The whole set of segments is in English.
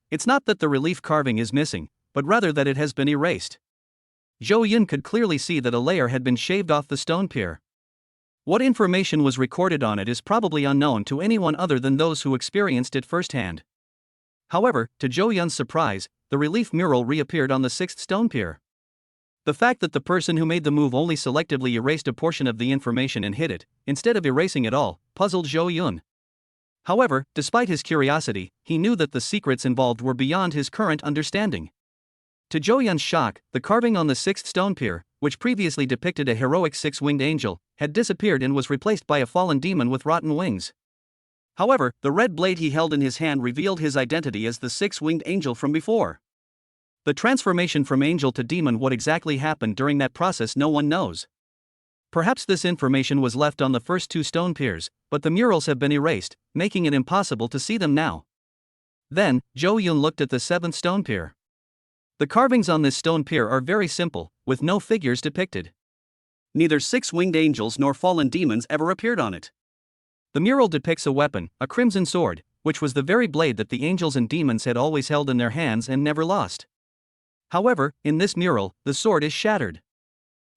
It's not that the relief carving is missing, but rather that it has been erased. Zhou Yun could clearly see that a layer had been shaved off the stone pier. What information was recorded on it is probably unknown to anyone other than those who experienced it firsthand. However, to Zhou Yun's surprise, the relief mural reappeared on the sixth stone pier. The fact that the person who made the move only selectively erased a portion of the information and hid it, instead of erasing it all, puzzled Zhou Yun. However, despite his curiosity, he knew that the secrets involved were beyond his current understanding. To Zhou Yun's shock, the carving on the sixth stone pier, which previously depicted a heroic six-winged angel, had disappeared and was replaced by a fallen demon with rotten wings. However, the red blade he held in his hand revealed his identity as the six-winged angel from before. The transformation from angel to demon. What exactly happened during that process no one knows. Perhaps this information was left on the first two stone piers, but the murals have been erased, making it impossible to see them now. Then, Zhou Yun looked at the seventh stone pier. The carvings on this stone pier are very simple, with no figures depicted. Neither six-winged angels nor fallen demons ever appeared on it. The mural depicts a weapon, a crimson sword, which was the very blade that the angels and demons had always held in their hands and never lost. However, in this mural, the sword is shattered.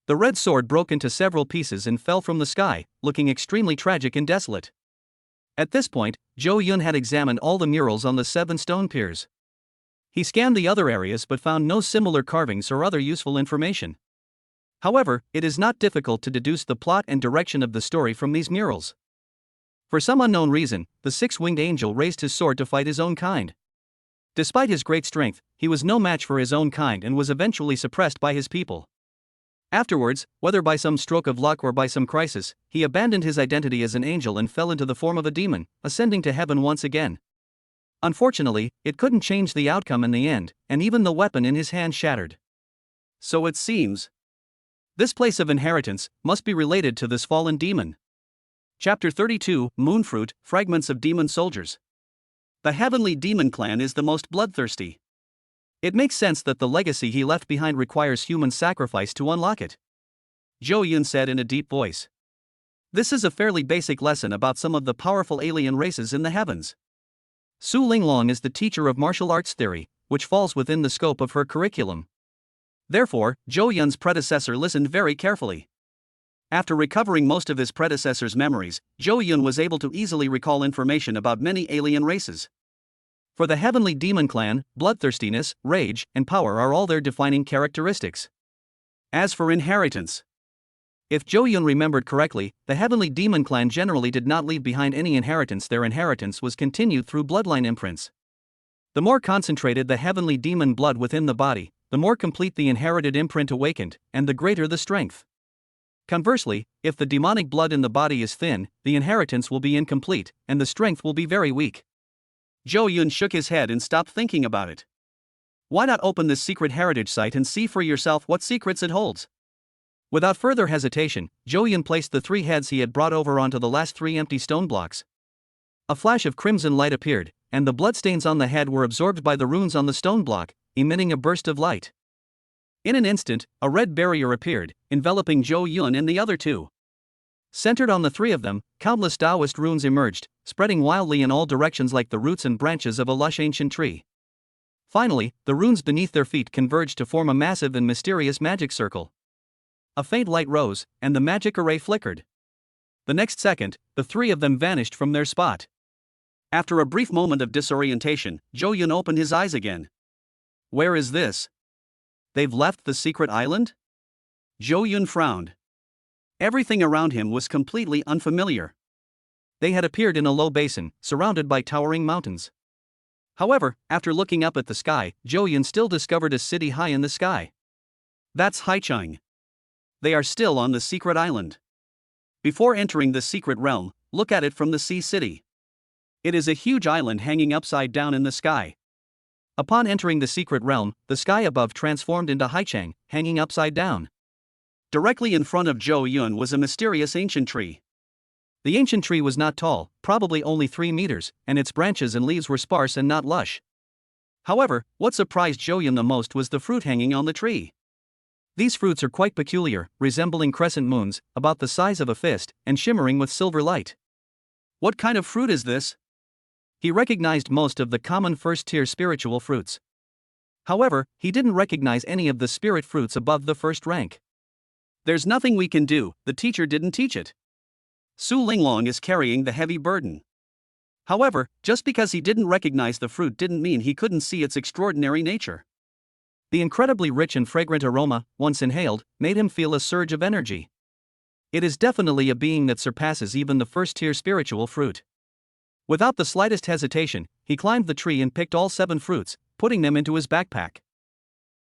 The red sword broke into several pieces and fell from the sky, looking extremely tragic and desolate. At this point, Zhou Yun had examined all the murals on the 7 stone piers. He scanned the other areas but found no similar carvings or other useful information. However, it is not difficult to deduce the plot and direction of the story from these murals. For some unknown reason, the six-winged angel raised his sword to fight his own kind. Despite his great strength, he was no match for his own kind and was eventually suppressed by his people. Afterwards, whether by some stroke of luck or by some crisis, he abandoned his identity as an angel and fell into the form of a demon, ascending to heaven once again. Unfortunately, it couldn't change the outcome in the end, and even the weapon in his hand shattered. So it seems. This place of inheritance must be related to this fallen demon. Chapter 32, Moonfruit, Fragments of Demon Soldiers. The Heavenly Demon Clan is the most bloodthirsty. It makes sense that the legacy he left behind requires human sacrifice to unlock it. Zhou Yun said in a deep voice. This is a fairly basic lesson about some of the powerful alien races in the heavens. Su Linglong is the teacher of martial arts theory, which falls within the scope of her curriculum. Therefore, Zhou Yun's predecessor listened very carefully. After recovering most of his predecessor's memories, Zhou Yun was able to easily recall information about many alien races. For the Heavenly Demon Clan, bloodthirstiness, rage, and power are all their defining characteristics. As for inheritance, if Zhou Yun remembered correctly, the Heavenly Demon Clan generally did not leave behind any inheritance. Their inheritance was continued through bloodline imprints. The more concentrated the heavenly demon blood within the body, the more complete the inherited imprint awakened, and the greater the strength. Conversely, if the demonic blood in the body is thin, the inheritance will be incomplete, and the strength will be very weak. Zhou Yun shook his head and stopped thinking about it. Why not open this secret heritage site and see for yourself what secrets it holds? Without further hesitation, Zhou Yun placed the 3 heads he had brought over onto the last 3 empty stone blocks. A flash of crimson light appeared, and the bloodstains on the head were absorbed by the runes on the stone block, emitting a burst of light. In an instant, a red barrier appeared, enveloping Zhou Yun and the other 2. Centered on the 3 of them, countless Taoist runes emerged, spreading wildly in all directions like the roots and branches of a lush ancient tree. Finally, the runes beneath their feet converged to form a massive and mysterious magic circle. A faint light rose, and the magic array flickered. The next second, the 3 of them vanished from their spot. After a brief moment of disorientation, Zhou Yun opened his eyes again. Where is this? They've left the secret island? Zhou Yun frowned. Everything around him was completely unfamiliar. They had appeared in a low basin, surrounded by towering mountains. However, after looking up at the sky, Zhou Yun still discovered a city high in the sky. That's Haicheng. They are still on the secret island. Before entering the secret realm, look at it from the sea city. It is a huge island hanging upside down in the sky. Upon entering the secret realm, the sky above transformed into Haicheng, hanging upside down. Directly in front of Zhou Yun was a mysterious ancient tree. The ancient tree was not tall, probably only 3 meters, and its branches and leaves were sparse and not lush. However, what surprised Zhou Yun the most was the fruit hanging on the tree. These fruits are quite peculiar, resembling crescent moons, about the size of a fist, and shimmering with silver light. What kind of fruit is this? He recognized most of the common first-tier spiritual fruits. However, he didn't recognize any of the spirit fruits above the first rank. There's nothing we can do, the teacher didn't teach it. Su Linglong is carrying the heavy burden. However, just because he didn't recognize the fruit didn't mean he couldn't see its extraordinary nature. The incredibly rich and fragrant aroma, once inhaled, made him feel a surge of energy. It is definitely a being that surpasses even the first-tier spiritual fruit. Without the slightest hesitation, he climbed the tree and picked all 7 fruits, putting them into his backpack.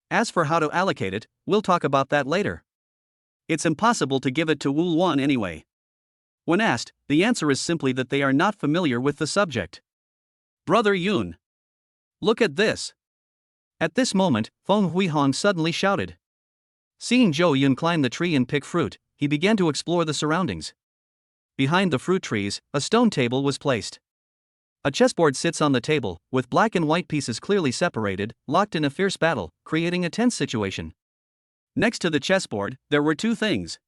As for how to allocate it, we'll talk about that later. It's impossible to give it to Wu Luan anyway. When asked, the answer is simply that they are not familiar with the subject. Brother Yun, look at this. At this moment, Feng Huihong suddenly shouted. Seeing Zhou Yun climb the tree and pick fruit, he began to explore the surroundings. Behind the fruit trees, a stone table was placed. A chessboard sits on the table, with black and white pieces clearly separated, locked in a fierce battle, creating a tense situation. Next to the chessboard, there were 2 things.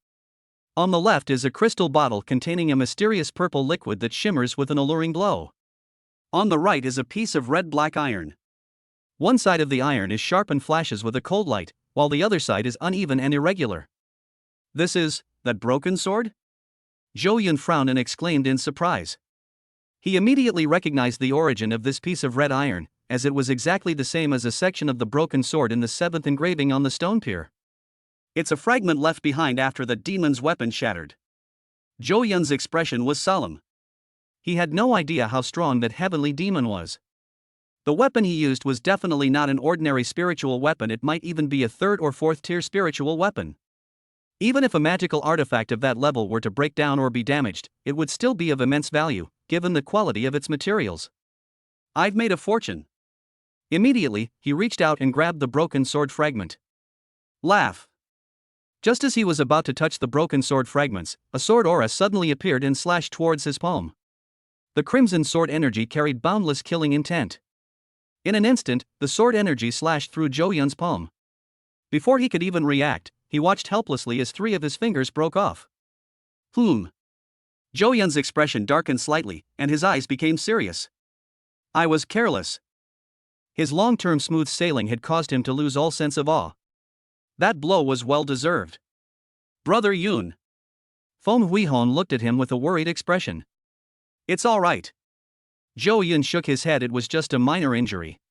On the left is a crystal bottle containing a mysterious purple liquid that shimmers with an alluring glow. On the right is a piece of red-black iron. One side of the iron is sharp and flashes with a cold light, while the other side is uneven and irregular. This is that broken sword? Zhou Yun frowned and exclaimed in surprise. He immediately recognized the origin of this piece of red iron, as it was exactly the same as a section of the broken sword in the 7th engraving on the stone pier. It's a fragment left behind after the demon's weapon shattered. Zhou Yun's expression was solemn. He had no idea how strong that heavenly demon was. The weapon he used was definitely not an ordinary spiritual weapon, it might even be a 3rd or 4th tier spiritual weapon. Even if a magical artifact of that level were to break down or be damaged, it would still be of immense value, given the quality of its materials. I've made a fortune. Immediately, he reached out and grabbed the broken sword fragment. Laugh. Just as he was about to touch the broken sword fragments, a sword aura suddenly appeared and slashed towards his palm. The crimson sword energy carried boundless killing intent. In an instant, the sword energy slashed through Zhou Yun's palm. Before he could even react, he watched helplessly as 3 of his fingers broke off. Zhou Yun's expression darkened slightly, and his eyes became serious. I was careless. His long-term smooth sailing had caused him to lose all sense of awe. That blow was well-deserved. Brother Yun. Feng Huihong looked at him with a worried expression. It's all right. Zhou Yun shook his head, it was just a minor injury.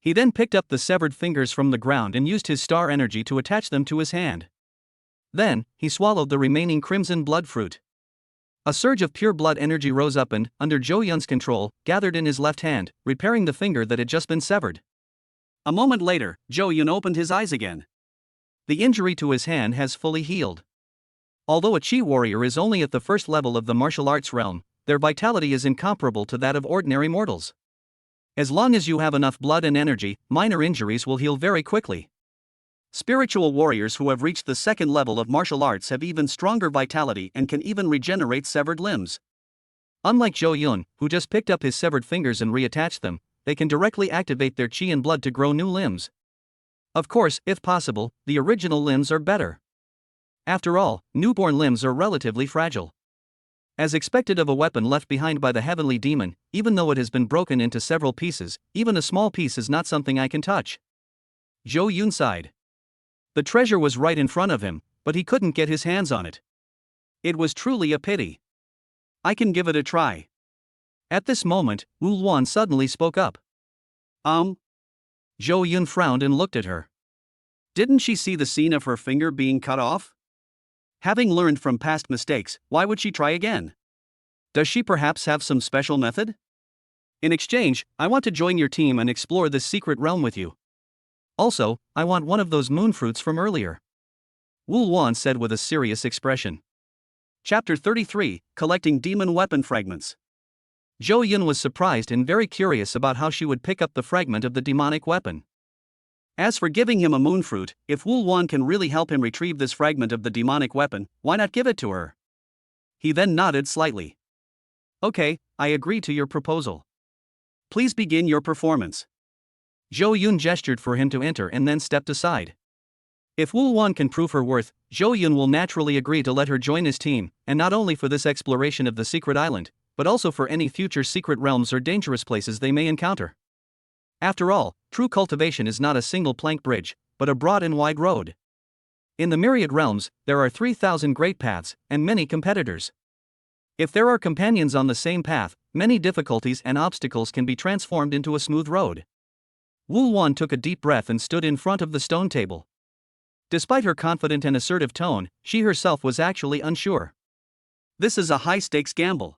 He then picked up the severed fingers from the ground and used his star energy to attach them to his hand. Then, he swallowed the remaining crimson blood fruit. A surge of pure blood energy rose up and, under Zhou Yun's control, gathered in his left hand, repairing the finger that had just been severed. A moment later, Zhou Yun opened his eyes again. The injury to his hand has fully healed. Although a Qi warrior is only at the 1st level of the martial arts realm, their vitality is incomparable to that of ordinary mortals. As long as you have enough blood and energy, minor injuries will heal very quickly. Spiritual warriors who have reached the 2nd level of martial arts have even stronger vitality and can even regenerate severed limbs. Unlike Zhou Yun, who just picked up his severed fingers and reattached them, they can directly activate their qi and blood to grow new limbs. Of course, if possible, the original limbs are better. After all, newborn limbs are relatively fragile. As expected of a weapon left behind by the heavenly demon, even though it has been broken into several pieces, even a small piece is not something I can touch. Zhou Yun sighed. The treasure was right in front of him, but he couldn't get his hands on it. It was truly a pity. I can give it a try. At this moment, Wu Luan suddenly spoke up. Zhou Yun frowned and looked at her. Didn't she see the scene of her finger being cut off? Having learned from past mistakes, why would she try again? Does she perhaps have some special method? In exchange, I want to join your team and explore this secret realm with you. Also, I want one of those moon fruits from earlier. Wu Luan said with a serious expression. Chapter 33, Collecting Demon Weapon Fragments. Zhou Yun was surprised and very curious about how she would pick up the fragment of the demonic weapon. As for giving him a moon fruit, if Wu Luan can really help him retrieve this fragment of the demonic weapon, why not give it to her? He then nodded slightly. Okay, I agree to your proposal. Please begin your performance. Zhou Yun gestured for him to enter and then stepped aside. If Wu Luan can prove her worth, Zhou Yun will naturally agree to let her join his team, and not only for this exploration of the secret island, but also for any future secret realms or dangerous places they may encounter. After all, true cultivation is not a single plank bridge, but a broad and wide road. In the myriad realms, there are 3,000 great paths, and many competitors. If there are companions on the same path, many difficulties and obstacles can be transformed into a smooth road. Wulwan took a deep breath and stood in front of the stone table. Despite her confident and assertive tone, she herself was actually unsure. This is a high-stakes gamble.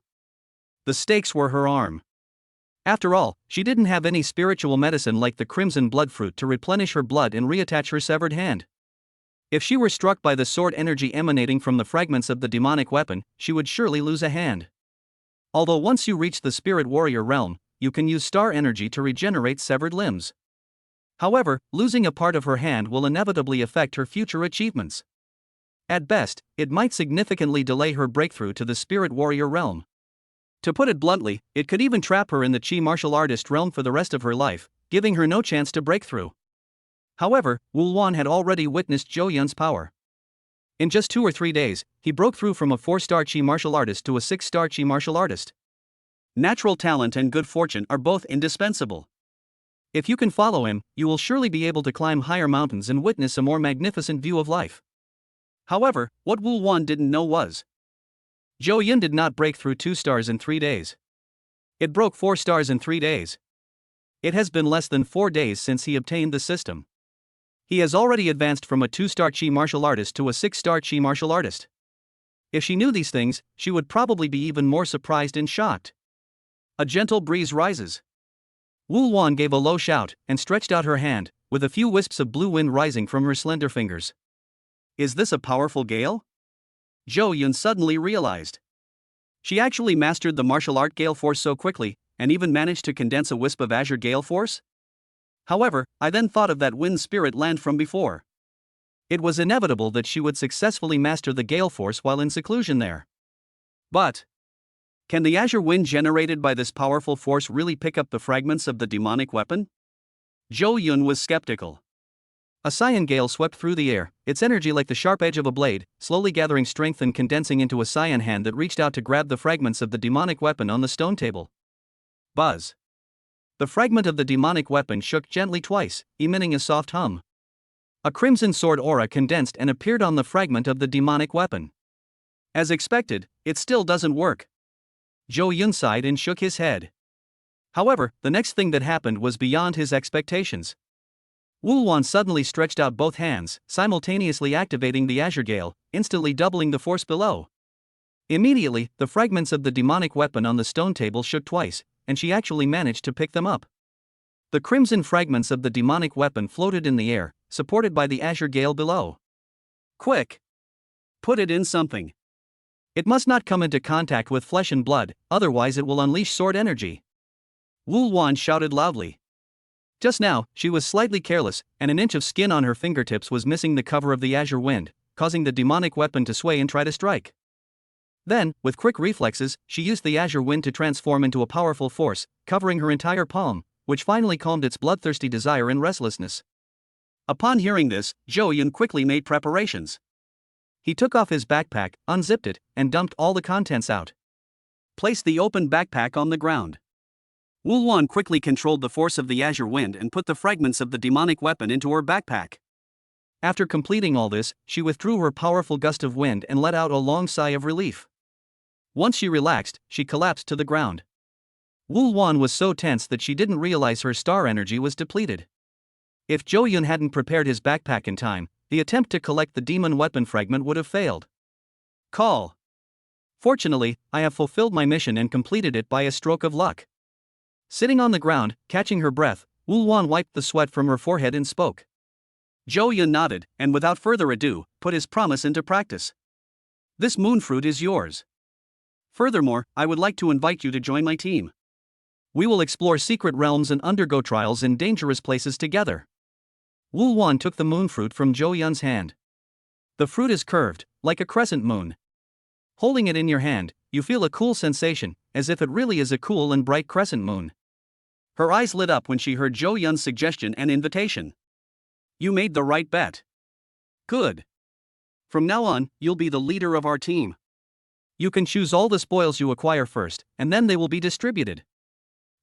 The stakes were her arm. After all, she didn't have any spiritual medicine like the crimson blood fruit to replenish her blood and reattach her severed hand. If she were struck by the sword energy emanating from the fragments of the demonic weapon, she would surely lose a hand. Although once you reach the spirit warrior realm, you can use star energy to regenerate severed limbs. However, losing a part of her hand will inevitably affect her future achievements. At best, it might significantly delay her breakthrough to the spirit warrior realm. To put it bluntly, it could even trap her in the Chi martial artist realm for the rest of her life, giving her no chance to break through. However, Wulwan had already witnessed Zhou Yun's power. In just 2 or 3 days, he broke through from a 4-star Chi martial artist to a 6-star Chi martial artist. Natural talent and good fortune are both indispensable. If you can follow him, you will surely be able to climb higher mountains and witness a more magnificent view of life. However, what Wulwan didn't know was, Zhou Yun did not break through 2 stars in 3 days. It broke 4 stars in 3 days. It has been less than 4 days since he obtained the system. He has already advanced from a 2-star Chi martial artist to a 6-star Chi martial artist. If she knew these things, she would probably be even more surprised and shocked. A gentle breeze rises. Wulwan gave a low shout and stretched out her hand, with a few wisps of blue wind rising from her slender fingers. Is this a powerful gale? Zhou Yun suddenly realized. She actually mastered the martial art gale force so quickly, and even managed to condense a wisp of azure gale force? However, I then thought of that wind spirit land from before. It was inevitable that she would successfully master the gale force while in seclusion there. But can the azure wind generated by this powerful force really pick up the fragments of the demonic weapon? Zhou Yun was skeptical. A cyan gale swept through the air, its energy like the sharp edge of a blade, slowly gathering strength and condensing into a cyan hand that reached out to grab the fragments of the demonic weapon on the stone table. Buzz. The fragment of the demonic weapon shook gently twice, emitting a soft hum. A crimson sword aura condensed and appeared on the fragment of the demonic weapon. As expected, it still doesn't work. Zhou Yun sighed and shook his head. However, the next thing that happened was beyond his expectations. Wulwan suddenly stretched out both hands, simultaneously activating the azure gale, instantly doubling the force below. Immediately, the fragments of the demonic weapon on the stone table shook twice, and she actually managed to pick them up. The crimson fragments of the demonic weapon floated in the air, supported by the azure gale below. Quick! Put it in something. It must not come into contact with flesh and blood, otherwise it will unleash sword energy. Wulwan shouted loudly. Just now, she was slightly careless, and an inch of skin on her fingertips was missing the cover of the azure wind, causing the demonic weapon to sway and try to strike. Then, with quick reflexes, she used the azure wind to transform into a powerful force, covering her entire palm, which finally calmed its bloodthirsty desire and restlessness. Upon hearing this, Zhou Yun quickly made preparations. He took off his backpack, unzipped it, and dumped all the contents out. Placed the open backpack on the ground. Wulwan quickly controlled the force of the azure wind and put the fragments of the demonic weapon into her backpack. After completing all this, she withdrew her powerful gust of wind and let out a long sigh of relief. Once she relaxed, she collapsed to the ground. Wulwan was so tense that she didn't realize her star energy was depleted. If Zhou Yun hadn't prepared his backpack in time, the attempt to collect the demon weapon fragment would have failed. Call. Fortunately, I have fulfilled my mission and completed it by a stroke of luck. Sitting on the ground, catching her breath, Wulwan wiped the sweat from her forehead and spoke. Zhou Yun nodded, and without further ado, put his promise into practice. This moon fruit is yours. Furthermore, I would like to invite you to join my team. We will explore secret realms and undergo trials in dangerous places together. Wulwan took the moon fruit from Zhou Yun's hand. The fruit is curved, like a crescent moon. Holding it in your hand, you feel a cool sensation, as if it really is a cool and bright crescent moon. Her eyes lit up when she heard Zhou Yun's suggestion and invitation. You made the right bet. Good. From now on, you'll be the leader of our team. You can choose all the spoils you acquire first, and then they will be distributed.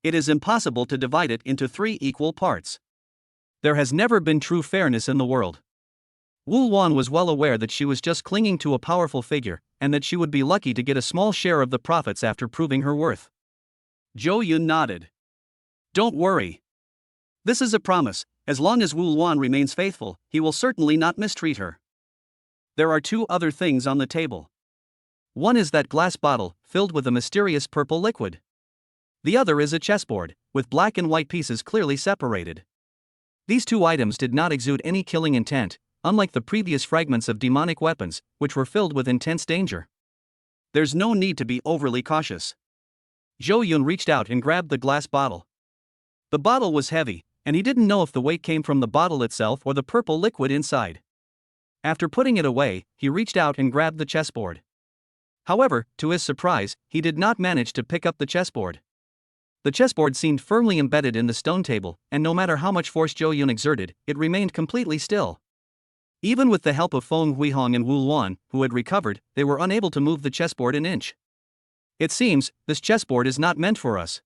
It is impossible to divide it into 3 equal parts. There has never been true fairness in the world. Wu Wan was well aware that she was just clinging to a powerful figure, and that she would be lucky to get a small share of the profits after proving her worth. Zhou Yun nodded. Don't worry. This is a promise. As long as Wu Wan remains faithful, he will certainly not mistreat her. There are 2 other things on the table. One is that glass bottle, filled with a mysterious purple liquid. The other is a chessboard, with black and white pieces clearly separated. These 2 items did not exude any killing intent, unlike the previous fragments of demonic weapons, which were filled with intense danger. There's no need to be overly cautious. Zhou Yun reached out and grabbed the glass bottle. The bottle was heavy, and he didn't know if the weight came from the bottle itself or the purple liquid inside. After putting it away, he reached out and grabbed the chessboard. However, to his surprise, he did not manage to pick up the chessboard. The chessboard seemed firmly embedded in the stone table, and no matter how much force Zhou Yun exerted, it remained completely still. Even with the help of Feng Huihong and Wu Luan, who had recovered, they were unable to move the chessboard an inch. It seems, this chessboard is not meant for us.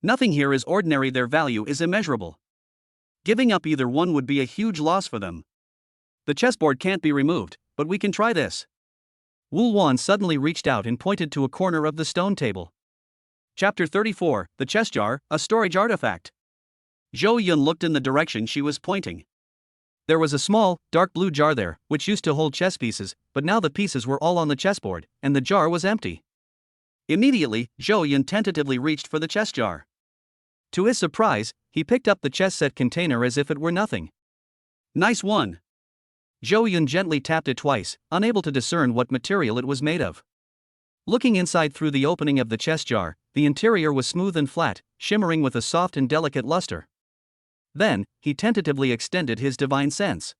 Nothing here is ordinary, their value is immeasurable. Giving up either one would be a huge loss for them. The chessboard can't be removed, but we can try this. Wu Luan suddenly reached out and pointed to a corner of the stone table. Chapter 34, The Chess Jar, a Storage Artifact. Zhou Yun looked in the direction she was pointing. There was a small, dark blue jar there, which used to hold chess pieces, but now the pieces were all on the chessboard, and the jar was empty. Immediately, Zhou Yun tentatively reached for the chess jar. To his surprise, he picked up the chess set container as if it were nothing. Nice one. Zhou Yun gently tapped it twice, unable to discern what material it was made of. Looking inside through the opening of the chess jar, the interior was smooth and flat, shimmering with a soft and delicate luster. Then, he tentatively extended his divine sense.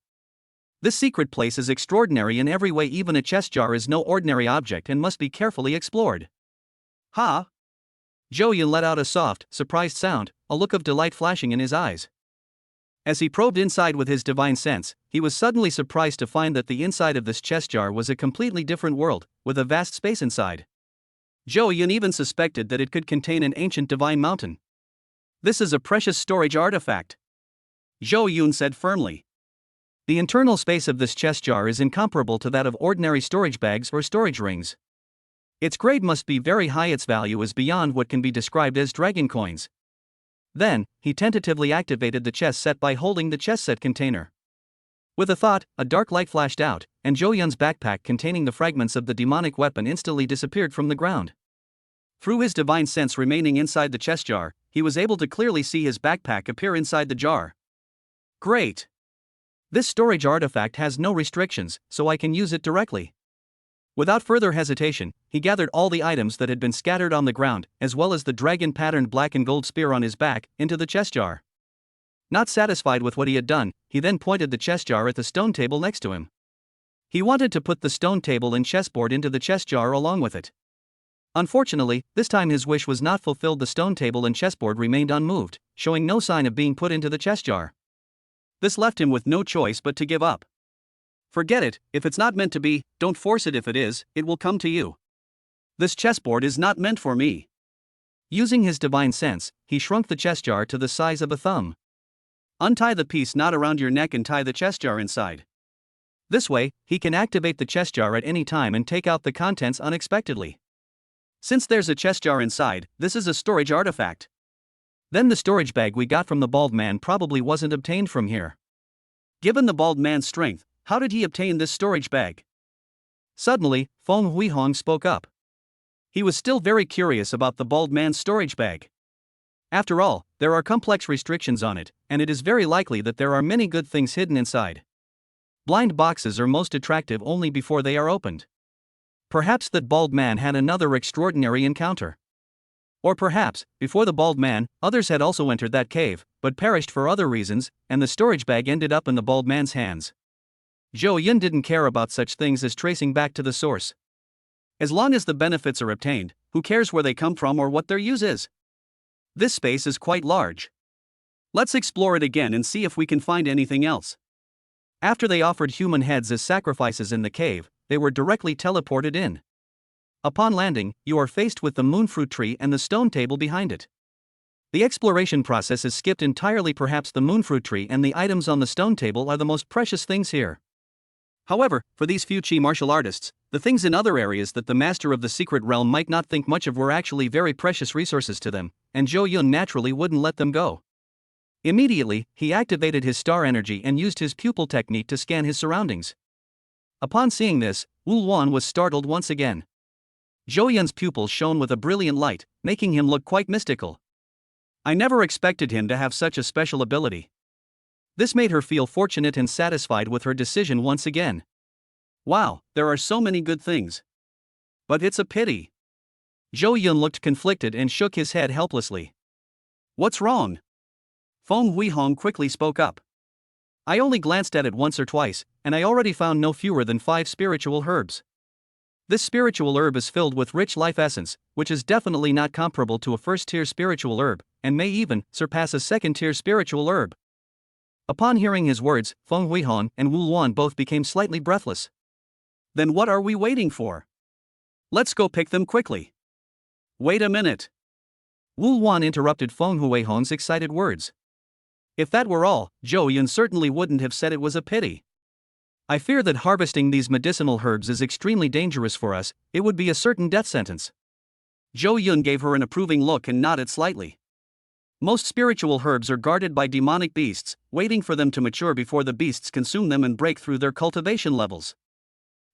This secret place is extraordinary in every way. Even a chess jar is no ordinary object and must be carefully explored. Ha! Zhou Yun let out a soft, surprised sound, a look of delight flashing in his eyes. As he probed inside with his divine sense, he was suddenly surprised to find that the inside of this chess jar was a completely different world, with a vast space inside. Zhou Yun even suspected that it could contain an ancient divine mountain. This is a precious storage artifact, Zhou Yun said firmly. The internal space of this chess jar is incomparable to that of ordinary storage bags or storage rings. Its grade must be very high, its value is beyond what can be described as dragon coins. Then, he tentatively activated the chess set by holding the chess set container. With a thought, a dark light flashed out, and Zhou Yun's backpack containing the fragments of the demonic weapon instantly disappeared from the ground. Through his divine sense remaining inside the chess jar, he was able to clearly see his backpack appear inside the jar. Great! This storage artifact has no restrictions, so I can use it directly. Without further hesitation, he gathered all the items that had been scattered on the ground, as well as the dragon-patterned black and gold spear on his back, into the chess jar. Not satisfied with what he had done, he then pointed the chess jar at the stone table next to him. He wanted to put the stone table and chessboard into the chess jar along with it. Unfortunately, this time his wish was not fulfilled. The stone table and chessboard remained unmoved, showing no sign of being put into the chess jar. This left him with no choice but to give up. Forget it, if it's not meant to be, don't force it. If it is, it will come to you. This chessboard is not meant for me. Using his divine sense, he shrunk the chess jar to the size of a thumb. Untie the piece knot around your neck and tie the chess jar inside. This way, he can activate the chess jar at any time and take out the contents unexpectedly. Since there's a chess jar inside, this is a storage artifact. Then the storage bag we got from the bald man probably wasn't obtained from here. Given the bald man's strength, how did he obtain this storage bag? Suddenly, Feng Huihong spoke up. He was still very curious about the bald man's storage bag. After all, there are complex restrictions on it, and it is very likely that there are many good things hidden inside. Blind boxes are most attractive only before they are opened. Perhaps that bald man had another extraordinary encounter. Or perhaps, before the bald man, others had also entered that cave, but perished for other reasons, and the storage bag ended up in the bald man's hands. Zhou Yun didn't care about such things as tracing back to the source. As long as the benefits are obtained, who cares where they come from or what their use is? This space is quite large. Let's explore it again and see if we can find anything else. After they offered human heads as sacrifices in the cave, they were directly teleported in. Upon landing, you are faced with the moonfruit tree and the stone table behind it. The exploration process is skipped entirely. Perhaps the moonfruit tree and the items on the stone table are the most precious things here. However, for these few Chi martial artists, the things in other areas that the master of the secret realm might not think much of were actually very precious resources to them, and Zhou Yun naturally wouldn't let them go. Immediately, he activated his star energy and used his pupil technique to scan his surroundings. Upon seeing this, Wu Luan was startled once again. Zhou Yun's pupils shone with a brilliant light, making him look quite mystical. I never expected him to have such a special ability. This made her feel fortunate and satisfied with her decision once again. Wow, there are so many good things. But it's a pity. Zhou Yun looked conflicted and shook his head helplessly. What's wrong? Feng Huihong quickly spoke up. I only glanced at it once or twice, and I already found no fewer than 5 spiritual herbs. This spiritual herb is filled with rich life essence, which is definitely not comparable to a first-tier spiritual herb, and may even surpass a second-tier spiritual herb. Upon hearing his words, Feng Huihong and Wu Luan both became slightly breathless. Then what are we waiting for? Let's go pick them quickly. Wait a minute. Wu Luan interrupted Feng Huihong's excited words. If that were all, Zhou Yun certainly wouldn't have said it was a pity. I fear that harvesting these medicinal herbs is extremely dangerous for us. It would be a certain death sentence. Zhou Yun gave her an approving look and nodded slightly. Most spiritual herbs are guarded by demonic beasts, waiting for them to mature before the beasts consume them and break through their cultivation levels.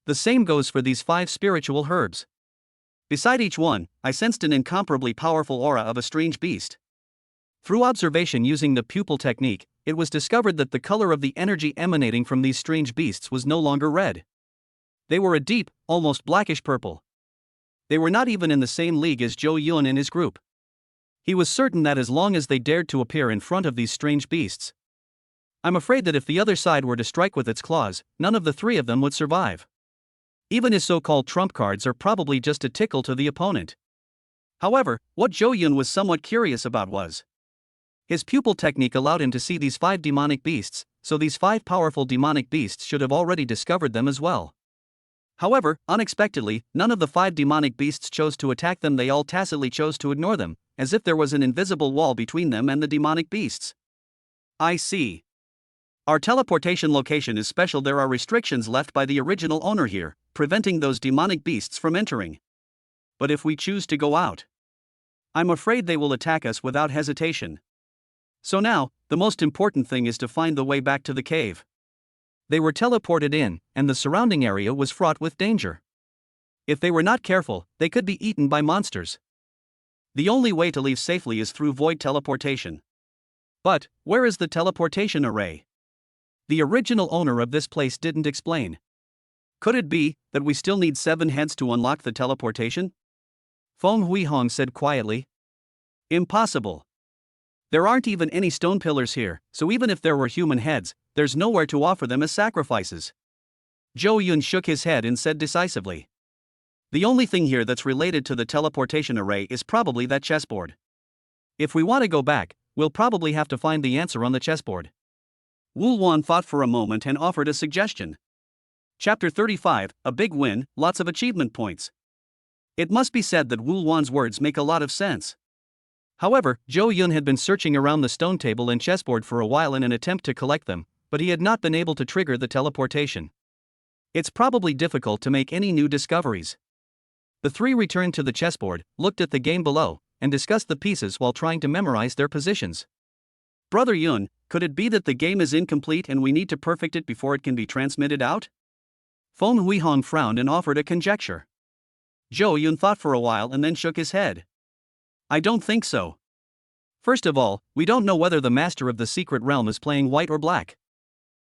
The same goes for these 5 spiritual herbs. Beside each one, I sensed an incomparably powerful aura of a strange beast. Through observation using the pupil technique, it was discovered that the color of the energy emanating from these strange beasts was no longer red. They were a deep, almost blackish purple. They were not even in the same league as Zhou Yun and his group. He was certain that as long as they dared to appear in front of these strange beasts, I'm afraid that if the other side were to strike with its claws, none of the 3 of them would survive. Even his so-called trump cards are probably just a tickle to the opponent. However, what Zhou Yun was somewhat curious about was his pupil technique allowed him to see these 5 demonic beasts, so these 5 powerful demonic beasts should have already discovered them as well. However, unexpectedly, none of the 5 demonic beasts chose to attack them. They all tacitly chose to ignore them, as if there was an invisible wall between them and the demonic beasts. I see. Our teleportation location is special. There are restrictions left by the original owner here, preventing those demonic beasts from entering. But if we choose to go out, I'm afraid they will attack us without hesitation. So now, the most important thing is to find the way back to the cave. They were teleported in, and the surrounding area was fraught with danger. If they were not careful, they could be eaten by monsters. The only way to leave safely is through void teleportation. But, where is the teleportation array? The original owner of this place didn't explain. Could it be that we still need 7 heads to unlock the teleportation? Feng Huihong said quietly. Impossible. There aren't even any stone pillars here, so even if there were human heads, there's nowhere to offer them as sacrifices. Zhou Yun shook his head and said decisively. The only thing here that's related to the teleportation array is probably that chessboard. If we want to go back, we'll probably have to find the answer on the chessboard. Wu Luan thought for a moment and offered a suggestion. Chapter 35, a big win, lots of achievement points. It must be said that Wu Luan's words make a lot of sense. However, Zhou Yun had been searching around the stone table and chessboard for a while in an attempt to collect them, but he had not been able to trigger the teleportation. It's probably difficult to make any new discoveries. The 3 returned to the chessboard, looked at the game below, and discussed the pieces while trying to memorize their positions. Brother Yun, could it be that the game is incomplete and we need to perfect it before it can be transmitted out? Feng Huihong frowned and offered a conjecture. Zhou Yun thought for a while and then shook his head. I don't think so. First of all, we don't know whether the master of the secret realm is playing white or black.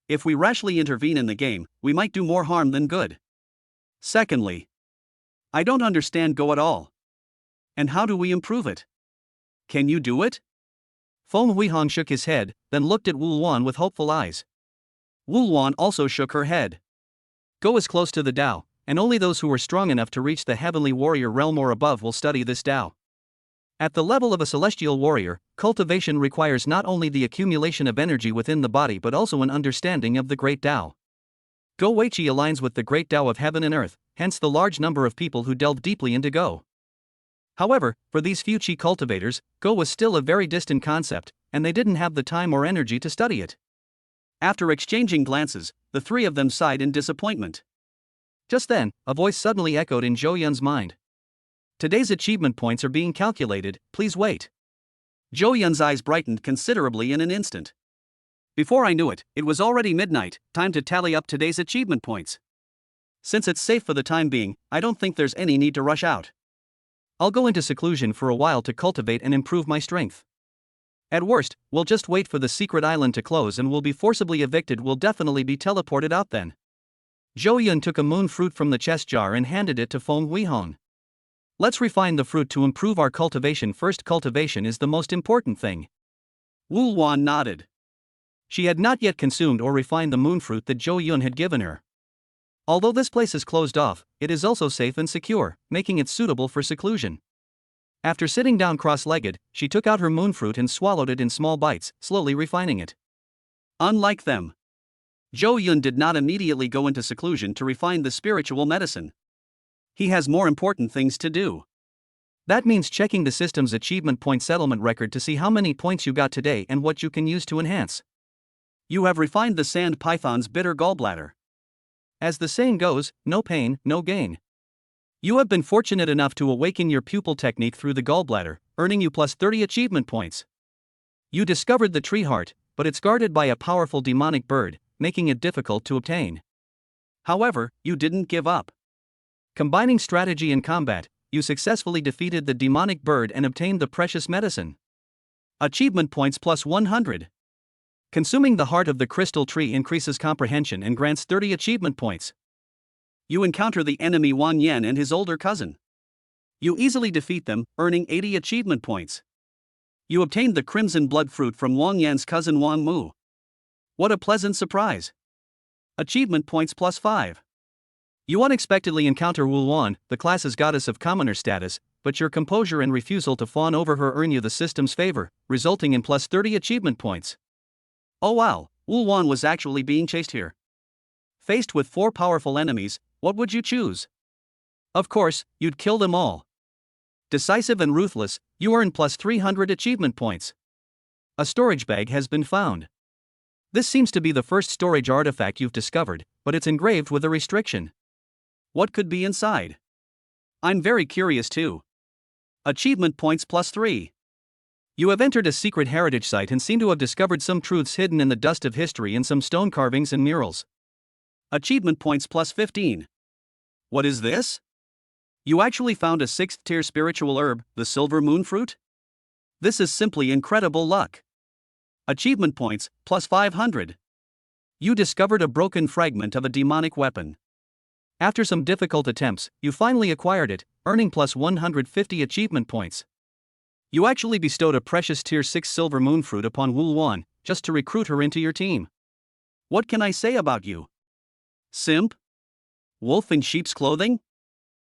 If we rashly intervene in the game, we might do more harm than good. Secondly, I don't understand Go at all. And how do we improve it? Can you do it? Feng Huihong shook his head, then looked at Wu Luan with hopeful eyes. Wu Luan also shook her head. Go is close to the Tao, and only those who are strong enough to reach the heavenly warrior realm or above will study this Tao. At the level of a celestial warrior, cultivation requires not only the accumulation of energy within the body but also an understanding of the great Tao. Go Weiqi aligns with the great Tao of heaven and earth, hence the large number of people who delve deeply into Go. However, for these few Qi cultivators, Go was still a very distant concept, and they didn't have the time or energy to study it. After exchanging glances, the three of them sighed in disappointment. Just then, a voice suddenly echoed in Zhou Yun's mind. Today's achievement points are being calculated, please wait. Zhou Yun's eyes brightened considerably in an instant. Before I knew it, it was already midnight, time to tally up today's achievement points. Since it's safe for the time being, I don't think there's any need to rush out. I'll go into seclusion for a while to cultivate and improve my strength. At worst, we'll just wait for the secret island to close and we'll be forcibly evicted. We'll definitely be teleported out then. Zhou Yun took a moon fruit from the chest jar and handed it to Feng Huihong. Let's refine the fruit to improve our cultivation first. Cultivation is the most important thing. Wu Wan nodded. She had not yet consumed or refined the moon fruit that Zhou Yun had given her. Although this place is closed off, it is also safe and secure, making it suitable for seclusion. After sitting down cross-legged, she took out her moon fruit and swallowed it in small bites, slowly refining it. Unlike them, Zhou Yun did not immediately go into seclusion to refine the spiritual medicine. He has more important things to do. That means checking the system's achievement point settlement record to see how many points you got today and what you can use to enhance. You have refined the sand python's bitter gallbladder. As the saying goes, no pain, no gain. You have been fortunate enough to awaken your pupil technique through the gallbladder, earning you plus 30 achievement points. You discovered the tree heart, but it's guarded by a powerful demonic bird, making it difficult to obtain. However, you didn't give up. Combining strategy and combat, you successfully defeated the demonic bird and obtained the precious medicine. Achievement points plus 100. Consuming the heart of the crystal tree increases comprehension and grants 30 achievement points. You encounter the enemy Wang Yan and his older cousin. You easily defeat them, earning 80 achievement points. You obtained the crimson blood fruit from Wang Yan's cousin Wang Mu. What a pleasant surprise. Achievement points plus 5. You unexpectedly encounter Wu Wan, the class's goddess of commoner status, but your composure and refusal to fawn over her earn you the system's favor, resulting in plus 30 achievement points. Oh wow, Wu Wan was actually being chased here. Faced with 4 powerful enemies, what would you choose? Of course, you'd kill them all. Decisive and ruthless, you earn plus 300 achievement points. A storage bag has been found. This seems to be the first storage artifact you've discovered, but it's engraved with a restriction. What could be inside? I'm very curious too. Achievement points plus 3. You have entered a secret heritage site and seem to have discovered some truths hidden in the dust of history in some stone carvings and murals. Achievement points plus 15. What is this? You actually found a 6th tier spiritual herb, the silver moon fruit? This is simply incredible luck. Achievement points plus 500. You discovered a broken fragment of a demonic weapon. After some difficult attempts, you finally acquired it, earning plus 150 achievement points. You actually bestowed a precious tier 6 silver moon fruit upon Wu Wan, just to recruit her into your team. What can I say about you? Simp? Wolf in sheep's clothing?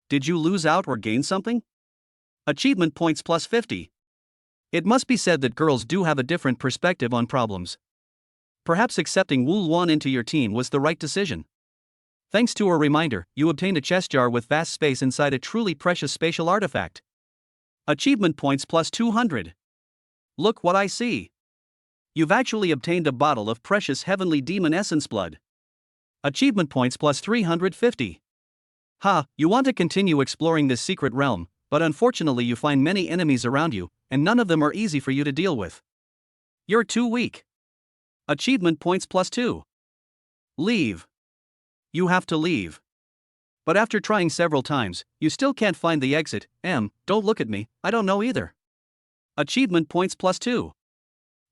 Did you lose out or gain something? Achievement points plus 50. It must be said that girls do have a different perspective on problems. Perhaps accepting Wu Wan into your team was the right decision. Thanks to a reminder, you obtained a chest jar with vast space inside a truly precious spatial artifact. Achievement points plus 200. Look what I see. You've actually obtained a bottle of precious heavenly demon essence blood. Achievement points plus 350. Ha, you want to continue exploring this secret realm, but unfortunately you find many enemies around you, and none of them are easy for you to deal with. You're too weak. Achievement points plus 2. Leave. You have to leave. But after trying several times, you still can't find the exit. Don't look at me, I don't know either. Achievement points plus 2.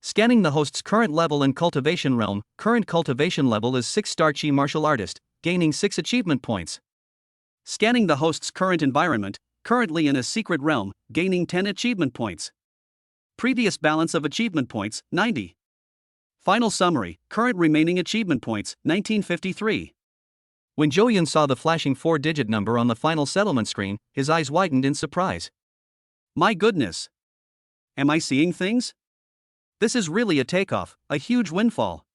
Scanning the host's current level in cultivation realm, current cultivation level is 6-star Qi martial artist, gaining 6 achievement points. Scanning the host's current environment, currently in a secret realm, gaining 10 achievement points. Previous balance of achievement points, 90. Final summary, current remaining achievement points, 1953. When Zhou Yun saw the flashing 4-digit number on the final settlement screen, his eyes widened in surprise. My goodness! Am I seeing things? This is really a takeoff, a huge windfall.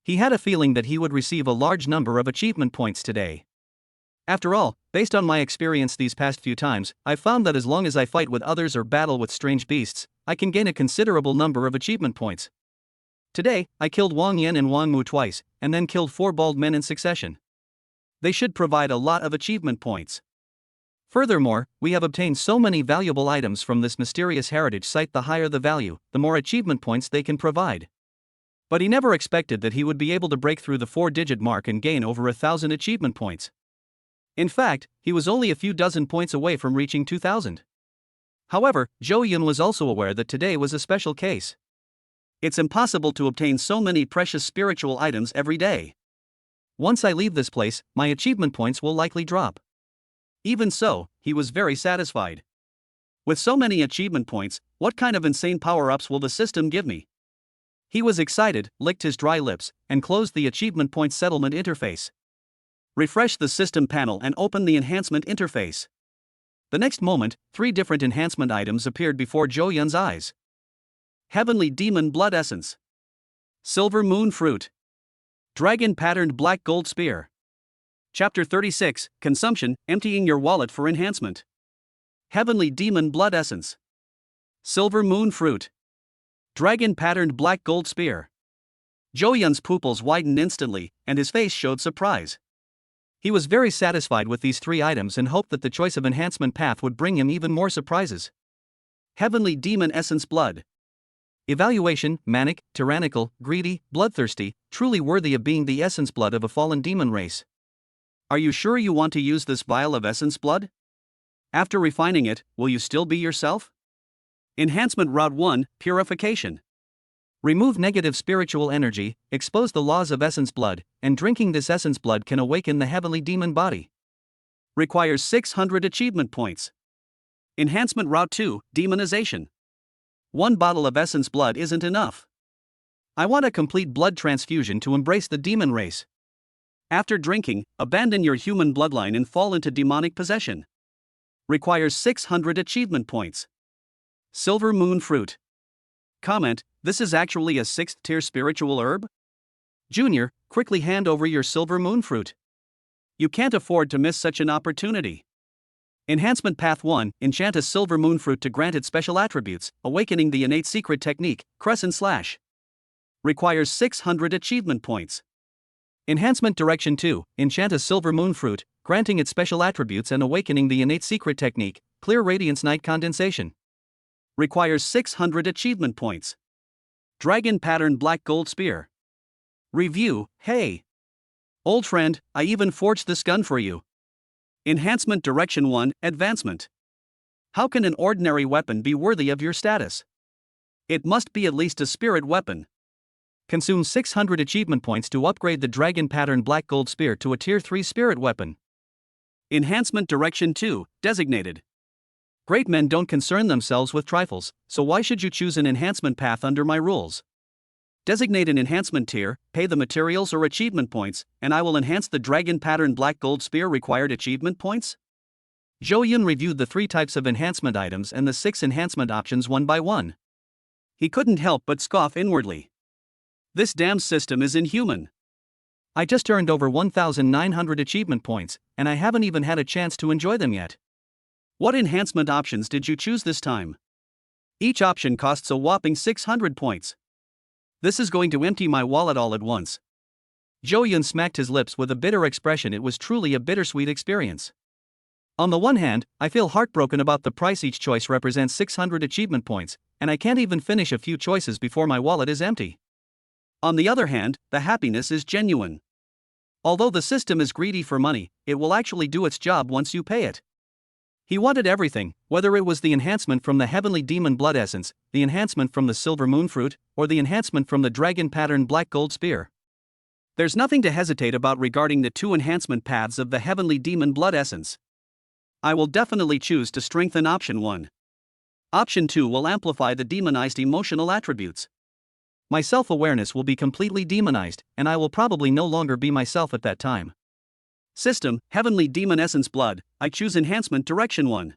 He had a feeling that he would receive a large number of achievement points today. After all, based on my experience these past few times, I've found that as long as I fight with others or battle with strange beasts, I can gain a considerable number of achievement points. Today, I killed Wang Yan and Wang Mu twice, and then killed 4 bald men in succession. They should provide a lot of achievement points. Furthermore, we have obtained so many valuable items from this mysterious heritage site. The higher the value, the more achievement points they can provide. But he never expected that he would be able to break through the 4-digit mark and gain over 1,000 achievement points. In fact, he was only a few dozen points away from reaching 2,000. However, Zhou Yun was also aware that today was a special case. It's impossible to obtain so many precious spiritual items every day. Once I leave this place, my achievement points will likely drop. Even so, he was very satisfied. With so many achievement points, what kind of insane power-ups will the system give me? He was excited, licked his dry lips, and closed the achievement point settlement interface. Refresh the system panel and open the enhancement interface. The next moment, 3 different enhancement items appeared before Zhou Yun's eyes. Heavenly Demon Blood Essence, Silver Moon Fruit, Dragon Patterned Black Gold Spear. Chapter 36, Consumption, Emptying Your Wallet for Enhancement. Heavenly Demon Blood Essence, Silver Moon Fruit, Dragon Patterned Black Gold Spear. Zhou Yun's pupils widened instantly, and his face showed surprise. He was very satisfied with these 3 items and hoped that the choice of enhancement path would bring him even more surprises. Heavenly Demon Essence Blood. Evaluation: manic, tyrannical, greedy, bloodthirsty, truly worthy of being the essence blood of a fallen demon race. Are you sure you want to use this vial of essence blood? After refining it, will you still be yourself? Enhancement Route 1, Purification. Remove negative spiritual energy, expose the laws of essence blood, and drinking this essence blood can awaken the heavenly demon body. Requires 600 achievement points. Enhancement Route 2, Demonization. 1 bottle of essence blood isn't enough. I want a complete blood transfusion to embrace the demon race. After drinking, abandon your human bloodline and fall into demonic possession. Requires 600 achievement points. Silver Moon Fruit. Comment: this is actually a 6th tier spiritual herb? Junior, quickly hand over your Silver Moon Fruit. You can't afford to miss such an opportunity. Enhancement Path 1, enchant a Silver Moon Fruit to grant it special attributes, awakening the innate secret technique, Crescent Slash. Requires 600 achievement points. Enhancement Direction 2, enchant a Silver Moon Fruit, granting it special attributes and awakening the innate secret technique, Clear Radiance Night Condensation. Requires 600 achievement points. Dragon Pattern Black Gold Spear. Review: hey, old friend, I even forged this gun for you. Enhancement Direction 1, Advancement. How can an ordinary weapon be worthy of your status? It must be at least a spirit weapon. Consume 600 achievement points to upgrade the Dragon Pattern Black Gold Spear to a Tier 3 spirit weapon. Enhancement Direction 2, Designated. Great men don't concern themselves with trifles, so why should you choose an enhancement path under my rules? Designate an enhancement tier, pay the materials or achievement points, and I will enhance the Dragon Pattern Black Gold Spear required achievement points? Zhou Yun reviewed the 3 types of enhancement items and the 6 enhancement options one by one. He couldn't help but scoff inwardly. This damn system is inhuman. I just earned over 1,900 achievement points, and I haven't even had a chance to enjoy them yet. What enhancement options did you choose this time? Each option costs a whopping 600 points. This is going to empty my wallet all at once. Zhou Yun smacked his lips with a bitter expression. It was truly a bittersweet experience. On the one hand, I feel heartbroken about the price. Each choice represents 600 achievement points, and I can't even finish a few choices before my wallet is empty. On the other hand, the happiness is genuine. Although the system is greedy for money, it will actually do its job once you pay it. He wanted everything, whether it was the enhancement from the Heavenly Demon Blood Essence, the enhancement from the Silver Moon Fruit, or the enhancement from the Dragon Pattern Black Gold Spear. There's nothing to hesitate about regarding the 2 enhancement paths of the Heavenly Demon Blood Essence. I will definitely choose to strengthen Option 1. Option 2 will amplify the demonized emotional attributes. My self-awareness will be completely demonized, and I will probably no longer be myself at that time. System, Heavenly Demon Essence Blood, I choose Enhancement Direction 1.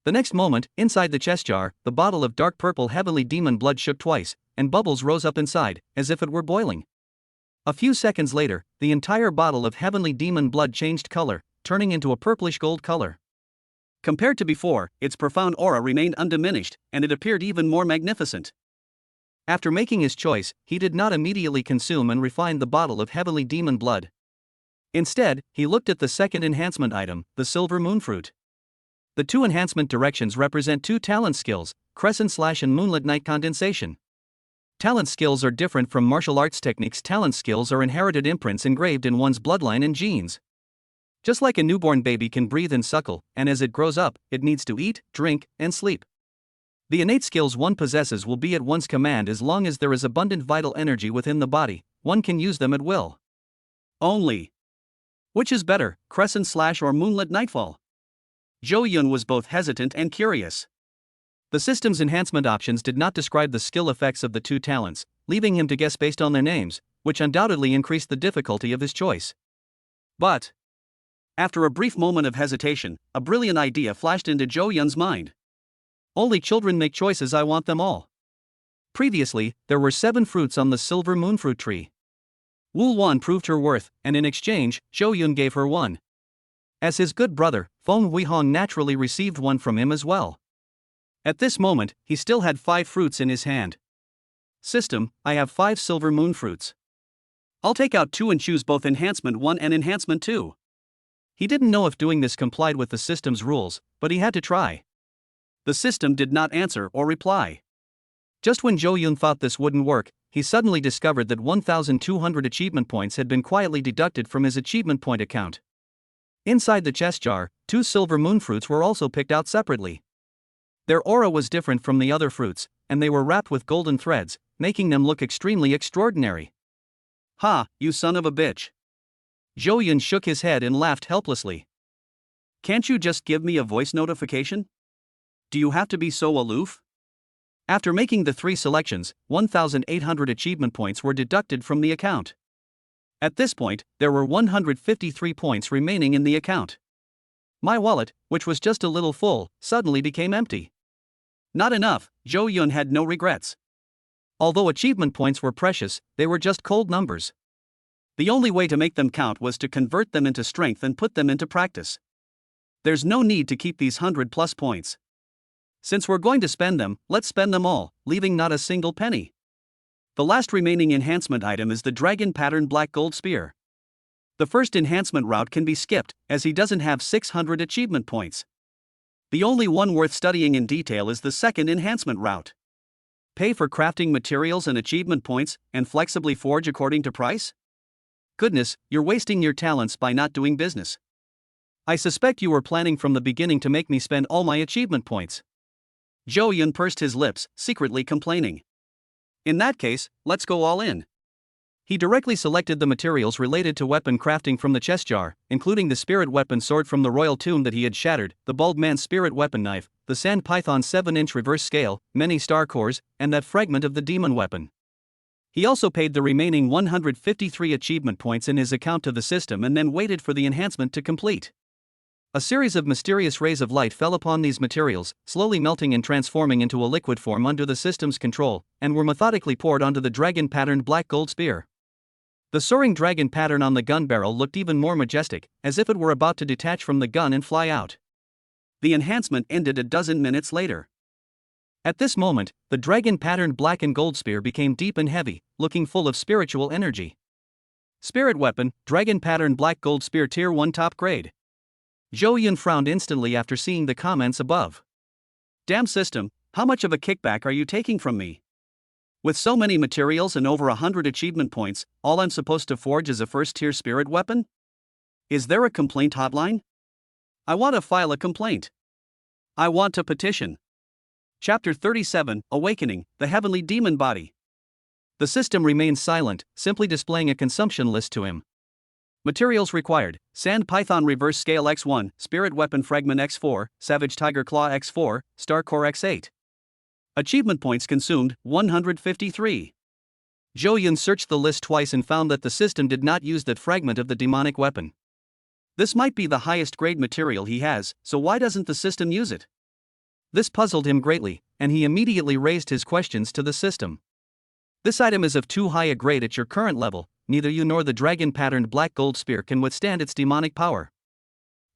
The next moment, inside the chest jar, the bottle of dark purple Heavenly Demon Blood shook twice, and bubbles rose up inside, as if it were boiling. A few seconds later, the entire bottle of heavenly demon blood changed color, turning into a purplish gold color. Compared to before, its profound aura remained undiminished, and it appeared even more magnificent. After making his choice, he did not immediately consume and refine the bottle of heavenly demon blood. Instead, he looked at the second enhancement item, the silver moonfruit. The two enhancement directions represent two talent skills, Crescent Slash and Moonlit Night Condensation. Talent skills are different from martial arts techniques. Talent skills are inherited imprints engraved in one's bloodline and genes. Just like a newborn baby can breathe and suckle, and as it grows up, it needs to eat, drink, and sleep. The innate skills one possesses will be at one's command as long as there is abundant vital energy within the body. One can use them at will. Only. Which is better, Crescent Slash or Moonlit Nightfall? Zhou Yun was both hesitant and curious. The system's enhancement options did not describe the skill effects of the two talents, leaving him to guess based on their names, which undoubtedly increased the difficulty of his choice. But after a brief moment of hesitation, a brilliant idea flashed into Zhou Yun's mind. Only children make choices. I want them all. Previously, there were 7 fruits on the silver moonfruit tree. Wu Wan proved her worth, and in exchange, Zhou Yun gave her one. As his good brother, Feng Huihong naturally received one from him as well. At this moment, he still had 5 fruits in his hand. System, I have 5 silver moonfruits. I'll take out 2 and choose both Enhancement 1 and Enhancement 2. He didn't know if doing this complied with the system's rules, but he had to try. The system did not answer or reply. Just when Zhou Yun thought this wouldn't work, he suddenly discovered that 1,200 achievement points had been quietly deducted from his achievement point account. Inside the chest jar, 2 silver moonfruits were also picked out separately. Their aura was different from the other fruits, and they were wrapped with golden threads, making them look extremely extraordinary. Ha, you son of a bitch. Zhou Yun shook his head and laughed helplessly. Can't you just give me a voice notification? Do you have to be so aloof? After making the 3 selections, 1,800 achievement points were deducted from the account. At this point, there were 153 points remaining in the account. My wallet, which was just a little full, suddenly became empty. Not enough, Zhou Yun had no regrets. Although achievement points were precious, they were just cold numbers. The only way to make them count was to convert them into strength and put them into practice. There's no need to keep these 100+ points. Since we're going to spend them, let's spend them all, leaving not a single penny. The last remaining enhancement item is the dragon pattern black gold spear. The first enhancement route can be skipped, as he doesn't have 600 achievement points. The only one worth studying in detail is the second enhancement route. Pay for crafting materials and achievement points, and flexibly forge according to price? Goodness, you're wasting your talents by not doing business. I suspect you were planning from the beginning to make me spend all my achievement points. Zhou Yun pursed his lips, secretly complaining. In that case, let's go all in. He directly selected the materials related to weapon crafting from the chest jar, including the spirit weapon sword from the royal tomb that he had shattered, the bald man's spirit weapon knife, the sand python's 7-inch reverse scale, many star cores, and that fragment of the demon weapon. He also paid the remaining 153 achievement points in his account to the system and then waited for the enhancement to complete. A series of mysterious rays of light fell upon these materials, slowly melting and transforming into a liquid form under the system's control, and were methodically poured onto the dragon-patterned black gold spear. The soaring dragon pattern on the gun barrel looked even more majestic, as if it were about to detach from the gun and fly out. The enhancement ended a dozen minutes later. At this moment, the dragon-patterned black and gold spear became deep and heavy, looking full of spiritual energy. Spirit weapon, dragon-patterned black gold spear tier 1 top grade. Zhou Yun frowned instantly after seeing the comments above. Damn system, how much of a kickback are you taking from me? With so many materials and over 100 achievement points, all I'm supposed to forge is a first-tier spirit weapon? Is there a complaint hotline? I want to file a complaint. I want to petition. Chapter 37, Awakening, the Heavenly Demon Body. The system remained silent, simply displaying a consumption list to him. Materials required: Sand Python Reverse Scale X1, Spirit Weapon Fragment X4, Savage Tiger Claw X4, Star Core X8. Achievement points consumed, 153. Zhou Yun searched the list twice and found that the system did not use that fragment of the demonic weapon. This might be the highest grade material he has, so why doesn't the system use it? This puzzled him greatly, and he immediately raised his questions to the system. This item is of too high a grade at your current level, neither you nor the dragon-patterned black gold spear can withstand its demonic power.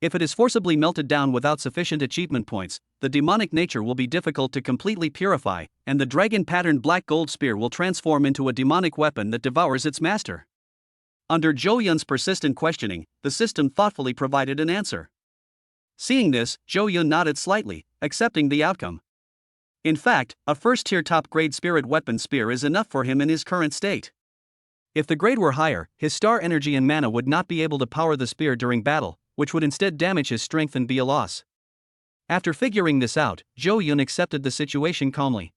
If it is forcibly melted down without sufficient achievement points, the demonic nature will be difficult to completely purify, and the dragon-patterned black gold spear will transform into a demonic weapon that devours its master. Under Zhou Yun's persistent questioning, the system thoughtfully provided an answer. Seeing this, Zhou Yun nodded slightly, accepting the outcome. In fact, a first-tier top-grade spirit weapon spear is enough for him in his current state. If the grade were higher, his star energy and mana would not be able to power the spear during battle, which would instead damage his strength and be a loss. After figuring this out, Zhou Yun accepted the situation calmly.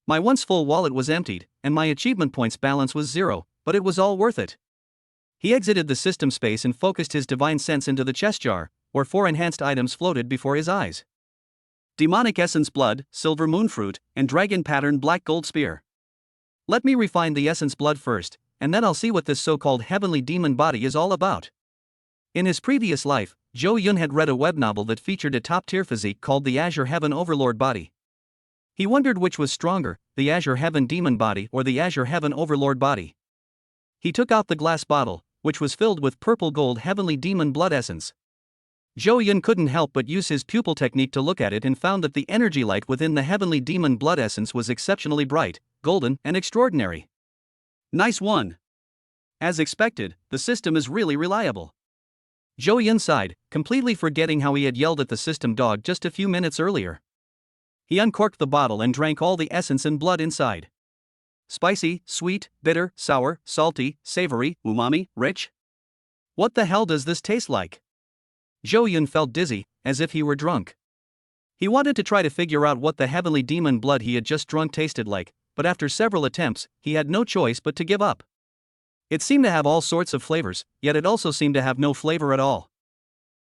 My once full wallet was emptied, and my achievement points balance was 0, but it was all worth it. He exited the system space and focused his divine sense into the chest jar, where 4 enhanced items floated before his eyes. Demonic Essence Blood, Silver Moonfruit, and Dragon-patterned Black Gold Spear. Let me refine the Essence Blood first, and then I'll see what this so-called heavenly demon body is all about. In his previous life, Zhou Yun had read a web novel that featured a top-tier physique called the Azure Heaven Overlord body. He wondered which was stronger, the Azure Heaven demon body or the Azure Heaven Overlord body. He took out the glass bottle, which was filled with purple gold heavenly demon blood essence. Zhou Yun couldn't help but use his pupil technique to look at it and found that the energy light within the heavenly demon blood essence was exceptionally bright, golden, and extraordinary. Nice one. As expected, the system is really reliable. Zhou Yun sighed, completely forgetting how he had yelled at the system dog just a few minutes earlier. He uncorked the bottle and drank all the essence and blood inside. Spicy, sweet, bitter, sour, salty, savory, umami, rich? What the hell does this taste like? Zhou Yun felt dizzy, as if he were drunk. He wanted to try to figure out what the heavenly demon blood he had just drunk tasted like, but after several attempts, he had no choice but to give up. It seemed to have all sorts of flavors, yet it also seemed to have no flavor at all.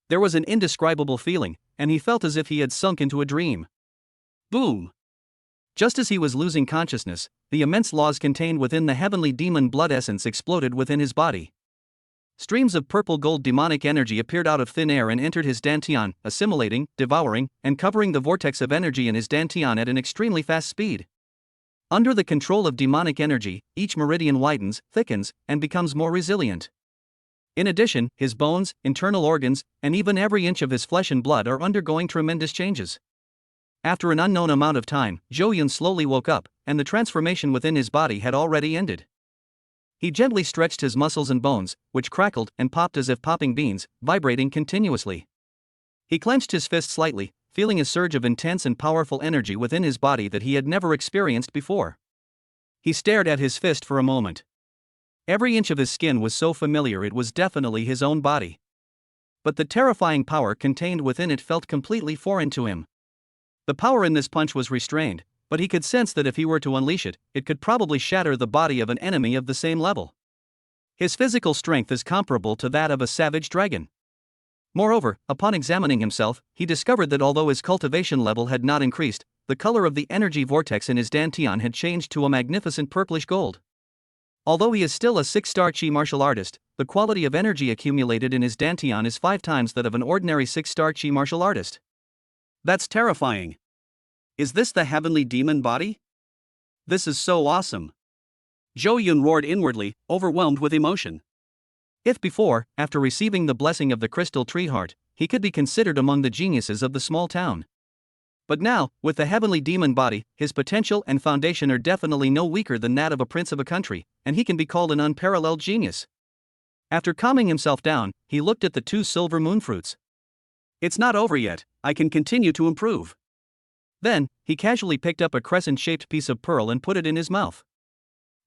There was an indescribable feeling, and he felt as if he had sunk into a dream. Boom! Just as he was losing consciousness, the immense laws contained within the heavenly demon blood essence exploded within his body. Streams of purple gold demonic energy appeared out of thin air and entered his dantian, assimilating, devouring, and covering the vortex of energy in his dantian at an extremely fast speed. Under the control of demonic energy, each meridian widens, thickens, and becomes more resilient. In addition, his bones, internal organs, and even every inch of his flesh and blood are undergoing tremendous changes. After an unknown amount of time, Zhou Yun slowly woke up, and the transformation within his body had already ended. He gently stretched his muscles and bones, which crackled and popped as if popping beans, vibrating continuously. He clenched his fist slightly, feeling a surge of intense and powerful energy within his body that he had never experienced before. He stared at his fist for a moment. Every inch of his skin was so familiar it was definitely his own body. But the terrifying power contained within it felt completely foreign to him. The power in this punch was restrained, but he could sense that if he were to unleash it, it could probably shatter the body of an enemy of the same level. His physical strength is comparable to that of a savage dragon. Moreover, upon examining himself, he discovered that although his cultivation level had not increased, the color of the energy vortex in his dantian had changed to a magnificent purplish gold. Although he is still a 6-star Chi martial artist, the quality of energy accumulated in his dantian is 5 times that of an ordinary 6-star Chi martial artist. That's terrifying. Is this the heavenly demon body? This is so awesome. Zhou Yun roared inwardly, overwhelmed with emotion. If before, after receiving the blessing of the crystal tree heart, he could be considered among the geniuses of the small town. But now, with the heavenly demon body, his potential and foundation are definitely no weaker than that of a prince of a country, and he can be called an unparalleled genius. After calming himself down, he looked at the 2 silver moonfruits. It's not over yet, I can continue to improve. Then, he casually picked up a crescent-shaped piece of pearl and put it in his mouth.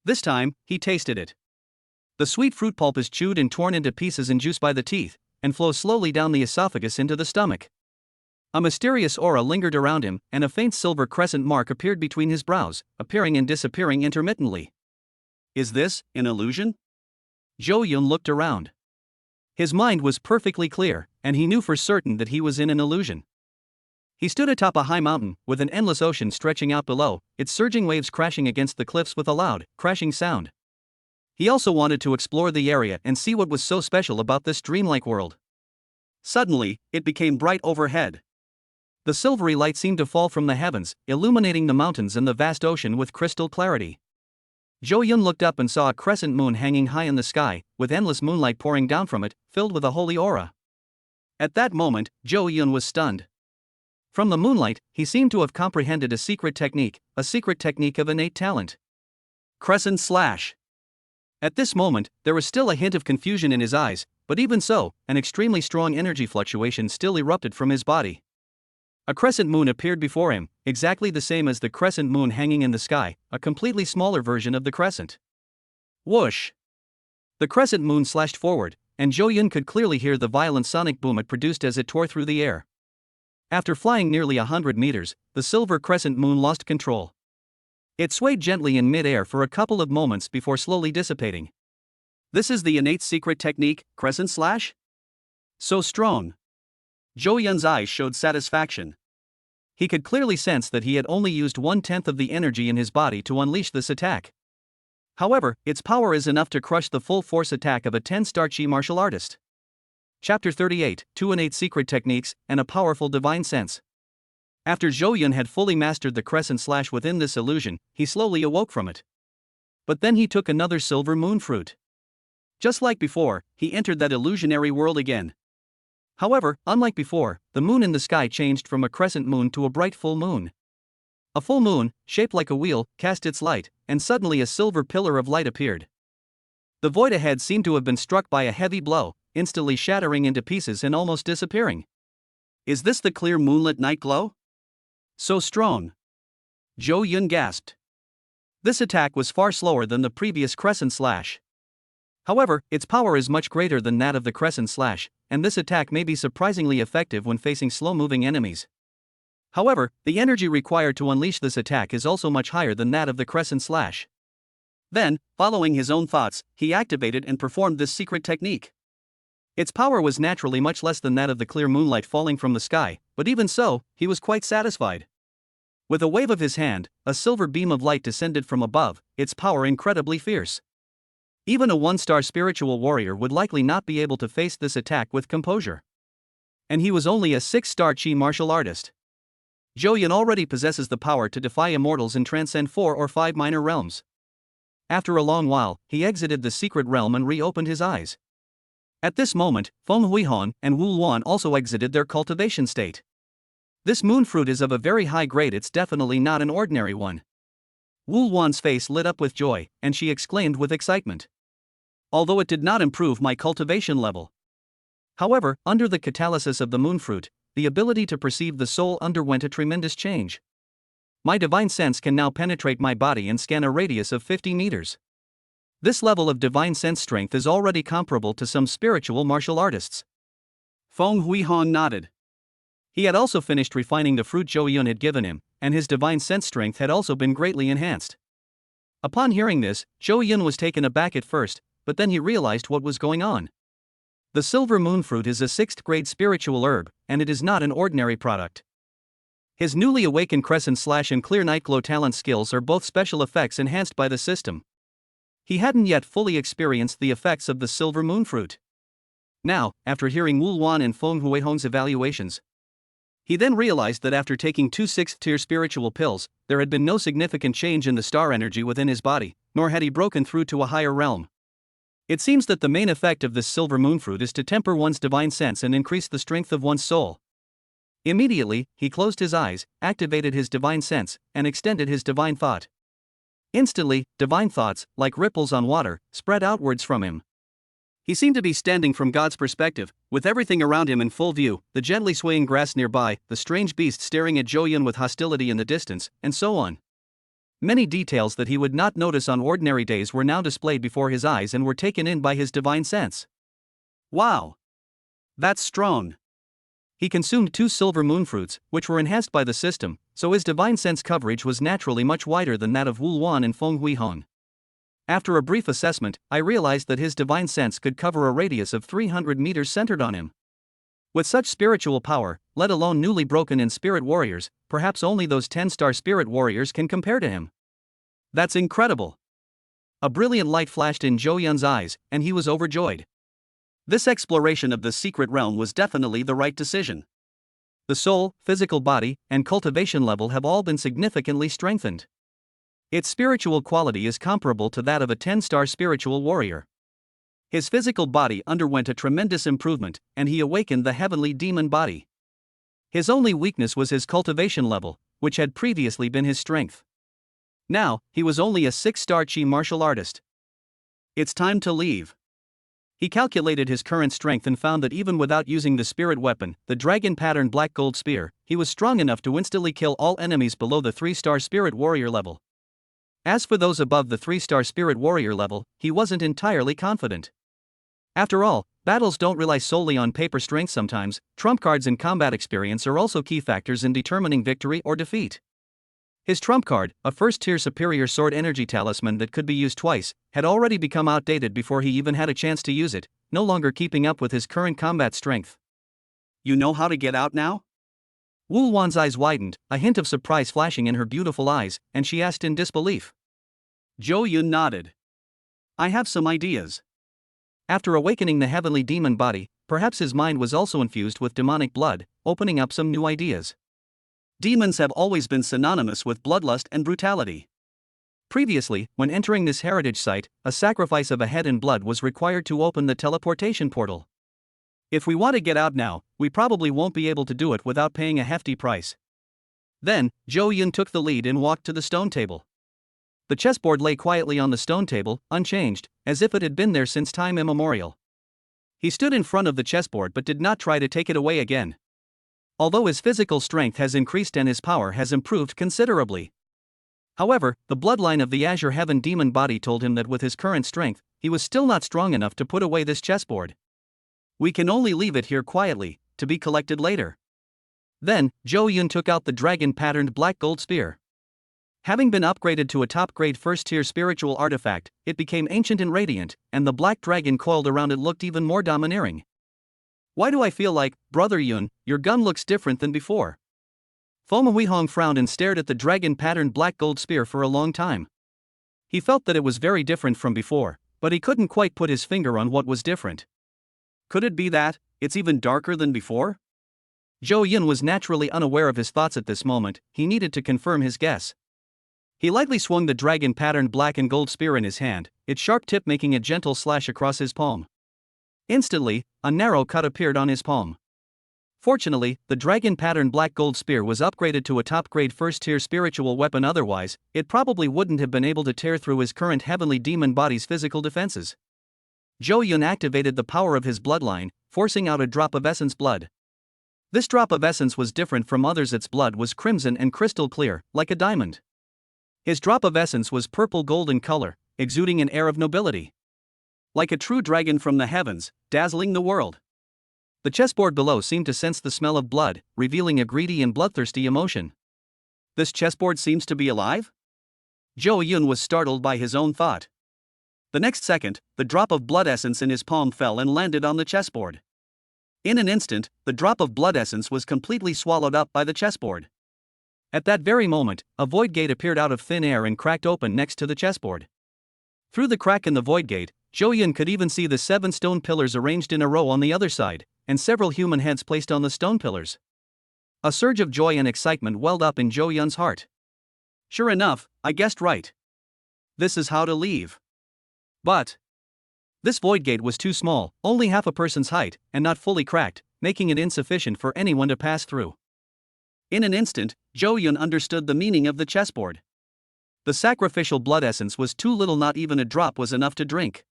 This time, he tasted it. The sweet fruit pulp is chewed and torn into pieces and juice by the teeth, and flows slowly down the esophagus into the stomach. A mysterious aura lingered around him, and a faint silver crescent mark appeared between his brows, appearing and disappearing intermittently. Is this an illusion? Zhou Yun looked around. His mind was perfectly clear, and he knew for certain that he was in an illusion. He stood atop a high mountain, with an endless ocean stretching out below, its surging waves crashing against the cliffs with a loud, crashing sound. He also wanted to explore the area and see what was so special about this dreamlike world. Suddenly, it became bright overhead. The silvery light seemed to fall from the heavens, illuminating the mountains and the vast ocean with crystal clarity. Zhou Yun looked up and saw a crescent moon hanging high in the sky, with endless moonlight pouring down from it, filled with a holy aura. At that moment, Zhou Yun was stunned. From the moonlight, he seemed to have comprehended a secret technique of innate talent. Crescent slash. At this moment, there was still a hint of confusion in his eyes, but even so, an extremely strong energy fluctuation still erupted from his body. A crescent moon appeared before him, exactly the same as the crescent moon hanging in the sky, a completely smaller version of the crescent. Whoosh! The crescent moon slashed forward, and Zhou Yun could clearly hear the violent sonic boom it produced as it tore through the air. After flying nearly 100 meters, the silver crescent moon lost control. It swayed gently in mid-air for a couple of moments before slowly dissipating. This is the innate secret technique, crescent slash? So strong. Zhou Yun's eyes showed satisfaction. He could clearly sense that he had only used 1/10 of the energy in his body to unleash this attack. However, its power is enough to crush the full force attack of a 10-star Chi martial artist. Chapter 38, 2 Innate Secret Techniques, and a Powerful Divine Sense. After Zhou Yun had fully mastered the crescent slash within this illusion, he slowly awoke from it. But then he took another silver moon fruit. Just like before, he entered that illusionary world again. However, unlike before, the moon in the sky changed from a crescent moon to a bright full moon. A full moon, shaped like a wheel, cast its light, and suddenly a silver pillar of light appeared. The void ahead seemed to have been struck by a heavy blow, instantly shattering into pieces and almost disappearing. Is this the clear moonlit night glow? So strong! Zhou Yun gasped. This attack was far slower than the previous crescent slash. However, its power is much greater than that of the crescent slash, and this attack may be surprisingly effective when facing slow-moving enemies. However, the energy required to unleash this attack is also much higher than that of the crescent slash. Then, following his own thoughts, he activated and performed this secret technique. Its power was naturally much less than that of the clear moonlight falling from the sky, but even so, he was quite satisfied. With a wave of his hand, a silver beam of light descended from above, its power incredibly fierce. Even a 1-star spiritual warrior would likely not be able to face this attack with composure. And he was only a 6-star Chi martial artist. Zhou Yun already possesses the power to defy immortals and transcend 4 or 5 minor realms. After a long while, he exited the secret realm and reopened his eyes. At this moment, Feng Huihong and Wu Luan also exited their cultivation state. This moon fruit is of a very high grade, it's definitely not an ordinary one. Wu Luan's face lit up with joy, and she exclaimed with excitement. Although it did not improve my cultivation level. However, under the catalysis of the moonfruit, the ability to perceive the soul underwent a tremendous change. My divine sense can now penetrate my body and scan a radius of 50 meters. This level of divine sense strength is already comparable to some spiritual martial artists. Feng Huihong nodded. He had also finished refining the fruit Zhou Yun had given him, and his divine sense strength had also been greatly enhanced. Upon hearing this, Zhou Yun was taken aback at first, but then he realized what was going on. The silver moon fruit is a 6th grade spiritual herb, and it is not an ordinary product. His newly awakened crescent slash and clear night glow talent skills are both special effects enhanced by the system. He hadn't yet fully experienced the effects of the silver moon fruit. Now, after hearing Wu Luan and Feng Huihong's evaluations, he then realized that after taking 2 6th-tier spiritual pills, there had been no significant change in the star energy within his body, nor had he broken through to a higher realm. It seems that the main effect of this silver moon fruit is to temper one's divine sense and increase the strength of one's soul. Immediately, he closed his eyes, activated his divine sense, and extended his divine thought. Instantly, divine thoughts, like ripples on water, spread outwards from him. He seemed to be standing from God's perspective, with everything around him in full view, the gently swaying grass nearby, the strange beast staring at Zhou Yun with hostility in the distance, and so on. Many details that he would not notice on ordinary days were now displayed before his eyes and were taken in by his divine sense. Wow! That's strong! He consumed 2 silver moon fruits, which were enhanced by the system, so his divine sense coverage was naturally much wider than that of Wu Luan and Feng Huihong. After a brief assessment, I realized that his divine sense could cover a radius of 300 meters centered on him. With such spiritual power, let alone newly broken in spirit warriors, perhaps only those 10-star spirit warriors can compare to him. That's incredible! A brilliant light flashed in Zhou Yun's eyes, and he was overjoyed. This exploration of the secret realm was definitely the right decision. The soul, physical body, and cultivation level have all been significantly strengthened. Its spiritual quality is comparable to that of a 10-star spiritual warrior. His physical body underwent a tremendous improvement, and he awakened the heavenly demon body. His only weakness was his cultivation level, which had previously been his strength. Now, he was only a 6-star Chi martial artist. It's time to leave. He calculated his current strength and found that even without using the spirit weapon, the dragon-patterned black gold spear, he was strong enough to instantly kill all enemies below the 3-star spirit warrior level. As for those above the 3-star spirit warrior level, he wasn't entirely confident. After all, battles don't rely solely on paper strength sometimes. Trump cards and combat experience are also key factors in determining victory or defeat. His trump card, a first-tier superior sword energy talisman that could be used twice, had already become outdated before he even had a chance to use it, no longer keeping up with his current combat strength. You know how to get out now? Wu Wan's eyes widened, a hint of surprise flashing in her beautiful eyes, and she asked in disbelief. Zhou Yun nodded. I have some ideas. After awakening the heavenly demon body, perhaps his mind was also infused with demonic blood, opening up some new ideas. Demons have always been synonymous with bloodlust and brutality. Previously, when entering this heritage site, a sacrifice of a head and blood was required to open the teleportation portal. If we want to get out now, we probably won't be able to do it without paying a hefty price. Then, Zhou Yun took the lead and walked to the stone table. The chessboard lay quietly on the stone table, unchanged, as if it had been there since time immemorial. He stood in front of the chessboard but did not try to take it away again. Although his physical strength has increased and his power has improved considerably. However, the bloodline of the Azure Heaven demon body told him that with his current strength, he was still not strong enough to put away this chessboard. We can only leave it here quietly, to be collected later. Then, Zhou Yun took out the dragon-patterned black gold spear. Having been upgraded to a top-grade first-tier spiritual artifact, it became ancient and radiant, and the black dragon coiled around it looked even more domineering. Why do I feel like, Brother Yun, your gun looks different than before? Feng Huihong frowned and stared at the dragon-patterned black gold spear for a long time. He felt that it was very different from before, but he couldn't quite put his finger on what was different. Could it be that it's even darker than before? Zhou Yun was naturally unaware of his thoughts at this moment. He needed to confirm his guess. He lightly swung the dragon-patterned black and gold spear in his hand, its sharp tip making a gentle slash across his palm. Instantly, a narrow cut appeared on his palm. Fortunately, the dragon-patterned black gold spear was upgraded to a top-grade first-tier spiritual weapon, otherwise, it probably wouldn't have been able to tear through his current heavenly demon body's physical defenses. Zhou Yun activated the power of his bloodline, forcing out a drop of essence blood. This drop of essence was different from others. Its blood was crimson and crystal clear, like a diamond. His drop of essence was purple-gold in color, exuding an air of nobility. Like a true dragon from the heavens, dazzling the world. The chessboard below seemed to sense the smell of blood, revealing a greedy and bloodthirsty emotion. This chessboard seems to be alive? Zhou Yun was startled by his own thought. The next second, the drop of blood essence in his palm fell and landed on the chessboard. In an instant, the drop of blood essence was completely swallowed up by the chessboard. At that very moment, a void gate appeared out of thin air and cracked open next to the chessboard. Through the crack in the void gate, Zhou Yun could even see the 7 stone pillars arranged in a row on the other side, and several human heads placed on the stone pillars. A surge of joy and excitement welled up in Zhou Yun's heart. Sure enough, I guessed right. This is how to leave. But this void gate was too small, only half a person's height, and not fully cracked, making it insufficient for anyone to pass through. In an instant, Zhou Yun understood the meaning of the chessboard. The sacrificial blood essence was too little, not even a drop was enough to drink.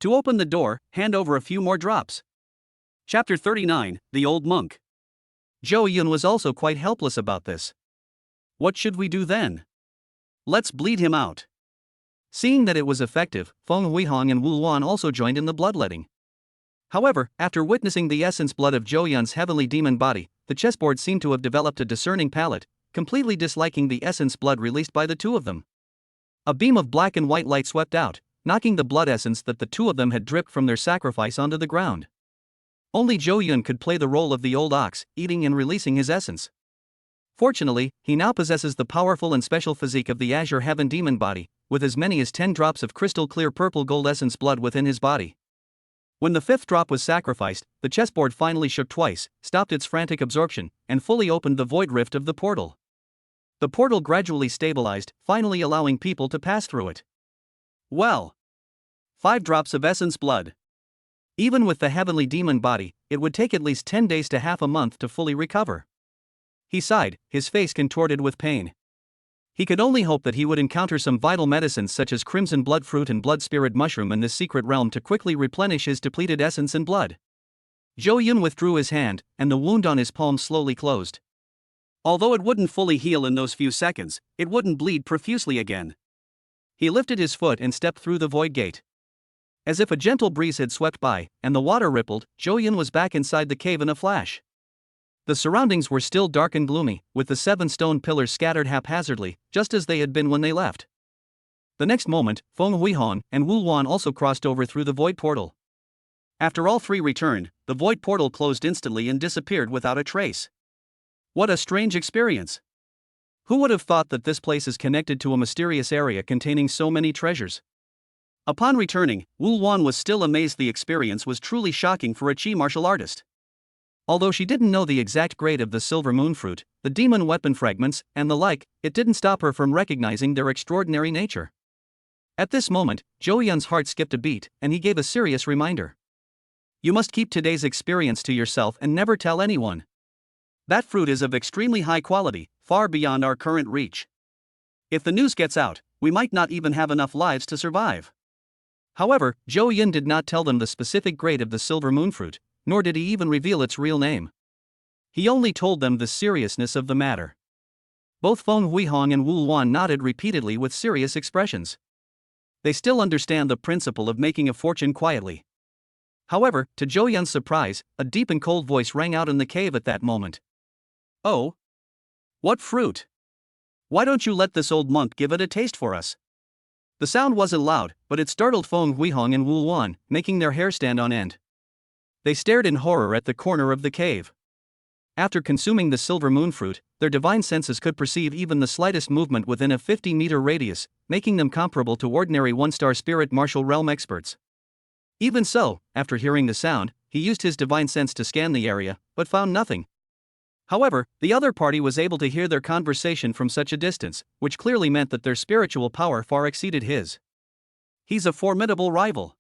To open the door, hand over a few more drops. Chapter 39, The Old Monk. Zhou Yun was also quite helpless about this. What should we do then? Let's bleed him out. Seeing that it was effective, Feng Huihong and Wu Luan also joined in the bloodletting. However, after witnessing the essence blood of Zhou Yun's heavenly demon body, the chessboard seemed to have developed a discerning palate, completely disliking the essence blood released by the two of them. A beam of black and white light swept out, knocking the blood essence that the two of them had dripped from their sacrifice onto the ground. Only Zhou Yun could play the role of the old ox, eating and releasing his essence. Fortunately, he now possesses the powerful and special physique of the Azure Heaven demon body, with as many as 10 drops of crystal clear purple gold essence blood within his body. When the 5th drop was sacrificed, the chessboard finally shook twice, stopped its frantic absorption, and fully opened the void rift of the portal. The portal gradually stabilized, finally allowing people to pass through it. Well. 5 drops of essence blood. Even with the heavenly demon body, it would take at least 10 days to half a month to fully recover. He sighed, his face contorted with pain. He could only hope that he would encounter some vital medicines such as crimson blood fruit and blood spirit mushroom in this secret realm to quickly replenish his depleted essence and blood. Zhou Yun withdrew his hand, and the wound on his palm slowly closed. Although it wouldn't fully heal in those few seconds, it wouldn't bleed profusely again. He lifted his foot and stepped through the void gate. As if a gentle breeze had swept by, and the water rippled, Zhou Yun was back inside the cave in a flash. The surroundings were still dark and gloomy, with the 7 stone pillars scattered haphazardly, just as they had been when they left. The next moment, Feng Huihong and Wu Luan also crossed over through the void portal. After all 3 returned, the void portal closed instantly and disappeared without a trace. What a strange experience! Who would have thought that this place is connected to a mysterious area containing so many treasures? Upon returning, Wu Luan was still amazed. The experience was truly shocking for a Qi martial artist. Although she didn't know the exact grade of the silver moon fruit, the demon weapon fragments, and the like, it didn't stop her from recognizing their extraordinary nature. At this moment, Zhou Yun's heart skipped a beat, and he gave a serious reminder. You must keep today's experience to yourself and never tell anyone. That fruit is of extremely high quality, far beyond our current reach. If the news gets out, we might not even have enough lives to survive. However, Zhou Yun did not tell them the specific grade of the silver moon fruit, nor did he even reveal its real name. He only told them the seriousness of the matter. Both Feng Huihong and Wu Luan nodded repeatedly with serious expressions. They still understand the principle of making a fortune quietly. However, to Zhou Yun's surprise, a deep and cold voice rang out in the cave at that moment. Oh? What fruit? Why don't you let this old monk give it a taste for us? The sound wasn't loud, but it startled Feng Huihong and Wu Luan, making their hair stand on end. They stared in horror at the corner of the cave. After consuming the silver moon fruit, their divine senses could perceive even the slightest movement within a 50-meter radius, making them comparable to ordinary 1-star spirit martial realm experts. Even so, after hearing the sound, he used his divine sense to scan the area, but found nothing. However, the other party was able to hear their conversation from such a distance, which clearly meant that their spiritual power far exceeded his. He's a formidable rival.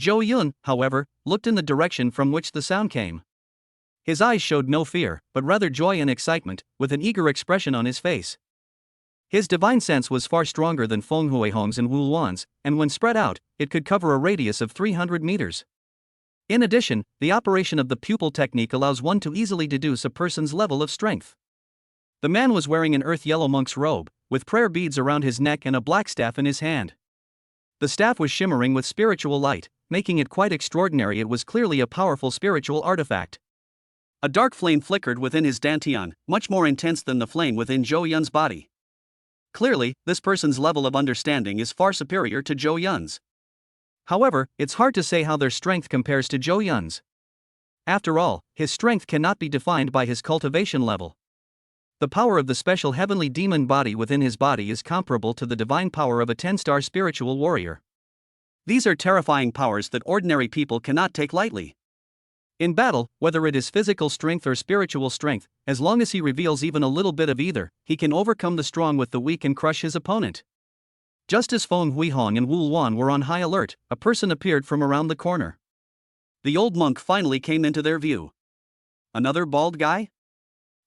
Zhou Yun, however, looked in the direction from which the sound came. His eyes showed no fear, but rather joy and excitement, with an eager expression on his face. His divine sense was far stronger than Feng Huihong's and Wu Luan's, and when spread out, it could cover a radius of 300 meters. In addition, the operation of the pupil technique allows one to easily deduce a person's level of strength. The man was wearing an earth-yellow monk's robe, with prayer beads around his neck and a black staff in his hand. The staff was shimmering with spiritual light, making it quite extraordinary. It was clearly a powerful spiritual artifact. A dark flame flickered within his dantian, much more intense than the flame within Zhou Yun's body. Clearly, this person's level of understanding is far superior to Zhou Yun's. However, it's hard to say how their strength compares to Zhou Yun's. After all, his strength cannot be defined by his cultivation level. The power of the special heavenly demon body within his body is comparable to the divine power of a 10-star spiritual warrior. These are terrifying powers that ordinary people cannot take lightly. In battle, whether it is physical strength or spiritual strength, as long as he reveals even a little bit of either, he can overcome the strong with the weak and crush his opponent. Just as Feng Huihong and Wu Luan were on high alert, a person appeared from around the corner. The old monk finally came into their view. Another bald guy?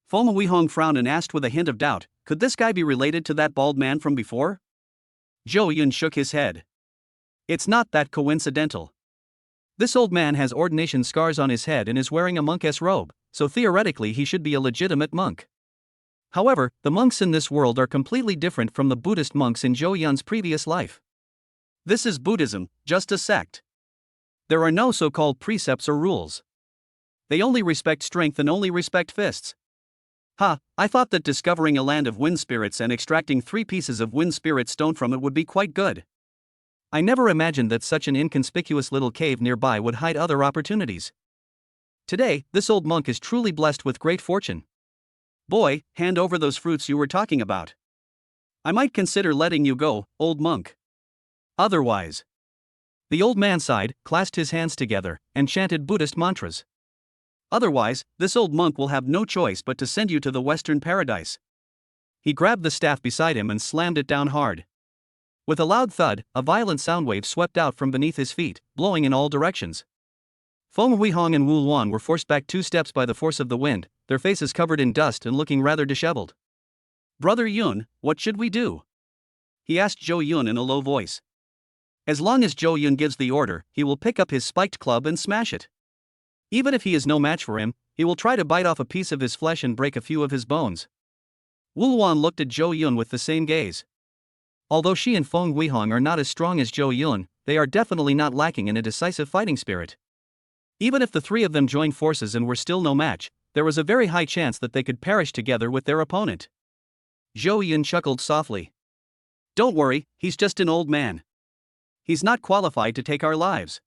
Feng Huihong frowned and asked with a hint of doubt, could this guy be related to that bald man from before? Zhou Yun shook his head. It's not that coincidental. This old man has ordination scars on his head and is wearing a monk's robe, so theoretically he should be a legitimate monk. However, the monks in this world are completely different from the Buddhist monks in Zhou Yun's previous life. This is Buddhism, just a sect. There are no so-called precepts or rules. They only respect strength and only respect fists. I thought that discovering a land of wind spirits and extracting 3 pieces of wind spirit stone from it would be quite good. I never imagined that such an inconspicuous little cave nearby would hide other opportunities. Today, this old monk is truly blessed with great fortune. Boy, hand over those fruits you were talking about. I might consider letting you go, old monk. Otherwise. The old man sighed, clasped his hands together, and chanted Buddhist mantras. Otherwise, this old monk will have no choice but to send you to the Western paradise. He grabbed the staff beside him and slammed it down hard. With a loud thud, a violent sound wave swept out from beneath his feet, blowing in all directions. Feng Huihong and Wu Luan were forced back 2 steps by the force of the wind, their faces covered in dust and looking rather disheveled. "Brother Yun, what should we do?" he asked Zhou Yun in a low voice. "As long as Zhou Yun gives the order, he will pick up his spiked club and smash it. Even if he is no match for him, he will try to bite off a piece of his flesh and break a few of his bones." Wu Luan looked at Zhou Yun with the same gaze. Although she and Feng Huihong are not as strong as Zhou Yun, they are definitely not lacking in a decisive fighting spirit. Even if the 3 of them joined forces and were still no match, there was a very high chance that they could perish together with their opponent. Zhou Yun chuckled softly. "Don't worry, he's just an old man. He's not qualified to take our lives."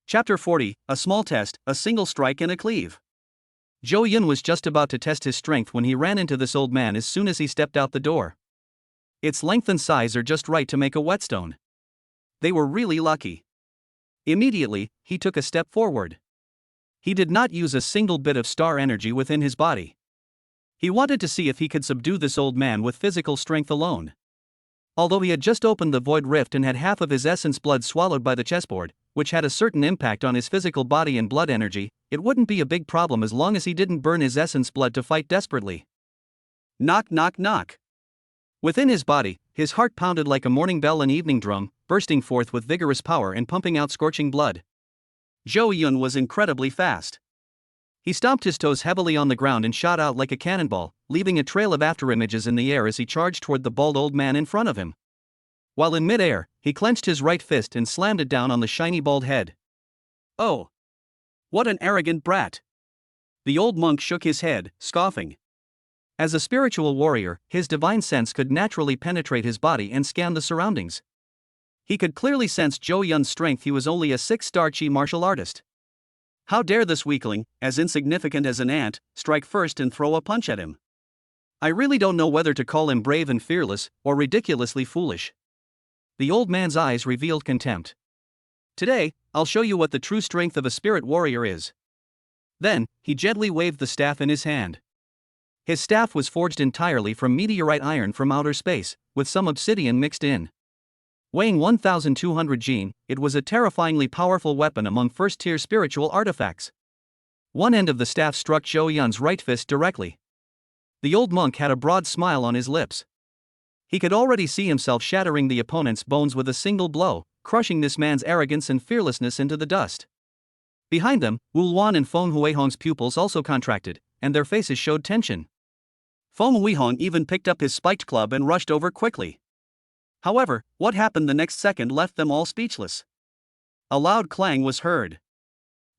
Chapter 40, A Small Test, A Single Strike and a Cleave. Zhou Yun was just about to test his strength when he ran into this old man as soon as he stepped out the door. Its length and size are just right to make a whetstone. They were really lucky. Immediately, he took a step forward. He did not use a single bit of star energy within his body. He wanted to see if he could subdue this old man with physical strength alone. Although he had just opened the void rift and had half of his essence blood swallowed by the chessboard, which had a certain impact on his physical body and blood energy, it wouldn't be a big problem as long as he didn't burn his essence blood to fight desperately. Knock knock knock. Within his body, his heart pounded like a morning bell and evening drum, bursting forth with vigorous power and pumping out scorching blood. Zhou Yun was incredibly fast. He stomped his toes heavily on the ground and shot out like a cannonball, leaving a trail of afterimages in the air as he charged toward the bald old man in front of him. While in mid-air, he clenched his right fist and slammed it down on the shiny bald head. "Oh! What an arrogant brat!" The old monk shook his head, scoffing. As a spiritual warrior, his divine sense could naturally penetrate his body and scan the surroundings. He could clearly sense Zhou Yun's strength. He was only a 6-star Qi martial artist. How dare this weakling, as insignificant as an ant, strike first and throw a punch at him? I really don't know whether to call him brave and fearless, or ridiculously foolish. The old man's eyes revealed contempt. "Today, I'll show you what the true strength of a spirit warrior is." Then, he gently waved the staff in his hand. His staff was forged entirely from meteorite iron from outer space, with some obsidian mixed in. Weighing 1,200 Jin, it was a terrifyingly powerful weapon among first-tier spiritual artifacts. One end of the staff struck Zhou Yun's right fist directly. The old monk had a broad smile on his lips. He could already see himself shattering the opponent's bones with a single blow, crushing this man's arrogance and fearlessness into the dust. Behind them, Wu Luan and Feng Huihong's pupils also contracted, and their faces showed tension. Feng Huihong even picked up his spiked club and rushed over quickly. However, what happened the next second left them all speechless. A loud clang was heard.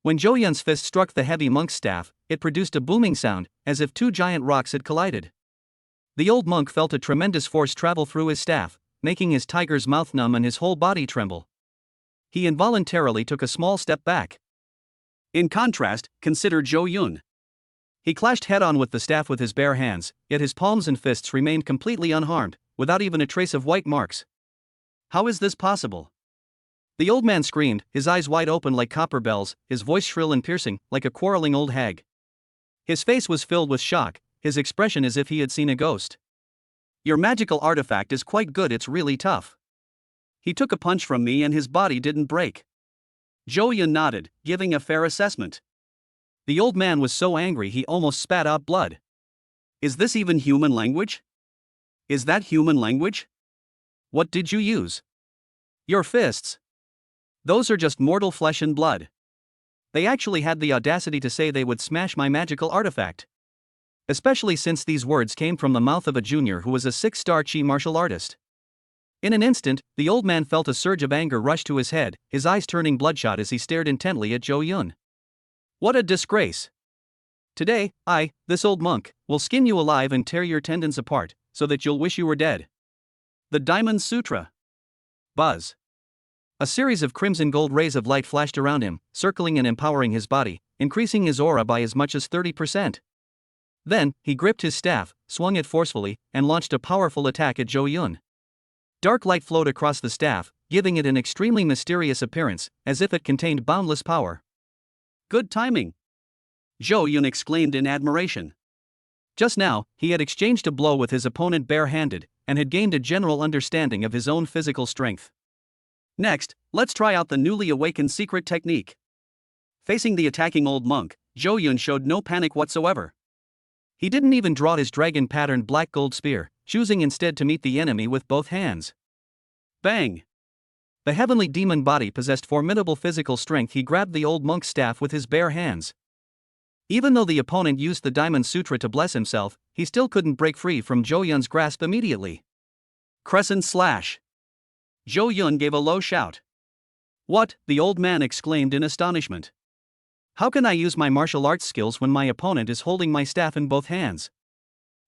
When Zhou Yun's fist struck the heavy monk's staff, it produced a booming sound, as if 2 giant rocks had collided. The old monk felt a tremendous force travel through his staff, making his tiger's mouth numb and his whole body tremble. He involuntarily took a small step back. In contrast, consider Zhou Yun. He clashed head-on with the staff with his bare hands, yet his palms and fists remained completely unharmed, without even a trace of white marks. How is this possible? The old man screamed, his eyes wide open like copper bells, his voice shrill and piercing, like a quarreling old hag. His face was filled with shock, his expression as if he had seen a ghost. "Your magical artifact is quite good, it's really tough. He took a punch from me and his body didn't break." Zhou Yun nodded, giving a fair assessment. The old man was so angry he almost spat out blood. "Is this even human language? Is that human language? What did you use? Your fists? Those are just mortal flesh and blood. They actually had the audacity to say they would smash my magical artifact." Especially since these words came from the mouth of a junior who was a 6-star Qi martial artist. In an instant, the old man felt a surge of anger rush to his head, his eyes turning bloodshot as he stared intently at Zhou Yun. "What a disgrace! Today, this old monk, will skin you alive and tear your tendons apart, so that you'll wish you were dead." The Diamond Sutra. Buzz. A series of crimson gold rays of light flashed around him, circling and empowering his body, increasing his aura by as much as 30%. Then, he gripped his staff, swung it forcefully, and launched a powerful attack at Zhou Yun. Dark light flowed across the staff, giving it an extremely mysterious appearance, as if it contained boundless power. "Good timing!" Zhou Yun exclaimed in admiration. Just now, he had exchanged a blow with his opponent bare-handed, and had gained a general understanding of his own physical strength. Next, let's try out the newly awakened secret technique. Facing the attacking old monk, Zhou Yun showed no panic whatsoever. He didn't even draw his dragon-patterned black gold spear, choosing instead to meet the enemy with both hands. Bang! The heavenly demon body possessed formidable physical strength. He grabbed the old monk's staff with his bare hands. Even though the opponent used the Diamond Sutra to bless himself, he still couldn't break free from Zhou Yun's grasp immediately. Crescent slash! Zhou Yun gave a low shout. What? The old man exclaimed in astonishment. How can I use my martial arts skills when my opponent is holding my staff in both hands?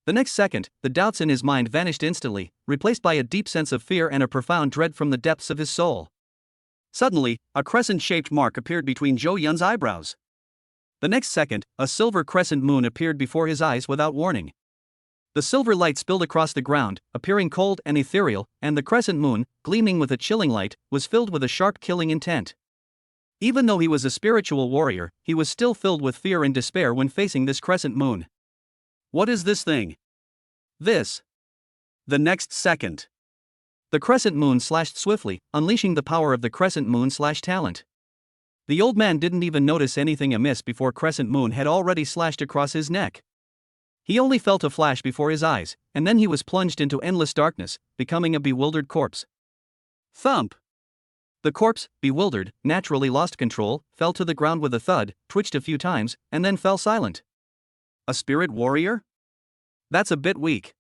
The next second, the doubts in his mind vanished instantly, replaced by a deep sense of fear and a profound dread from the depths of his soul. Suddenly, a crescent-shaped mark appeared between Zhou Yun's eyebrows. The next second, a silver crescent moon appeared before his eyes without warning. The silver light spilled across the ground, appearing cold and ethereal, and the crescent moon, gleaming with a chilling light, was filled with a sharp killing intent. Even though he was a spiritual warrior, he was still filled with fear and despair when facing this crescent moon. What is this thing? This. The next second, the crescent moon slashed swiftly, unleashing the power of the crescent moon/talent. The old man didn't even notice anything amiss before crescent moon had already slashed across his neck. He only felt a flash before his eyes, and then he was plunged into endless darkness, becoming a bewildered corpse. Thump! The corpse, bewildered, naturally lost control, fell to the ground with a thud, twitched a few times, and then fell silent. A spirit warrior? That's a bit weak.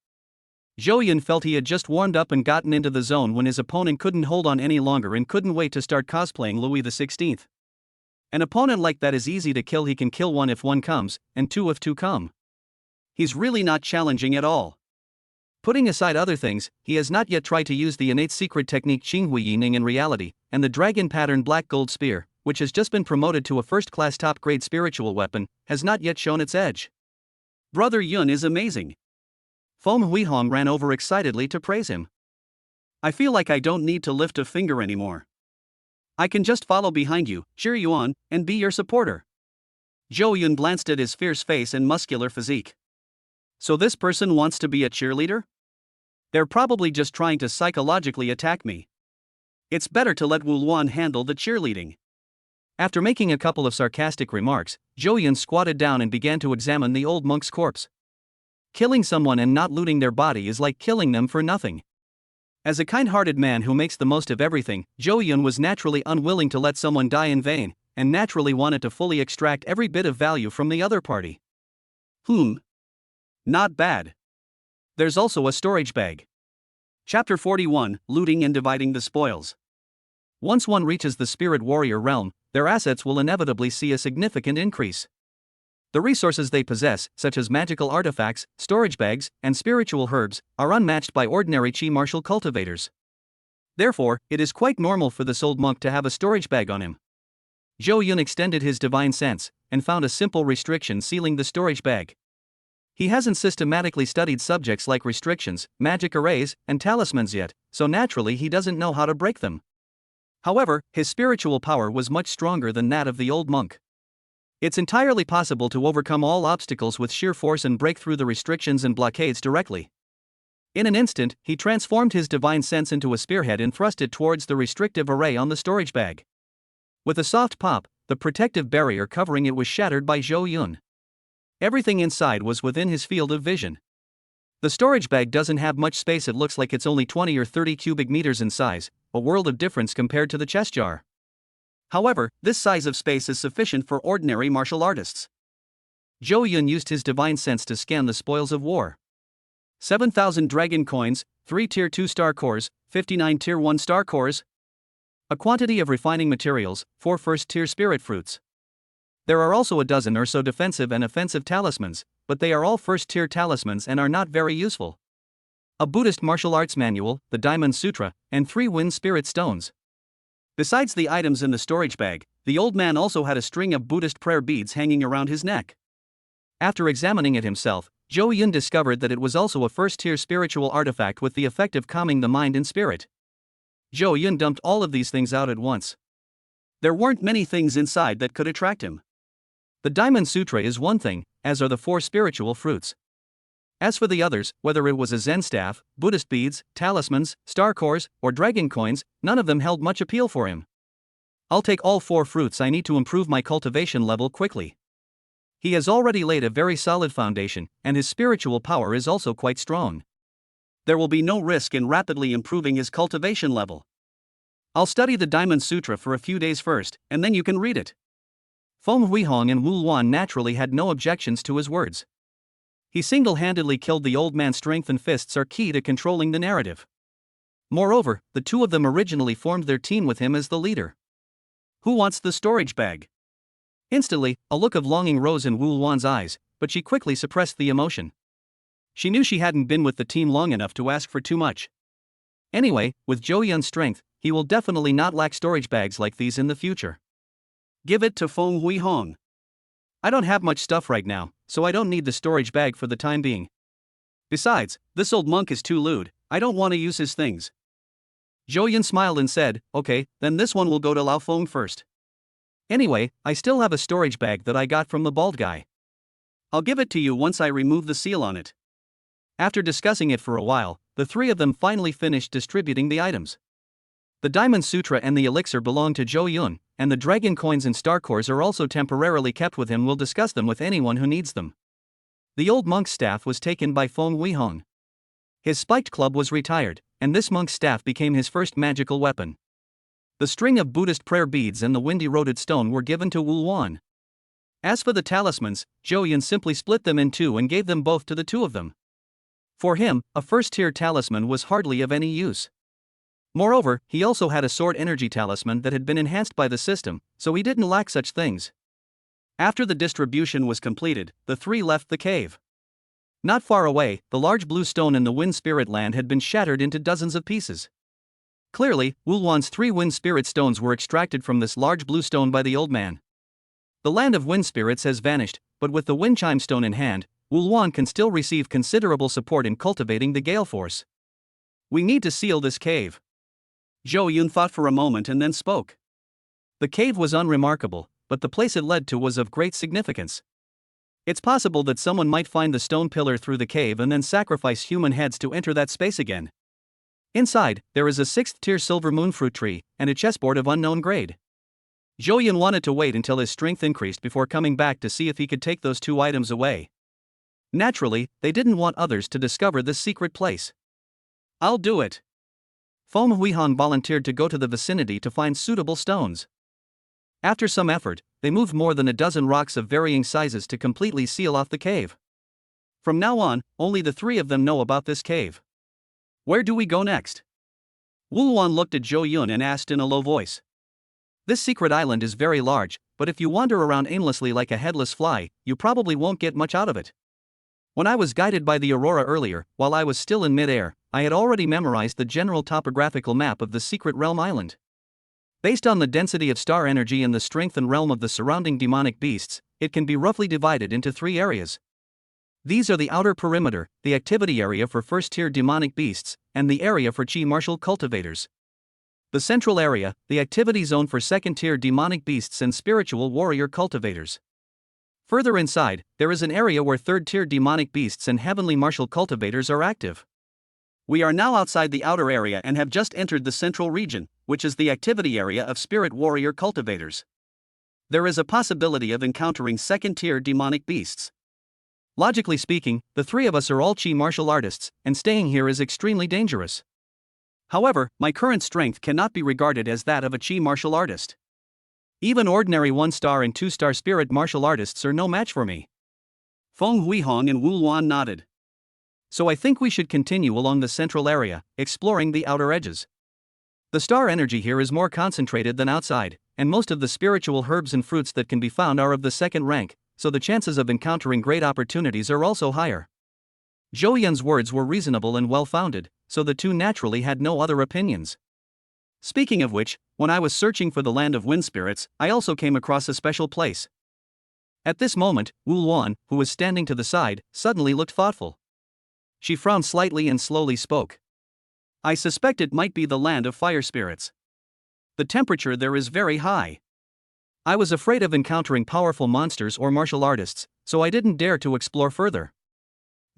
Zhou Yun felt he had just warmed up and gotten into the zone when his opponent couldn't hold on any longer and couldn't wait to start cosplaying Louis XVI. An opponent like that is easy to kill. He can kill one if one comes, and two if two come. He's really not challenging at all. Putting aside other things, he has not yet tried to use the innate secret technique Qinghui Yining in reality, and the dragon-patterned black gold spear, which has just been promoted to a first-class top-grade spiritual weapon, has not yet shown its edge. Brother Yun is amazing. Feng Huihong ran over excitedly to praise him. I feel like I don't need to lift a finger anymore. I can just follow behind you, cheer you on, and be your supporter. Zhou Yun glanced at his fierce face and muscular physique. So this person wants to be a cheerleader? They're probably just trying to psychologically attack me. It's better to let Wu Luan handle the cheerleading. After making a couple of sarcastic remarks, Zhou Yun squatted down and began to examine the old monk's corpse. Killing someone and not looting their body is like killing them for nothing. As a kind-hearted man who makes the most of everything, Zhou Yun was naturally unwilling to let someone die in vain, and naturally wanted to fully extract every bit of value from the other party. Not bad. There's also a storage bag. Chapter 41, Looting and Dividing the Spoils. Once one reaches the spirit warrior realm, their assets will inevitably see a significant increase. The resources they possess, such as magical artifacts, storage bags, and spiritual herbs, are unmatched by ordinary Qi martial cultivators. Therefore, it is quite normal for this old monk to have a storage bag on him. Zhou Yun extended his divine sense, and found a simple restriction sealing the storage bag. He hasn't systematically studied subjects like restrictions, magic arrays, and talismans yet, so naturally he doesn't know how to break them. However, his spiritual power was much stronger than that of the old monk. It's entirely possible to overcome all obstacles with sheer force and break through the restrictions and blockades directly. In an instant, he transformed his divine sense into a spearhead and thrust it towards the restrictive array on the storage bag. With a soft pop, the protective barrier covering it was shattered by Zhou Yun. Everything inside was within his field of vision. The storage bag doesn't have much space. It looks like it's only 20 or 30 cubic meters in size, a world of difference compared to the chest jar. However, this size of space is sufficient for ordinary martial artists. Zhou Yun used his divine sense to scan the spoils of war. 7,000 dragon coins, 3 tier 2 star cores, 59 tier 1 star cores. A quantity of refining materials, 4 first tier spirit fruits. There are also a dozen or so defensive and offensive talismans, but they are all first tier talismans and are not very useful. A Buddhist martial arts manual, the Diamond Sutra, and 3 wind spirit stones. Besides the items in the storage bag, the old man also had a string of Buddhist prayer beads hanging around his neck. After examining it himself, Zhou Yun discovered that it was also a first-tier spiritual artifact with the effect of calming the mind and spirit. Zhou Yun dumped all of these things out at once. There weren't many things inside that could attract him. The Diamond Sutra is one thing, as are the 4 spiritual fruits. As for the others, whether it was a Zen staff, Buddhist beads, talismans, star cores, or dragon coins, none of them held much appeal for him. I'll take all 4 fruits I need to improve my cultivation level quickly. He has already laid a very solid foundation, and his spiritual power is also quite strong. There will be no risk in rapidly improving his cultivation level. I'll study the Diamond Sutra for a few days first, and then you can read it. Feng Huihong and Wu Luan naturally had no objections to his words. He single-handedly killed the old man's strength, and fists are key to controlling the narrative. Moreover, the two of them originally formed their team with him as the leader. Who wants the storage bag? Instantly, a look of longing rose in Wu Luan's eyes, but she quickly suppressed the emotion. She knew she hadn't been with the team long enough to ask for too much. Anyway, with Zhou Yun's strength, he will definitely not lack storage bags like these in the future. Give it to Feng Huihong. I don't have much stuff right now, so I don't need the storage bag for the time being. Besides, this old monk is too lewd, I don't want to use his things. Zhou Yun smiled and said, okay, then this one will go to Lao Feng first. Anyway, I still have a storage bag that I got from the bald guy. I'll give it to you once I remove the seal on it. After discussing it for a while, the 3 of them finally finished distributing the items. The Diamond Sutra and the elixir belong to Zhou Yun, and the dragon coins and star cores are also temporarily kept with him. We'll discuss them with anyone who needs them. The old monk's staff was taken by Feng Huihong. His spiked club was retired, and this monk's staff became his first magical weapon. The string of Buddhist prayer beads and the windy-roded stone were given to Wu Luan. As for the talismans, Zhou Yun simply split them in 2 and gave them both to the 2 of them. For him, a first-tier talisman was hardly of any use. Moreover, he also had a sword energy talisman that had been enhanced by the system, so he didn't lack such things. After the distribution was completed, the 3 left the cave. Not far away, the large blue stone in the Wind Spirit land had been shattered into dozens of pieces. Clearly, Wu Luan's 3 Wind Spirit stones were extracted from this large blue stone by the old man. The land of Wind Spirits has vanished, but with the Wind Chime stone in hand, Wu Luan can still receive considerable support in cultivating the Gale Force. We need to seal this cave. Zhou Yun thought for a moment and then spoke. The cave was unremarkable, but the place it led to was of great significance. It's possible that someone might find the stone pillar through the cave and then sacrifice human heads to enter that space again. Inside, there is a 6th-tier silver moonfruit tree, and a chessboard of unknown grade. Zhou Yun wanted to wait until his strength increased before coming back to see if he could take those 2 items away. Naturally, they didn't want others to discover this secret place. I'll do it. Feng Huihong volunteered to go to the vicinity to find suitable stones. After some effort, they moved more than a dozen rocks of varying sizes to completely seal off the cave. From now on, only the 3 of them know about this cave. Where do we go next? Wu Luan looked at Zhou Yun and asked in a low voice. This secret island is very large, but if you wander around aimlessly like a headless fly, you probably won't get much out of it. When I was guided by the Aurora earlier, while I was still in mid-air, I had already memorized the general topographical map of the secret realm island. Based on the density of star energy and the strength and realm of the surrounding demonic beasts, it can be roughly divided into 3 areas. These are the outer perimeter, the activity area for first-tier demonic beasts, and the area for Qi martial cultivators. The central area, the activity zone for second-tier demonic beasts and spiritual warrior cultivators. Further inside, there is an area where third-tier demonic beasts and heavenly martial cultivators are active. We are now outside the outer area and have just entered the central region, which is the activity area of spirit warrior cultivators. There is a possibility of encountering second-tier demonic beasts. Logically speaking, the 3 of us are all Qi martial artists, and staying here is extremely dangerous. However, my current strength cannot be regarded as that of a Qi martial artist. Even ordinary 1-star and 2-star spirit martial artists are no match for me. Feng Huihong and Wu Luan nodded. So I think we should continue along the central area, exploring the outer edges. The star energy here is more concentrated than outside, and most of the spiritual herbs and fruits that can be found are of the 2nd rank, so the chances of encountering great opportunities are also higher. Zhou Yun's words were reasonable and well-founded, so the 2 naturally had no other opinions. Speaking of which, when I was searching for the land of wind spirits, I also came across a special place. At this moment, Wu Luan, who was standing to the side, suddenly looked thoughtful. She frowned slightly and slowly spoke. I suspect it might be the land of fire spirits. The temperature there is very high. I was afraid of encountering powerful monsters or martial artists, so I didn't dare to explore further.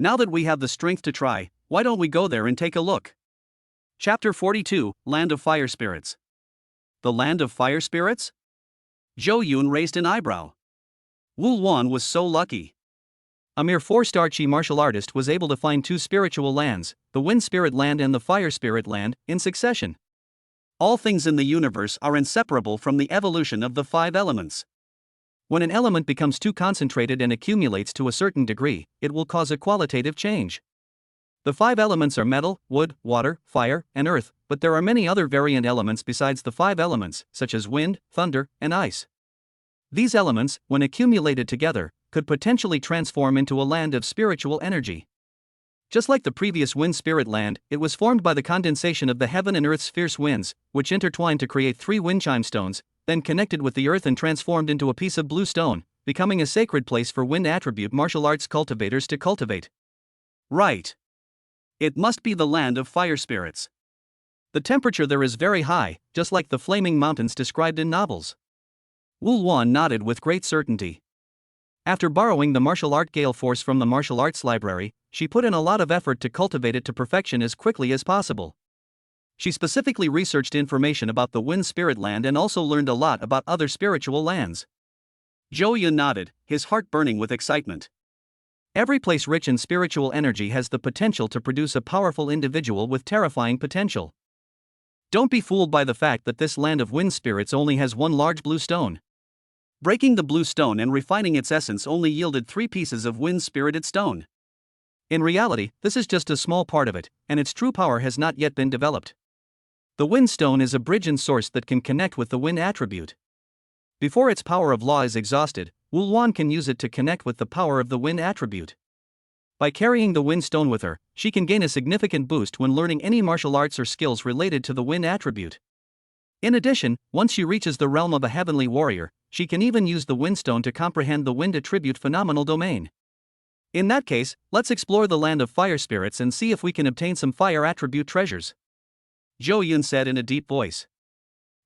Now that we have the strength to try, why don't we go there and take a look? Chapter 42, Land of Fire Spirits. The Land of Fire Spirits? Zhou Yun raised an eyebrow. Wu Luan was so lucky. A mere 4-star Chi martial artist was able to find 2 spiritual lands, the Wind Spirit Land and the Fire Spirit Land, in succession. All things in the universe are inseparable from the evolution of the 5 elements. When an element becomes too concentrated and accumulates to a certain degree, it will cause a qualitative change. The 5 elements are metal, wood, water, fire, and earth, but there are many other variant elements besides the 5 elements, such as wind, thunder, and ice. These elements, when accumulated together, could potentially transform into a land of spiritual energy. Just like the previous Wind Spirit Land, it was formed by the condensation of the heaven and earth's fierce winds, which intertwined to create 3 wind chime stones, then connected with the earth and transformed into a piece of blue stone, becoming a sacred place for wind attribute martial arts cultivators to cultivate. Right. It must be the land of fire spirits. The temperature there is very high, just like the flaming mountains described in novels. Wu Luan nodded with great certainty. After borrowing the martial art gale force from the martial arts library, she put in a lot of effort to cultivate it to perfection as quickly as possible. She specifically researched information about the Wind Spirit Land and also learned a lot about other spiritual lands. Zhou Yun nodded, his heart burning with excitement. Every place rich in spiritual energy has the potential to produce a powerful individual with terrifying potential. Don't be fooled by the fact that this land of wind spirits only has one large blue stone. Breaking the blue stone and refining its essence only yielded 3 pieces of wind-spirited stone. In reality, this is just a small part of it, and its true power has not yet been developed. The wind stone is a bridge and source that can connect with the wind attribute. Before its power of law is exhausted, Wu Luan can use it to connect with the power of the wind attribute. By carrying the wind stone with her, she can gain a significant boost when learning any martial arts or skills related to the wind attribute. In addition, once she reaches the realm of a heavenly warrior, she can even use the windstone to comprehend the wind attribute phenomenal domain. In that case, let's explore the land of fire spirits and see if we can obtain some fire attribute treasures. Zhou Yun said in a deep voice.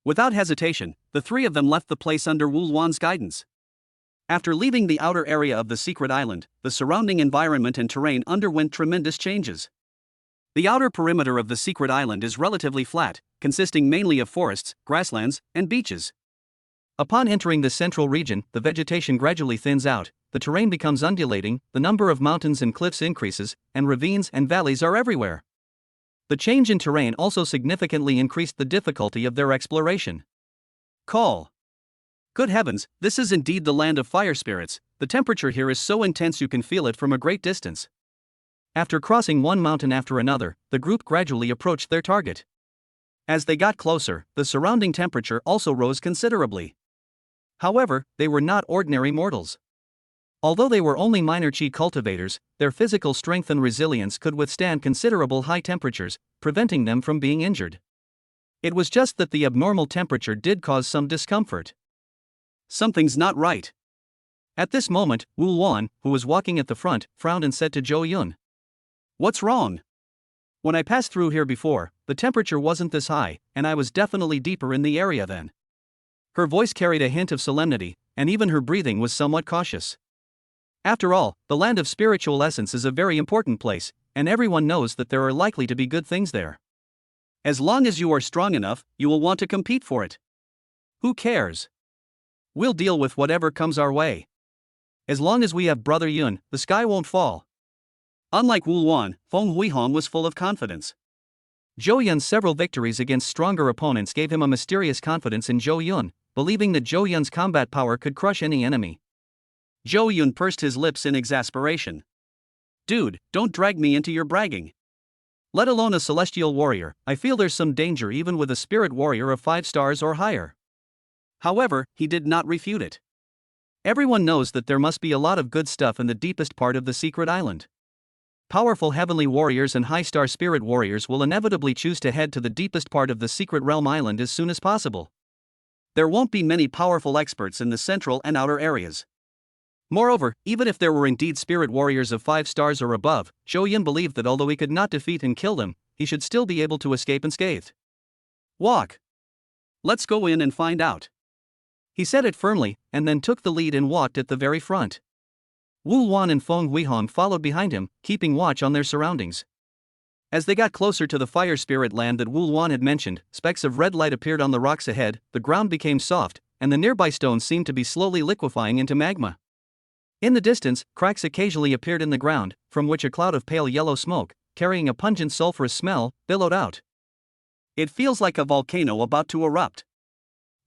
Without hesitation, the 3 of them left the place under Wu Luan's guidance. After leaving the outer area of the secret island, the surrounding environment and terrain underwent tremendous changes. The outer perimeter of the secret island is relatively flat, consisting mainly of forests, grasslands, and beaches. Upon entering the central region, the vegetation gradually thins out, the terrain becomes undulating, the number of mountains and cliffs increases, and ravines and valleys are everywhere. The change in terrain also significantly increased the difficulty of their exploration. Call. Good heavens, this is indeed the land of fire spirits. The temperature here is so intense you can feel it from a great distance. After crossing one mountain after another, the group gradually approached their target. As they got closer, the surrounding temperature also rose considerably. However, they were not ordinary mortals. Although they were only minor chi cultivators, their physical strength and resilience could withstand considerable high temperatures, preventing them from being injured. It was just that the abnormal temperature did cause some discomfort. Something's not right. At this moment, Wu Luan, who was walking at the front, frowned and said to Zhou Yun, "What's wrong? When I passed through here before, the temperature wasn't this high, and I was definitely deeper in the area then." Her voice carried a hint of solemnity, and even her breathing was somewhat cautious. After all, the land of spiritual essence is a very important place, and everyone knows that there are likely to be good things there. As long as you are strong enough, you will want to compete for it. Who cares? We'll deal with whatever comes our way. As long as we have Brother Yun, the sky won't fall. Unlike Wu Luan, Feng Huihong was full of confidence. Zhou Yun's several victories against stronger opponents gave him a mysterious confidence in Zhou Yun, believing that Zhou Yun's combat power could crush any enemy. Zhou Yun pursed his lips in exasperation. Dude, don't drag me into your bragging. Let alone a celestial warrior, I feel there's some danger even with a spirit warrior of 5 stars or higher. However, he did not refute it. Everyone knows that there must be a lot of good stuff in the deepest part of the secret island. Powerful heavenly warriors and high-star spirit warriors will inevitably choose to head to the deepest part of the secret realm island as soon as possible. There won't be many powerful experts in the central and outer areas. Moreover, even if there were indeed spirit warriors of 5 stars or above, Zhou Yun believed that although he could not defeat and kill them, he should still be able to escape unscathed. Walk. Let's go in and find out. He said it firmly, and then took the lead and walked at the very front. Wu Wan and Feng Huihong followed behind him, keeping watch on their surroundings. As they got closer to the fire spirit land that Wu Wan had mentioned, specks of red light appeared on the rocks ahead, the ground became soft, and the nearby stones seemed to be slowly liquefying into magma. In the distance, cracks occasionally appeared in the ground, from which a cloud of pale yellow smoke, carrying a pungent sulfurous smell, billowed out. It feels like a volcano about to erupt.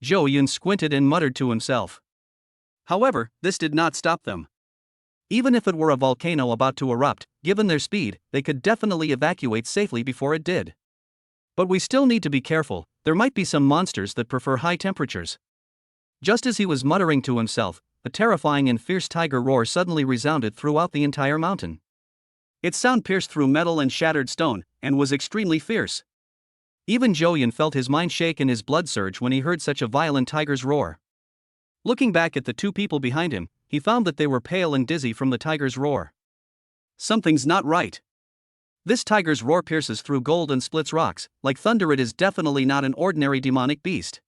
Zhou Yun squinted and muttered to himself. However, this did not stop them. Even if it were a volcano about to erupt, given their speed, they could definitely evacuate safely before it did. But we still need to be careful, there might be some monsters that prefer high temperatures. Just as he was muttering to himself, a terrifying and fierce tiger roar suddenly resounded throughout the entire mountain. Its sound pierced through metal and shattered stone, and was extremely fierce. Even Zhou Yun felt his mind shake and his blood surge when he heard such a violent tiger's roar. Looking back at the two people behind him, he found that they were pale and dizzy from the tiger's roar. Something's not right. This tiger's roar pierces through gold and splits rocks, like thunder. It is definitely not an ordinary demonic beast.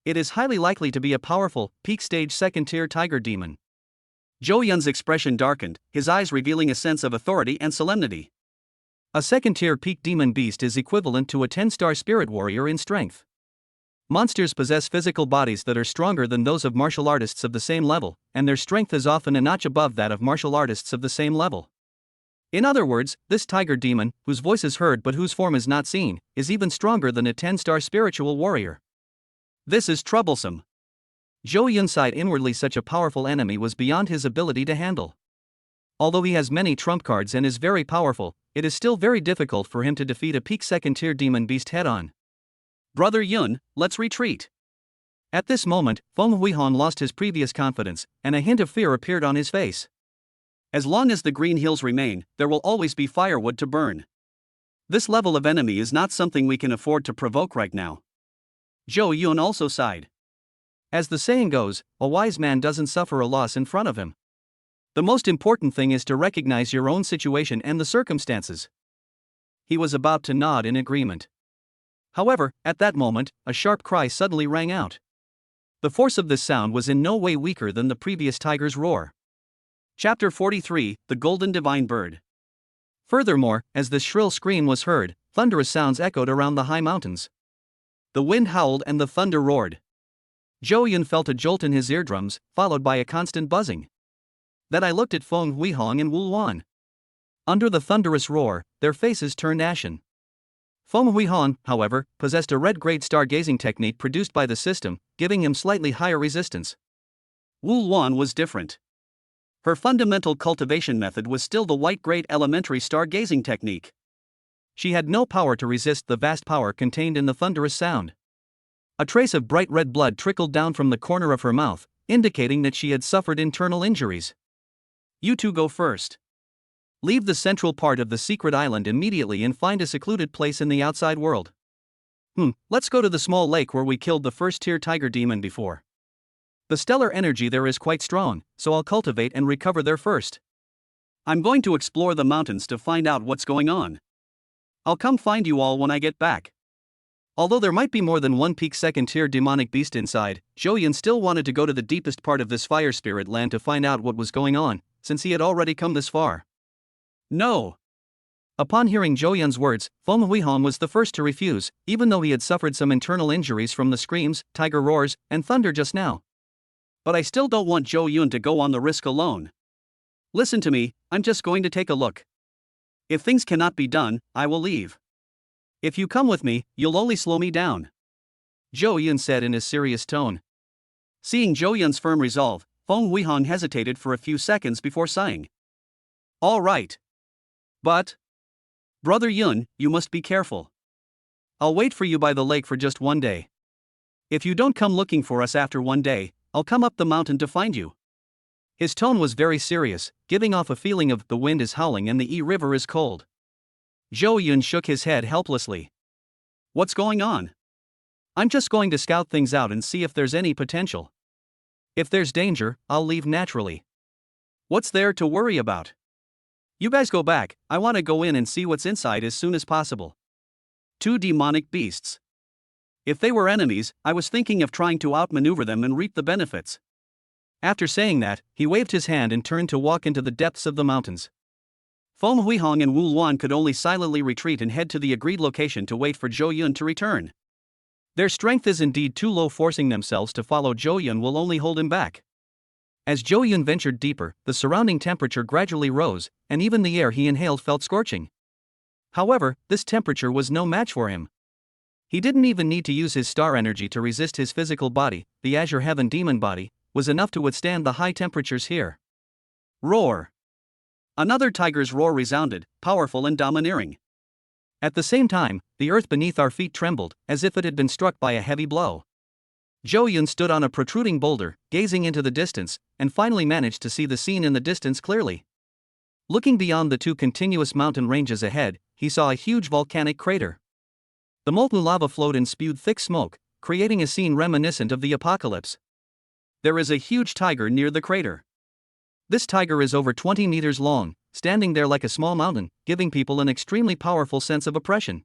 It is highly likely to be a powerful, peak-stage second-tier tiger demon. Zhou Yun's expression darkened, his eyes revealing a sense of authority and solemnity. A second-tier peak demon beast is equivalent to a 10-star spirit warrior in strength. Monsters possess physical bodies that are stronger than those of martial artists of the same level, and their strength is often a notch above that of martial artists of the same level. In other words, this tiger demon, whose voice is heard but whose form is not seen, is even stronger than a 10-star spiritual warrior. This is troublesome. Zhou Yun sighed inwardly. Such a powerful enemy was beyond his ability to handle. Although he has many trump cards and is very powerful, it is still very difficult for him to defeat a peak second-tier demon beast head-on. Brother Yun, let's retreat. At this moment, Feng Huihong lost his previous confidence, and a hint of fear appeared on his face. As long as the green hills remain, there will always be firewood to burn. This level of enemy is not something we can afford to provoke right now. Zhou Yun also sighed. As the saying goes, a wise man doesn't suffer a loss in front of him. The most important thing is to recognize your own situation and the circumstances. He was about to nod in agreement. However, at that moment, a sharp cry suddenly rang out. The force of this sound was in no way weaker than the previous tiger's roar. Chapter 43, The Golden Divine Bird. Furthermore, as the shrill scream was heard, thunderous sounds echoed around the high mountains. The wind howled and the thunder roared. Zhou Yun felt a jolt in his eardrums, followed by a constant buzzing. Then I looked at Feng Huihong and Wu Wan. Under the thunderous roar, their faces turned ashen. Feng Huihong, however, possessed a red-grade stargazing technique produced by the system, giving him slightly higher resistance. Wu Wan was different. Her fundamental cultivation method was still the white-grade elementary stargazing technique. She had no power to resist the vast power contained in the thunderous sound. A trace of bright red blood trickled down from the corner of her mouth, indicating that she had suffered internal injuries. You two go first. Leave the central part of the secret island immediately and find a secluded place in the outside world. Let's go to the small lake where we killed the first-tier tiger demon before. The stellar energy there is quite strong, so I'll cultivate and recover there first. I'm going to explore the mountains to find out what's going on. I'll come find you all when I get back. Although there might be more than one peak second-tier demonic beast inside, Zhou Yun still wanted to go to the deepest part of this fire spirit land to find out what was going on, since he had already come this far. No. Upon hearing Zhou Yun's words, Feng Huihong was the first to refuse, even though he had suffered some internal injuries from the screams, tiger roars, and thunder just now. But I still don't want Zhou Yun to go on the risk alone. Listen to me, I'm just going to take a look. If things cannot be done, I will leave. If you come with me, you'll only slow me down, Zhou Yun said in a serious tone. Seeing Zhou Yun's firm resolve, Feng Huihong hesitated for a few seconds before sighing. All right. But, Brother Yun, you must be careful. I'll wait for you by the lake for just one day. If you don't come looking for us after one day, I'll come up the mountain to find you. His tone was very serious, giving off a feeling of the wind is howling and the Yi River is cold. Zhou Yun shook his head helplessly. What's going on? I'm just going to scout things out and see if there's any potential. If there's danger, I'll leave naturally. What's there to worry about? You guys go back, I want to go in and see what's inside as soon as possible. Two demonic beasts. If they were enemies, I was thinking of trying to outmaneuver them and reap the benefits. After saying that, he waved his hand and turned to walk into the depths of the mountains. Feng Huihong and Wu Luan could only silently retreat and head to the agreed location to wait for Zhou Yun to return. Their strength is indeed too low, forcing themselves to follow Zhou Yun will only hold him back. As Zhou Yun ventured deeper, the surrounding temperature gradually rose, and even the air he inhaled felt scorching. However, this temperature was no match for him. He didn't even need to use his star energy to resist his physical body. The Azure Heaven demon body was enough to withstand the high temperatures here. Roar! Another tiger's roar resounded, powerful and domineering. At the same time, the earth beneath our feet trembled, as if it had been struck by a heavy blow. Zhou Yun stood on a protruding boulder, gazing into the distance, and finally managed to see the scene in the distance clearly. Looking beyond the two continuous mountain ranges ahead, he saw a huge volcanic crater. The molten lava flowed and spewed thick smoke, creating a scene reminiscent of the apocalypse. There is a huge tiger near the crater. This tiger is over 20 meters long, standing there like a small mountain, giving people an extremely powerful sense of oppression.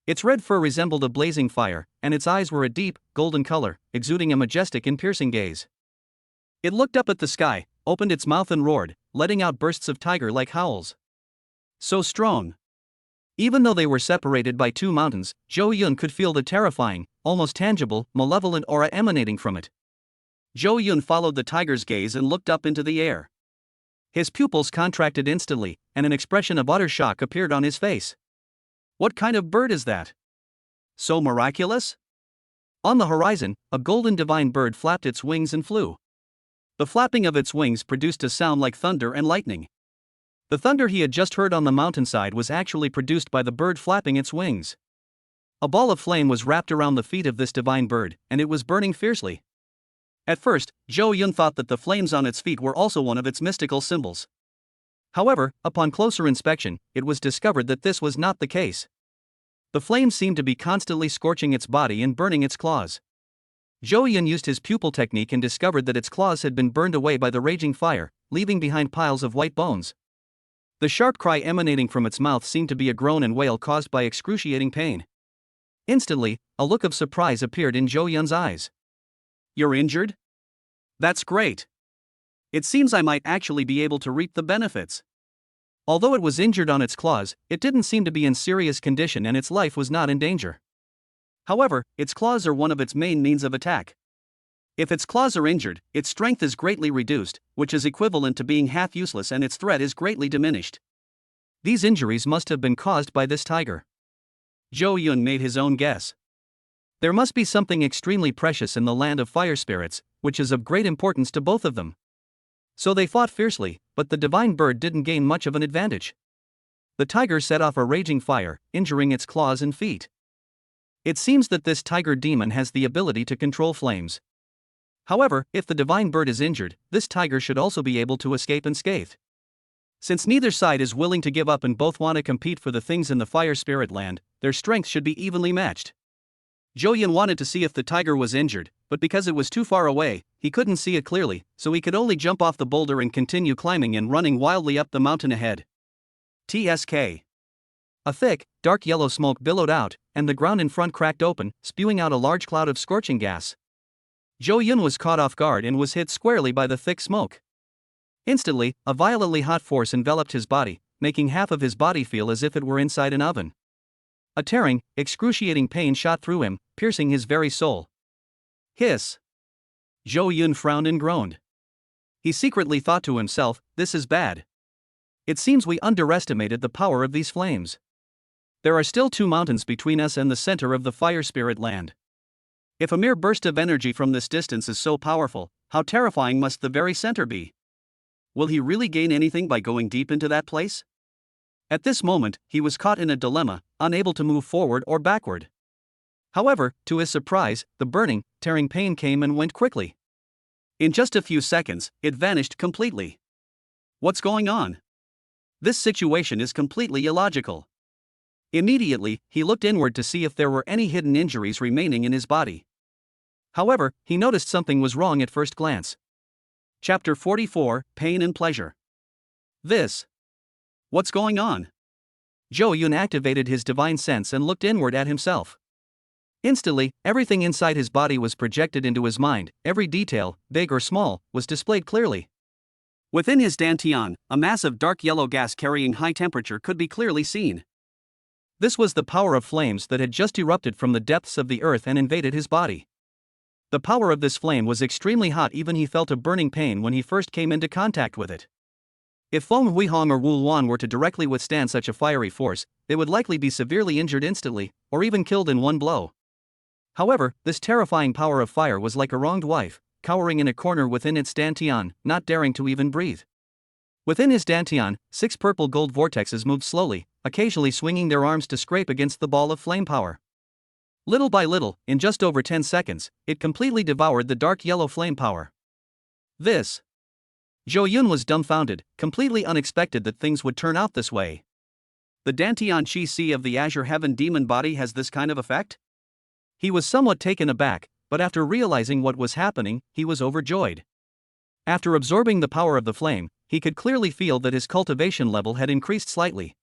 Its red fur resembled a blazing fire, and its eyes were a deep, golden color, exuding a majestic and piercing gaze. It looked up at the sky, opened its mouth and roared, letting out bursts of tiger-like howls. So strong. Even though they were separated by two mountains, Zhou Yun could feel the terrifying, almost tangible, malevolent aura emanating from it. Zhou Yun followed the tiger's gaze and looked up into the air. His pupils contracted instantly, and an expression of utter shock appeared on his face. What kind of bird is that? So miraculous? On the horizon, a golden divine bird flapped its wings and flew. The flapping of its wings produced a sound like thunder and lightning. The thunder he had just heard on the mountainside was actually produced by the bird flapping its wings. A ball of flame was wrapped around the feet of this divine bird, and it was burning fiercely. At first, Zhou Yun thought that the flames on its feet were also one of its mystical symbols. However, upon closer inspection, it was discovered that this was not the case. The flames seemed to be constantly scorching its body and burning its claws. Zhou Yun used his pupil technique and discovered that its claws had been burned away by the raging fire, leaving behind piles of white bones. The sharp cry emanating from its mouth seemed to be a groan and wail caused by excruciating pain. Instantly, a look of surprise appeared in Zhou Yun's eyes. You're injured? That's great. It seems I might actually be able to reap the benefits. Although it was injured on its claws, it didn't seem to be in serious condition and its life was not in danger. However, its claws are one of its main means of attack. If its claws are injured, its strength is greatly reduced, which is equivalent to being half useless, and its threat is greatly diminished. These injuries must have been caused by this tiger. Zhou Yun made his own guess. There must be something extremely precious in the land of fire spirits, which is of great importance to both of them. So they fought fiercely, but the divine bird didn't gain much of an advantage. The tiger set off a raging fire, injuring its claws and feet. It seems that this tiger demon has the ability to control flames. However, if the divine bird is injured, this tiger should also be able to escape unscathed. Since neither side is willing to give up and both want to compete for the things in the fire spirit land, their strength should be evenly matched. Zhou Yun wanted to see if the tiger was injured, but because it was too far away, he couldn't see it clearly, so he could only jump off the boulder and continue climbing and running wildly up the mountain ahead. TSK. A thick, dark yellow smoke billowed out, and the ground in front cracked open, spewing out a large cloud of scorching gas. Zhou Yun was caught off guard and was hit squarely by the thick smoke. Instantly, a violently hot force enveloped his body, making half of his body feel as if it were inside an oven. A tearing, excruciating pain shot through him, piercing his very soul. Hiss! Zhou Yun frowned and groaned. He secretly thought to himself, this is bad. It seems we underestimated the power of these flames. There are still two mountains between us and the center of the fire spirit land. If a mere burst of energy from this distance is so powerful, how terrifying must the very center be? Will he really gain anything by going deep into that place? At this moment, he was caught in a dilemma, unable to move forward or backward. However, to his surprise, the burning, tearing pain came and went quickly. In just a few seconds, it vanished completely. What's going on? This situation is completely illogical. Immediately, he looked inward to see if there were any hidden injuries remaining in his body. However, he noticed something was wrong at first glance. Chapter 44, Pain and Pleasure. What's going on? Zhou Yun activated his divine sense and looked inward at himself. Instantly, everything inside his body was projected into his mind, every detail, big or small, was displayed clearly. Within his dantian, a mass of dark yellow gas carrying high temperature could be clearly seen. This was the power of flames that had just erupted from the depths of the earth and invaded his body. The power of this flame was extremely hot, even he felt a burning pain when he first came into contact with it. If Feng Huihong or Wu Luan were to directly withstand such a fiery force, they would likely be severely injured instantly, or even killed in one blow. However, this terrifying power of fire was like a wronged wife, cowering in a corner within its dantian, not daring to even breathe. Within his dantian, 6 purple gold vortexes moved slowly, occasionally swinging their arms to scrape against the ball of flame power. Little by little, in just over 10 seconds, it completely devoured the dark yellow flame power. This. Zhou Yun was dumbfounded, completely unexpected that things would turn out this way. The dantian chi si of the Azure Heaven demon body has this kind of effect? He was somewhat taken aback, but after realizing what was happening, he was overjoyed. After absorbing the power of the flame, he could clearly feel that his cultivation level had increased slightly.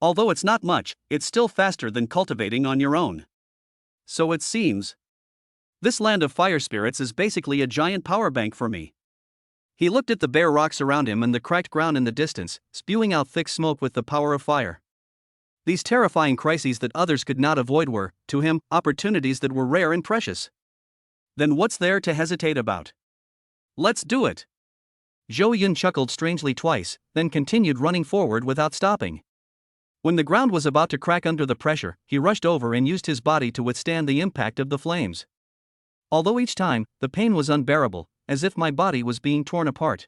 Although it's not much, it's still faster than cultivating on your own. So it seems. This land of fire spirits is basically a giant power bank for me. He looked at the bare rocks around him and the cracked ground in the distance, spewing out thick smoke with the power of fire. These terrifying crises that others could not avoid were, to him, opportunities that were rare and precious. Then what's there to hesitate about? Let's do it! Zhou Yun chuckled strangely twice, then continued running forward without stopping. When the ground was about to crack under the pressure, he rushed over and used his body to withstand the impact of the flames. Although each time, the pain was unbearable, as if my body was being torn apart.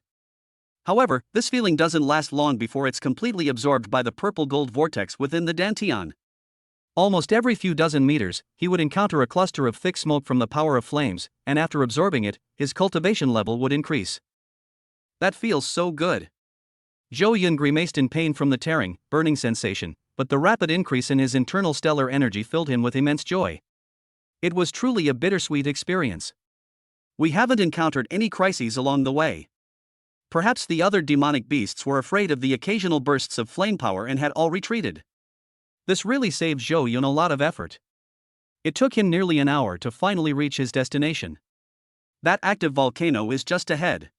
However, this feeling doesn't last long before it's completely absorbed by the purple gold vortex within the dantian. Almost every few dozen meters, he would encounter a cluster of thick smoke from the power of flames, and after absorbing it, his cultivation level would increase. That feels so good. Zhou Yun grimaced in pain from the tearing, burning sensation, but the rapid increase in his internal stellar energy filled him with immense joy. It was truly a bittersweet experience. We haven't encountered any crises along the way. Perhaps the other demonic beasts were afraid of the occasional bursts of flame power and had all retreated. This really saved Zhou Yun a lot of effort. It took him nearly an hour to finally reach his destination. That active volcano is just ahead.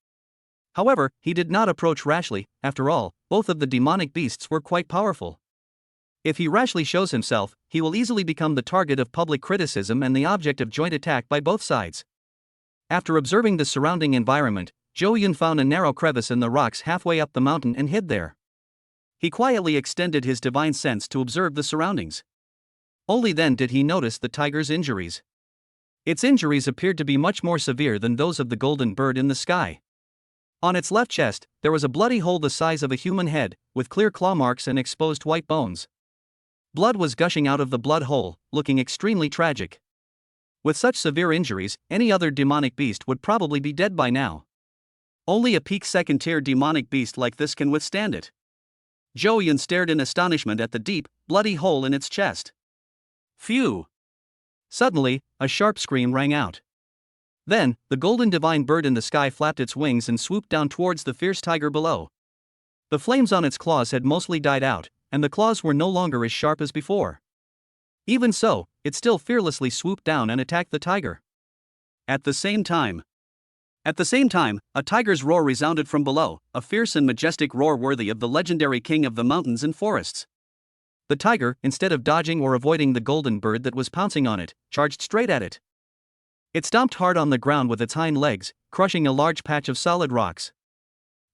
However, he did not approach rashly. After all, both of the demonic beasts were quite powerful. If he rashly shows himself, he will easily become the target of public criticism and the object of joint attack by both sides. After observing the surrounding environment, Zhou Yun found a narrow crevice in the rocks halfway up the mountain and hid there. He quietly extended his divine sense to observe the surroundings. Only then did he notice the tiger's injuries. Its injuries appeared to be much more severe than those of the golden bird in the sky. On its left chest, there was a bloody hole the size of a human head, with clear claw marks and exposed white bones. Blood was gushing out of the blood hole, looking extremely tragic. With such severe injuries, any other demonic beast would probably be dead by now. Only a peak second-tier demonic beast like this can withstand it. Zhou Yun stared in astonishment at the deep, bloody hole in its chest. Phew! Suddenly, a sharp scream rang out. Then, the golden divine bird in the sky flapped its wings and swooped down towards the fierce tiger below. The flames on its claws had mostly died out, and the claws were no longer as sharp as before. Even so, it still fearlessly swooped down and attacked the tiger. At the same time, a tiger's roar resounded from below, a fierce and majestic roar worthy of the legendary king of the mountains and forests. The tiger, instead of dodging or avoiding the golden bird that was pouncing on it, charged straight at it. It stomped hard on the ground with its hind legs, crushing a large patch of solid rocks.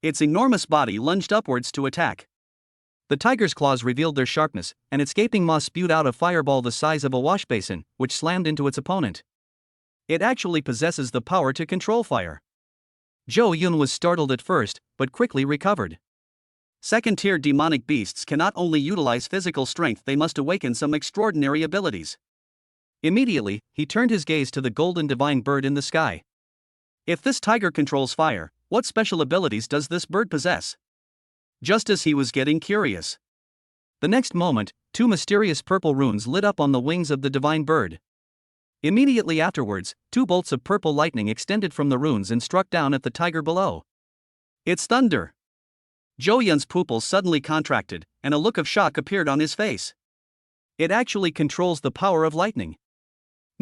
Its enormous body lunged upwards to attack. The tiger's claws revealed their sharpness, and its gaping maw spewed out a fireball the size of a wash basin, which slammed into its opponent. It actually possesses the power to control fire. Zhou Yun was startled at first, but quickly recovered. Second-tier demonic beasts can not only utilize physical strength, they must awaken some extraordinary abilities. Immediately, he turned his gaze to the golden divine bird in the sky. If this tiger controls fire, what special abilities does this bird possess? Just as he was getting curious, the next moment, 2 mysterious purple runes lit up on the wings of the divine bird. Immediately afterwards, 2 bolts of purple lightning extended from the runes and struck down at the tiger below. It's thunder! Zhou Yun's pupils suddenly contracted, and a look of shock appeared on his face. It actually controls the power of lightning.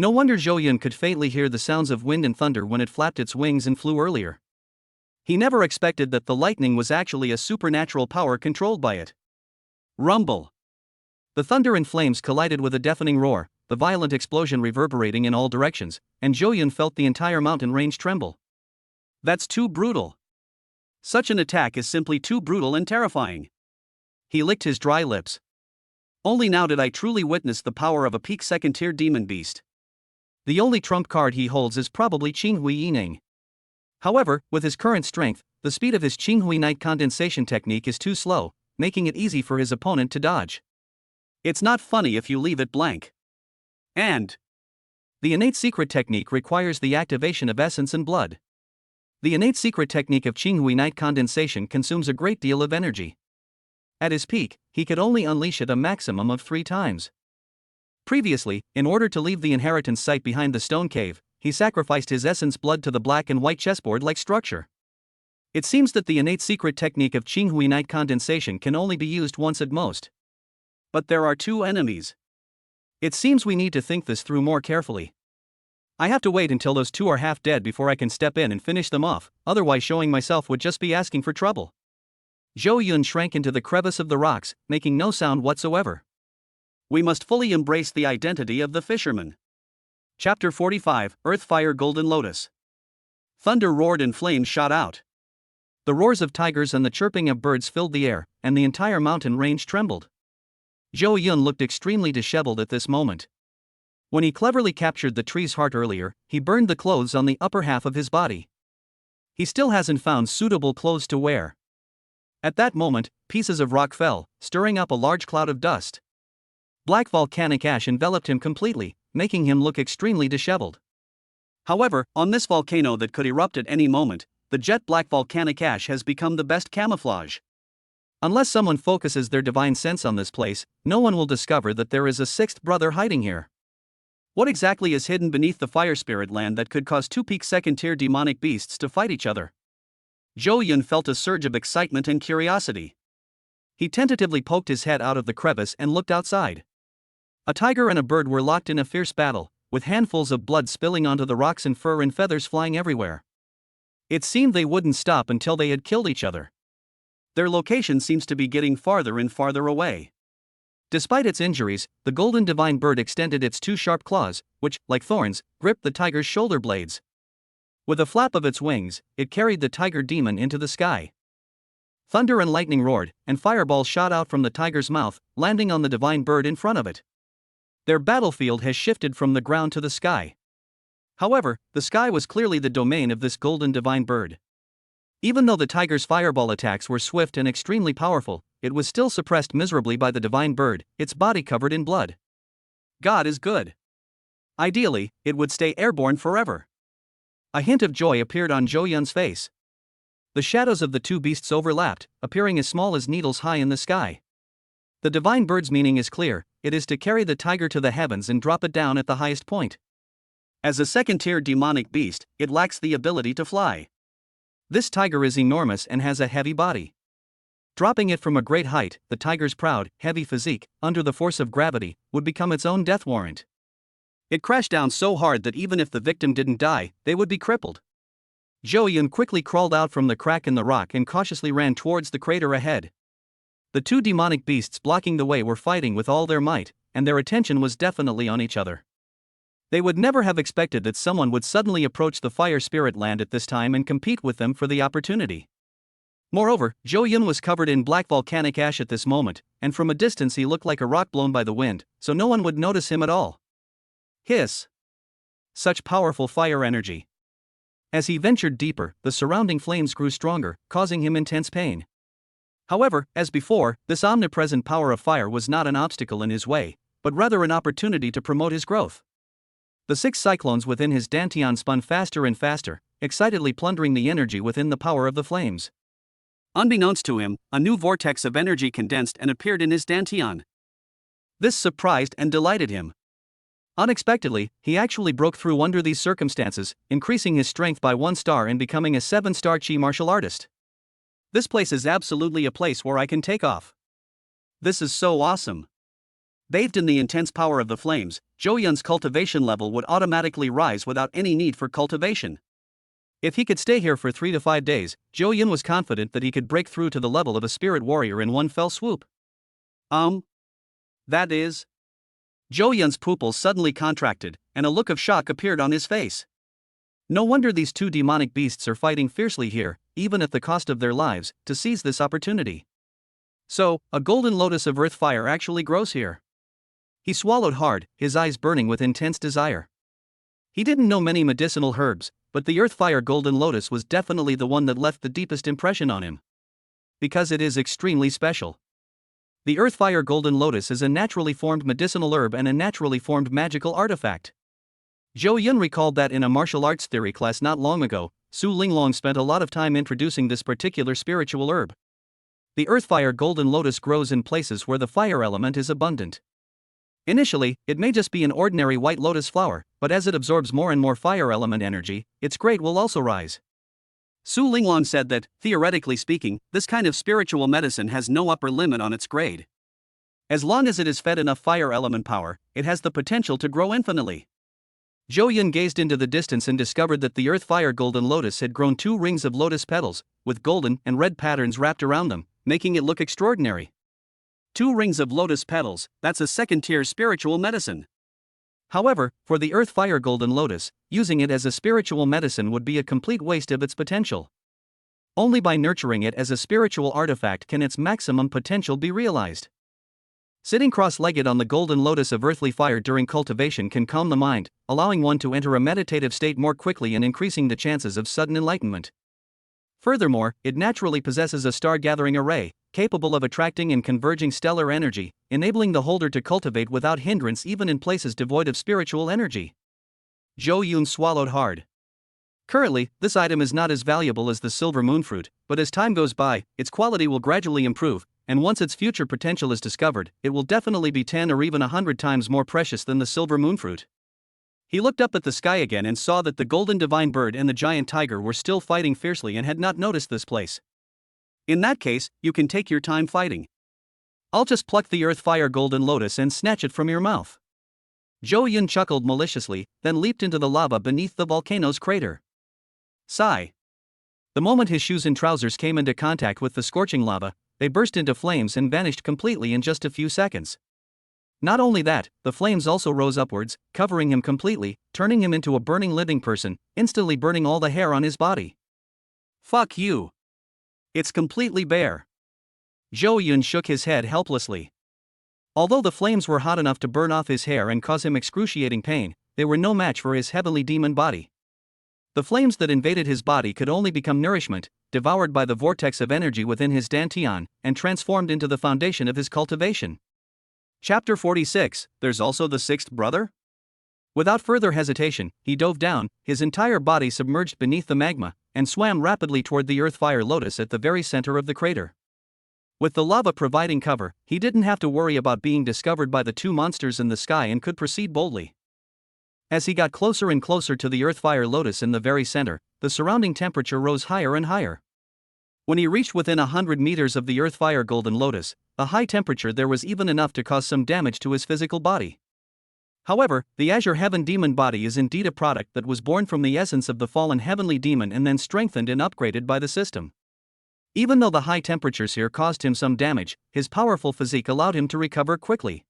No wonder Zhou Yun could faintly hear the sounds of wind and thunder when it flapped its wings and flew earlier. He never expected that the lightning was actually a supernatural power controlled by it. Rumble! The thunder and flames collided with a deafening roar, the violent explosion reverberating in all directions, and Zhou Yun felt the entire mountain range tremble. That's too brutal. Such an attack is simply too brutal and terrifying. He licked his dry lips. Only now did I truly witness the power of a peak second-tier demon beast. The only trump card he holds is probably Qinghui Yining. However, with his current strength, the speed of his Qinghui Night condensation technique is too slow, making it easy for his opponent to dodge. It's not funny if you leave it blank. And the innate secret technique requires the activation of essence and blood. The innate secret technique of Qinghui Night condensation consumes a great deal of energy. At his peak, he could only unleash it a maximum of 3 times. Previously, in order to leave the inheritance site behind the stone cave, he sacrificed his essence blood to the black and white chessboard-like structure. It seems that the innate secret technique of Qinghui Night condensation can only be used once at most. But there are 2 enemies. It seems we need to think this through more carefully. I have to wait until those 2 are half dead before I can step in and finish them off, otherwise showing myself would just be asking for trouble. Zhou Yun shrank into the crevice of the rocks, making no sound whatsoever. We must fully embrace the identity of the fisherman. Chapter 45, Earthfire Golden Lotus. Thunder roared and flames shot out. The roars of tigers and the chirping of birds filled the air, and the entire mountain range trembled. Zhou Yun looked extremely disheveled at this moment. When he cleverly captured the tree's heart earlier, he burned the clothes on the upper half of his body. He still hasn't found suitable clothes to wear. At that moment, pieces of rock fell, stirring up a large cloud of dust. Black volcanic ash enveloped him completely, making him look extremely disheveled. However, on this volcano that could erupt at any moment, the jet black volcanic ash has become the best camouflage. Unless someone focuses their divine sense on this place, no one will discover that there is a 6th brother hiding here. What exactly is hidden beneath the fire spirit land that could cause 2 peak second-tier demonic beasts to fight each other? Zhou Yun felt a surge of excitement and curiosity. He tentatively poked his head out of the crevice and looked outside. A tiger and a bird were locked in a fierce battle, with handfuls of blood spilling onto the rocks and fur and feathers flying everywhere. It seemed they wouldn't stop until they had killed each other. Their location seems to be getting farther and farther away. Despite its injuries, the golden divine bird extended its 2 sharp claws, which, like thorns, gripped the tiger's shoulder blades. With a flap of its wings, it carried the tiger demon into the sky. Thunder and lightning roared, and fireballs shot out from the tiger's mouth, landing on the divine bird in front of it. Their battlefield has shifted from the ground to the sky. However, the sky was clearly the domain of this golden divine bird. Even though the tiger's fireball attacks were swift and extremely powerful, it was still suppressed miserably by the divine bird, its body covered in blood. God is good. Ideally, it would stay airborne forever. A hint of joy appeared on Zhou Yun's face. The shadows of the 2 beasts overlapped, appearing as small as needles high in the sky. The divine bird's meaning is clear: it is to carry the tiger to the heavens and drop it down at the highest point. As a second-tier demonic beast, it lacks the ability to fly. This tiger is enormous and has a heavy body. Dropping it from a great height, the tiger's proud, heavy physique, under the force of gravity, would become its own death warrant. It crashed down so hard that even if the victim didn't die, they would be crippled. Zhou Yun quickly crawled out from the crack in the rock and cautiously ran towards the crater ahead. The 2 demonic beasts blocking the way were fighting with all their might, and their attention was definitely on each other. They would never have expected that someone would suddenly approach the fire spirit land at this time and compete with them for the opportunity. Moreover, Zhou Yun was covered in black volcanic ash at this moment, and from a distance he looked like a rock blown by the wind, so no one would notice him at all. Hiss! Such powerful fire energy. As he ventured deeper, the surrounding flames grew stronger, causing him intense pain. However, as before, this omnipresent power of fire was not an obstacle in his way, but rather an opportunity to promote his growth. The 6 cyclones within his dantian spun faster and faster, excitedly plundering the energy within the power of the flames. Unbeknownst to him, a new vortex of energy condensed and appeared in his dantian. This surprised and delighted him. Unexpectedly, he actually broke through under these circumstances, increasing his strength by 1 star and becoming a 7-star Qi martial artist. This place is absolutely a place where I can take off. This is so awesome. Bathed in the intense power of the flames, Zhou Yun's cultivation level would automatically rise without any need for cultivation. If he could stay here for 3 to 5 days, Zhou Yun was confident that he could break through to the level of a spirit warrior in one fell swoop. That is? Zhou Yun's pupils suddenly contracted, and a look of shock appeared on his face. No wonder these two demonic beasts are fighting fiercely here, even at the cost of their lives, to seize this opportunity. So, a golden lotus of earth fire actually grows here. He swallowed hard, his eyes burning with intense desire. He didn't know many medicinal herbs, but the earth fire golden lotus was definitely the one that left the deepest impression on him. Because it is extremely special. The earth fire golden lotus is a naturally formed medicinal herb and a naturally formed magical artifact. Zhou Yun recalled that in a martial arts theory class not long ago, Su Linglong spent a lot of time introducing this particular spiritual herb. The earthfire golden lotus grows in places where the fire element is abundant. Initially, it may just be an ordinary white lotus flower, but as it absorbs more and more fire element energy, its grade will also rise. Su Linglong said that, theoretically speaking, this kind of spiritual medicine has no upper limit on its grade. As long as it is fed enough fire element power, it has the potential to grow infinitely. Zhou Yun gazed into the distance and discovered that the earth fire golden lotus had grown 2 rings of lotus petals, with golden and red patterns wrapped around them, making it look extraordinary. 2 rings of lotus petals, that's a second-tier spiritual medicine. However, for the earth fire golden lotus, using it as a spiritual medicine would be a complete waste of its potential. Only by nurturing it as a spiritual artifact can its maximum potential be realized. Sitting cross-legged on the golden lotus of earthly fire during cultivation can calm the mind, allowing one to enter a meditative state more quickly and increasing the chances of sudden enlightenment. Furthermore, it naturally possesses a star-gathering array, capable of attracting and converging stellar energy, enabling the holder to cultivate without hindrance even in places devoid of spiritual energy. Zhou Yun swallowed hard. Currently, this item is not as valuable as the silver moonfruit, but as time goes by, its quality will gradually improve, and once its future potential is discovered, it will definitely be 10 or even 100 times more precious than the silver moonfruit. He looked up at the sky again and saw that the golden divine bird and the giant tiger were still fighting fiercely and had not noticed this place. In that case, you can take your time fighting. I'll just pluck the earth fire golden lotus and snatch it from your mouth. Zhou Yun chuckled maliciously, then leaped into the lava beneath the volcano's crater. Sigh. The moment his shoes and trousers came into contact with the scorching lava, they burst into flames and vanished completely in just a few seconds. Not only that, the flames also rose upwards, covering him completely, turning him into a burning living person, instantly burning all the hair on his body. Fuck you. It's completely bare. Zhou Yun shook his head helplessly. Although the flames were hot enough to burn off his hair and cause him excruciating pain, they were no match for his heavenly demon body. The flames that invaded his body could only become nourishment, devoured by the vortex of energy within his dantian, and transformed into the foundation of his cultivation. Chapter 46, There's also the sixth brother? Without further hesitation, he dove down, his entire body submerged beneath the magma, and swam rapidly toward the earth fire lotus at the very center of the crater. With the lava providing cover, he didn't have to worry about being discovered by the 2 monsters in the sky and could proceed boldly. As he got closer and closer to the earth fire lotus in the very center, the surrounding temperature rose higher and higher. When he reached within 100 meters of the earth fire golden lotus, a high temperature there was even enough to cause some damage to his physical body. However, the Azure Heaven Demon body is indeed a product that was born from the essence of the fallen heavenly demon and then strengthened and upgraded by the system. Even though the high temperatures here caused him some damage, his powerful physique allowed him to recover quickly.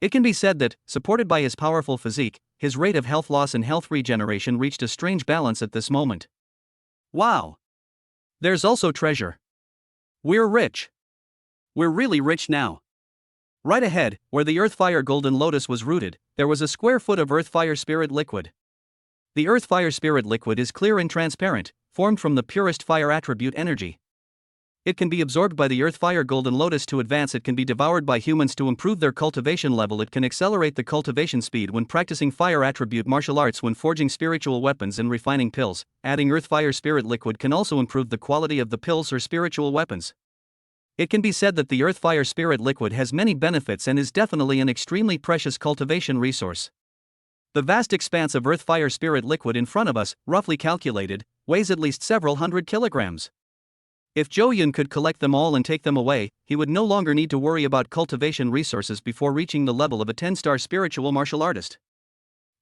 It can be said that, supported by his powerful physique, his rate of health loss and health regeneration reached a strange balance at this moment. Wow! There's also treasure. We're rich. We're really rich now. Right ahead, where the Earthfire Golden Lotus was rooted, there was a square foot of Earthfire Spirit liquid. The Earthfire Spirit liquid is clear and transparent, formed from the purest fire attribute energy. It can be absorbed by the Earthfire Golden Lotus to advance. It can be devoured by humans to improve their cultivation level. It can accelerate the cultivation speed when practicing fire attribute martial arts, when forging spiritual weapons and refining pills. Adding Earthfire Spirit liquid can also improve the quality of the pills or spiritual weapons. It can be said that the Earthfire Spirit liquid has many benefits and is definitely an extremely precious cultivation resource. The vast expanse of Earthfire Spirit liquid in front of us, roughly calculated, weighs at least several hundred kilograms. If Zhou Yun could collect them all and take them away, he would no longer need to worry about cultivation resources before reaching the level of a 10-star spiritual martial artist.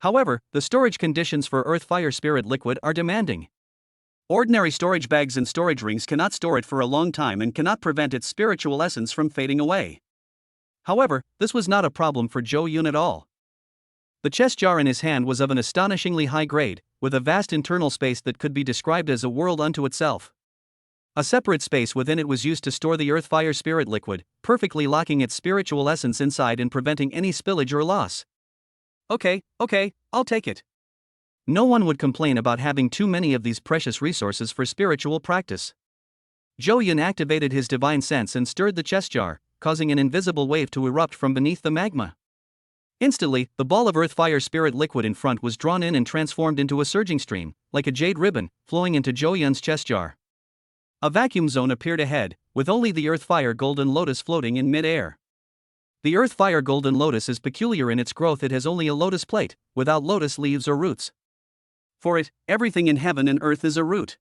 However, the storage conditions for Earth Fire Spirit liquid are demanding. Ordinary storage bags and storage rings cannot store it for a long time and cannot prevent its spiritual essence from fading away. However, this was not a problem for Zhou Yun at all. The chest jar in his hand was of an astonishingly high grade, with a vast internal space that could be described as a world unto itself. A separate space within it was used to store the Earth Fire Spirit liquid, perfectly locking its spiritual essence inside and preventing any spillage or loss. Okay, I'll take it. No one would complain about having too many of these precious resources for spiritual practice. Zhou Yun activated his divine sense and stirred the chest jar, causing an invisible wave to erupt from beneath the magma. Instantly, the ball of Earth Fire Spirit liquid in front was drawn in and transformed into a surging stream, like a jade ribbon, flowing into Zhou Yun's chest jar. A vacuum zone appeared ahead, with only the Earth Fire Golden Lotus floating in mid-air. The Earth Fire Golden Lotus is peculiar in its growth. It has only a lotus plate, without lotus leaves or roots. For it, everything in heaven and earth is a root.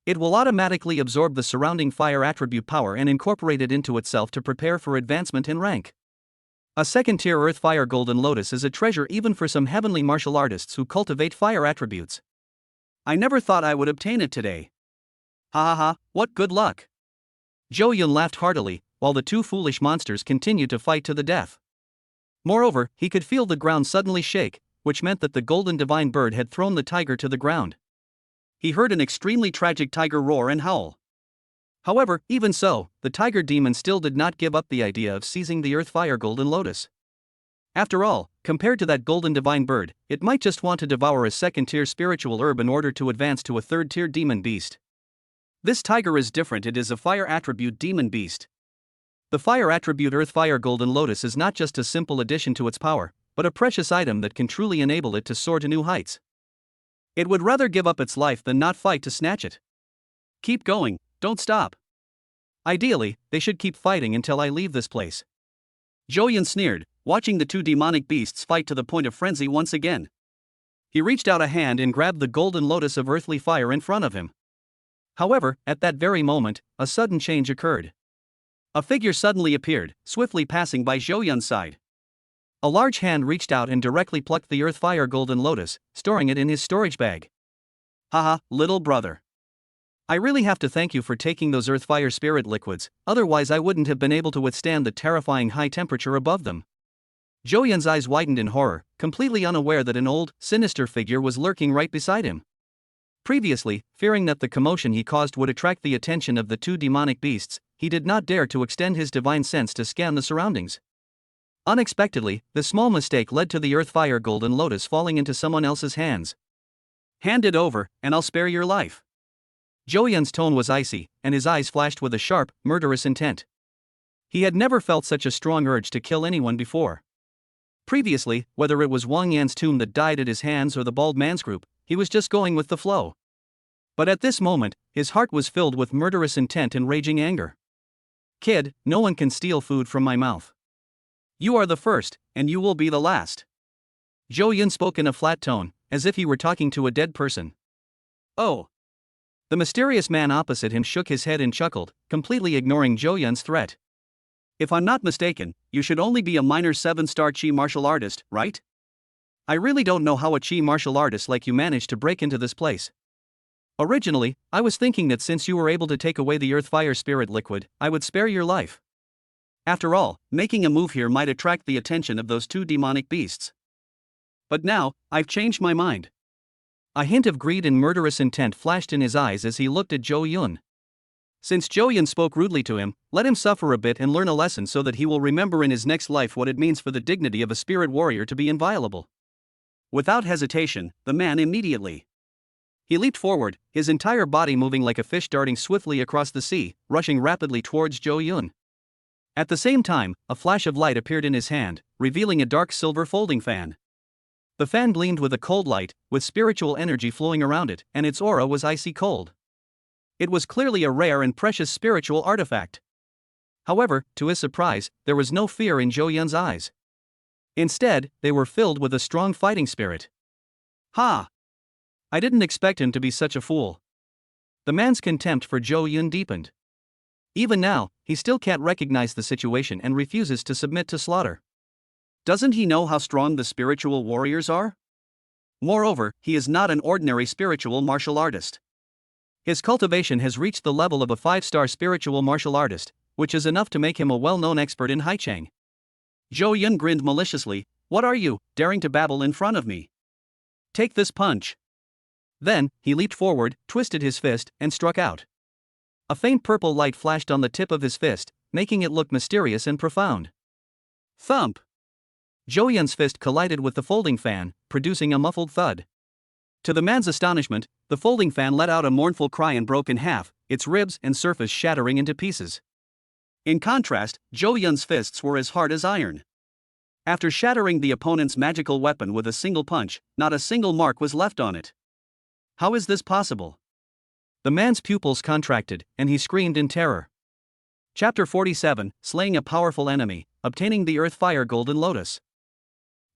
It will automatically absorb the surrounding fire attribute power and incorporate it into itself to prepare for advancement in rank. A second-tier Earth Fire Golden Lotus is a treasure even for some heavenly martial artists who cultivate fire attributes. I never thought I would obtain it today. Ha ha ha, what good luck. Zhou Yun laughed heartily, while the two foolish monsters continued to fight to the death. Moreover, he could feel the ground suddenly shake, which meant that the golden divine bird had thrown the tiger to the ground. He heard an extremely tragic tiger roar and howl. However, even so, the tiger demon still did not give up the idea of seizing the Earth Fire Golden Lotus. After all, compared to that golden divine bird, it might just want to devour a second-tier spiritual herb in order to advance to a third-tier demon beast. This tiger is different. It is a fire attribute demon beast. The fire attribute Earth Fire Golden Lotus is not just a simple addition to its power, but a precious item that can truly enable it to soar to new heights. It would rather give up its life than not fight to snatch it. Keep going, don't stop. Ideally, they should keep fighting until I leave this place. Zhou Yun sneered, watching the two demonic beasts fight to the point of frenzy once again. He reached out a hand and grabbed the golden lotus of earthly fire in front of him. However, at that very moment, a sudden change occurred. A figure suddenly appeared, swiftly passing by Zhou Yun's side. A large hand reached out and directly plucked the Earth Fire Golden Lotus, storing it in his storage bag. Haha, little brother. I really have to thank you for taking those Earth Fire Spirit liquids, otherwise I wouldn't have been able to withstand the terrifying high temperature above them. Zhou Yun's eyes widened in horror, completely unaware that an old, sinister figure was lurking right beside him. Previously, fearing that the commotion he caused would attract the attention of the two demonic beasts, he did not dare to extend his divine sense to scan the surroundings. Unexpectedly, the small mistake led to the Earth Fire Golden Lotus falling into someone else's hands. Hand it over, and I'll spare your life. Zhou Yun's tone was icy, and his eyes flashed with a sharp, murderous intent. He had never felt such a strong urge to kill anyone before. Previously, whether it was Wang Yan's tomb that died at his hands or the bald man's group, he was just going with the flow. But at this moment, his heart was filled with murderous intent and raging anger. Kid, no one can steal food from my mouth. You are the first, and you will be the last. Zhou Yun spoke in a flat tone, as if he were talking to a dead person. Oh. The mysterious man opposite him shook his head and chuckled, completely ignoring Zhou Yun's threat. If I'm not mistaken, you should only be a minor 7-star Chi martial artist, right? I really don't know how a Chi martial artist like you managed to break into this place. Originally, I was thinking that since you were able to take away the Earth Fire Spirit liquid, I would spare your life. After all, making a move here might attract the attention of those two demonic beasts. But now, I've changed my mind. A hint of greed and murderous intent flashed in his eyes as he looked at Zhou Yun. Since Zhou Yun spoke rudely to him, let him suffer a bit and learn a lesson so that he will remember in his next life what it means for the dignity of a spirit warrior to be inviolable. Without hesitation, the man immediately. He leaped forward, his entire body moving like a fish darting swiftly across the sea, rushing rapidly towards Zhou Yun. At the same time, a flash of light appeared in his hand, revealing a dark silver folding fan. The fan gleamed with a cold light, with spiritual energy flowing around it, and its aura was icy cold. It was clearly a rare and precious spiritual artifact. However, to his surprise, there was no fear in Zhou Yun's eyes. Instead, they were filled with a strong fighting spirit. Ha! I didn't expect him to be such a fool. The man's contempt for Zhou Yun deepened. Even now, he still can't recognize the situation and refuses to submit to slaughter. Doesn't he know how strong the spiritual warriors are? Moreover, he is not an ordinary spiritual martial artist. His cultivation has reached the level of a 5-star spiritual martial artist, which is enough to make him a well-known expert in Haichang. Zhou Yun grinned maliciously. What are you, daring to babble in front of me? Take this punch. Then, he leaped forward, twisted his fist, and struck out. A faint purple light flashed on the tip of his fist, making it look mysterious and profound. Thump! Zhou Yun's fist collided with the folding fan, producing a muffled thud. To the man's astonishment, the folding fan let out a mournful cry and broke in half, its ribs and surface shattering into pieces. In contrast, Zhou Yun's fists were as hard as iron. After shattering the opponent's magical weapon with a single punch, not a single mark was left on it. How is this possible? The man's pupils contracted, and he screamed in terror. Chapter 47, Slaying a Powerful Enemy, Obtaining the Earth Fire Golden Lotus.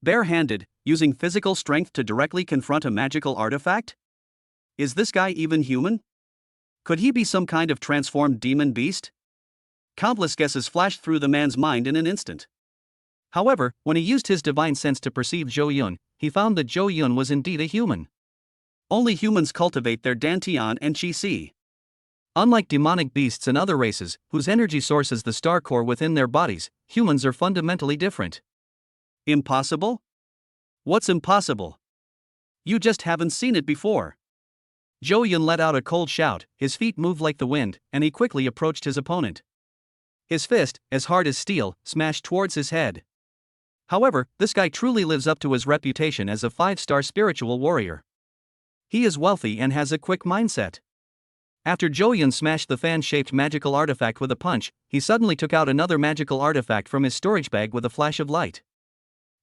Bare-handed, using physical strength to directly confront a magical artifact? Is this guy even human? Could he be some kind of transformed demon beast? Countless guesses flashed through the man's mind in an instant. However, when he used his divine sense to perceive Zhou Yun, he found that Zhou Yun was indeed a human. Only humans cultivate their Dantian and Qi. Unlike demonic beasts and other races, whose energy source is the star core within their bodies, humans are fundamentally different. Impossible? What's impossible? You just haven't seen it before. Zhou Yun let out a cold shout, his feet moved like the wind, and he quickly approached his opponent. His fist, as hard as steel, smashed towards his head. However, this guy truly lives up to his reputation as a 5-star spiritual warrior. He is wealthy and has a quick mindset. After Zhou Yun smashed the fan-shaped magical artifact with a punch, he suddenly took out another magical artifact from his storage bag with a flash of light.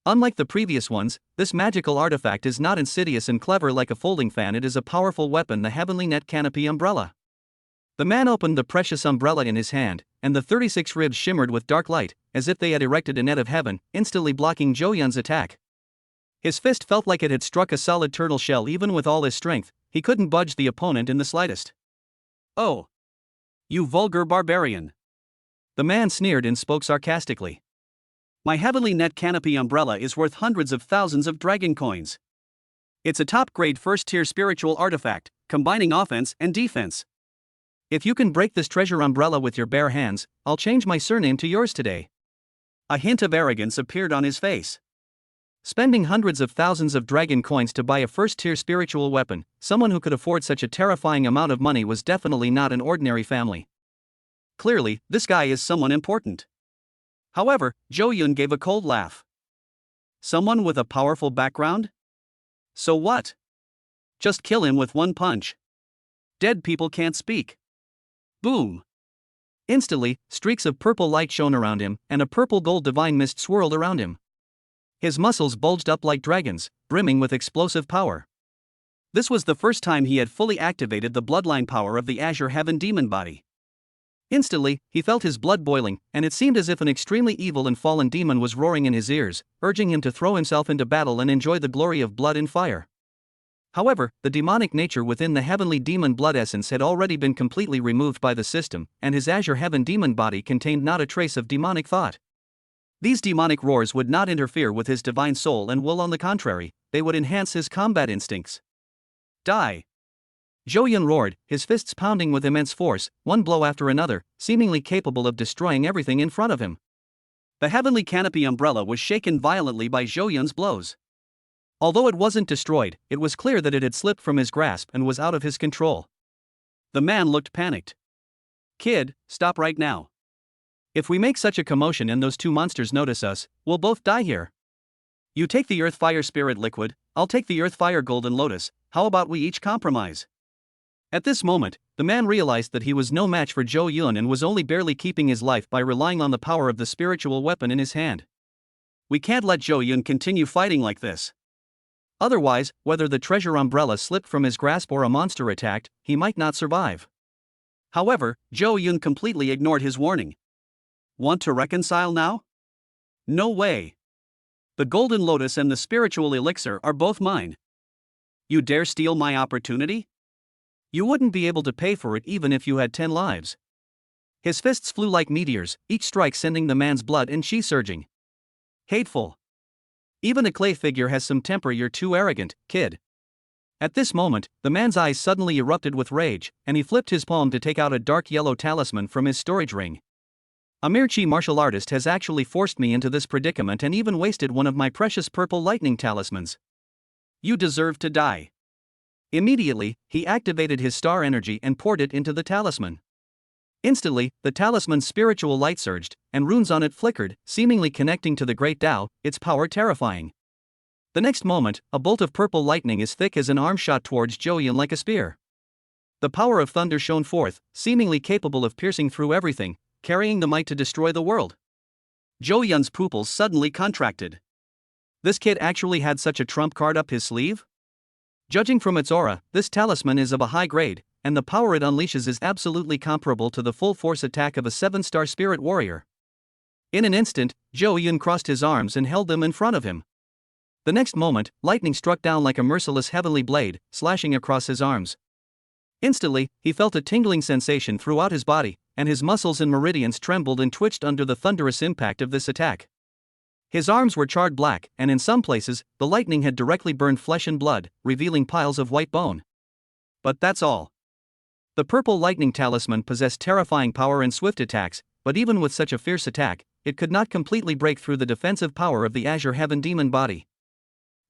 Unlike the previous ones, this magical artifact is not insidious and clever like a folding fan. It is a powerful weapon, the Heavenly Net Canopy Umbrella. The man opened the precious umbrella in his hand, and the 36 ribs shimmered with dark light, as if they had erected a net of heaven, instantly blocking Zhou Yun's attack. His fist felt like it had struck a solid turtle shell. Even with all his strength, he couldn't budge the opponent in the slightest. Oh! You vulgar barbarian! The man sneered and spoke sarcastically. My Heavenly Net Canopy Umbrella is worth hundreds of thousands of dragon coins. It's a top-grade first-tier spiritual artifact, combining offense and defense. If you can break this treasure umbrella with your bare hands, I'll change my surname to yours today. A hint of arrogance appeared on his face. Spending hundreds of thousands of dragon coins to buy a first-tier spiritual weapon, someone who could afford such a terrifying amount of money was definitely not an ordinary family. Clearly, this guy is someone important. However, Zhou Yun gave a cold laugh. Someone with a powerful background? So what? Just kill him with one punch. Dead people can't speak. Boom! Instantly, streaks of purple light shone around him, and a purple-gold divine mist swirled around him. His muscles bulged up like dragons, brimming with explosive power. This was the first time he had fully activated the bloodline power of the Azure Heaven demon body. Instantly, he felt his blood boiling, and it seemed as if an extremely evil and fallen demon was roaring in his ears, urging him to throw himself into battle and enjoy the glory of blood and fire. However, the demonic nature within the heavenly demon blood essence had already been completely removed by the system, and his Azure Heaven demon body contained not a trace of demonic thought. These demonic roars would not interfere with his divine soul and will, on the contrary, they would enhance his combat instincts. Die! Zhou Yun roared, his fists pounding with immense force, one blow after another, seemingly capable of destroying everything in front of him. The Heavenly Canopy Umbrella was shaken violently by Zhou Yun's blows. Although it wasn't destroyed, it was clear that it had slipped from his grasp and was out of his control. The man looked panicked. Kid, stop right now. If we make such a commotion and those two monsters notice us, we'll both die here. You take the Earth Fire Spirit Liquid, I'll take the Earth Fire Golden Lotus. How about we each compromise? At this moment, the man realized that he was no match for Zhou Yun and was only barely keeping his life by relying on the power of the spiritual weapon in his hand. We can't let Zhou Yun continue fighting like this. Otherwise, whether the treasure umbrella slipped from his grasp or a monster attacked, he might not survive. However, Zhou Yun completely ignored his warning. Want to reconcile now? No way. The Golden Lotus and the spiritual elixir are both mine. You dare steal my opportunity? You wouldn't be able to pay for it even if you had 10 lives. His fists flew like meteors, each strike sending the man's blood and chi surging. Hateful. Even a clay figure has some temper, you're too arrogant, kid. At this moment, the man's eyes suddenly erupted with rage, and he flipped his palm to take out a dark yellow talisman from his storage ring. A mere chi martial artist has actually forced me into this predicament and even wasted one of my precious purple lightning talismans. You deserve to die. Immediately, he activated his star energy and poured it into the talisman. Instantly, the talisman's spiritual light surged, and runes on it flickered, seemingly connecting to the great Tao, its power terrifying. The next moment, a bolt of purple lightning as thick as an arm shot towards Zhou Yun like a spear. The power of thunder shone forth, seemingly capable of piercing through everything, carrying the might to destroy the world. Zhou Yun's pupils suddenly contracted. This kid actually had such a trump card up his sleeve? Judging from its aura, this talisman is of a high grade, and the power it unleashes is absolutely comparable to the full force attack of a 7-star spirit warrior. In an instant, Zhou Yun crossed his arms and held them in front of him. The next moment, lightning struck down like a merciless heavenly blade, slashing across his arms. Instantly, he felt a tingling sensation throughout his body, and his muscles and meridians trembled and twitched under the thunderous impact of this attack. His arms were charred black, and in some places, the lightning had directly burned flesh and blood, revealing piles of white bone. But that's all. The purple lightning talisman possessed terrifying power and swift attacks, but even with such a fierce attack, it could not completely break through the defensive power of the Azure Heaven demon body.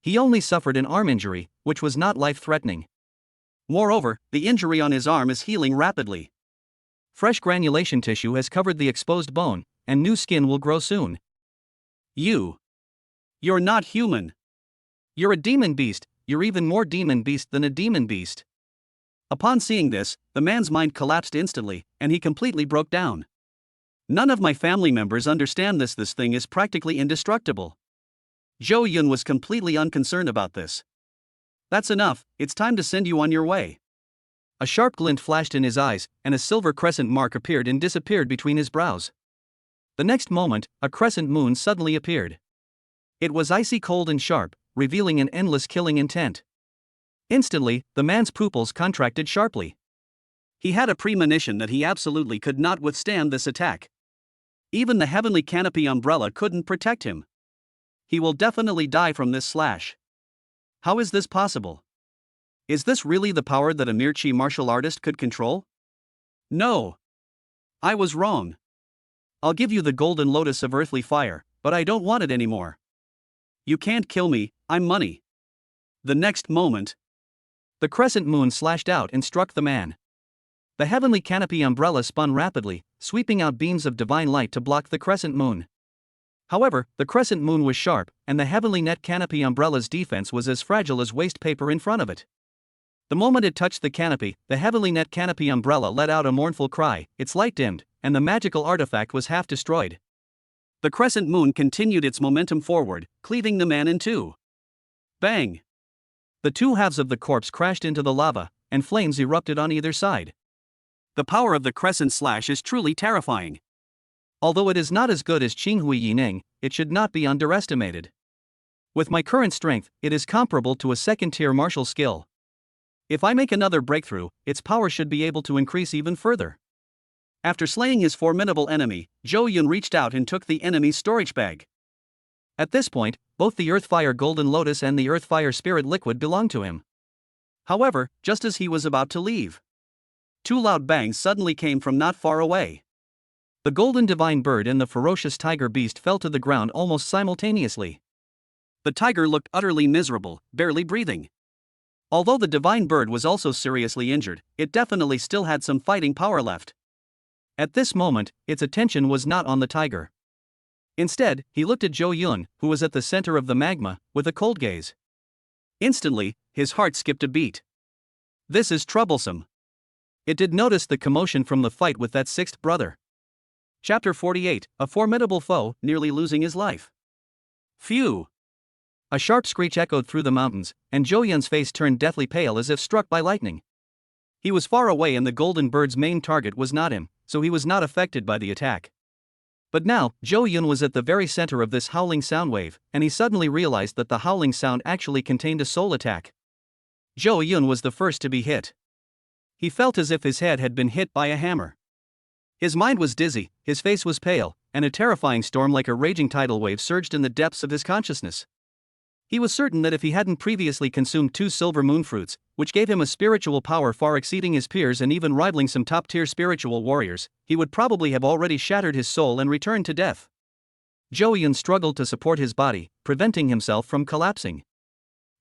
He only suffered an arm injury, which was not life-threatening. Moreover, the injury on his arm is healing rapidly. Fresh granulation tissue has covered the exposed bone, and new skin will grow soon. You're not human. You're a demon beast, you're even more demon beast than a demon beast. Upon seeing this, the man's mind collapsed instantly, and he completely broke down. None of my family members understand this thing is practically indestructible. Zhou Yun was completely unconcerned about this. That's enough, it's time to send you on your way. A sharp glint flashed in his eyes, and a silver crescent mark appeared and disappeared between his brows. The next moment, a crescent moon suddenly appeared. It was icy cold and sharp, revealing an endless killing intent. Instantly, the man's pupils contracted sharply. He had a premonition that he absolutely could not withstand this attack. Even the heavenly canopy umbrella couldn't protect him. He will definitely die from this slash. How is this possible? Is this really the power that a mere chi martial artist could control? No. I was wrong. I'll give you the golden lotus of earthly fire, but I don't want it anymore. You can't kill me, I'm money. The next moment, the crescent moon slashed out and struck the man. The heavenly canopy umbrella spun rapidly, sweeping out beams of divine light to block the crescent moon. However, the crescent moon was sharp, and the heavenly net canopy umbrella's defense was as fragile as waste paper in front of it. The moment it touched the canopy, the heavenly net canopy umbrella let out a mournful cry, its light dimmed, and the magical artifact was half destroyed. The crescent moon continued its momentum forward, cleaving the man in two. Bang! The two halves of the corpse crashed into the lava, and flames erupted on either side. The power of the crescent slash is truly terrifying. Although it is not as good as Qinghui Yining, it should not be underestimated. With my current strength, it is comparable to a second-tier martial skill. If I make another breakthrough, its power should be able to increase even further. After slaying his formidable enemy, Zhou Yun reached out and took the enemy's storage bag. At this point, both the Earthfire Golden Lotus and the Earthfire Spirit Liquid belonged to him. However, just as he was about to leave, two loud bangs suddenly came from not far away. The golden divine bird and the ferocious tiger beast fell to the ground almost simultaneously. The tiger looked utterly miserable, barely breathing. Although the divine bird was also seriously injured, it definitely still had some fighting power left. At this moment, its attention was not on the tiger. Instead, he looked at Zhou Yun, who was at the center of the magma, with a cold gaze. Instantly, his heart skipped a beat. This is troublesome. It did notice the commotion from the fight with that sixth brother. Chapter 48, a formidable foe, nearly losing his life. Phew! A sharp screech echoed through the mountains, and Zhou Yun's face turned deathly pale as if struck by lightning. He was far away and the golden bird's main target was not him, so he was not affected by the attack. But now, Zhou Yun was at the very center of this howling sound wave, and he suddenly realized that the howling sound actually contained a soul attack. Zhou Yun was the first to be hit. He felt as if his head had been hit by a hammer. His mind was dizzy, his face was pale, and a terrifying storm like a raging tidal wave surged in the depths of his consciousness. He was certain that if he hadn't previously consumed 2 silver moon fruits, which gave him a spiritual power far exceeding his peers and even rivaling some top-tier spiritual warriors, he would probably have already shattered his soul and returned to death. Zhou Yun struggled to support his body, preventing himself from collapsing.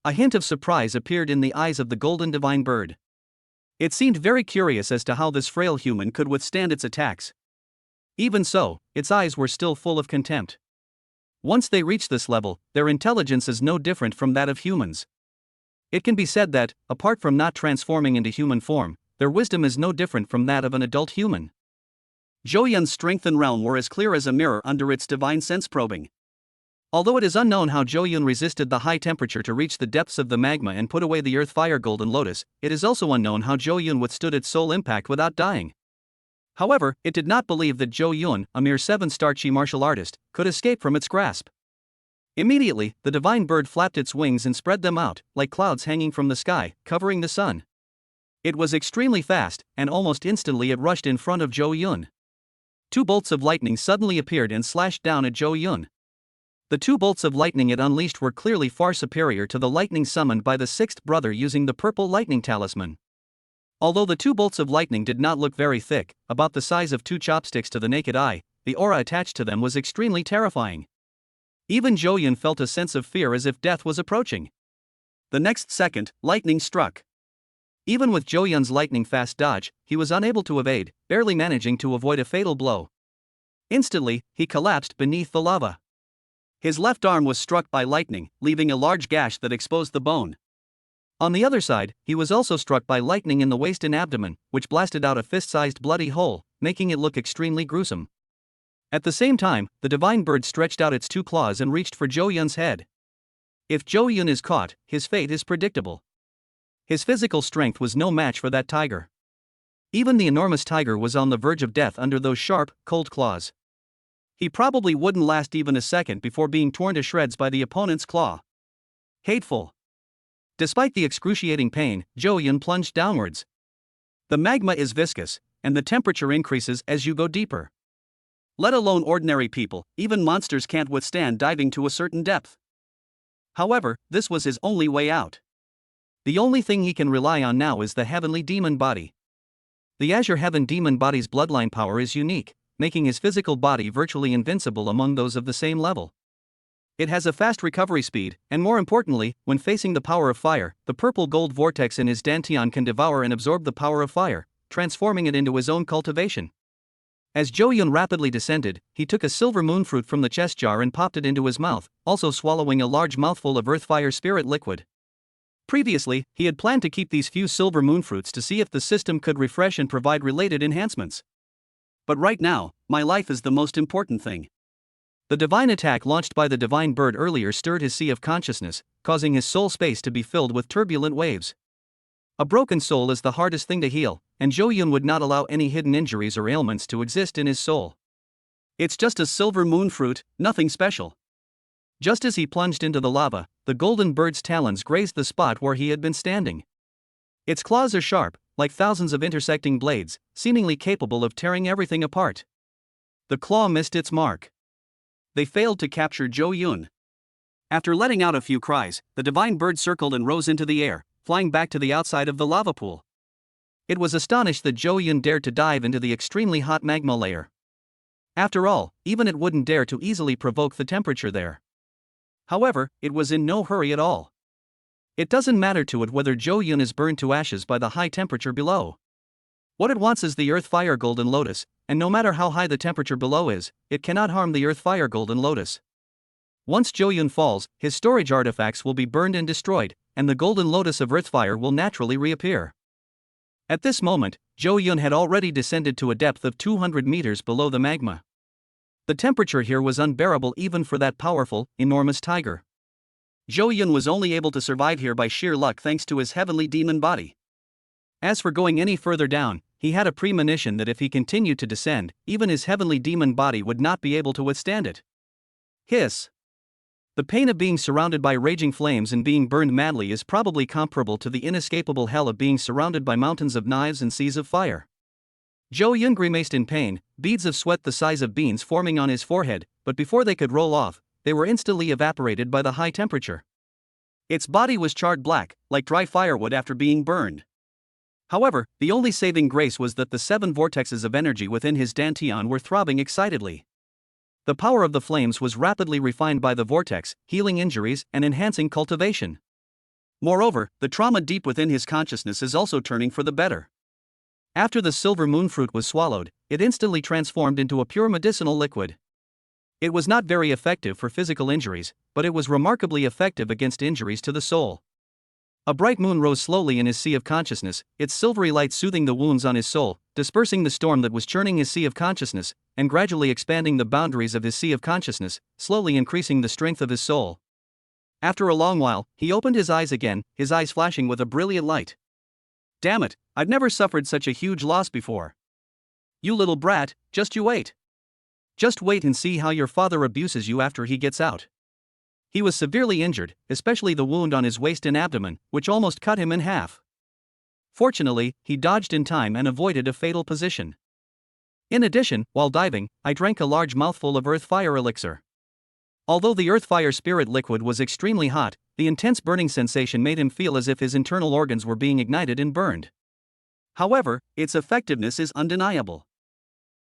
A hint of surprise appeared in the eyes of the golden divine bird. It seemed very curious as to how this frail human could withstand its attacks. Even so, its eyes were still full of contempt. Once they reach this level, their intelligence is no different from that of humans. It can be said that, apart from not transforming into human form, their wisdom is no different from that of an adult human. Zhou Yun's strength and realm were as clear as a mirror under its divine sense probing. Although it is unknown how Zhou Yun resisted the high temperature to reach the depths of the magma and put away the earth fire golden lotus, it is also unknown how Zhou Yun withstood its soul impact without dying. However, it did not believe that Zhou Yun, a mere 7-star Chi martial artist, could escape from its grasp. Immediately, the divine bird flapped its wings and spread them out, like clouds hanging from the sky, covering the sun. It was extremely fast, and almost instantly it rushed in front of Zhou Yun. 2 bolts of lightning suddenly appeared and slashed down at Zhou Yun. The 2 bolts of lightning it unleashed were clearly far superior to the lightning summoned by the 6th brother using the purple lightning talisman. Although the 2 bolts of lightning did not look very thick, about the size of 2 chopsticks to the naked eye, the aura attached to them was extremely terrifying. Even Zhou Yun felt a sense of fear as if death was approaching. The next second, lightning struck. Even with Zhou Yun's lightning-fast dodge, he was unable to evade, barely managing to avoid a fatal blow. Instantly, he collapsed beneath the lava. His left arm was struck by lightning, leaving a large gash that exposed the bone. On the other side, he was also struck by lightning in the waist and abdomen, which blasted out a fist-sized bloody hole, making it look extremely gruesome. At the same time, the divine bird stretched out its 2 claws and reached for Zhou Yun's head. If Zhou Yun is caught, his fate is predictable. His physical strength was no match for that tiger. Even the enormous tiger was on the verge of death under those sharp, cold claws. He probably wouldn't last even a second before being torn to shreds by the opponent's claw. Hateful. Despite the excruciating pain, Zhou Yun plunged downwards. The magma is viscous, and the temperature increases as you go deeper. Let alone ordinary people, even monsters can't withstand diving to a certain depth. However, this was his only way out. The only thing he can rely on now is the heavenly demon body. The Azure Heaven demon body's bloodline power is unique, making his physical body virtually invincible among those of the same level. It has a fast recovery speed, and more importantly, when facing the power of fire, the purple gold vortex in his dantian can devour and absorb the power of fire, transforming it into his own cultivation. As Zhou Yun rapidly descended, he took a silver moon fruit from the chest jar and popped it into his mouth, also swallowing a large mouthful of earth fire spirit liquid. Previously, he had planned to keep these few silver moon fruits to see if the system could refresh and provide related enhancements. But right now, my life is the most important thing. The divine attack launched by the divine bird earlier stirred his sea of consciousness, causing his soul space to be filled with turbulent waves. A broken soul is the hardest thing to heal, and Zhou Yun would not allow any hidden injuries or ailments to exist in his soul. It's just a silver moon fruit, nothing special. Just as he plunged into the lava, the golden bird's talons grazed the spot where he had been standing. Its claws are sharp, like thousands of intersecting blades, seemingly capable of tearing everything apart. The claw missed its mark. They failed to capture Zhou Yun. After letting out a few cries, the divine bird circled and rose into the air, flying back to the outside of the lava pool. It was astonished that Zhou Yun dared to dive into the extremely hot magma layer. After all, even it wouldn't dare to easily provoke the temperature there. However, it was in no hurry at all. It doesn't matter to it whether Zhou Yun is burned to ashes by the high temperature below. What it wants is the earth fire golden lotus, and no matter how high the temperature below is, it cannot harm the earth fire golden lotus. Once Zhou Yun falls, his storage artifacts will be burned and destroyed, and the golden lotus of earthfire will naturally reappear. At this moment, Zhou Yun had already descended to a depth of 200 meters below the magma. The temperature here was unbearable even for that powerful, enormous tiger. Zhou Yun was only able to survive here by sheer luck thanks to his heavenly demon body. As for going any further down, he had a premonition that if he continued to descend, even his heavenly demon body would not be able to withstand it. Hiss! The pain of being surrounded by raging flames and being burned madly is probably comparable to the inescapable hell of being surrounded by mountains of knives and seas of fire. Zhou Yun grimaced in pain, beads of sweat the size of beans forming on his forehead, but before they could roll off, they were instantly evaporated by the high temperature. Its body was charred black, like dry firewood after being burned. However, the only saving grace was that the 7 vortexes of energy within his dantian were throbbing excitedly. The power of the flames was rapidly refined by the vortex, healing injuries and enhancing cultivation. Moreover, the trauma deep within his consciousness is also turning for the better. After the silver moon fruit was swallowed, it instantly transformed into a pure medicinal liquid. It was not very effective for physical injuries, but it was remarkably effective against injuries to the soul. A bright moon rose slowly in his sea of consciousness, its silvery light soothing the wounds on his soul, dispersing the storm that was churning his sea of consciousness, and gradually expanding the boundaries of his sea of consciousness, slowly increasing the strength of his soul. After a long while, he opened his eyes again, his eyes flashing with a brilliant light. Damn it, I've never suffered such a huge loss before. You little brat, just you wait. Just wait and see how your father abuses you after he gets out. He was severely injured, especially the wound on his waist and abdomen, which almost cut him in half. Fortunately, he dodged in time and avoided a fatal position. In addition, while diving, I drank a large mouthful of earth fire elixir. Although the earth fire spirit liquid was extremely hot, the intense burning sensation made him feel as if his internal organs were being ignited and burned. However, its effectiveness is undeniable.